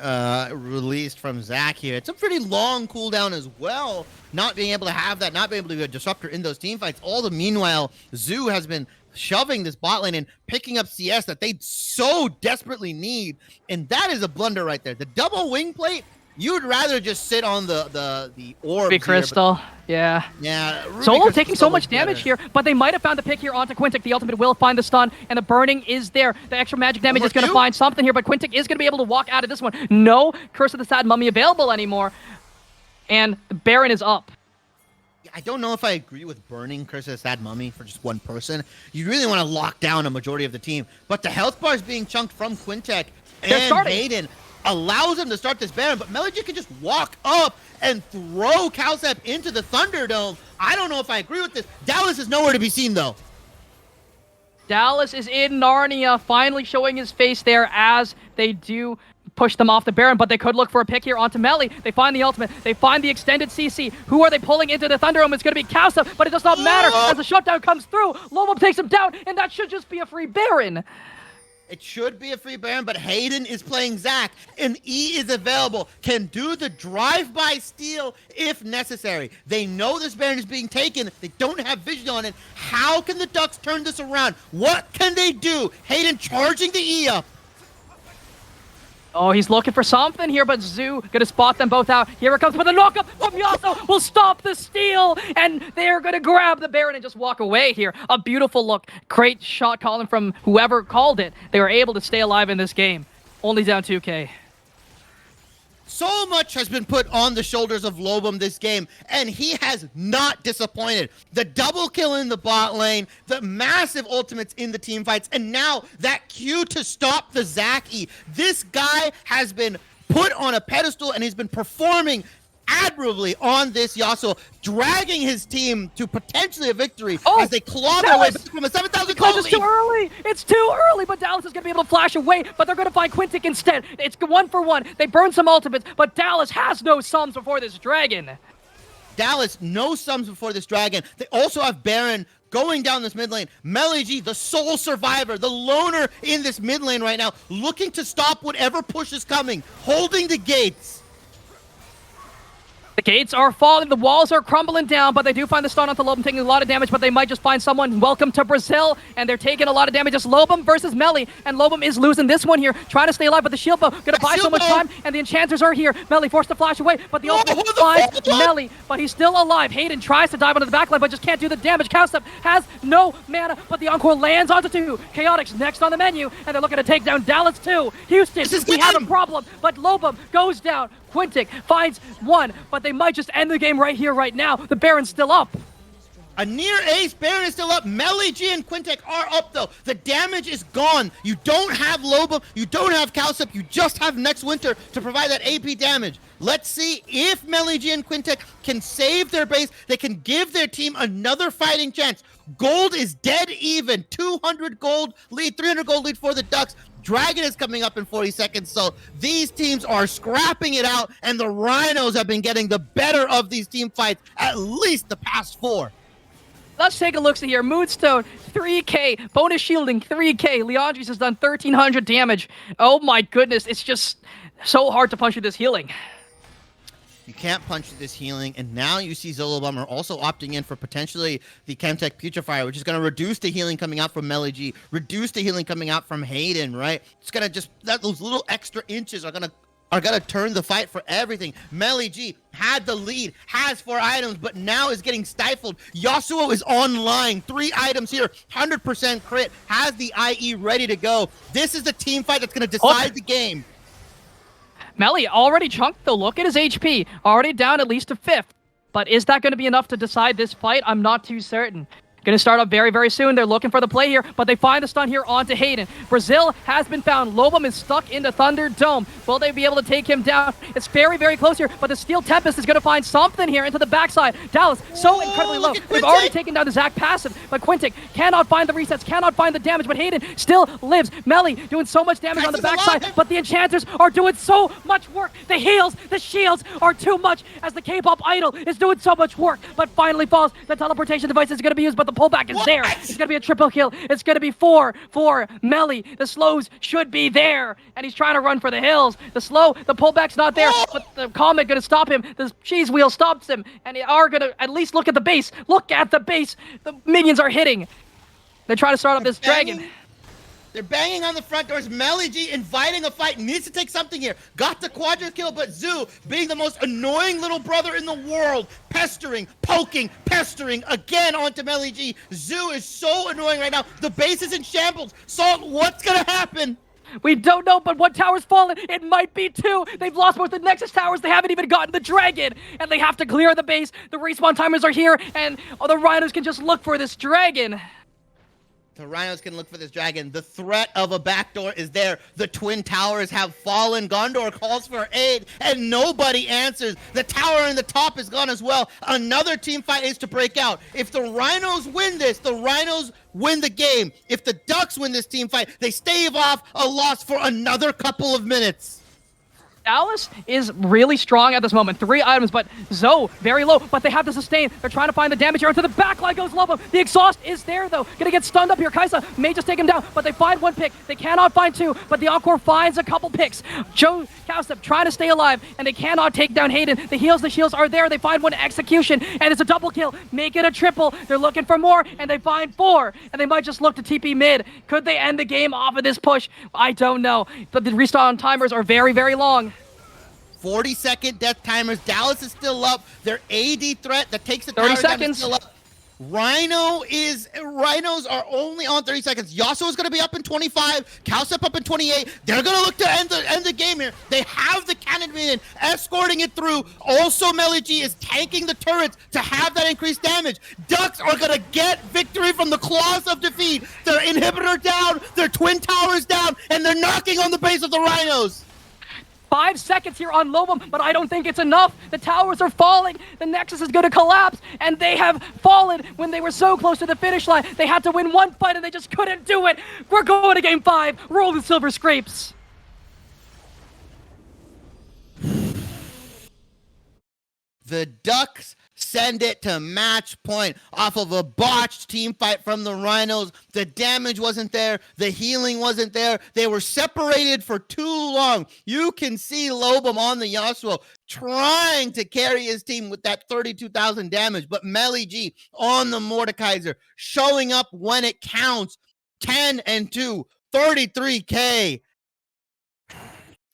released from Zac here. It's a pretty long cooldown as well. Not being able to have that, not being able to be a disruptor in those team fights. All the meanwhile, Zoo has been shoving this bot lane and picking up CS that they so desperately need. And that is a blunder right there. The double wing plate, you would rather just sit on the orb. Ruby Crystal, yeah. Solo taking so much damage here, but they might have found the pick here onto Quintek. The ultimate will find the stun, and the burning is there. The extra magic damage is going to find something here, but Quintek is going to be able to walk out of this one. No Curse of the Sad Mummy available anymore, and the Baron is up. I don't know if I agree with burning Curse of the Sad Mummy for just one person. You really want to lock down a majority of the team, but the health bar is being chunked from Quintek and Hayden. Allows him to start this Baron, but Melogy can just walk up and throw Calcep into the Thunderdome. I don't know if I agree with this. Dallas is nowhere to be seen, though. Dallas is in Narnia, finally showing his face there as they do push them off the Baron, but they could look for a pick here onto Melee. They find the ultimate. They find the extended CC. Who are they pulling into the Thunderdome? It's going to be Calcep, but it does not matter as the shutdown comes through. Lobum takes him down, and that should just be a free Baron. It should be a free Baron, but Hayden is playing Zac, and E is available. Can do the drive-by steal if necessary. They know this Baron is being taken. They don't have vision on it. How can the Ducks turn this around? What can they do? Hayden charging the E up. Oh, he's looking for something here, but Zoo gonna spot them both out. Here it comes with a knockup from Yasuo. Will stop the steal, and they're gonna grab the Baron and just walk away here. A beautiful look. Great shot calling from whoever called it. They were able to stay alive in this game. Only down 2k. So much has been put on the shoulders of Lobum this game, and he has not disappointed. The double kill in the bot lane, the massive ultimates in the team fights, and now that Q to stop the Zac E. This guy has been put on a pedestal, and he's been performing admirably on this Yasuo, dragging his team to potentially a victory as they claw their way back from a 7,000 goal lead. It's too early! It's too early, but Dallas is going to be able to flash away, but they're going to find Quintek instead. It's 1-for-1. They burn some ultimates, but Dallas has no sums before this dragon. Dallas, no sums before this dragon. They also have Baron going down this mid lane. Melee, the sole survivor, the loner in this mid lane right now, looking to stop whatever push is coming, holding the gates. The gates are falling, the walls are crumbling down, but they do find the stun onto Lobum, taking a lot of damage, but they might just find someone. Welcome to Brazil, and they're taking a lot of damage. It's Lobum versus Melly, and Lobum is losing this one here, trying to stay alive, but the shield bow gonna buy so much time, and the enchanters are here. Melly forced to flash away, but the ultimate finds Melly, but he's still alive. Hayden tries to dive onto the backline, but just can't do the damage. Cowstep has no mana, but the Encore lands onto 2. Chaotix next on the menu, and they're looking to take down Dallas too. Houston, we have a problem, but Lobum goes down. Quintic finds 1, but they might just end the game right here, right now. The Baron's still up. A near ace, Baron is still up. Melly G and Quintic are up though. The damage is gone. You don't have Lobum, you don't have Cowstep, you just have Next Winter to provide that AP damage. Let's see if Melly G and Quintic can save their base. They can give their team another fighting chance. Gold is dead even. 200 gold lead, 300 gold lead for the Ducks. Dragon is coming up in 40 seconds, so these teams are scrapping it out, and the Rhinos have been getting the better of these team fights at least the past 4. Let's take a look here. Moonstone, 3k. Bonus shielding, 3k. Leandres has done 1,300 damage. Oh my goodness, it's just so hard to punch through this healing. You can't punch through this healing, and now you see Zolobummer also opting in for potentially the Chemtech Putrefier, which is going to reduce the healing coming out from Melly G, reduce the healing coming out from Hayden, right? It's going to just, those little extra inches are going to turn the fight for everything. Melly G had the lead, has 4 items, but now is getting stifled. Yasuo is online, 3 items here, 100% crit, has the IE ready to go. This is the team fight that's going to decide the game. Melly already chunked though. Look at his HP. Already down at least to 5th. But is that going to be enough to decide this fight? I'm not too certain. Going to start up very, very soon. They're looking for the play here, but they find the stun here onto Hayden. Brazil has been found. Lobum is stuck into Thunderdome. Will they be able to take him down? It's very, very close here, but the Steel Tempest is going to find something here into the backside. Dallas, so incredibly low. They've already taken down the Zac passive, but Quintic cannot find the resets, cannot find the damage, but Hayden still lives. Melly doing so much damage on the backside, but the enchanters are doing so much work. The heals, the shields are too much as the K-pop idol is doing so much work, but finally falls. The teleportation device is going to be used, but the pullback is there. It's going to be a triple kill. It's going to be 4 for Melly. The slows should be there, and he's trying to run for the hills. The pullback's not there, but the Comet going to stop him. The cheese wheel stops him, and they are going to at least look at the base. Look at the base. The minions are hitting. They're trying to start up this dragon. They're banging on the front doors. Melly G inviting a fight. Needs to take something here. Got the quadra kill, but Zoo, being the most annoying little brother in the world, pestering, poking, pestering again onto Melly G. Zoo is so annoying right now. The base is in shambles. Salt, what's going to happen? We don't know, but one tower's fallen. It might be 2. They've lost both the Nexus towers. They haven't even gotten the dragon, and they have to clear the base. The respawn timers are here, and the Rhinos can just look for this dragon. The Rhinos can look for this dragon. The threat of a backdoor is there. The Twin Towers have fallen. Gondor calls for aid, and nobody answers. The tower in the top is gone as well. Another team fight is to break out. If the Rhinos win this, the Rhinos win the game. If the Ducks win this team fight, they stave off a loss for another couple of minutes. Dallas is really strong at this moment. 3 items, but Zoe very low, but they have to sustain. They're trying to find the damage here. Into the back line goes Lobum. The exhaust is there, though. Gonna get stunned up here. Kaisa may just take him down, but they find 1 pick. They cannot find 2, but the Encore finds a couple picks. Joe Cowstep trying to stay alive, and they cannot take down Hayden. The heals, the shields are there. They find 1 execution, and it's a double kill. Make it a triple. They're looking for more, and they find 4, and they might just look to TP mid. Could they end the game off of this push? I don't know, but the restart timers are very, very long. 40-second death timers. Dallas is still up. Their AD threat that takes the 30 tower down seconds. is still up. Rhinos are only on 30 seconds. Yasuo is going to be up in 25. Cowstep up in 28. They're going to look to end the game here. They have the cannon minion escorting it through. Also, Melly G is tanking the turrets to have that increased damage. Ducks are going to get victory from the claws of defeat. Their inhibitor down, their twin towers down, and they're knocking on the base of the Rhinos. 5 seconds here on Lobum, but I don't think it's enough. The towers are falling. The Nexus is going to collapse, and they have fallen when they were so close to the finish line. They had to win 1 fight, and they just couldn't do it. We're going to Game 5. Roll the silver scrapes. The Ducks send it to match point off of a botched team fight from the Rhinos. The damage wasn't there. The healing wasn't there. They were separated for too long. You can see Lobum on the Yasuo trying to carry his team with that 32,000 damage, but Melly G on the Mordekaiser showing up when it counts. 10 and 2, 33K.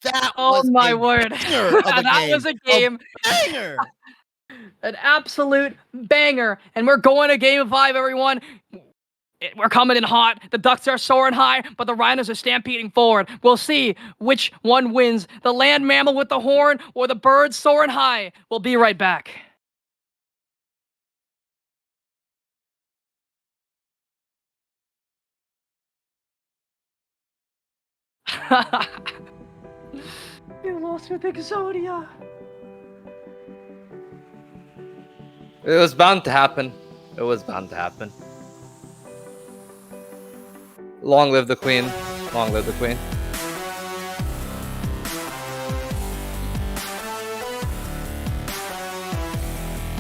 That Oh was my a word. banger of a That game. was a game. Banger. An absolute banger. And we're going to game 5, everyone. We're coming in hot. The Ducks are soaring high, but the Rhinos are stampeding forward. We'll see which one wins, the land mammal with the horn or the bird soaring high. We'll be right back. You lost with Exodia. It was bound to happen. It was bound to happen. Long live the queen. Long live the queen.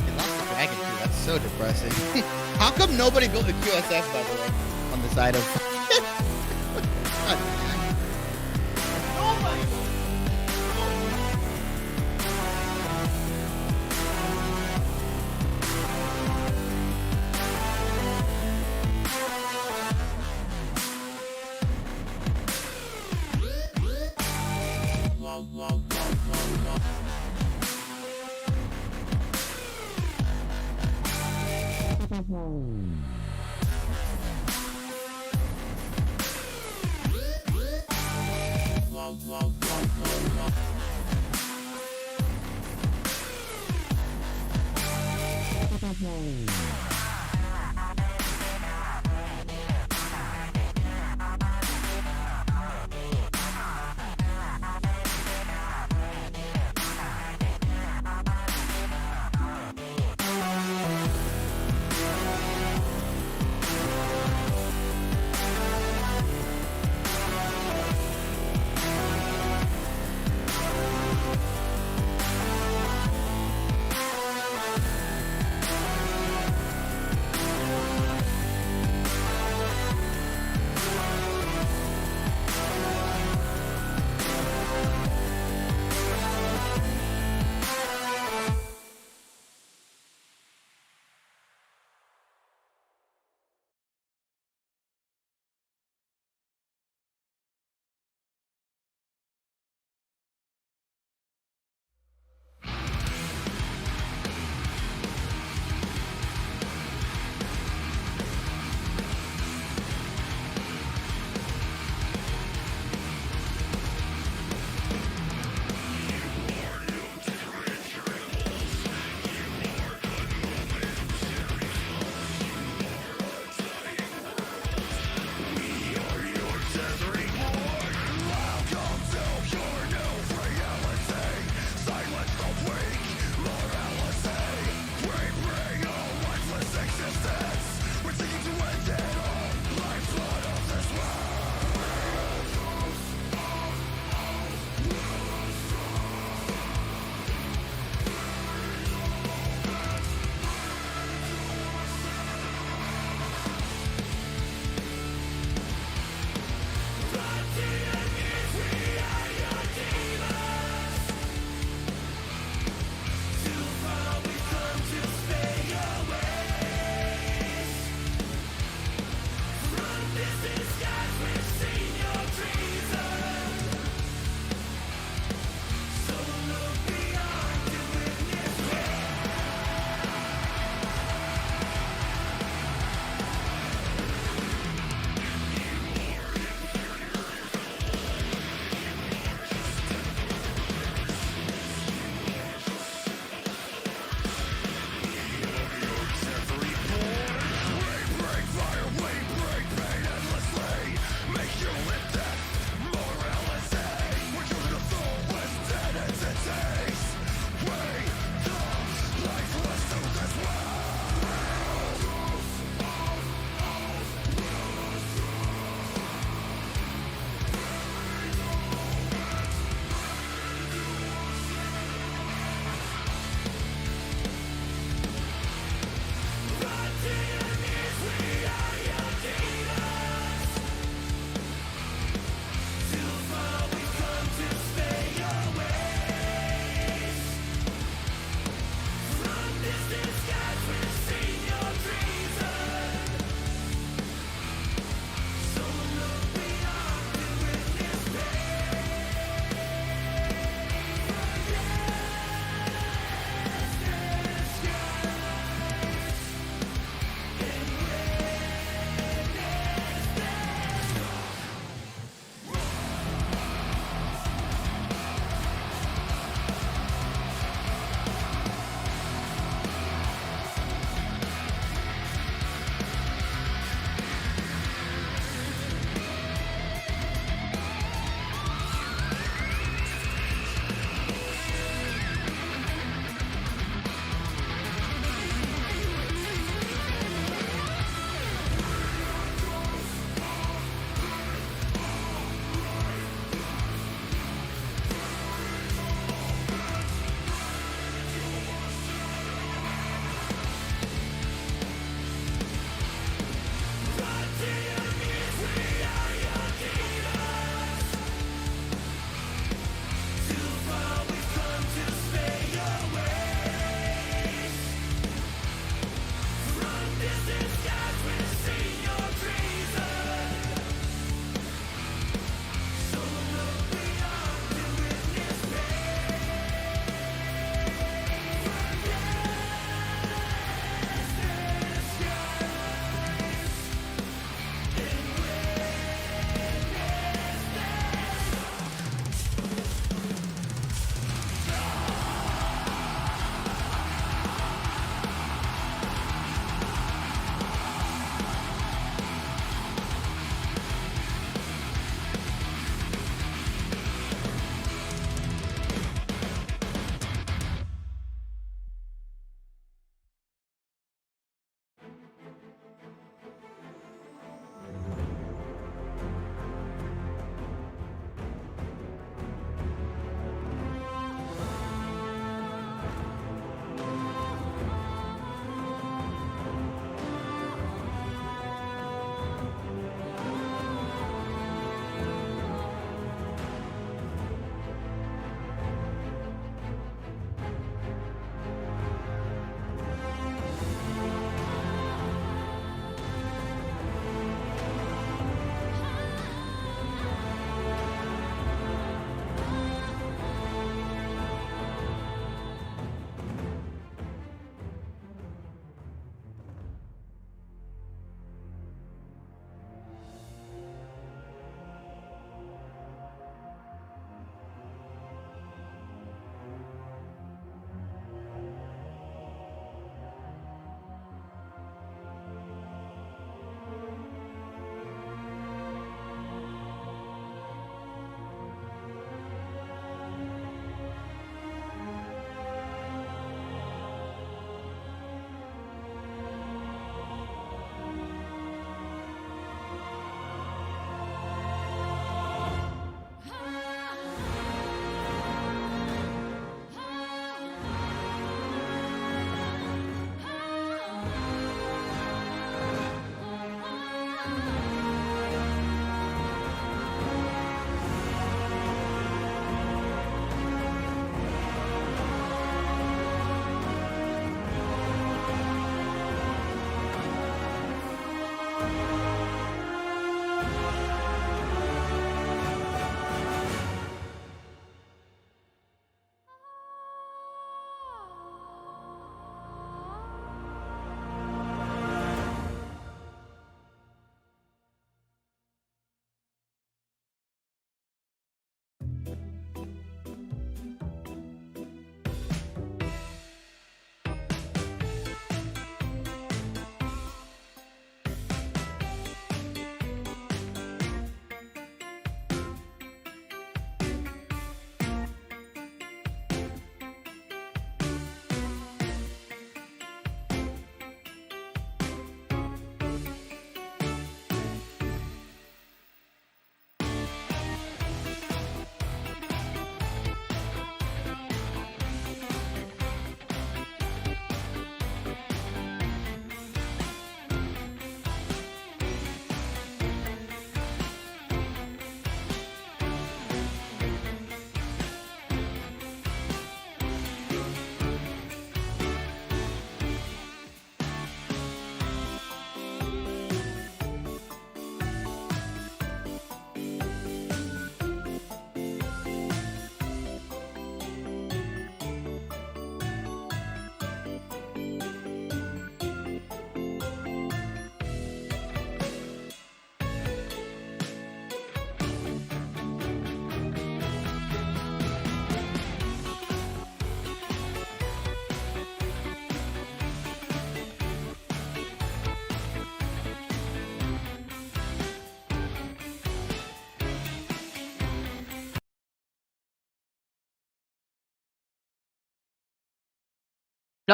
They lost the dragon too. That's so depressing. How come nobody built the QSF, by the way, on the side of? Nobody.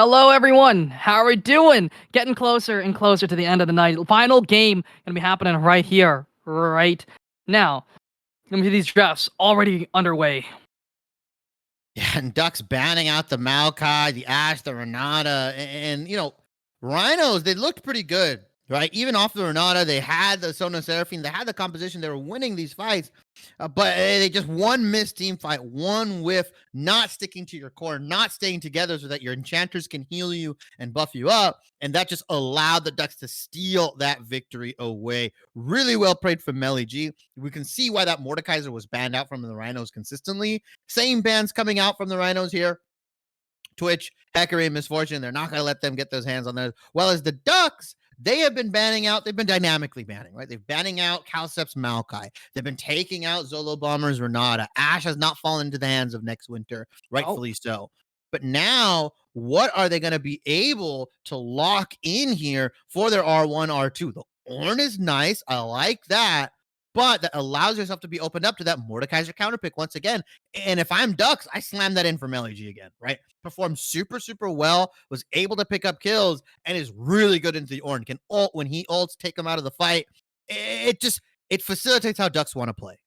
Hello, everyone. How are we doing? Getting closer and closer to the end of the night. Final game gonna be happening right here, right now. Gonna be these drafts already underway. Yeah, and Ducks banning out the Maokai, the Ash, the Renata, and Rhinos, they looked pretty good, right? Even off the Renata, they had the Sona Seraphine, they had the composition, they were winning these fights, but they just one missed team fight, one whiff, not sticking to your core, not staying together so that your enchanters can heal you and buff you up, and that just allowed the Ducks to steal that victory away. Really well played from Melly G. We can see why that Mordekaiser was banned out from the Rhinos consistently. Same bans coming out from the Rhinos here. Twitch, Hackery, and Misfortune. They're not going to let them get those hands on those. Well, as the Ducks, they have been banning out. They've been dynamically banning, right? They've banning out Calceps Maokai. They've been taking out Zolo Bombers Renata. Ash has not fallen into the hands of Next Winter, rightfully so. But now, what are they going to be able to lock in here for their R1, R2? The Ornn is nice. I like that. But that allows yourself to be opened up to that Mordekaiser counterpick once again. And if I'm Ducks, I slam that in for Melly G again, right? Performed super, super well, was able to pick up kills, and is really good into the Ornn. Can ult when he ults, take him out of the fight. It facilitates how Ducks want to play.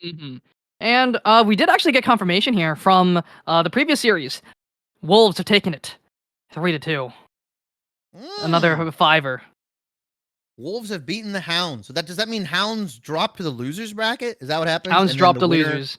Mm-hmm. And we did actually get confirmation here from the previous series. Wolves have taken it 3-2. Another fiver. Wolves have beaten the Hounds. So does that mean Hounds drop to the losers bracket? Is that what happens? Hounds drop to losers.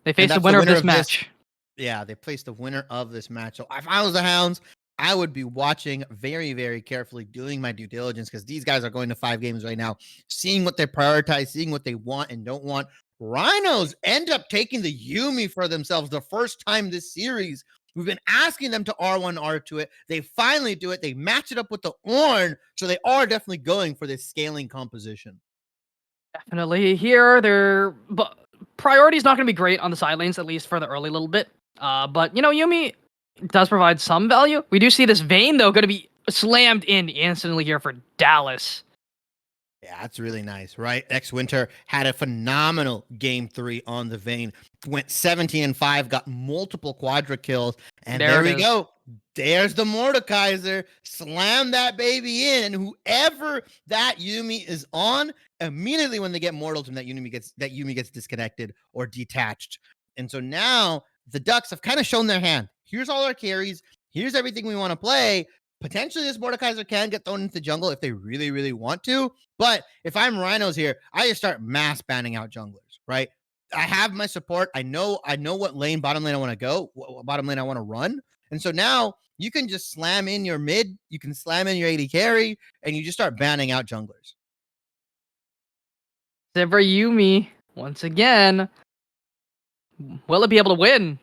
They face the winner of this match. Yeah, they face the winner of this match. So if I was the Hounds, I would be watching very, very carefully, doing my due diligence, because these guys are going to 5 games right now, seeing what they prioritize, seeing what they want and don't want. Rhinos end up taking the Yuumi for themselves the first time this series. We've been asking them to R1, R2 it. They finally do it. They match it up with the Ornn, so they are definitely going for this scaling composition. Definitely here. But priority is not going to be great on the side lanes, at least for the early little bit. But Yuumi does provide some value. We do see this Vayne though going to be slammed in instantly here for Dallas. Yeah, that's really nice, right? Next Winter had a phenomenal game 3 on the Vayne. Went 17-5, got multiple quadra kills, and there we go. There's the Mordekaiser. Slam that baby in, and whoever that Yuumi is on, immediately when they get mortal to that Yuumi gets disconnected or detached. And so now the Ducks have kind of shown their hand. Here's all our carries. Here's everything we want to play. Potentially this Mordekaiser can get thrown into the jungle if they really, really want to. But if I'm Rhinos here, I just start mass banning out junglers, right? I have my support. I know what bottom lane I want to go, what bottom lane I want to run. And so now you can just slam in your mid, you can slam in your AD carry, and you just start banning out junglers. Sivir Yuumi, once again. Will it be able to win?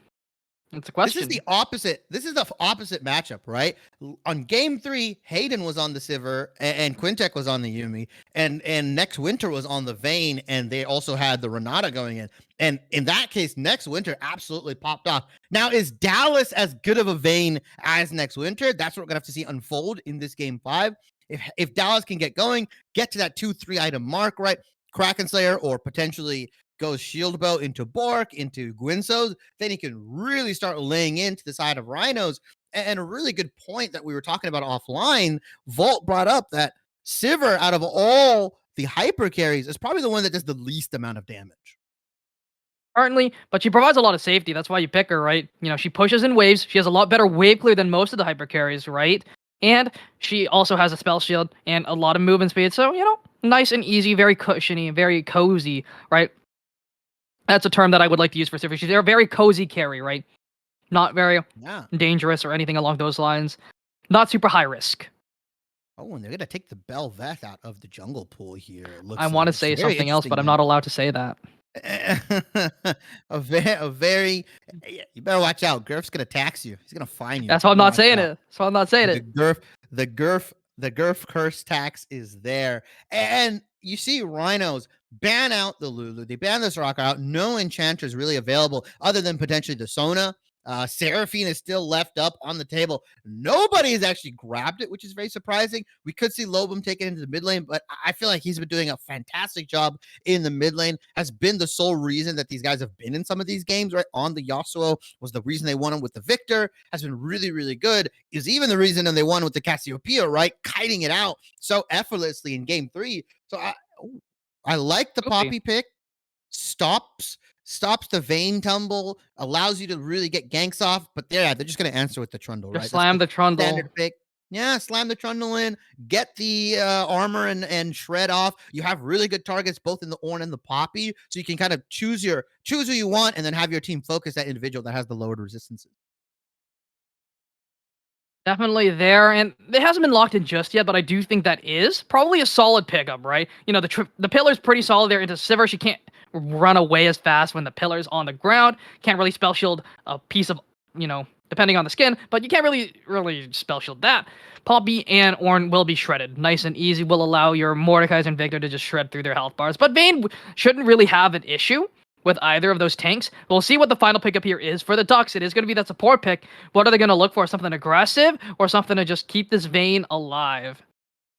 That's a question. This is the opposite. This is the opposite matchup, right? On game 3, Hayden was on the Sivir and Quintek was on the Yuumi, and Next Winter was on the Vayne, and they also had the Renata going in. And in that case, Next Winter absolutely popped off. Now, is Dallas as good of a Vayne as Next Winter? That's what we're gonna have to see unfold in this game 5. If Dallas can get going, get to that 2-3 item mark, right? Kraken Slayer or potentially goes Shield Bow into Bork, into Gwynsos, then he can really start laying into the side of Rhinos. And a really good point that we were talking about offline, Vault brought up that Sivir, out of all the hyper carries, is probably the one that does the least amount of damage. Currently, but she provides a lot of safety. That's why you pick her, right? She pushes in waves. She has a lot better wave clear than most of the hyper carries, right? And she also has a spell shield and a lot of movement speed. So, nice and easy, very cushiony, very cozy, right? That's a term that I would like to use for Sivir. She's a very cozy carry, right? Not very dangerous or anything along those lines. Not super high risk. Oh, and they're going to take the Bel'Veth out of the jungle pool here. I want to say something else, but I'm not allowed to say that. a very, you better watch out. Gurf's going to tax you. He's going to fine you. That's why I'm not saying it. That's why I'm not saying it. The Gurf curse tax is there. And you see Rhinos ban out the Lulu. They ban this rock out. No enchanters really available other than potentially the Sona. Seraphine is still left up on the table. Nobody has actually grabbed it, which is very surprising. We could see Lobum take it into the mid lane, but I feel like he's been doing a fantastic job in the mid lane. Has been the sole reason that these guys have been in some of these games, right? On the Yasuo was the reason they won them with the Victor. Has been really, really good. Is even the reason they won with the Cassiopeia, right? Kiting it out so effortlessly in game 3. So I like the Poppy pick. Stops the Vayne tumble, allows you to really get ganks off, but they're just going to answer with the Trundle, right? Just slam the Trundle. Standard pick. Yeah, slam the Trundle in, get the armor and shred off. You have really good targets both in the Ornn and the Poppy, so you can kind of choose who you want and then have your team focus that individual that has the lowered resistances. Definitely there, and it hasn't been locked in just yet, but I do think that is probably a solid pickup, right? You know, the pillar's pretty solid there into Sivir. She can't run away as fast when the pillar's on the ground. Can't really spell shield a piece of, you know, depending on the skin, but you can't really spell shield that. Poppy and Ornn will be shredded. Nice and easy, will allow your Mordekaiser and Victor to just shred through their health bars. But Vayne shouldn't really have an issue with either of those tanks. We'll see what the final pickup here is for the Ducks. It is going to be that support pick. What are they going to look for? Something aggressive or something to just keep this Vayne alive?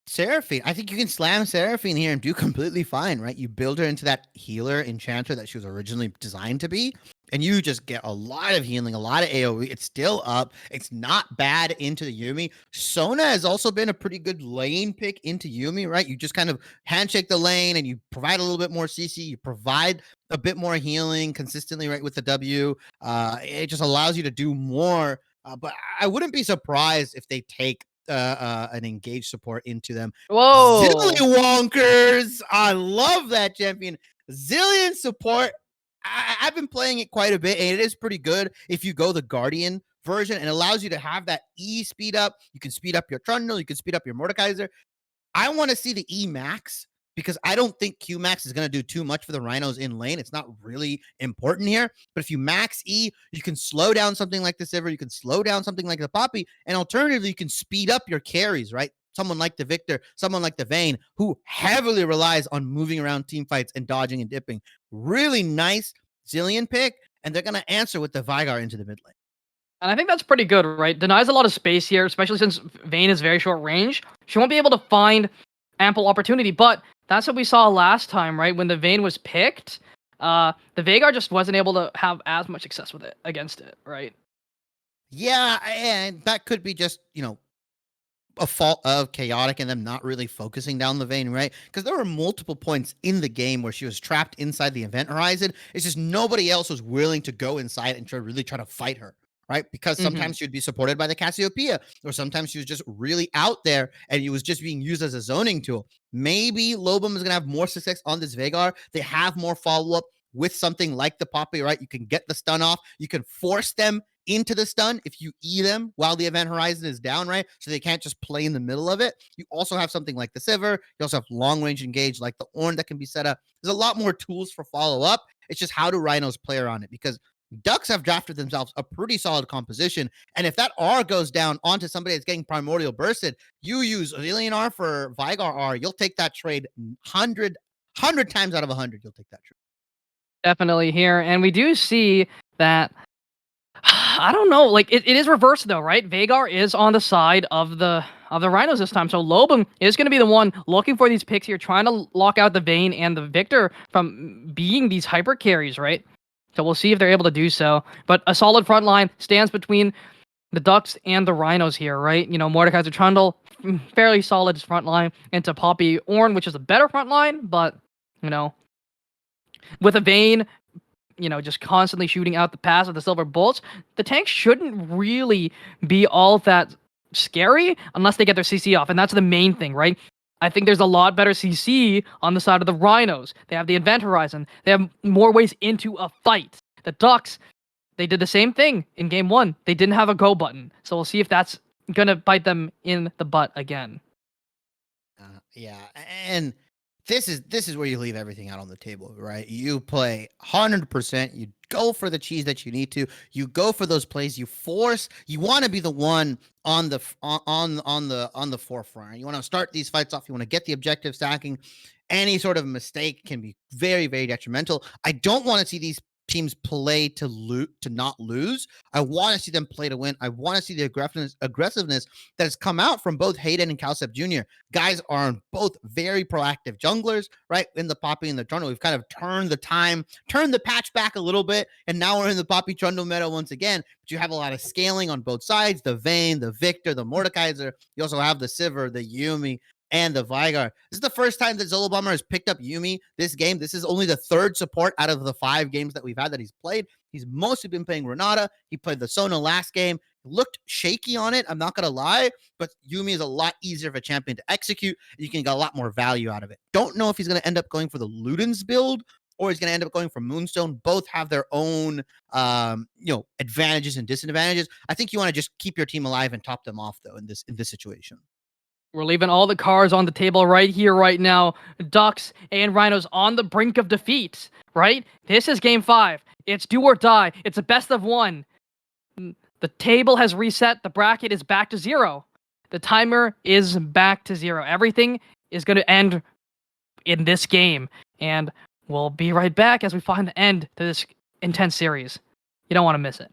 Seraphine. I think you can slam Seraphine here and do completely fine, right? You build her into that healer enchanter that she was originally designed to be, and you just get a lot of healing, a lot of AoE. It's still up. It's not bad into the Yuumi. Sona has also been a pretty good lane pick into Yuumi, right? You just kind of handshake the lane and you provide a little bit more CC. You provide a bit more healing consistently, right, with the W. It just allows you to do more. But I wouldn't be surprised if they take an engaged support into them. Whoa! Zilly Wonkers! I love that champion. Zillion support. I've been playing it quite a bit, and it is pretty good if you go the Guardian version, and allows you to have that E speed up. You can speed up your Trundle, you can speed up your Mordekaiser. I want to see the E max because I don't think Q max is going to do too much for the Rhinos in lane. It's not really important here. But if you max E, you can slow down something like the Sivir, you can slow down something like the Poppy, and alternatively, you can speed up your carries, right? Someone like the Victor, someone like the Vayne, who heavily relies on moving around team fights and dodging and dipping. Really nice Zillion pick, and they're going to answer with the Veigar into the mid lane. And I think that's pretty good, right? Denies a lot of space here, especially since Vayne is very short range. She won't be able to find ample opportunity, but that's what we saw last time, right? When the Vayne was picked, the Veigar just wasn't able to have as much success with it against it, right? Yeah, and that could be just, a fault of Chaotic and them not really focusing down the Vayne, right? Because there were multiple points in the game where she was trapped inside the event horizon. It's just nobody else was willing to go inside and really try to fight her, right? Because sometimes she would be supported by the Cassiopeia, or sometimes she was just really out there and it was just being used as a zoning tool. Maybe Lobum is going to have more success on this Veigar. They have more follow-up with something like the Poppy, right? You can get the stun off. You can force them into the stun if you E them while the event horizon is down, right? So they can't just play in the middle of it. You also have something like the Sivir. You also have long range engage like the Ornn that can be set up. There's a lot more tools for follow up. It's just how do Rhinos play around it, because Ducks have drafted themselves a pretty solid composition. And if that R goes down onto somebody that's getting primordial bursted, you use Alien R for Veigar R, you'll take that trade 100 times out of 100. You'll take that trade. Definitely here. And we do see that I don't know, like it is reversed though, right? Veigar is on the side of the Rhinos this time. So Lobum is going to be the one looking for these picks here, trying to lock out the Vayne and the Victor from being these hyper carries, right? So we'll see if they're able to do so. But a solid front line stands between the Ducks and the Rhinos here, right? You know, Mordekaiser Trundle, fairly solid front line, into Poppy Ornn, which is a better front line, but, with a Vayne, just constantly shooting out the pass with the silver bolts, the tank shouldn't really be all that scary unless they get their CC off, and that's the main thing, right? I think there's a lot better CC on the side of the Rhinos. They have the event horizon. They have more ways into a fight. The Ducks, they did the same thing in game 1. They didn't have a go button, so we'll see if that's gonna bite them in the butt again. Yeah, and this is where you leave everything out on the table, right? You play 100%. You go for the cheese that you need to. You go for those plays. You force. You want to be the one on the forefront. You want to start these fights off. You want to get the objective stacking. Any sort of mistake can be very, very detrimental. I don't want to see these teams play to not lose. I want to see them play to win. I want to see the aggressiveness that has come out from both Hayden and Calcep Jr. Guys are both very proactive junglers, right? In the Poppy and the Trundle, we've kind of turned the patch back a little bit, and now we're in the Poppy Trundle meta once again. But you have a lot of scaling on both sides: the Vayne, the Victor, the Mordekaiser. You also have the Sivir, the Yuumi, and the Veigar. This is the first time that Zolo Bomber has picked up Yuumi this game. This is only the third support out of the 5 games that we've had that he's played. He's mostly been playing Renata. He played the Sona last game. Looked shaky on it, I'm not going to lie, but Yuumi is a lot easier of a champion to execute. You can get a lot more value out of it. Don't know if he's going to end up going for the Ludens build or he's going to end up going for Moonstone. Both have their own, advantages and disadvantages. I think you want to just keep your team alive and top them off, though, in this situation. We're leaving all the cards on the table right here, right now. Ducks and Rhinos on the brink of defeat, right? This is game 5. It's do or die. It's a best of 1. The table has reset. The bracket is back to 0. The timer is back to 0. Everything is going to end in this game. And we'll be right back as we find the end to this intense series. You don't want to miss it.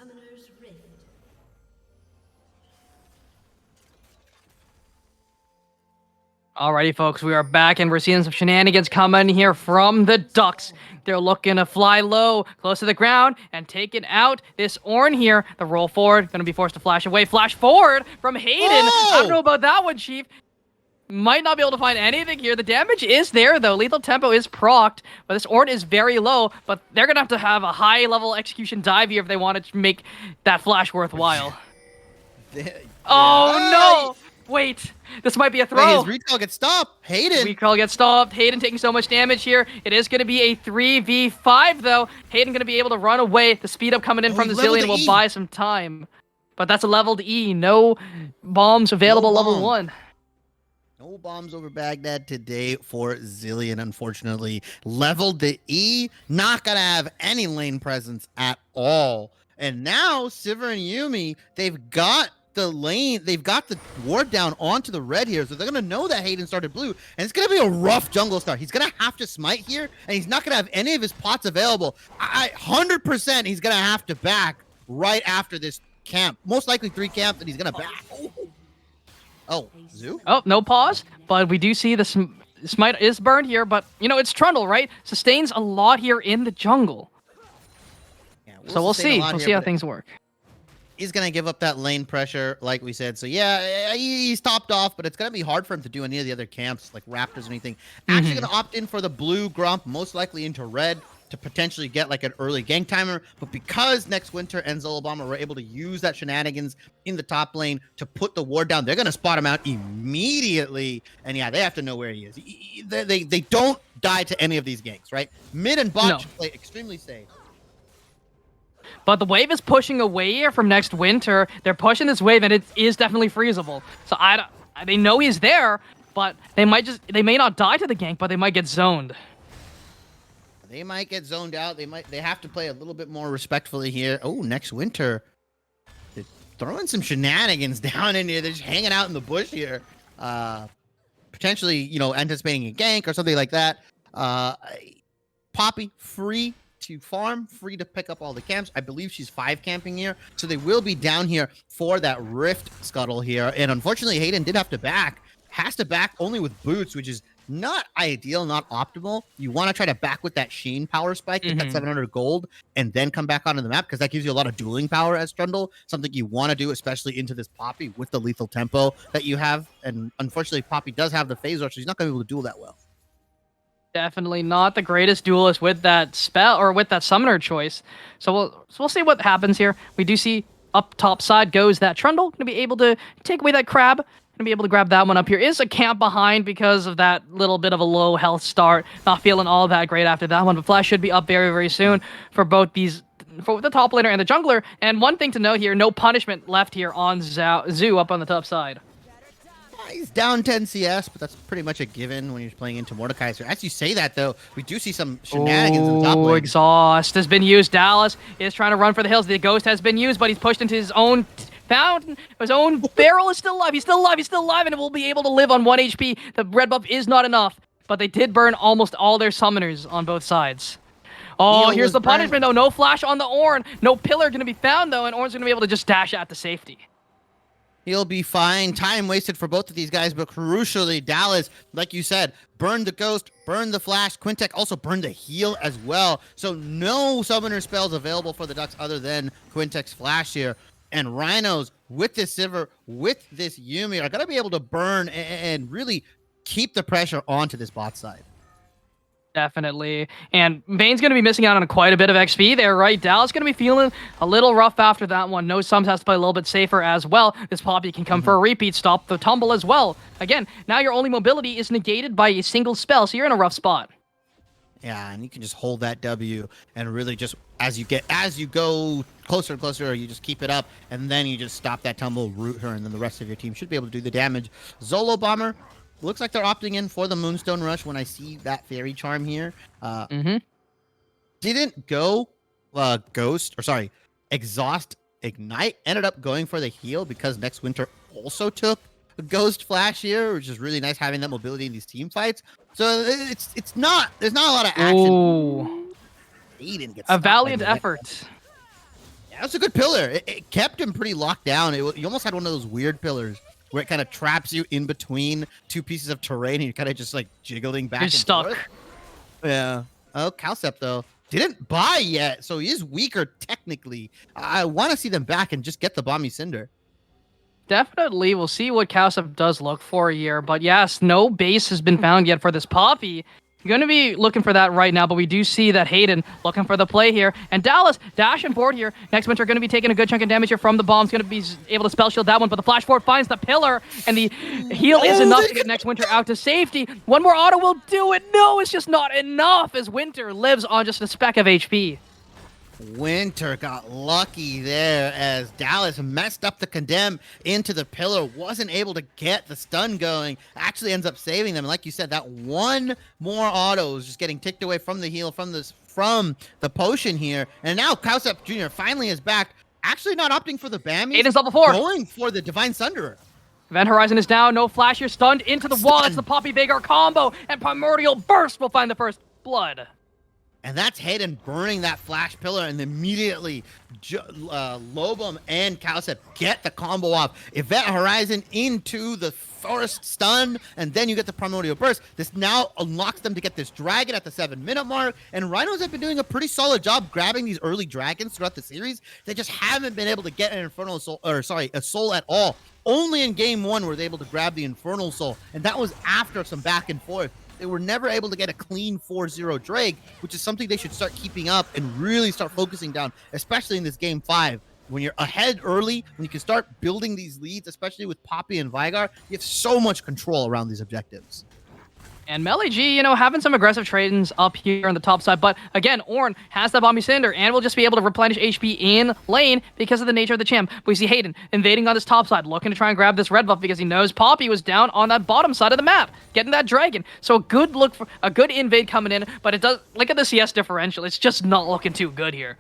Summoner's Rift. Alrighty, folks, we are back, and we're seeing some shenanigans coming here from the Ducks. They're looking to fly low, close to the ground, and taking out this Ornn here. The roll forward, going to be forced to flash away. Flash forward from Hayden. I don't know about that one, Chief. Might not be able to find anything here. The damage is there, though. Lethal Tempo is procced, but this Ornn is very low. But they're going to have a high-level execution dive here if they want to make that flash worthwhile. Oh, no! Wait, this might be a throw. Wait, his recall gets stopped. Hayden. Recall gets stopped. Hayden taking so much damage here. It is going to be a 3v5, though. Hayden going to be able to run away. The speed up coming in from the Zillion will buy some time. But that's a leveled E. No bombs available level 1. No bombs over Baghdad today for Zillion, unfortunately. Leveled the E. Not going to have any lane presence at all. And now, Sivir and Yuumi, they've got the lane, they've got the ward down onto the red here, so they're going to know that Hayden started blue, and it's going to be a rough jungle start. He's going to have to smite here, and he's not going to have any of his pots available. 100% he's going to have to back right after this camp. Most likely 3 camps, and he's going to back. Oh, Zoo? Oh, no pause, but we do see the smite is burned here, but, you know, it's Trundle, right? Sustains a lot here in the jungle. Yeah, So we'll see. We'll see how things work. He's going to give up that lane pressure, like we said. So, yeah, he's topped off, but it's going to be hard for him to do any of the other camps, like Raptors or anything. Actually going to opt in for the blue Grump, most likely into red, to potentially get like an early gank timer. But because next winter and Zolobama were able to use that shenanigans in the top lane to put the ward down, they're going to spot him out immediately. And, yeah, they have to know where he is. They don't die to any of these ganks, right? Mid and bot should play extremely safe. But the wave is pushing away here from next winter. They're pushing this wave, and it is definitely freezable. So they know he's there, but they may not die to the gank, but they might get zoned. They might get zoned out. They have to play a little bit more respectfully here. Oh, next winter, they're throwing some shenanigans down in here. They're just hanging out in the bush here, potentially, you know, anticipating a gank or something like that. Poppy free to farm, free to pick up all the camps. I believe she's 5 camping here, so they will be down here for that Rift Scuttle here. And unfortunately, Hayden did have to back. Has to back only with boots, which is not ideal, not optimal. You want to try to back with that Sheen power spike, get that 700 gold, and then come back onto the map, because that gives you a lot of dueling power as Trundle, something you want to do, especially into this Poppy with the lethal tempo that you have. And unfortunately, Poppy does have the phase rush, so he's not going to be able to duel that well. Definitely not the greatest duelist with that spell or with that summoner choice. So we'll see what happens here. We do see up top side goes that Trundle, going to be able to take away that crab. Going to be able to grab that one up here. Is a camp behind because of that little bit of a low health start. Not feeling all that great after that one, but Flash should be up very, very soon for both these, for the top laner and the jungler. And one thing to note here, no punishment left here on Zoo up on the top side. He's down 10 CS, but that's pretty much a given when you're playing into Mordekaiser. As you say that, though, we do see some shenanigans in the top lane. Exhaust has been used. Dallas is trying to run for the hills. The Ghost has been used, but he's pushed into his own fountain. His own barrel is still alive. He's still alive. He's still alive, and it will be able to live on 1 HP. The red buff is not enough, but they did burn almost all their summoners on both sides. Oh, here's the punishment, though. No flash on the Ornn. No pillar going to be found, though, and Ornn's going to be able to just dash out to safety. He'll be fine. Time wasted for both of these guys, but crucially, Dallas, like you said, burned the Ghost, burned the Flash. Quintek also burned the heal as well. So no summoner spells available for the Ducks other than Quintek's Flash here. And Rhinos, with this Sivir, with this Yuumi, are going to be able to burn and really keep the pressure onto this bot side. Definitely. And Vayne's going to be missing out on quite a bit of XP there, right? Dallas going to be feeling a little rough after that one. No Sums has to play a little bit safer as well. This Poppy can come for a repeat, stop the tumble as well. Again, now your only mobility is negated by a single spell, so you're in a rough spot. Yeah, and you can just hold that W and really just, as you go closer and closer, you just keep it up, and then you just stop that tumble, root her, and then the rest of your team should be able to do the damage. Zolo Bomber, looks like they're opting in for the Moonstone Rush when I see that Fairy Charm here. Didn't go Exhaust Ignite. Ended up going for the heal because next winter also took a Ghost Flash here, which is really nice having that mobility in these team fights. So there's not a lot of action. Ooh. Aiden gets a valiant effort. Yeah, that was a good pillar. It kept him pretty locked down. You almost had one of those weird pillars where it kind of traps you in between two pieces of terrain and you're kind of just like jiggling back You're and stuck. forth. Yeah. Oh, Calcep though didn't buy yet, so he is weaker technically. I want to see them back and just get the Bomby Cinder. Definitely, we'll see what Cowsep does look for here. But yes, no base has been found yet for this Poppy. You're going to be looking for that right now, but we do see that Hayden looking for the play here. And Dallas dashing forward here. Next Winter going to be taking a good chunk of damage here from the bombs. Going to be able to spell shield that one, but the flash forward finds the pillar, and the heal is enough to get Next Winter out to safety. One more auto will do it. No, it's just not enough as Winter lives on just a speck of HP. Winter got lucky there as Dallas messed up the condemn into the pillar, wasn't able to get the stun going, actually ends up saving them. And like you said, that one more auto is just getting ticked away from the heal from the potion here. And now Cowsep Jr. finally is back, actually not opting for the Bammy. Aiden's level 4. Going for the Divine Sunderer. Event Horizon is down, no flash here, stunned into the wall. It's the Poppy Vagar combo, and Primordial Burst will find the first blood. And that's Hayden burning that flash pillar, and immediately Lobum and Cowsep get the combo off. Event Horizon into the first stun, and then you get the Primordial Burst. This now unlocks them to get this dragon at the 7-minute mark, and Rhinos have been doing a pretty solid job grabbing these early dragons throughout the series. They just haven't been able to get an Infernal Soul, a soul at all. Only in game 1 were they able to grab the Infernal Soul, and that was after some back and forth. They were never able to get a clean 4-0 Drake, which is something they should start keeping up and really start focusing down, especially in this game 5. When you're ahead early, when you can start building these leads, especially with Poppy and Vigar, you have so much control around these objectives. And Melly G, having some aggressive trades up here on the top side. But again, Ornn has that Bomby Cinder and will just be able to replenish HP in lane because of the nature of the champ. We see Hayden invading on this top side, looking to try and grab this red buff because he knows Poppy was down on that bottom side of the map, getting that dragon. So a good invade coming in, but it does, look at the CS differential. It's just not looking too good here.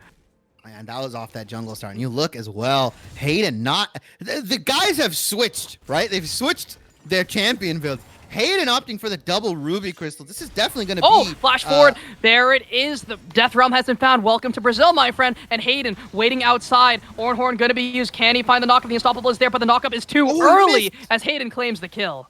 And that was off that jungle star. And you look as well, Hayden the guys have switched, right? They've switched their champion builds. Hayden opting for the double ruby crystal. This is definitely going to be... flash forward. There it is. The Death Realm has been found. Welcome to Brazil, my friend. And Hayden waiting outside. Ornhorn going to be used. Can he find the knockup? The Unstoppable is there, but the knockup is too early as Hayden claims the kill.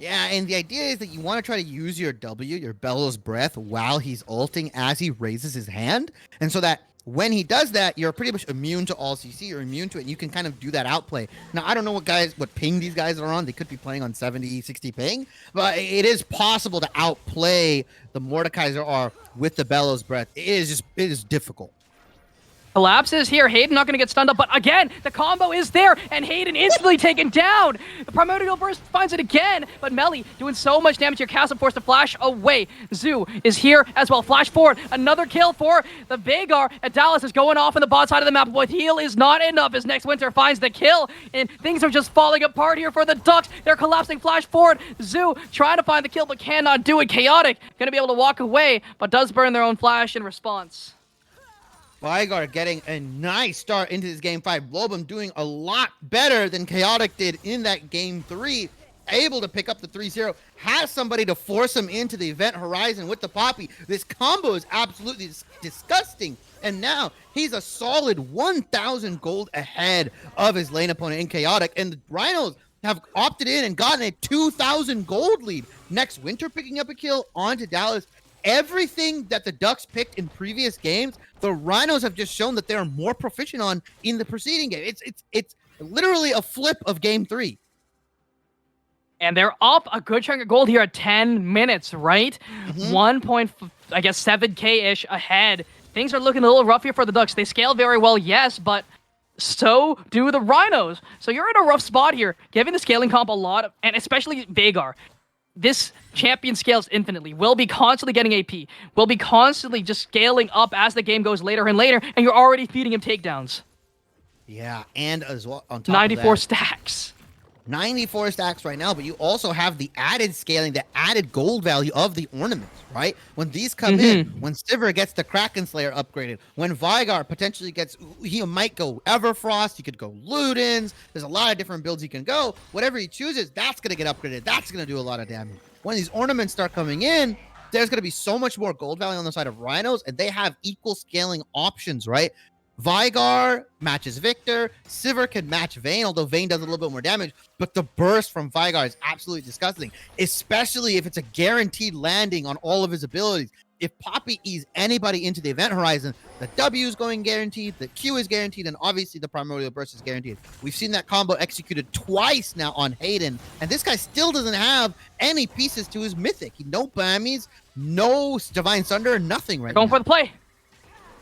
Yeah, and the idea is that you want to try to use your W, your Bellows Breath, while he's ulting as he raises his hand. And so that when he does that, you're pretty much immune to all CC. You're immune to it, and you can kind of do that outplay. Now, I don't know what ping these guys are on. They could be playing on 70, 60 ping, but it is possible to outplay the Mordekaiser R with the Bellows Breath. It is difficult. Collapses here. Hayden not going to get stunned up, but again, the combo is there, and Hayden instantly taken down. The Primordial Burst finds it again, but Melly doing so much damage here. Castle forced to flash away. Zoo is here as well. Flash forward. Another kill for the Vagar. And Dallas is going off on the bot side of the map, but heal is not enough as Next Winter finds the kill, and things are just falling apart here for the Ducks. They're collapsing. Flash forward. Zoo trying to find the kill, but cannot do it. Chaotic going to be able to walk away, but does burn their own flash in response. Vigar getting a nice start into this game 5. Lobum doing a lot better than Chaotic did in that game 3. Able to pick up the 3-0. Has somebody to force him into the Event Horizon with the Poppy. This combo is absolutely disgusting. And now he's a solid 1,000 gold ahead of his lane opponent in Chaotic. And the Rhinos have opted in and gotten a 2,000 gold lead. Next Winter picking up a kill onto Dallas. Everything that the Ducks picked in previous games, the Rhinos have just shown that they're more proficient on in the preceding game. It's literally a flip of game 3. And they're up a good chunk of gold here at 10 minutes, right? 7K-ish ahead. Things are looking a little rough here for the Ducks. They scale very well, yes, but so do the Rhinos. So you're in a rough spot here, giving the scaling comp a lot, and especially Vagar. This champion scales infinitely. Will be constantly getting AP. Will be constantly just scaling up as the game goes later and later, and you're already feeding him takedowns. Yeah, and as well on top 94 of that, stacks. 94 stacks right now, but you also have the added scaling, the added gold value of the ornaments, right? When these come in, when Sivir gets the Kraken Slayer upgraded, when Vigar potentially gets, he might go Everfrost, he could go Ludens, there's a lot of different builds he can go. Whatever he chooses, that's going to get upgraded. That's going to do a lot of damage. When these ornaments start coming in, there's going to be so much more gold value on the side of Rhinos, and they have equal scaling options, right? Vigar matches Victor. Sivir can match Vayne, although Vayne does a little bit more damage. But the burst from Vigar is absolutely disgusting, especially if it's a guaranteed landing on all of his abilities. If Poppy ease anybody into the event horizon, the W is going guaranteed, the Q is guaranteed, and obviously the primordial burst is guaranteed. We've seen that combo executed twice now on Hayden, and this guy still doesn't have any pieces to his mythic. No Bammies, no Divine Thunder, nothing right Going now. for the play.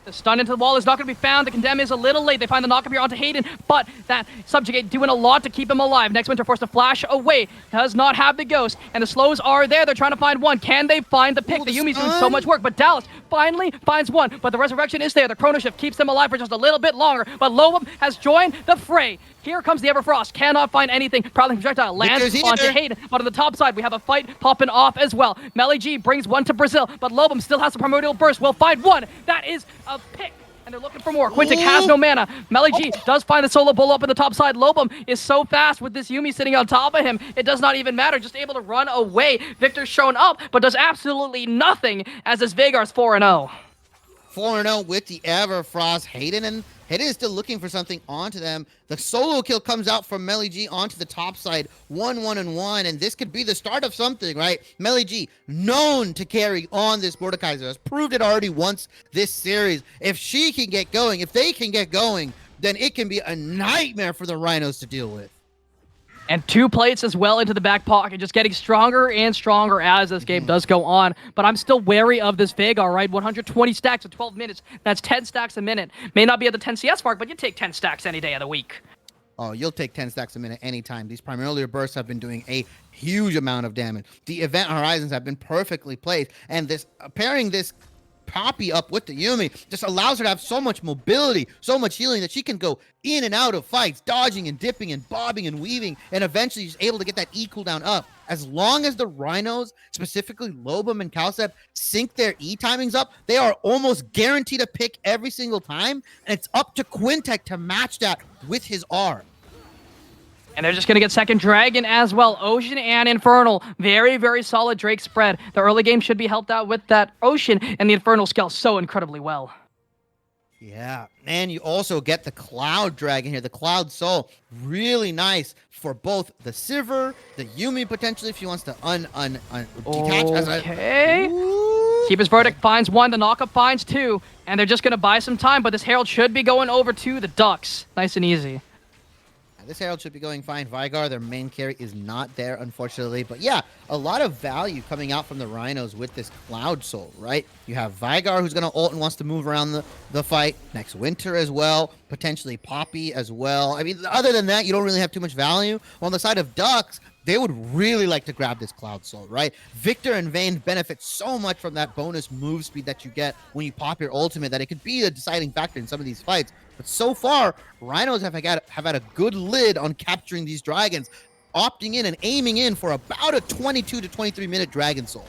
The stun into the wall is not going to be found. The condemn is a little late. They find the knock up here onto Hayden, but that subjugate doing a lot to keep him alive. Next Winter forced to flash away. Does not have the ghost, and the slows are there. They're trying to find one. Can they find the pick? Ooh, the the Yumi's doing so stun. much work, but Dallas finally finds one. But the resurrection is there. The chrono shift keeps them alive for just a little bit longer. But Lobum has joined the fray. Here comes the Everfrost. Cannot find anything. Probably projectile lands Victor's onto here. Hayden. But on the top side, we have a fight popping off as well. Melly G brings one to Brazil, but Lobum still has the primordial burst. Will find one. That is a pick. And they're looking for more. Quintic has no mana. Melly G does find the solo bull up in the top side. Lobum is so fast with this Yumi sitting on top of him. It does not even matter. Just able to run away. Victor's shown up, but does absolutely nothing as this Vagar's 4-0. 4-0 with the Everfrost. Hayden is still looking for something onto them. The solo kill comes out from Melly G onto the top side. 1-1-1, and this could be the start of something, right? Melly G, known to carry on this Mordekaiser, has proved it already once this series. If she can get going, if they can get going, then it can be a nightmare for the Rhinos to deal with. And 2 plates as well into the back pocket, just getting stronger and stronger as this game does go on. But I'm still wary of this Vagar, right? 120 stacks in 12 minutes. That's 10 stacks a minute. May not be at the 10 CS mark, but you take 10 stacks any day of the week. Oh, you'll take 10 stacks a minute anytime. These primordial bursts have been doing a huge amount of damage. The event horizons have been perfectly placed. And this pairing this Poppy up with the Yumi just allows her to have so much mobility, so much healing that she can go in and out of fights, dodging and dipping and bobbing and weaving, and eventually she's able to get that E cooldown up. As long as the Rhinos, specifically Lobum and Calcep, sync their E timings up, they are almost guaranteed a pick every single time, and it's up to Quintek to match that with his R. And they're just going to get second Dragon as well. Ocean and Infernal. Very, very solid Drake spread. The early game should be helped out with that Ocean, and the Infernal scale so incredibly well. Yeah, and you also get the Cloud Dragon here, the Cloud Soul. Really nice for both the Sivir, the Yumi potentially if she wants to detach. Okay. Ooh. Keeper's Verdict finds one, the knockup finds 2, and they're just going to buy some time, but this Herald should be going over to the Ducks. Nice and easy. This Herald should be going fine. Vigar, their main carry, is not there, unfortunately. But yeah, a lot of value coming out from the Rhinos with this Cloud Soul, right? You have Vigar, who's going to ult and wants to move around the fight. Next Winter as well. Potentially Poppy as well. I mean, other than that, you don't really have too much value. On the side of Ducks, they would really like to grab this Cloud Soul, right? Victor and Vayne benefit so much from that bonus move speed that you get when you pop your ultimate that it could be a deciding factor in some of these fights. But so far, Rhinos have had a good lid on capturing these dragons, opting in and aiming in for about a 22 to 23 minute Dragon Soul.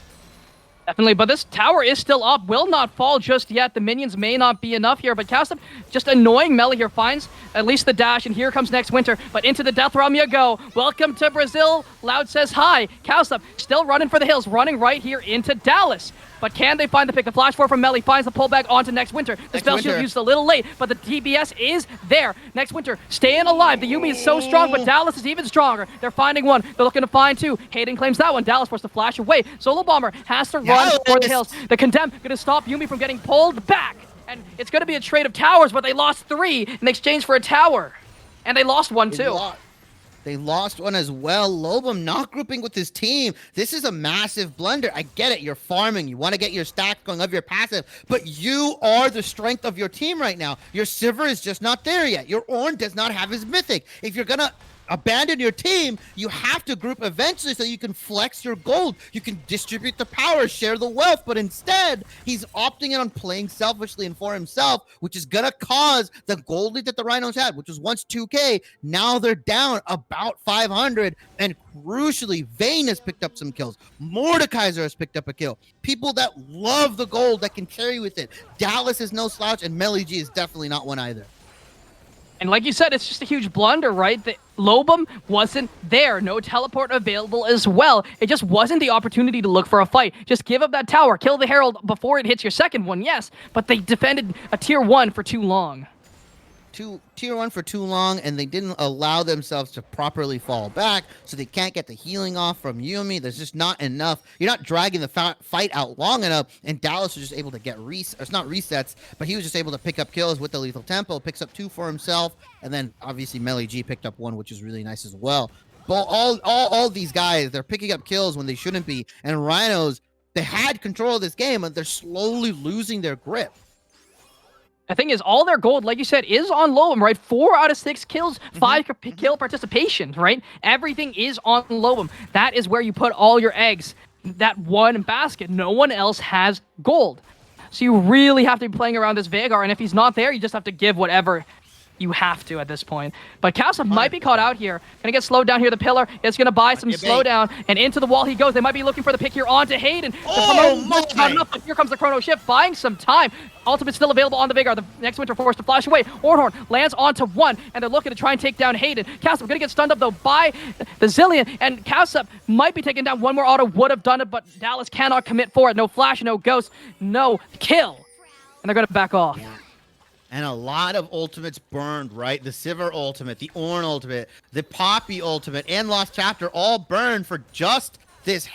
Definitely, but this tower is still up, will not fall just yet. The minions may not be enough here, but Cowstep just annoying Melly here, finds at least the dash, and here comes next Winter, but into the Death Realm you go. Welcome to Brazil, Loud says hi. Cowstep still running for the hills, running right here into Dallas. But can they find the pick? The flash forward from Melly finds the pullback onto Next Winter. The spell shield used a little late, but the DBS is there. Next Winter staying alive. The Yumi is so strong, but Dallas is even stronger. They're finding one. They're looking to find 2. Hayden claims that one. Dallas forced to flash away. Solo Bomber has to run for the hills. The Condemn going to stop Yumi from getting pulled back. And it's going to be a trade of towers, but they lost 3 in exchange for a tower. And they lost one too. They lost one as well. Lobum not grouping with his team. This is a massive blunder. I get it. You're farming. You want to get your stacks going of your passive, but you are the strength of your team right now. Your Sivir is just not there yet. Your Ornn does not have his mythic. If you're going to abandon your team, you have to group eventually so you can flex your gold. You can distribute the power, share the wealth, but instead, he's opting in on playing selfishly and for himself, which is going to cause the gold lead that the Rhinos had, which was once 2K. Now they're down about 500, and crucially, Vayne has picked up some kills. Mordekaiser has picked up a kill. People that love the gold that can carry with it. Dallas is no slouch, and Melly G is definitely not one either. And like you said, it's just a huge blunder, right? The Lobum wasn't there. No teleport available as well. It just wasn't the opportunity to look for a fight. Just give up that tower. Kill the Herald before it hits your second one, yes. But they defended a tier 1 for too long. tier 1 for too long, and they didn't allow themselves to properly fall back, so they can't get the healing off from Yumi. There's just not enough. You're not dragging the fight out long enough, and Dallas was just able to get it's not resets, but he was just able to pick up kills with the lethal tempo, picks up 2 for himself, and then obviously Melly G picked up 1, which is really nice as well. But all these guys, they're picking up kills when they shouldn't be, and Rhinos, they had control of this game, and they're slowly losing their grip. The thing is, all their gold, like you said, is on Lobum, right? 4 out of 6 kills, 5 kill participation, right? Everything is on Lobum. That is where you put all your eggs. That one basket. No one else has gold. So you really have to be playing around this Veigar, and if he's not there, you just have to give whatever you have to at this point. But Kasov might be caught out here. Gonna get slowed down here. The pillar is gonna buy some slowdown, and into the wall he goes. They might be looking for the pick here onto Hayden. Not enough, but here comes the Chrono Shift, buying some time. Ultimate still available on the Veigar. The next Winter forced to flash away. Ornhorn lands onto 1, and they're looking to try and take down Hayden. Kasov gonna get stunned up though by the Zillion, and Kasov might be taken down. One more auto would have done it, but Dallas cannot commit for it. No flash, no ghost, no kill. And they're gonna back off. And a lot of ultimates burned, right? The Sivir ultimate, the Ornn ultimate, the Poppy ultimate, and Lost Chapter all burned for just this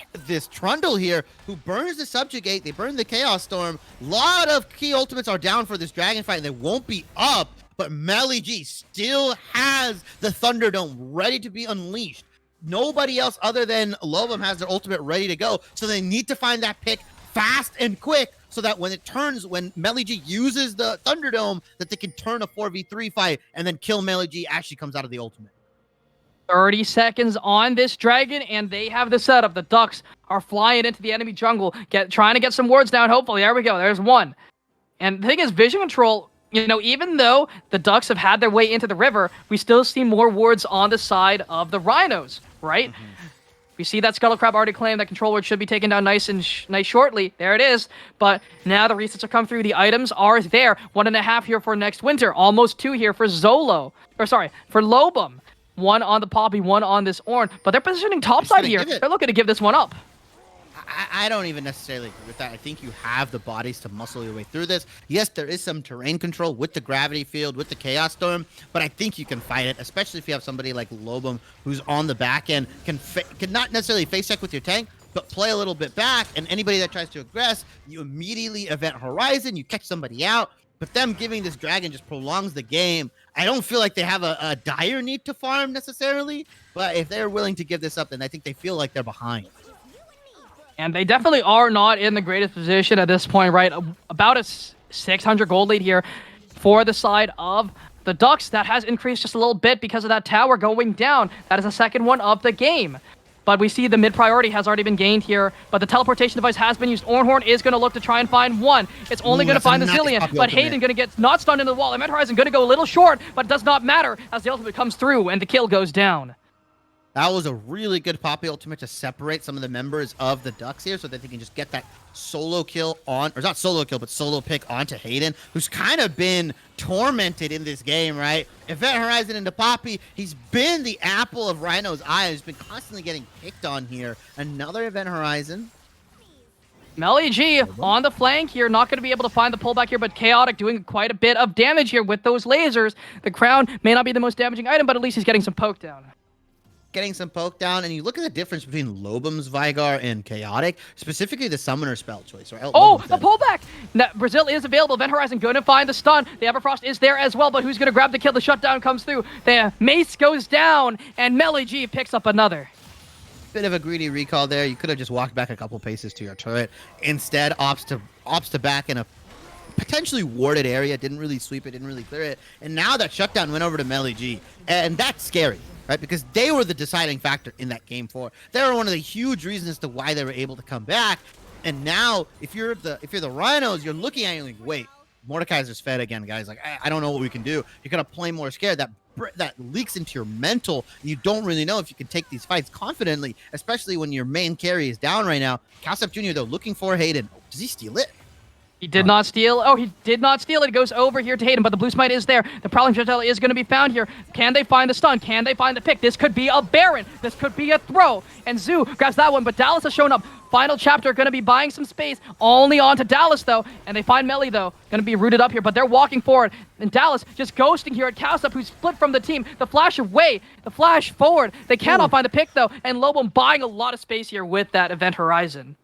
Trundle here, who burns the Subjugate. They burn the Chaos Storm. A lot of key ultimates are down for this Dragon fight, and they won't be up. But Melly G still has the Thunderdome ready to be unleashed. Nobody else other than Lobum has their ultimate ready to go. So they need to find that pick fast and quick, so that when Melly G uses the Thunderdome, that they can turn a 4v3 fight and then kill Melly G as she comes out of the ultimate. 30 seconds on this Dragon, and they have the setup. The Ducks are flying into the enemy jungle, trying to get some wards down, hopefully. There we go. There's 1. And the thing is, vision control, even though the Ducks have had their way into the river, we still see more wards on the side of the Rhinos, right? We see that Scuttle Crab already claimed that control ward should be taken down nice shortly. There it is. But now the resets are come through. The items are there. 1.5 here for next winter. Almost 2 here for for Lobum. 1 on the Poppy, 1 on this Ornn. But they're positioning topside here. They're looking to give this one up. I don't even necessarily agree with that. I think you have the bodies to muscle your way through this. Yes, there is some terrain control with the gravity field, with the Chaos Storm, but I think you can fight it, especially if you have somebody like Lobum who's on the back end, can not necessarily face check with your tank, but play a little bit back, and anybody that tries to aggress, you immediately event Horizon, you catch somebody out, but them giving this Dragon just prolongs the game. I don't feel like they have a dire need to farm necessarily, but if they're willing to give this up, then I think they feel like they're behind. And they definitely are not in the greatest position at this point, right? About a 600 gold lead here for the side of the Ducks. That has increased just a little bit because of that tower going down. That is the second one of the game. But we see the mid priority has already been gained here, but the teleportation device has been used. Ornhorn is going to look to try and find 1. It's only going to find the Zillion, but Hayden going to get not stunned into the wall. Event Horizon going to go a little short, but it does not matter as the ultimate comes through and the kill goes down. That was a really good Poppy ultimate to separate some of the members of the Ducks here so that they can just get that solo kill on, or not solo kill, but solo pick onto Hayden, who's kind of been tormented in this game, right? Event Horizon into Poppy, he's been the apple of Rhino's eye. He's been constantly getting picked on here. Another Event Horizon. Melly G on the flank here, not going to be able to find the pullback here, but Chaotic doing quite a bit of damage here with those lasers. The crown may not be the most damaging item, but at least he's getting some poke down. Getting some poke down, and you look at the difference between Lobum's Veigar and Chaotic, specifically the summoner spell choice. Right? Oh, the pullback! Now, Brazil is available. Event Horizon going to find the stun. The Everfrost is there as well, but who's going to grab the kill? The shutdown comes through. The mace goes down, and Melly G picks up another. Bit of a greedy recall there. You could have just walked back a couple paces to your turret. Instead, opts to back in a potentially warded area. Didn't really sweep it, didn't really clear it. And now that shutdown went over to Melly G, and that's scary. Right, because they were the deciding factor in that game 4. They were one of the huge reasons as to why they were able to come back. And now, if you're the Rhinos, you're looking at it like, wait, Mordekaiser's fed again, guys. Like, I don't know what we can do. You're gonna play more scared. That leaks into your mental. You don't really know if you can take these fights confidently, especially when your main carry is down right now. Kasov Jr. though looking for Hayden. Does he steal it? He did not steal. Oh, he did not steal it. It goes over here to Hayden, but the blue smite is there. The Prowling Projectile is going to be found here. Can they find the stun? Can they find the pick? This could be a Baron. This could be a throw. And Zoo grabs that one, but Dallas has shown up. Final chapter going to be buying some space. Only on to Dallas, though. And they find Melly, though. Going to be rooted up here, but they're walking forward. And Dallas just ghosting here at Cowsup, who's split from the team. The flash away. The flash forward. They cannot find the pick, though. And Lobom buying a lot of space here with that Event Horizon.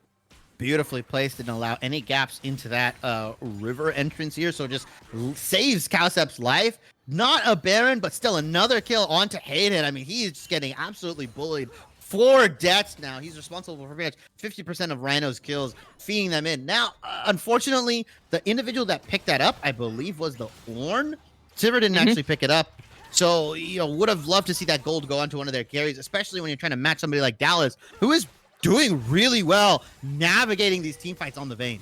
Beautifully placed, didn't allow any gaps into that river entrance here, so just saves Cowsep's life. Not a Baron, but still another kill onto Hayden. I mean, he's just getting absolutely bullied. 4 deaths now. He's responsible for pretty much 50% of RNO's kills, feeding them in. Now, unfortunately, the individual that picked that up, I believe, was the Ornn. Sivir didn't actually pick it up. So, you know, would have loved to see that gold go onto one of their carries, especially when you're trying to match somebody like Dallas, who is doing really well navigating these team fights on the Vayne.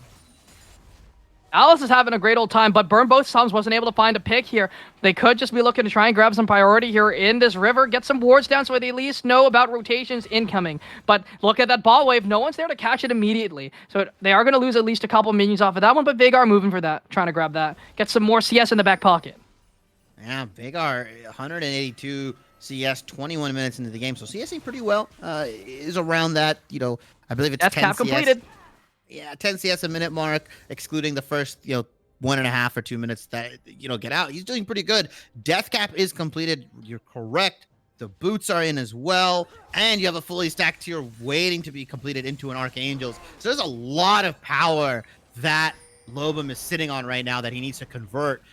Alice is having a great old time, but Burn Both Thumbs wasn't able to find a pick here. They could just be looking to try and grab some priority here in this river, get some wards down so they at least know about rotations incoming. But look at that ball wave. No one's there to catch it immediately. So they are going to lose at least a couple minions off of that one, but Veigar moving for that, trying to grab that. Get some more CS in the back pocket. Yeah, Veigar, 182 CS, 21 minutes into the game, so CSing pretty well. Is around that, you know, I believe it's That's 10 cap CS. completed. Yeah, 10 CS a minute mark, excluding the first, you know, 1.5 or 2 minutes that, you know, get out. He's doing pretty good. Death cap is completed. You're correct. The boots are in as well, and you have a fully stacked tier waiting to be completed into an Archangels. So there's a lot of power that Lobom is sitting on right now that he needs to convert.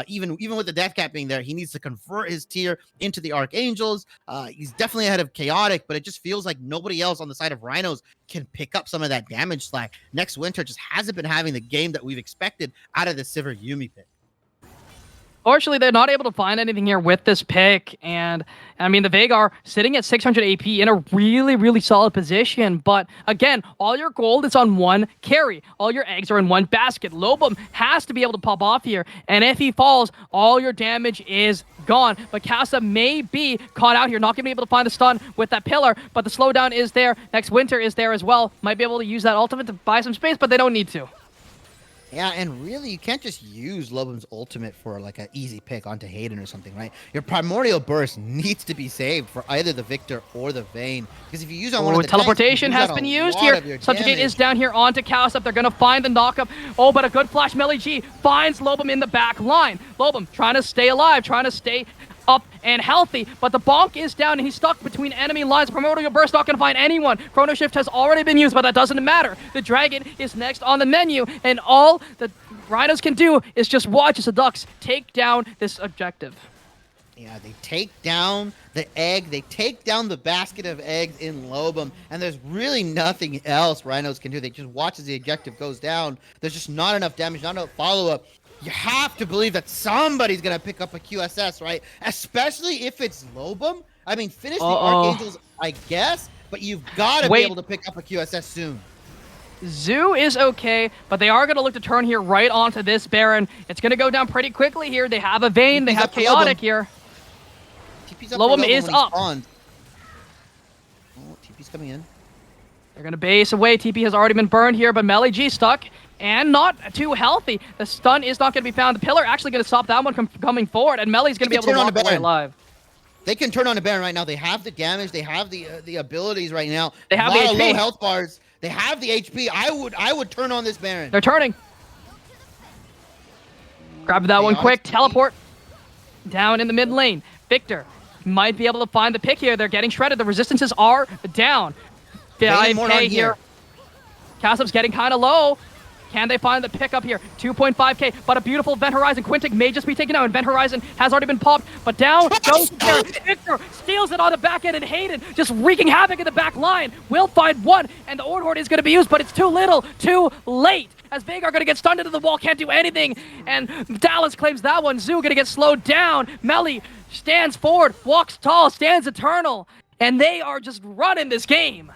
Even with the death cap being there, he needs to convert his tier into the Archangels. He's definitely ahead of Chaotic, but it just feels like nobody else on the side of Rhinos can pick up some of that damage slack. Next Winter just hasn't been having the game that we've expected out of the Sivir Yuumi pick. Fortunately, they're not able to find anything here with this pick. And, I mean, the Veigar sitting at 600 AP in a really, really solid position. But, again, all your gold is on one carry. All your eggs are in one basket. Lobom has to be able to pop off here. And if he falls, all your damage is gone. But Casa may be caught out here. Not going to be able to find the stun with that pillar. But the slowdown is there. Next Winter is there as well. Might be able to use that ultimate to buy some space, but they don't need to. Yeah, and really, you can't just use Lobom's ultimate for like an easy pick onto Hayden or something, right? Your Primordial Burst needs to be saved for either the Victor or the Vayne. Because if you use on one of the teleportation tanks, has been used here. Subjugate is down here onto Cowsup. They're going to find the knockup. Oh, but a good flash. Melly G finds Lobom in the back line. Lobom trying to stay alive, trying to stay up and healthy, but the bonk is down and he's stuck between enemy lines. Primordial Burst not going to find anyone. Chrono Shift has already been used, but that doesn't matter. The Dragon is next on the menu, and all the Rhinos can do is just watch as the Ducks take down this objective. Yeah, they take down the egg. They take down the basket of eggs in Lobom, and there's really nothing else Rhinos can do. They just watch as the objective goes down. There's just not enough damage, not enough follow-up. You have to believe that somebody's going to pick up a QSS, right? Especially if it's Lobom. I mean, finish the Archangels, I guess, but you've got to be able to pick up a QSS soon. Zoo is okay, but they are going to look to turn here right onto this Baron. It's going to go down pretty quickly here. They have a Vayne. They have Chaotic here. Lobom is up. Oh, TP's coming in. They're going to base away. TP has already been burned here, but Melly G stuck and not too healthy. The stun is not going to be found. The pillar actually going to stop that one from coming forward, and Melly's going to be able to walk away alive. They can turn on a Baron right now. They have the damage. They have the abilities right now. They have the HP. Low health bars. They have the HP. I would turn on this Baron. They're turning. Grab that one quick. Teleport down in the mid lane. Victor might be able to find the pick here. They're getting shredded. The resistances are down. Pay here. Cassup's getting kind of low. Can they find the pickup here? 2.5k, but a beautiful Event Horizon. Quintic may just be taken out. Event Horizon has already been popped, but down goes Victor. Steals it on the back end, and Hayden just wreaking havoc in the back line. Will find one, and the Ord Horde is going to be used, but it's too little, too late. As Veigar going to get stunned into the wall, can't do anything, and Dallas claims that one. Zoo going to get slowed down. Melly stands forward, walks tall, stands eternal, and they are just running this game.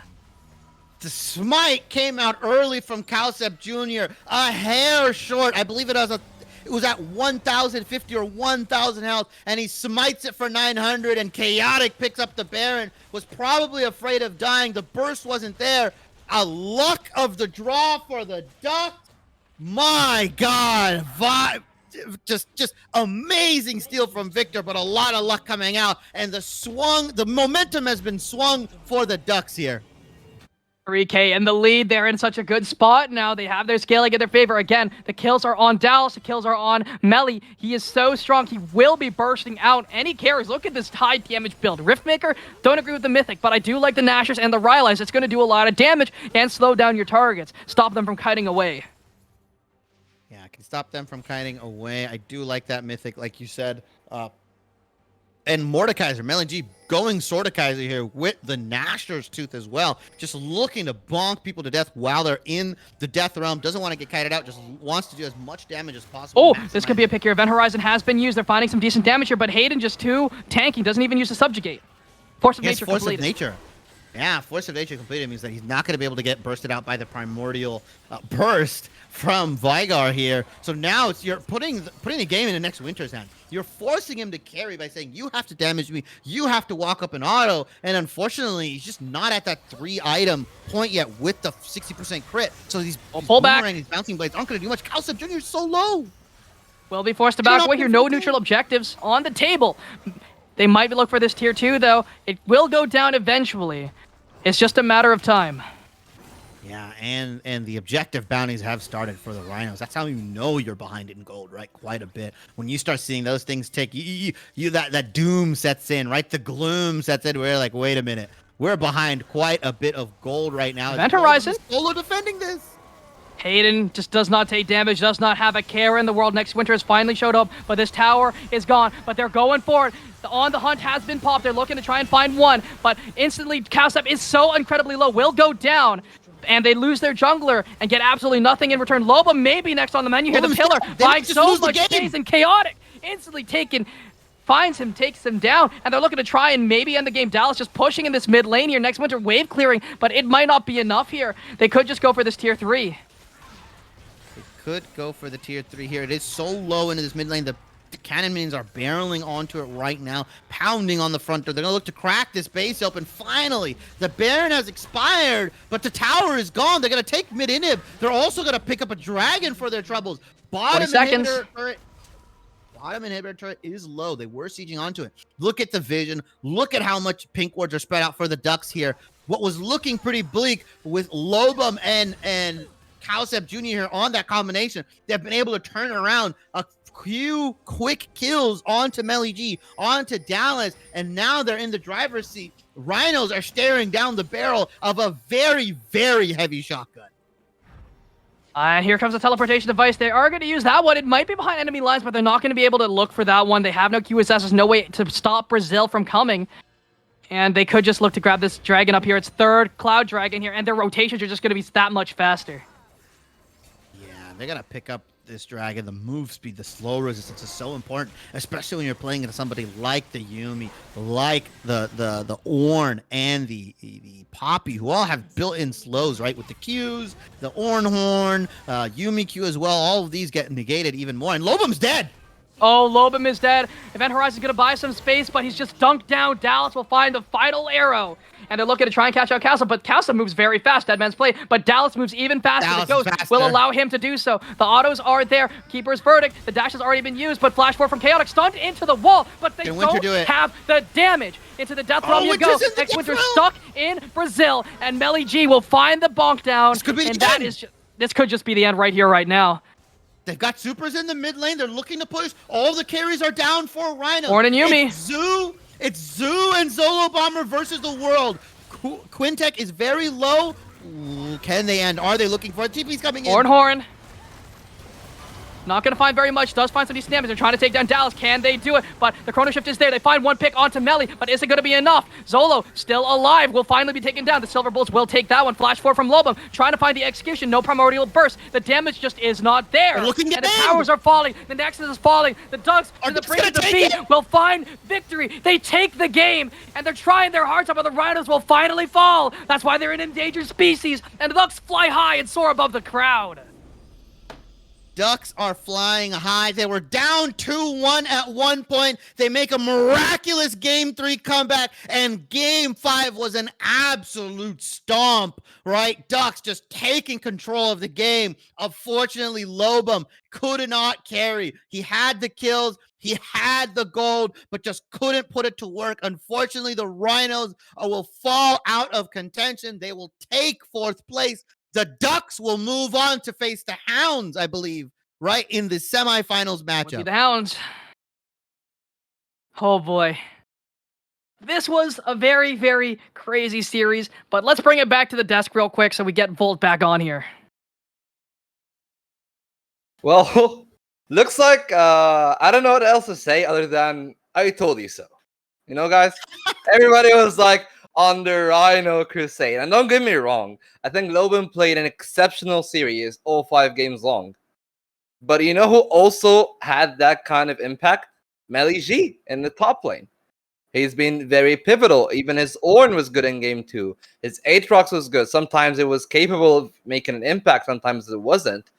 The smite came out early from Cowsep Jr. A hair short. I believe it was at 1,050 or 1,000 health, and he smites it for 900, and Chaotic picks up the Baron. Was probably afraid of dying. The burst wasn't there. A luck of the draw for the Duck. My God, just amazing steal from Victor, but a lot of luck coming out, and the momentum has been swung for the Ducks here. 3K in the lead. They're in such a good spot now. They have their scaling in their favor. Again, the kills are on Dallas. The kills are on Melly. He is so strong. He will be bursting out any carries. Look at this high damage build. Riftmaker, don't agree with the Mythic, but I do like the Nashers and the Rylai's. It's going to do a lot of damage and slow down your targets. Stop them from kiting away. Yeah, I can stop them from kiting away. I do like that Mythic, like you said. And Mordekaiser, Melon going Swordekaiser here with the Nashor's Tooth as well. Just looking to bonk people to death while they're in the death realm. Doesn't want to get kited out, just wants to do as much damage as possible. Oh, this could be a pick here. Event Horizon has been used. They're finding some decent damage here, but Hayden just too tanking. Doesn't even use the Subjugate. Force of Nature Force completed. of Nature. Yeah, Force of Nature completed means that he's not going to be able to get bursted out by the Primordial burst from Vigar here. So now you're putting the game in the next Winter's hand. You're forcing him to carry by saying, you have to damage me, you have to walk up an auto, and unfortunately, he's just not at that 3-item point yet with the 60% crit. So these pull back. these bouncing blades aren't going to do much. Calcep Jr. is so low. Will be forced to back away here. No neutral objectives on the table. They might look for this tier 2, though. It will go down eventually. It's just a matter of time. Yeah, and the objective bounties have started for the Rhinos. That's how you know you're behind in gold, right? Quite a bit. When you start seeing those things take you that doom sets in, right? The gloom sets in. We're like, wait a minute, we're behind quite a bit of gold right now. Event Horizon solo defending this. Hayden just does not take damage, does not have a care in the world. Next Winter has finally showed up, but this tower is gone. But they're going for it. The On the Hunt has been popped. They're looking to try and find one, but instantly Calcep is so incredibly low, will go down. And they lose their jungler and get absolutely nothing in return. Loba may be next on the menu here. The pillar buying so much space, and Chaotic instantly taken, finds him, takes him down, and they're looking to try and maybe end the game. Dallas just pushing in this mid lane here. Next Winter wave clearing, but it might not be enough here. They could just go for this tier 3. They could go for the tier 3 here. It is so low into this mid lane. The cannon minions are barreling onto it right now, pounding on the front door. They're going to look to crack this base open. Finally, the Baron has expired, but the tower is gone. They're going to take mid-inhib. They're also going to pick up a dragon for their troubles. Bottom inhibitor turret is low. They were sieging onto it. Look at the vision. Look at how much pink wards are spread out for the Ducks here. What was looking pretty bleak with Lobum and Calcep Jr. here on that combination, they've been able to turn around a few quick kills onto Melly G, onto Dallas, and now they're in the driver's seat. Rhinos are staring down the barrel of a very, very heavy shotgun. Here comes the teleportation device. They are going to use that one. It might be behind enemy lines, but they're not going to be able to look for that one. They have no QSS. There's no way to stop Brazil from coming. And they could just look to grab this dragon up here. It's third Cloud Dragon here, and their rotations are just going to be that much faster. Yeah, they're going to pick up this dragon. The move speed, the slow resistance is so important, especially when you're playing into somebody like the Yuumi, like the Ornn and the Poppy, who all have built-in slows, right? With the Qs, the Ornn Horn, Yuumi Q as well. All of these get negated even more. And Lobum's dead. Oh, Lobum is dead. Event Horizon's going to buy some space, but he's just dunked down. Dallas will find the final arrow. And they're looking to try and catch out Calcep, but Calcep moves very fast. Dead Man's Play, but Dallas moves even faster. The Ghost will allow him to do so. The autos are there. Keeper's Verdict. The dash has already been used, but Flash 4 from Chaotic stunned into the wall, but they don't have the damage. Into the death realm you go. Next Winter stuck in Brazil, and Melly G will find the bonk down. This could be the end. This could just be the end right here, right now. They've got supers in the mid lane. They're looking to push. All the carries are down for Rhino. Ornn and Yuumi. It's Zoo and Zolo Bomber versus the world. Quintek is very low. Ooh, can they end? Are they looking for it? TP's coming in. Ornn Horn. Not going to find very much. Does find some decent damage. They're trying to take down Dallas. Can they do it? But the Chrono Shift is there. They find one pick onto Melly, but is it going to be enough? Zolo, still alive, will finally be taken down. The Silver Bulls will take that one. Flash 4 from Lobum, trying to find the execution. No Primordial Burst. The damage just is not there. They're looking and the towers are falling. The Nexus is falling. The Ducks and the Brink of Defeat will find victory. They take the game, and they're trying their hearts out, but the Rhinos will finally fall. That's why they're an endangered species, and the Ducks fly high and soar above the crowd. Ducks are flying high. They were down 2-1 at one point. They make a miraculous Game 3 comeback, and Game 5 was an absolute stomp, right? Ducks just taking control of the game. Unfortunately, Lobum could not carry. He had the kills, he had the gold, but just couldn't put it to work. Unfortunately, the Rhinos will fall out of contention. They will take fourth place. The Ducks will move on to face the Hounds, I believe, right, in the semifinals Would be matchup. the Hounds. Oh boy. This was a very, very crazy series, but let's bring it back to the desk real quick so we get Volt back on here. Well, looks like I don't know what else to say other than I told you so. You know, guys, everybody was like on the Rhino crusade, and don't get me wrong, I think Lobin played an exceptional series, all 5 games long. But you know who also had that kind of impact? Meli G in the top lane. He's been very pivotal. Even his Ornn was good in game 2. His Aatrox was good. Sometimes it was capable of making an impact, sometimes it wasn't.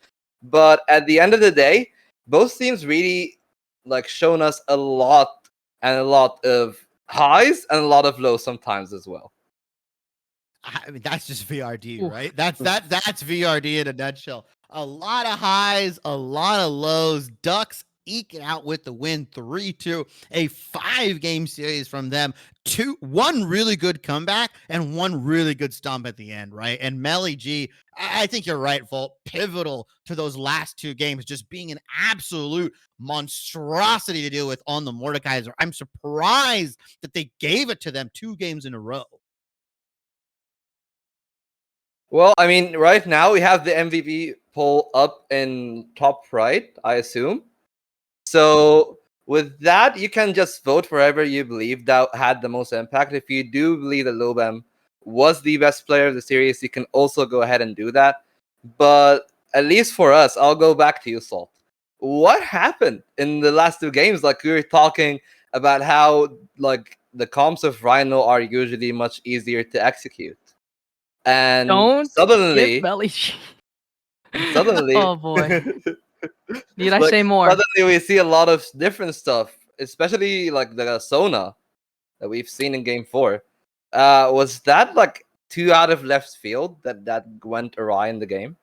But at the end of the day, both teams really like shown us a lot of highs and a lot of lows sometimes as well. I mean, that's just VRD, Oof. right? That's VRD in a nutshell. A lot of highs, a lot of lows. Ducks eking out with the win, 3-2. A 5-game series from them. One really good comeback and one really good stomp at the end, right? And Meli G, I think you're right, Volt. Pivotal to those last 2 games, just being an absolute monstrosity to deal with on the Mordekaiser. I'm surprised that they gave it to them 2 games in a row. Well, I mean, right now we have the MVP poll up in top right, I assume. So with that, you can just vote for whoever you believe that had the most impact. If you do believe that Lobam was the best player of the series, you can also go ahead and do that. But at least for us, I'll go back to you, Salt. What happened in the last 2 games? Like, we were talking about how like the comps of Rhino are usually much easier to execute. And Don't suddenly, get Meli G. suddenly, Oh boy. Need I like, say more? suddenly we see a lot of different stuff, especially like the Sona that we've seen in game 4. Was that like too out of left field that went awry in the game?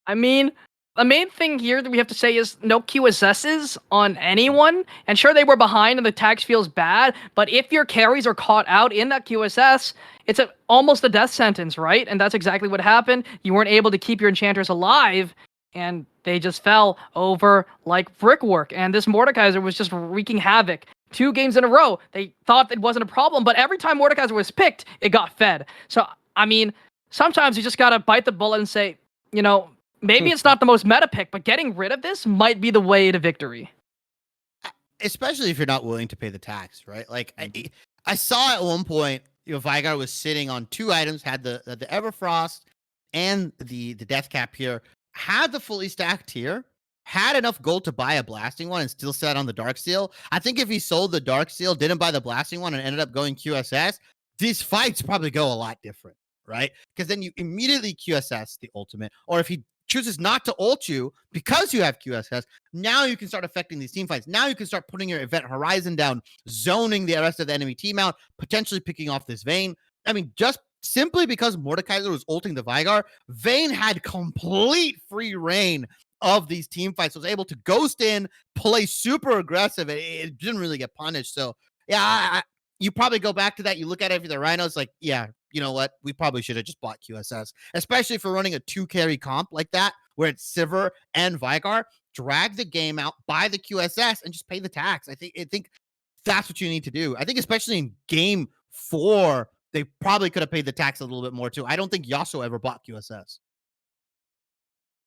I mean, the main thing here that we have to say is no QSSs on anyone. And sure, they were behind and the tax feels bad, but if your carries are caught out in that QSS, it's almost a death sentence, right? And that's exactly what happened. You weren't able to keep your enchanters alive, and they just fell over like brickwork. And this Mordekaiser was just wreaking havoc. 2 games in a row, they thought it wasn't a problem, but every time Mordekaiser was picked, it got fed. So, I mean, sometimes you just gotta bite the bullet and say, you know, maybe it's not the most meta pick, but getting rid of this might be the way to victory. Especially if you're not willing to pay the tax, right? Like I saw at one point, Vigar was sitting on 2 items, had the Everfrost and the Death Cap here, had the fully stacked tier, had enough gold to buy a blasting one and still sat on the Dark Seal. I think if he sold the Dark Seal, didn't buy the blasting one, and ended up going QSS, these fights probably go a lot different, right? Because then you immediately QSS the ultimate, or if he chooses not to ult you because you have QSS, now you can start affecting these team fights. Now you can start putting your event horizon down, zoning the rest of the enemy team out, potentially picking off this Vayne. I mean, just simply because Mordekaiser was ulting the Vigar, Vayne had complete free reign of these team fights, was able to ghost in, play super aggressive, and it didn't really get punished. So, yeah, you probably go back to that. You look at it for the Rhinos, like, yeah, you know what? We probably should have just bought QSS, especially if we're running a 2-carry comp like that, where it's Sivir and Vigar. Drag the game out, buy the QSS, and just pay the tax. I think that's what you need to do. I think especially in game 4, they probably could have paid the tax a little bit more too. I don't think Yasuo ever bought QSS.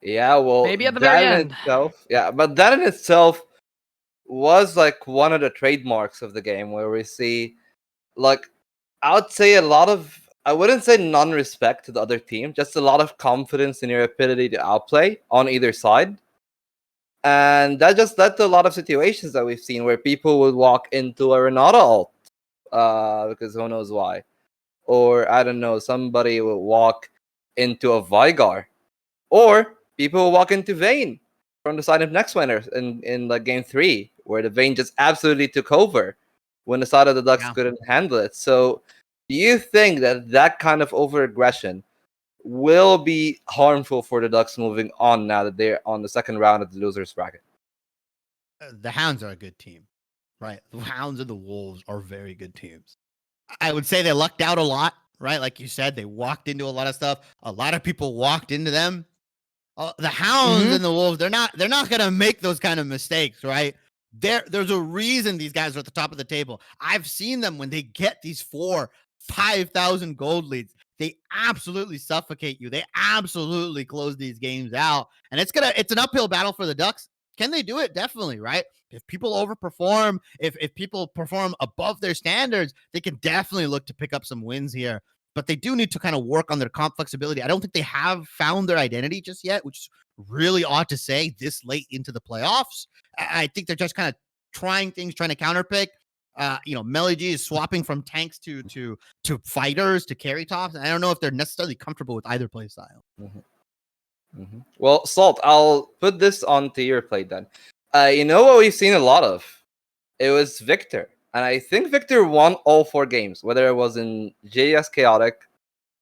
Yeah, well, Maybe at the that very in end. itself, yeah, but that in itself was like one of the trademarks of the game, where we see, like, I would say a lot of, I wouldn't say non-respect to the other team, just a lot of confidence in your ability to outplay on either side. And that just led to a lot of situations that we've seen where people would walk into a Renata ult, because who knows why. Or, I don't know, somebody will walk into a Vigar. Or people will walk into Vayne from the side of next winner in like game 3, where the Vayne just absolutely took over when the side of the Ducks Yeah. couldn't handle it. So, do you think that kind of over aggression will be harmful for the Ducks moving on now that they're on the second round of the losers bracket? The Hounds are a good team, right? The Hounds and the Wolves are very good teams. I would say they lucked out a lot, right? Like you said, they walked into a lot of stuff. A lot of people walked into them. The Hounds and the Wolves, they're not gonna make those kind of mistakes, right? There's a reason these guys are at the top of the table. I've seen them when they get these 5,000 gold leads. They absolutely suffocate you. They absolutely close these games out. And it's an uphill battle for the Ducks. Can they do it? Definitely, right? If people overperform, if people perform above their standards, they can definitely look to pick up some wins here. But they do need to kind of work on their comp flexibility. I don't think they have found their identity just yet, which is really odd to say this late into the playoffs. I think they're just kind of trying things, trying to counterpick. Melly G is swapping from tanks to fighters to carry tops. And I don't know if they're necessarily comfortable with either play style. Well, Salt, I'll put this onto your plate then. You know what we've seen a lot of? It was Victor. And I think Victor won all 4 games, whether it was in JS Chaotic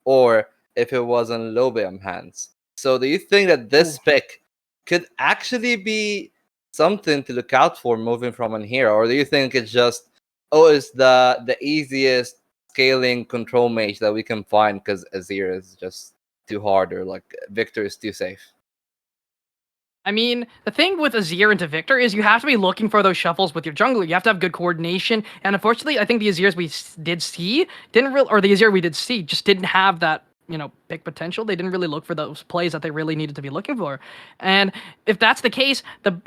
or if it was in Lobium hands. So do you think that this pick could actually be something to look out for moving from in here? Or do you think it's just, it's the easiest scaling control mage that we can find because Azir is just too hard, or like Victor is too safe? I mean, the thing with Azir into Victor is you have to be looking for those shuffles with your jungler. You have to have good coordination, and unfortunately, I think the Azirs we did see the Azir we did see just didn't have that big potential. They didn't really look for those plays that they really needed to be looking for. And if that's the case,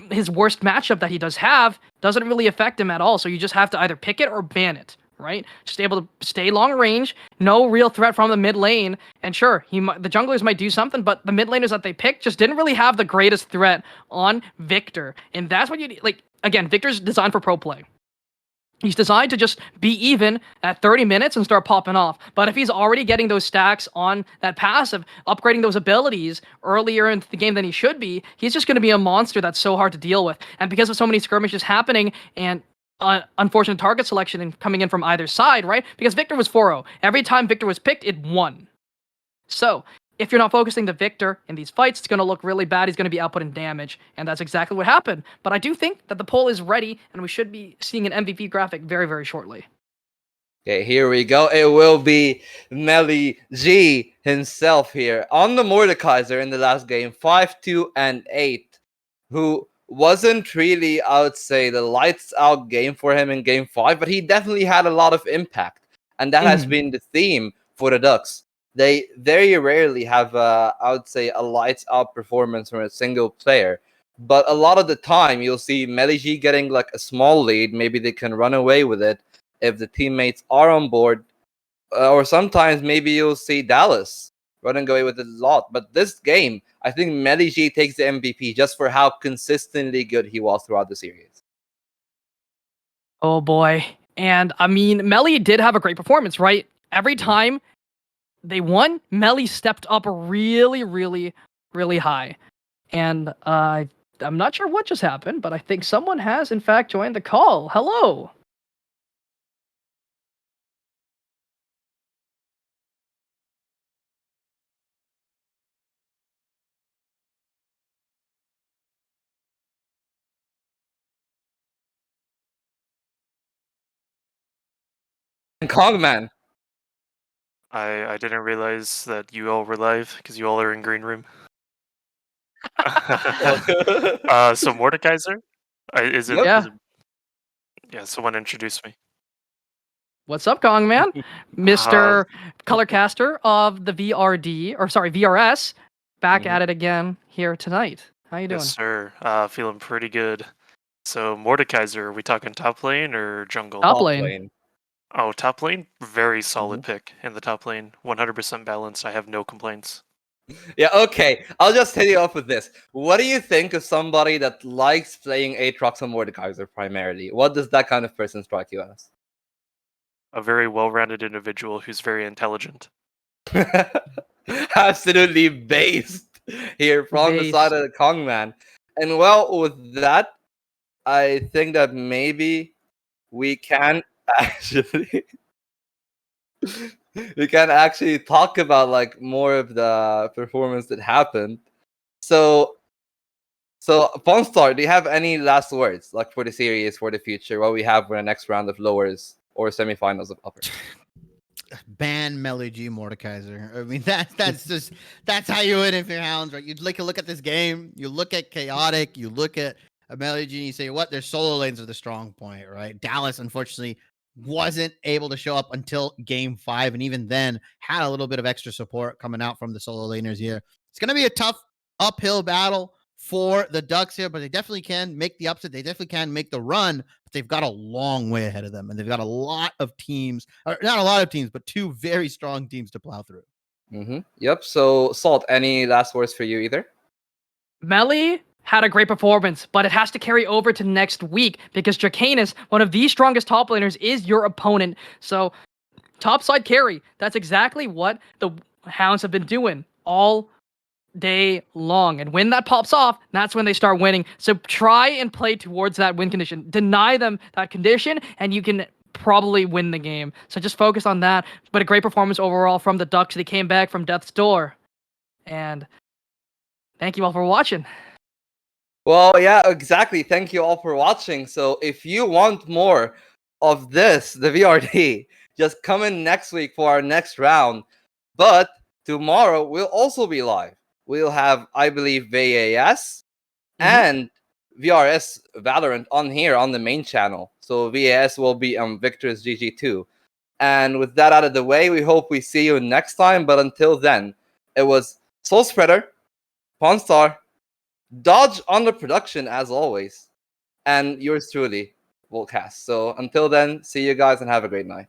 his worst matchup that he does have doesn't really affect him at all. So you just have to either pick it or ban it. Right? Just able to stay long range, no real threat from the mid lane, and sure, the junglers might do something, but the mid laners that they picked just didn't really have the greatest threat on Victor, and that's what you need. Like again, Victor's designed for pro play. He's designed to just be even at 30 minutes and start popping off. But if he's already getting those stacks on that passive, upgrading those abilities earlier into the game than he should be, he's just going to be a monster that's so hard to deal with. And because of so many skirmishes happening and unfortunate target selection and coming in from either side, right? Because Victor was 4-0. Every time Victor was picked, it won. So, if you're not focusing the Victor in these fights, it's going to look really bad. He's going to be outputting damage, and that's exactly what happened. But I do think that the poll is ready, and we should be seeing an MVP graphic very, very shortly. Okay, here we go. It will be Melly G himself here on the Mordekaiser in the last game, 5-2 and 8, who wasn't really, I would say, the lights out game for him in game 5, but he definitely had a lot of impact, and that has been the theme for the Ducks. They very rarely have, I would say, a lights out performance from a single player, but a lot of the time you'll see Melly G getting like a small lead. Maybe they can run away with it if the teammates are on board, or sometimes maybe you'll see Dallas running away with it a lot. But this game, I think Melly G takes the MVP just for how consistently good he was throughout the series. Oh boy. And I mean, Melly did have a great performance, right? Every time they won, Melly stepped up really, really, really high. And I'm not sure what just happened, but I think someone has, in fact, joined the call. Hello. Kongman. I didn't realize that you all were live because you all are in green room. So Mordekaiser, is it? Yep. Is it? Yeah, someone introduced me. What's up, Kong Man? Mr. Colorcaster of the VRS, back at it again here tonight. How you doing? Yes, sir. Feeling pretty good. So Mordekaiser, are we talking top lane or jungle? Top lane. Oh, top lane, very solid pick in the top lane. 100% balanced. I have no complaints. Yeah, okay. I'll just hit you off with this. What do you think of somebody that likes playing Aatrox and Mordekaiser primarily? What does that kind of person strike you as? A very well-rounded individual who's very intelligent. Absolutely based here from the side of the Kongman. And well, with that, I think that maybe we can actually we can actually talk about like more of the performance that happened. So Pawn Star, do you have any last words like for the series, for the future, what we have for the next round of lowers or semifinals of upper? Ban Melly G Mordekaiser. I mean, that's how you win if you're Hounds, right? You look at this game, you look at Chaotic, you look at Melly G, and you say, what? Their solo lanes are the strong point, right? Dallas, unfortunately, wasn't able to show up until game 5, and even then had a little bit of extra support coming out from the solo laners here. It's gonna be a tough uphill battle for the Ducks here, but they definitely can make the upset. They definitely can make the run, but they've got a long way ahead of them, and they've got a lot of teams, or not a lot of teams, but 2 very strong teams to plow through. Yep. So Salt, any last words for you either? Melly had a great performance, but it has to carry over to next week because Dracanis, one of the strongest top laners, is your opponent. So, topside carry. That's exactly what the Hounds have been doing all day long. And when that pops off, that's when they start winning. So try and play towards that win condition. Deny them that condition, and you can probably win the game. So just focus on that. But a great performance overall from the Ducks. They came back from death's door. And thank you all for watching. Well, yeah, exactly. Thank you all for watching. So if you want more of this, the VRD, just come in next week for our next round. But tomorrow we'll also be live. We'll have, I believe, VAS and VRS Valorant on here on the main channel. So VAS will be on Victoris GG2. And with that out of the way, we hope we see you next time. But until then, it was Soul Spreader, Pawn Star, Dodge on the production as always, and yours truly, Volcast. So until then, see you guys and have a great night.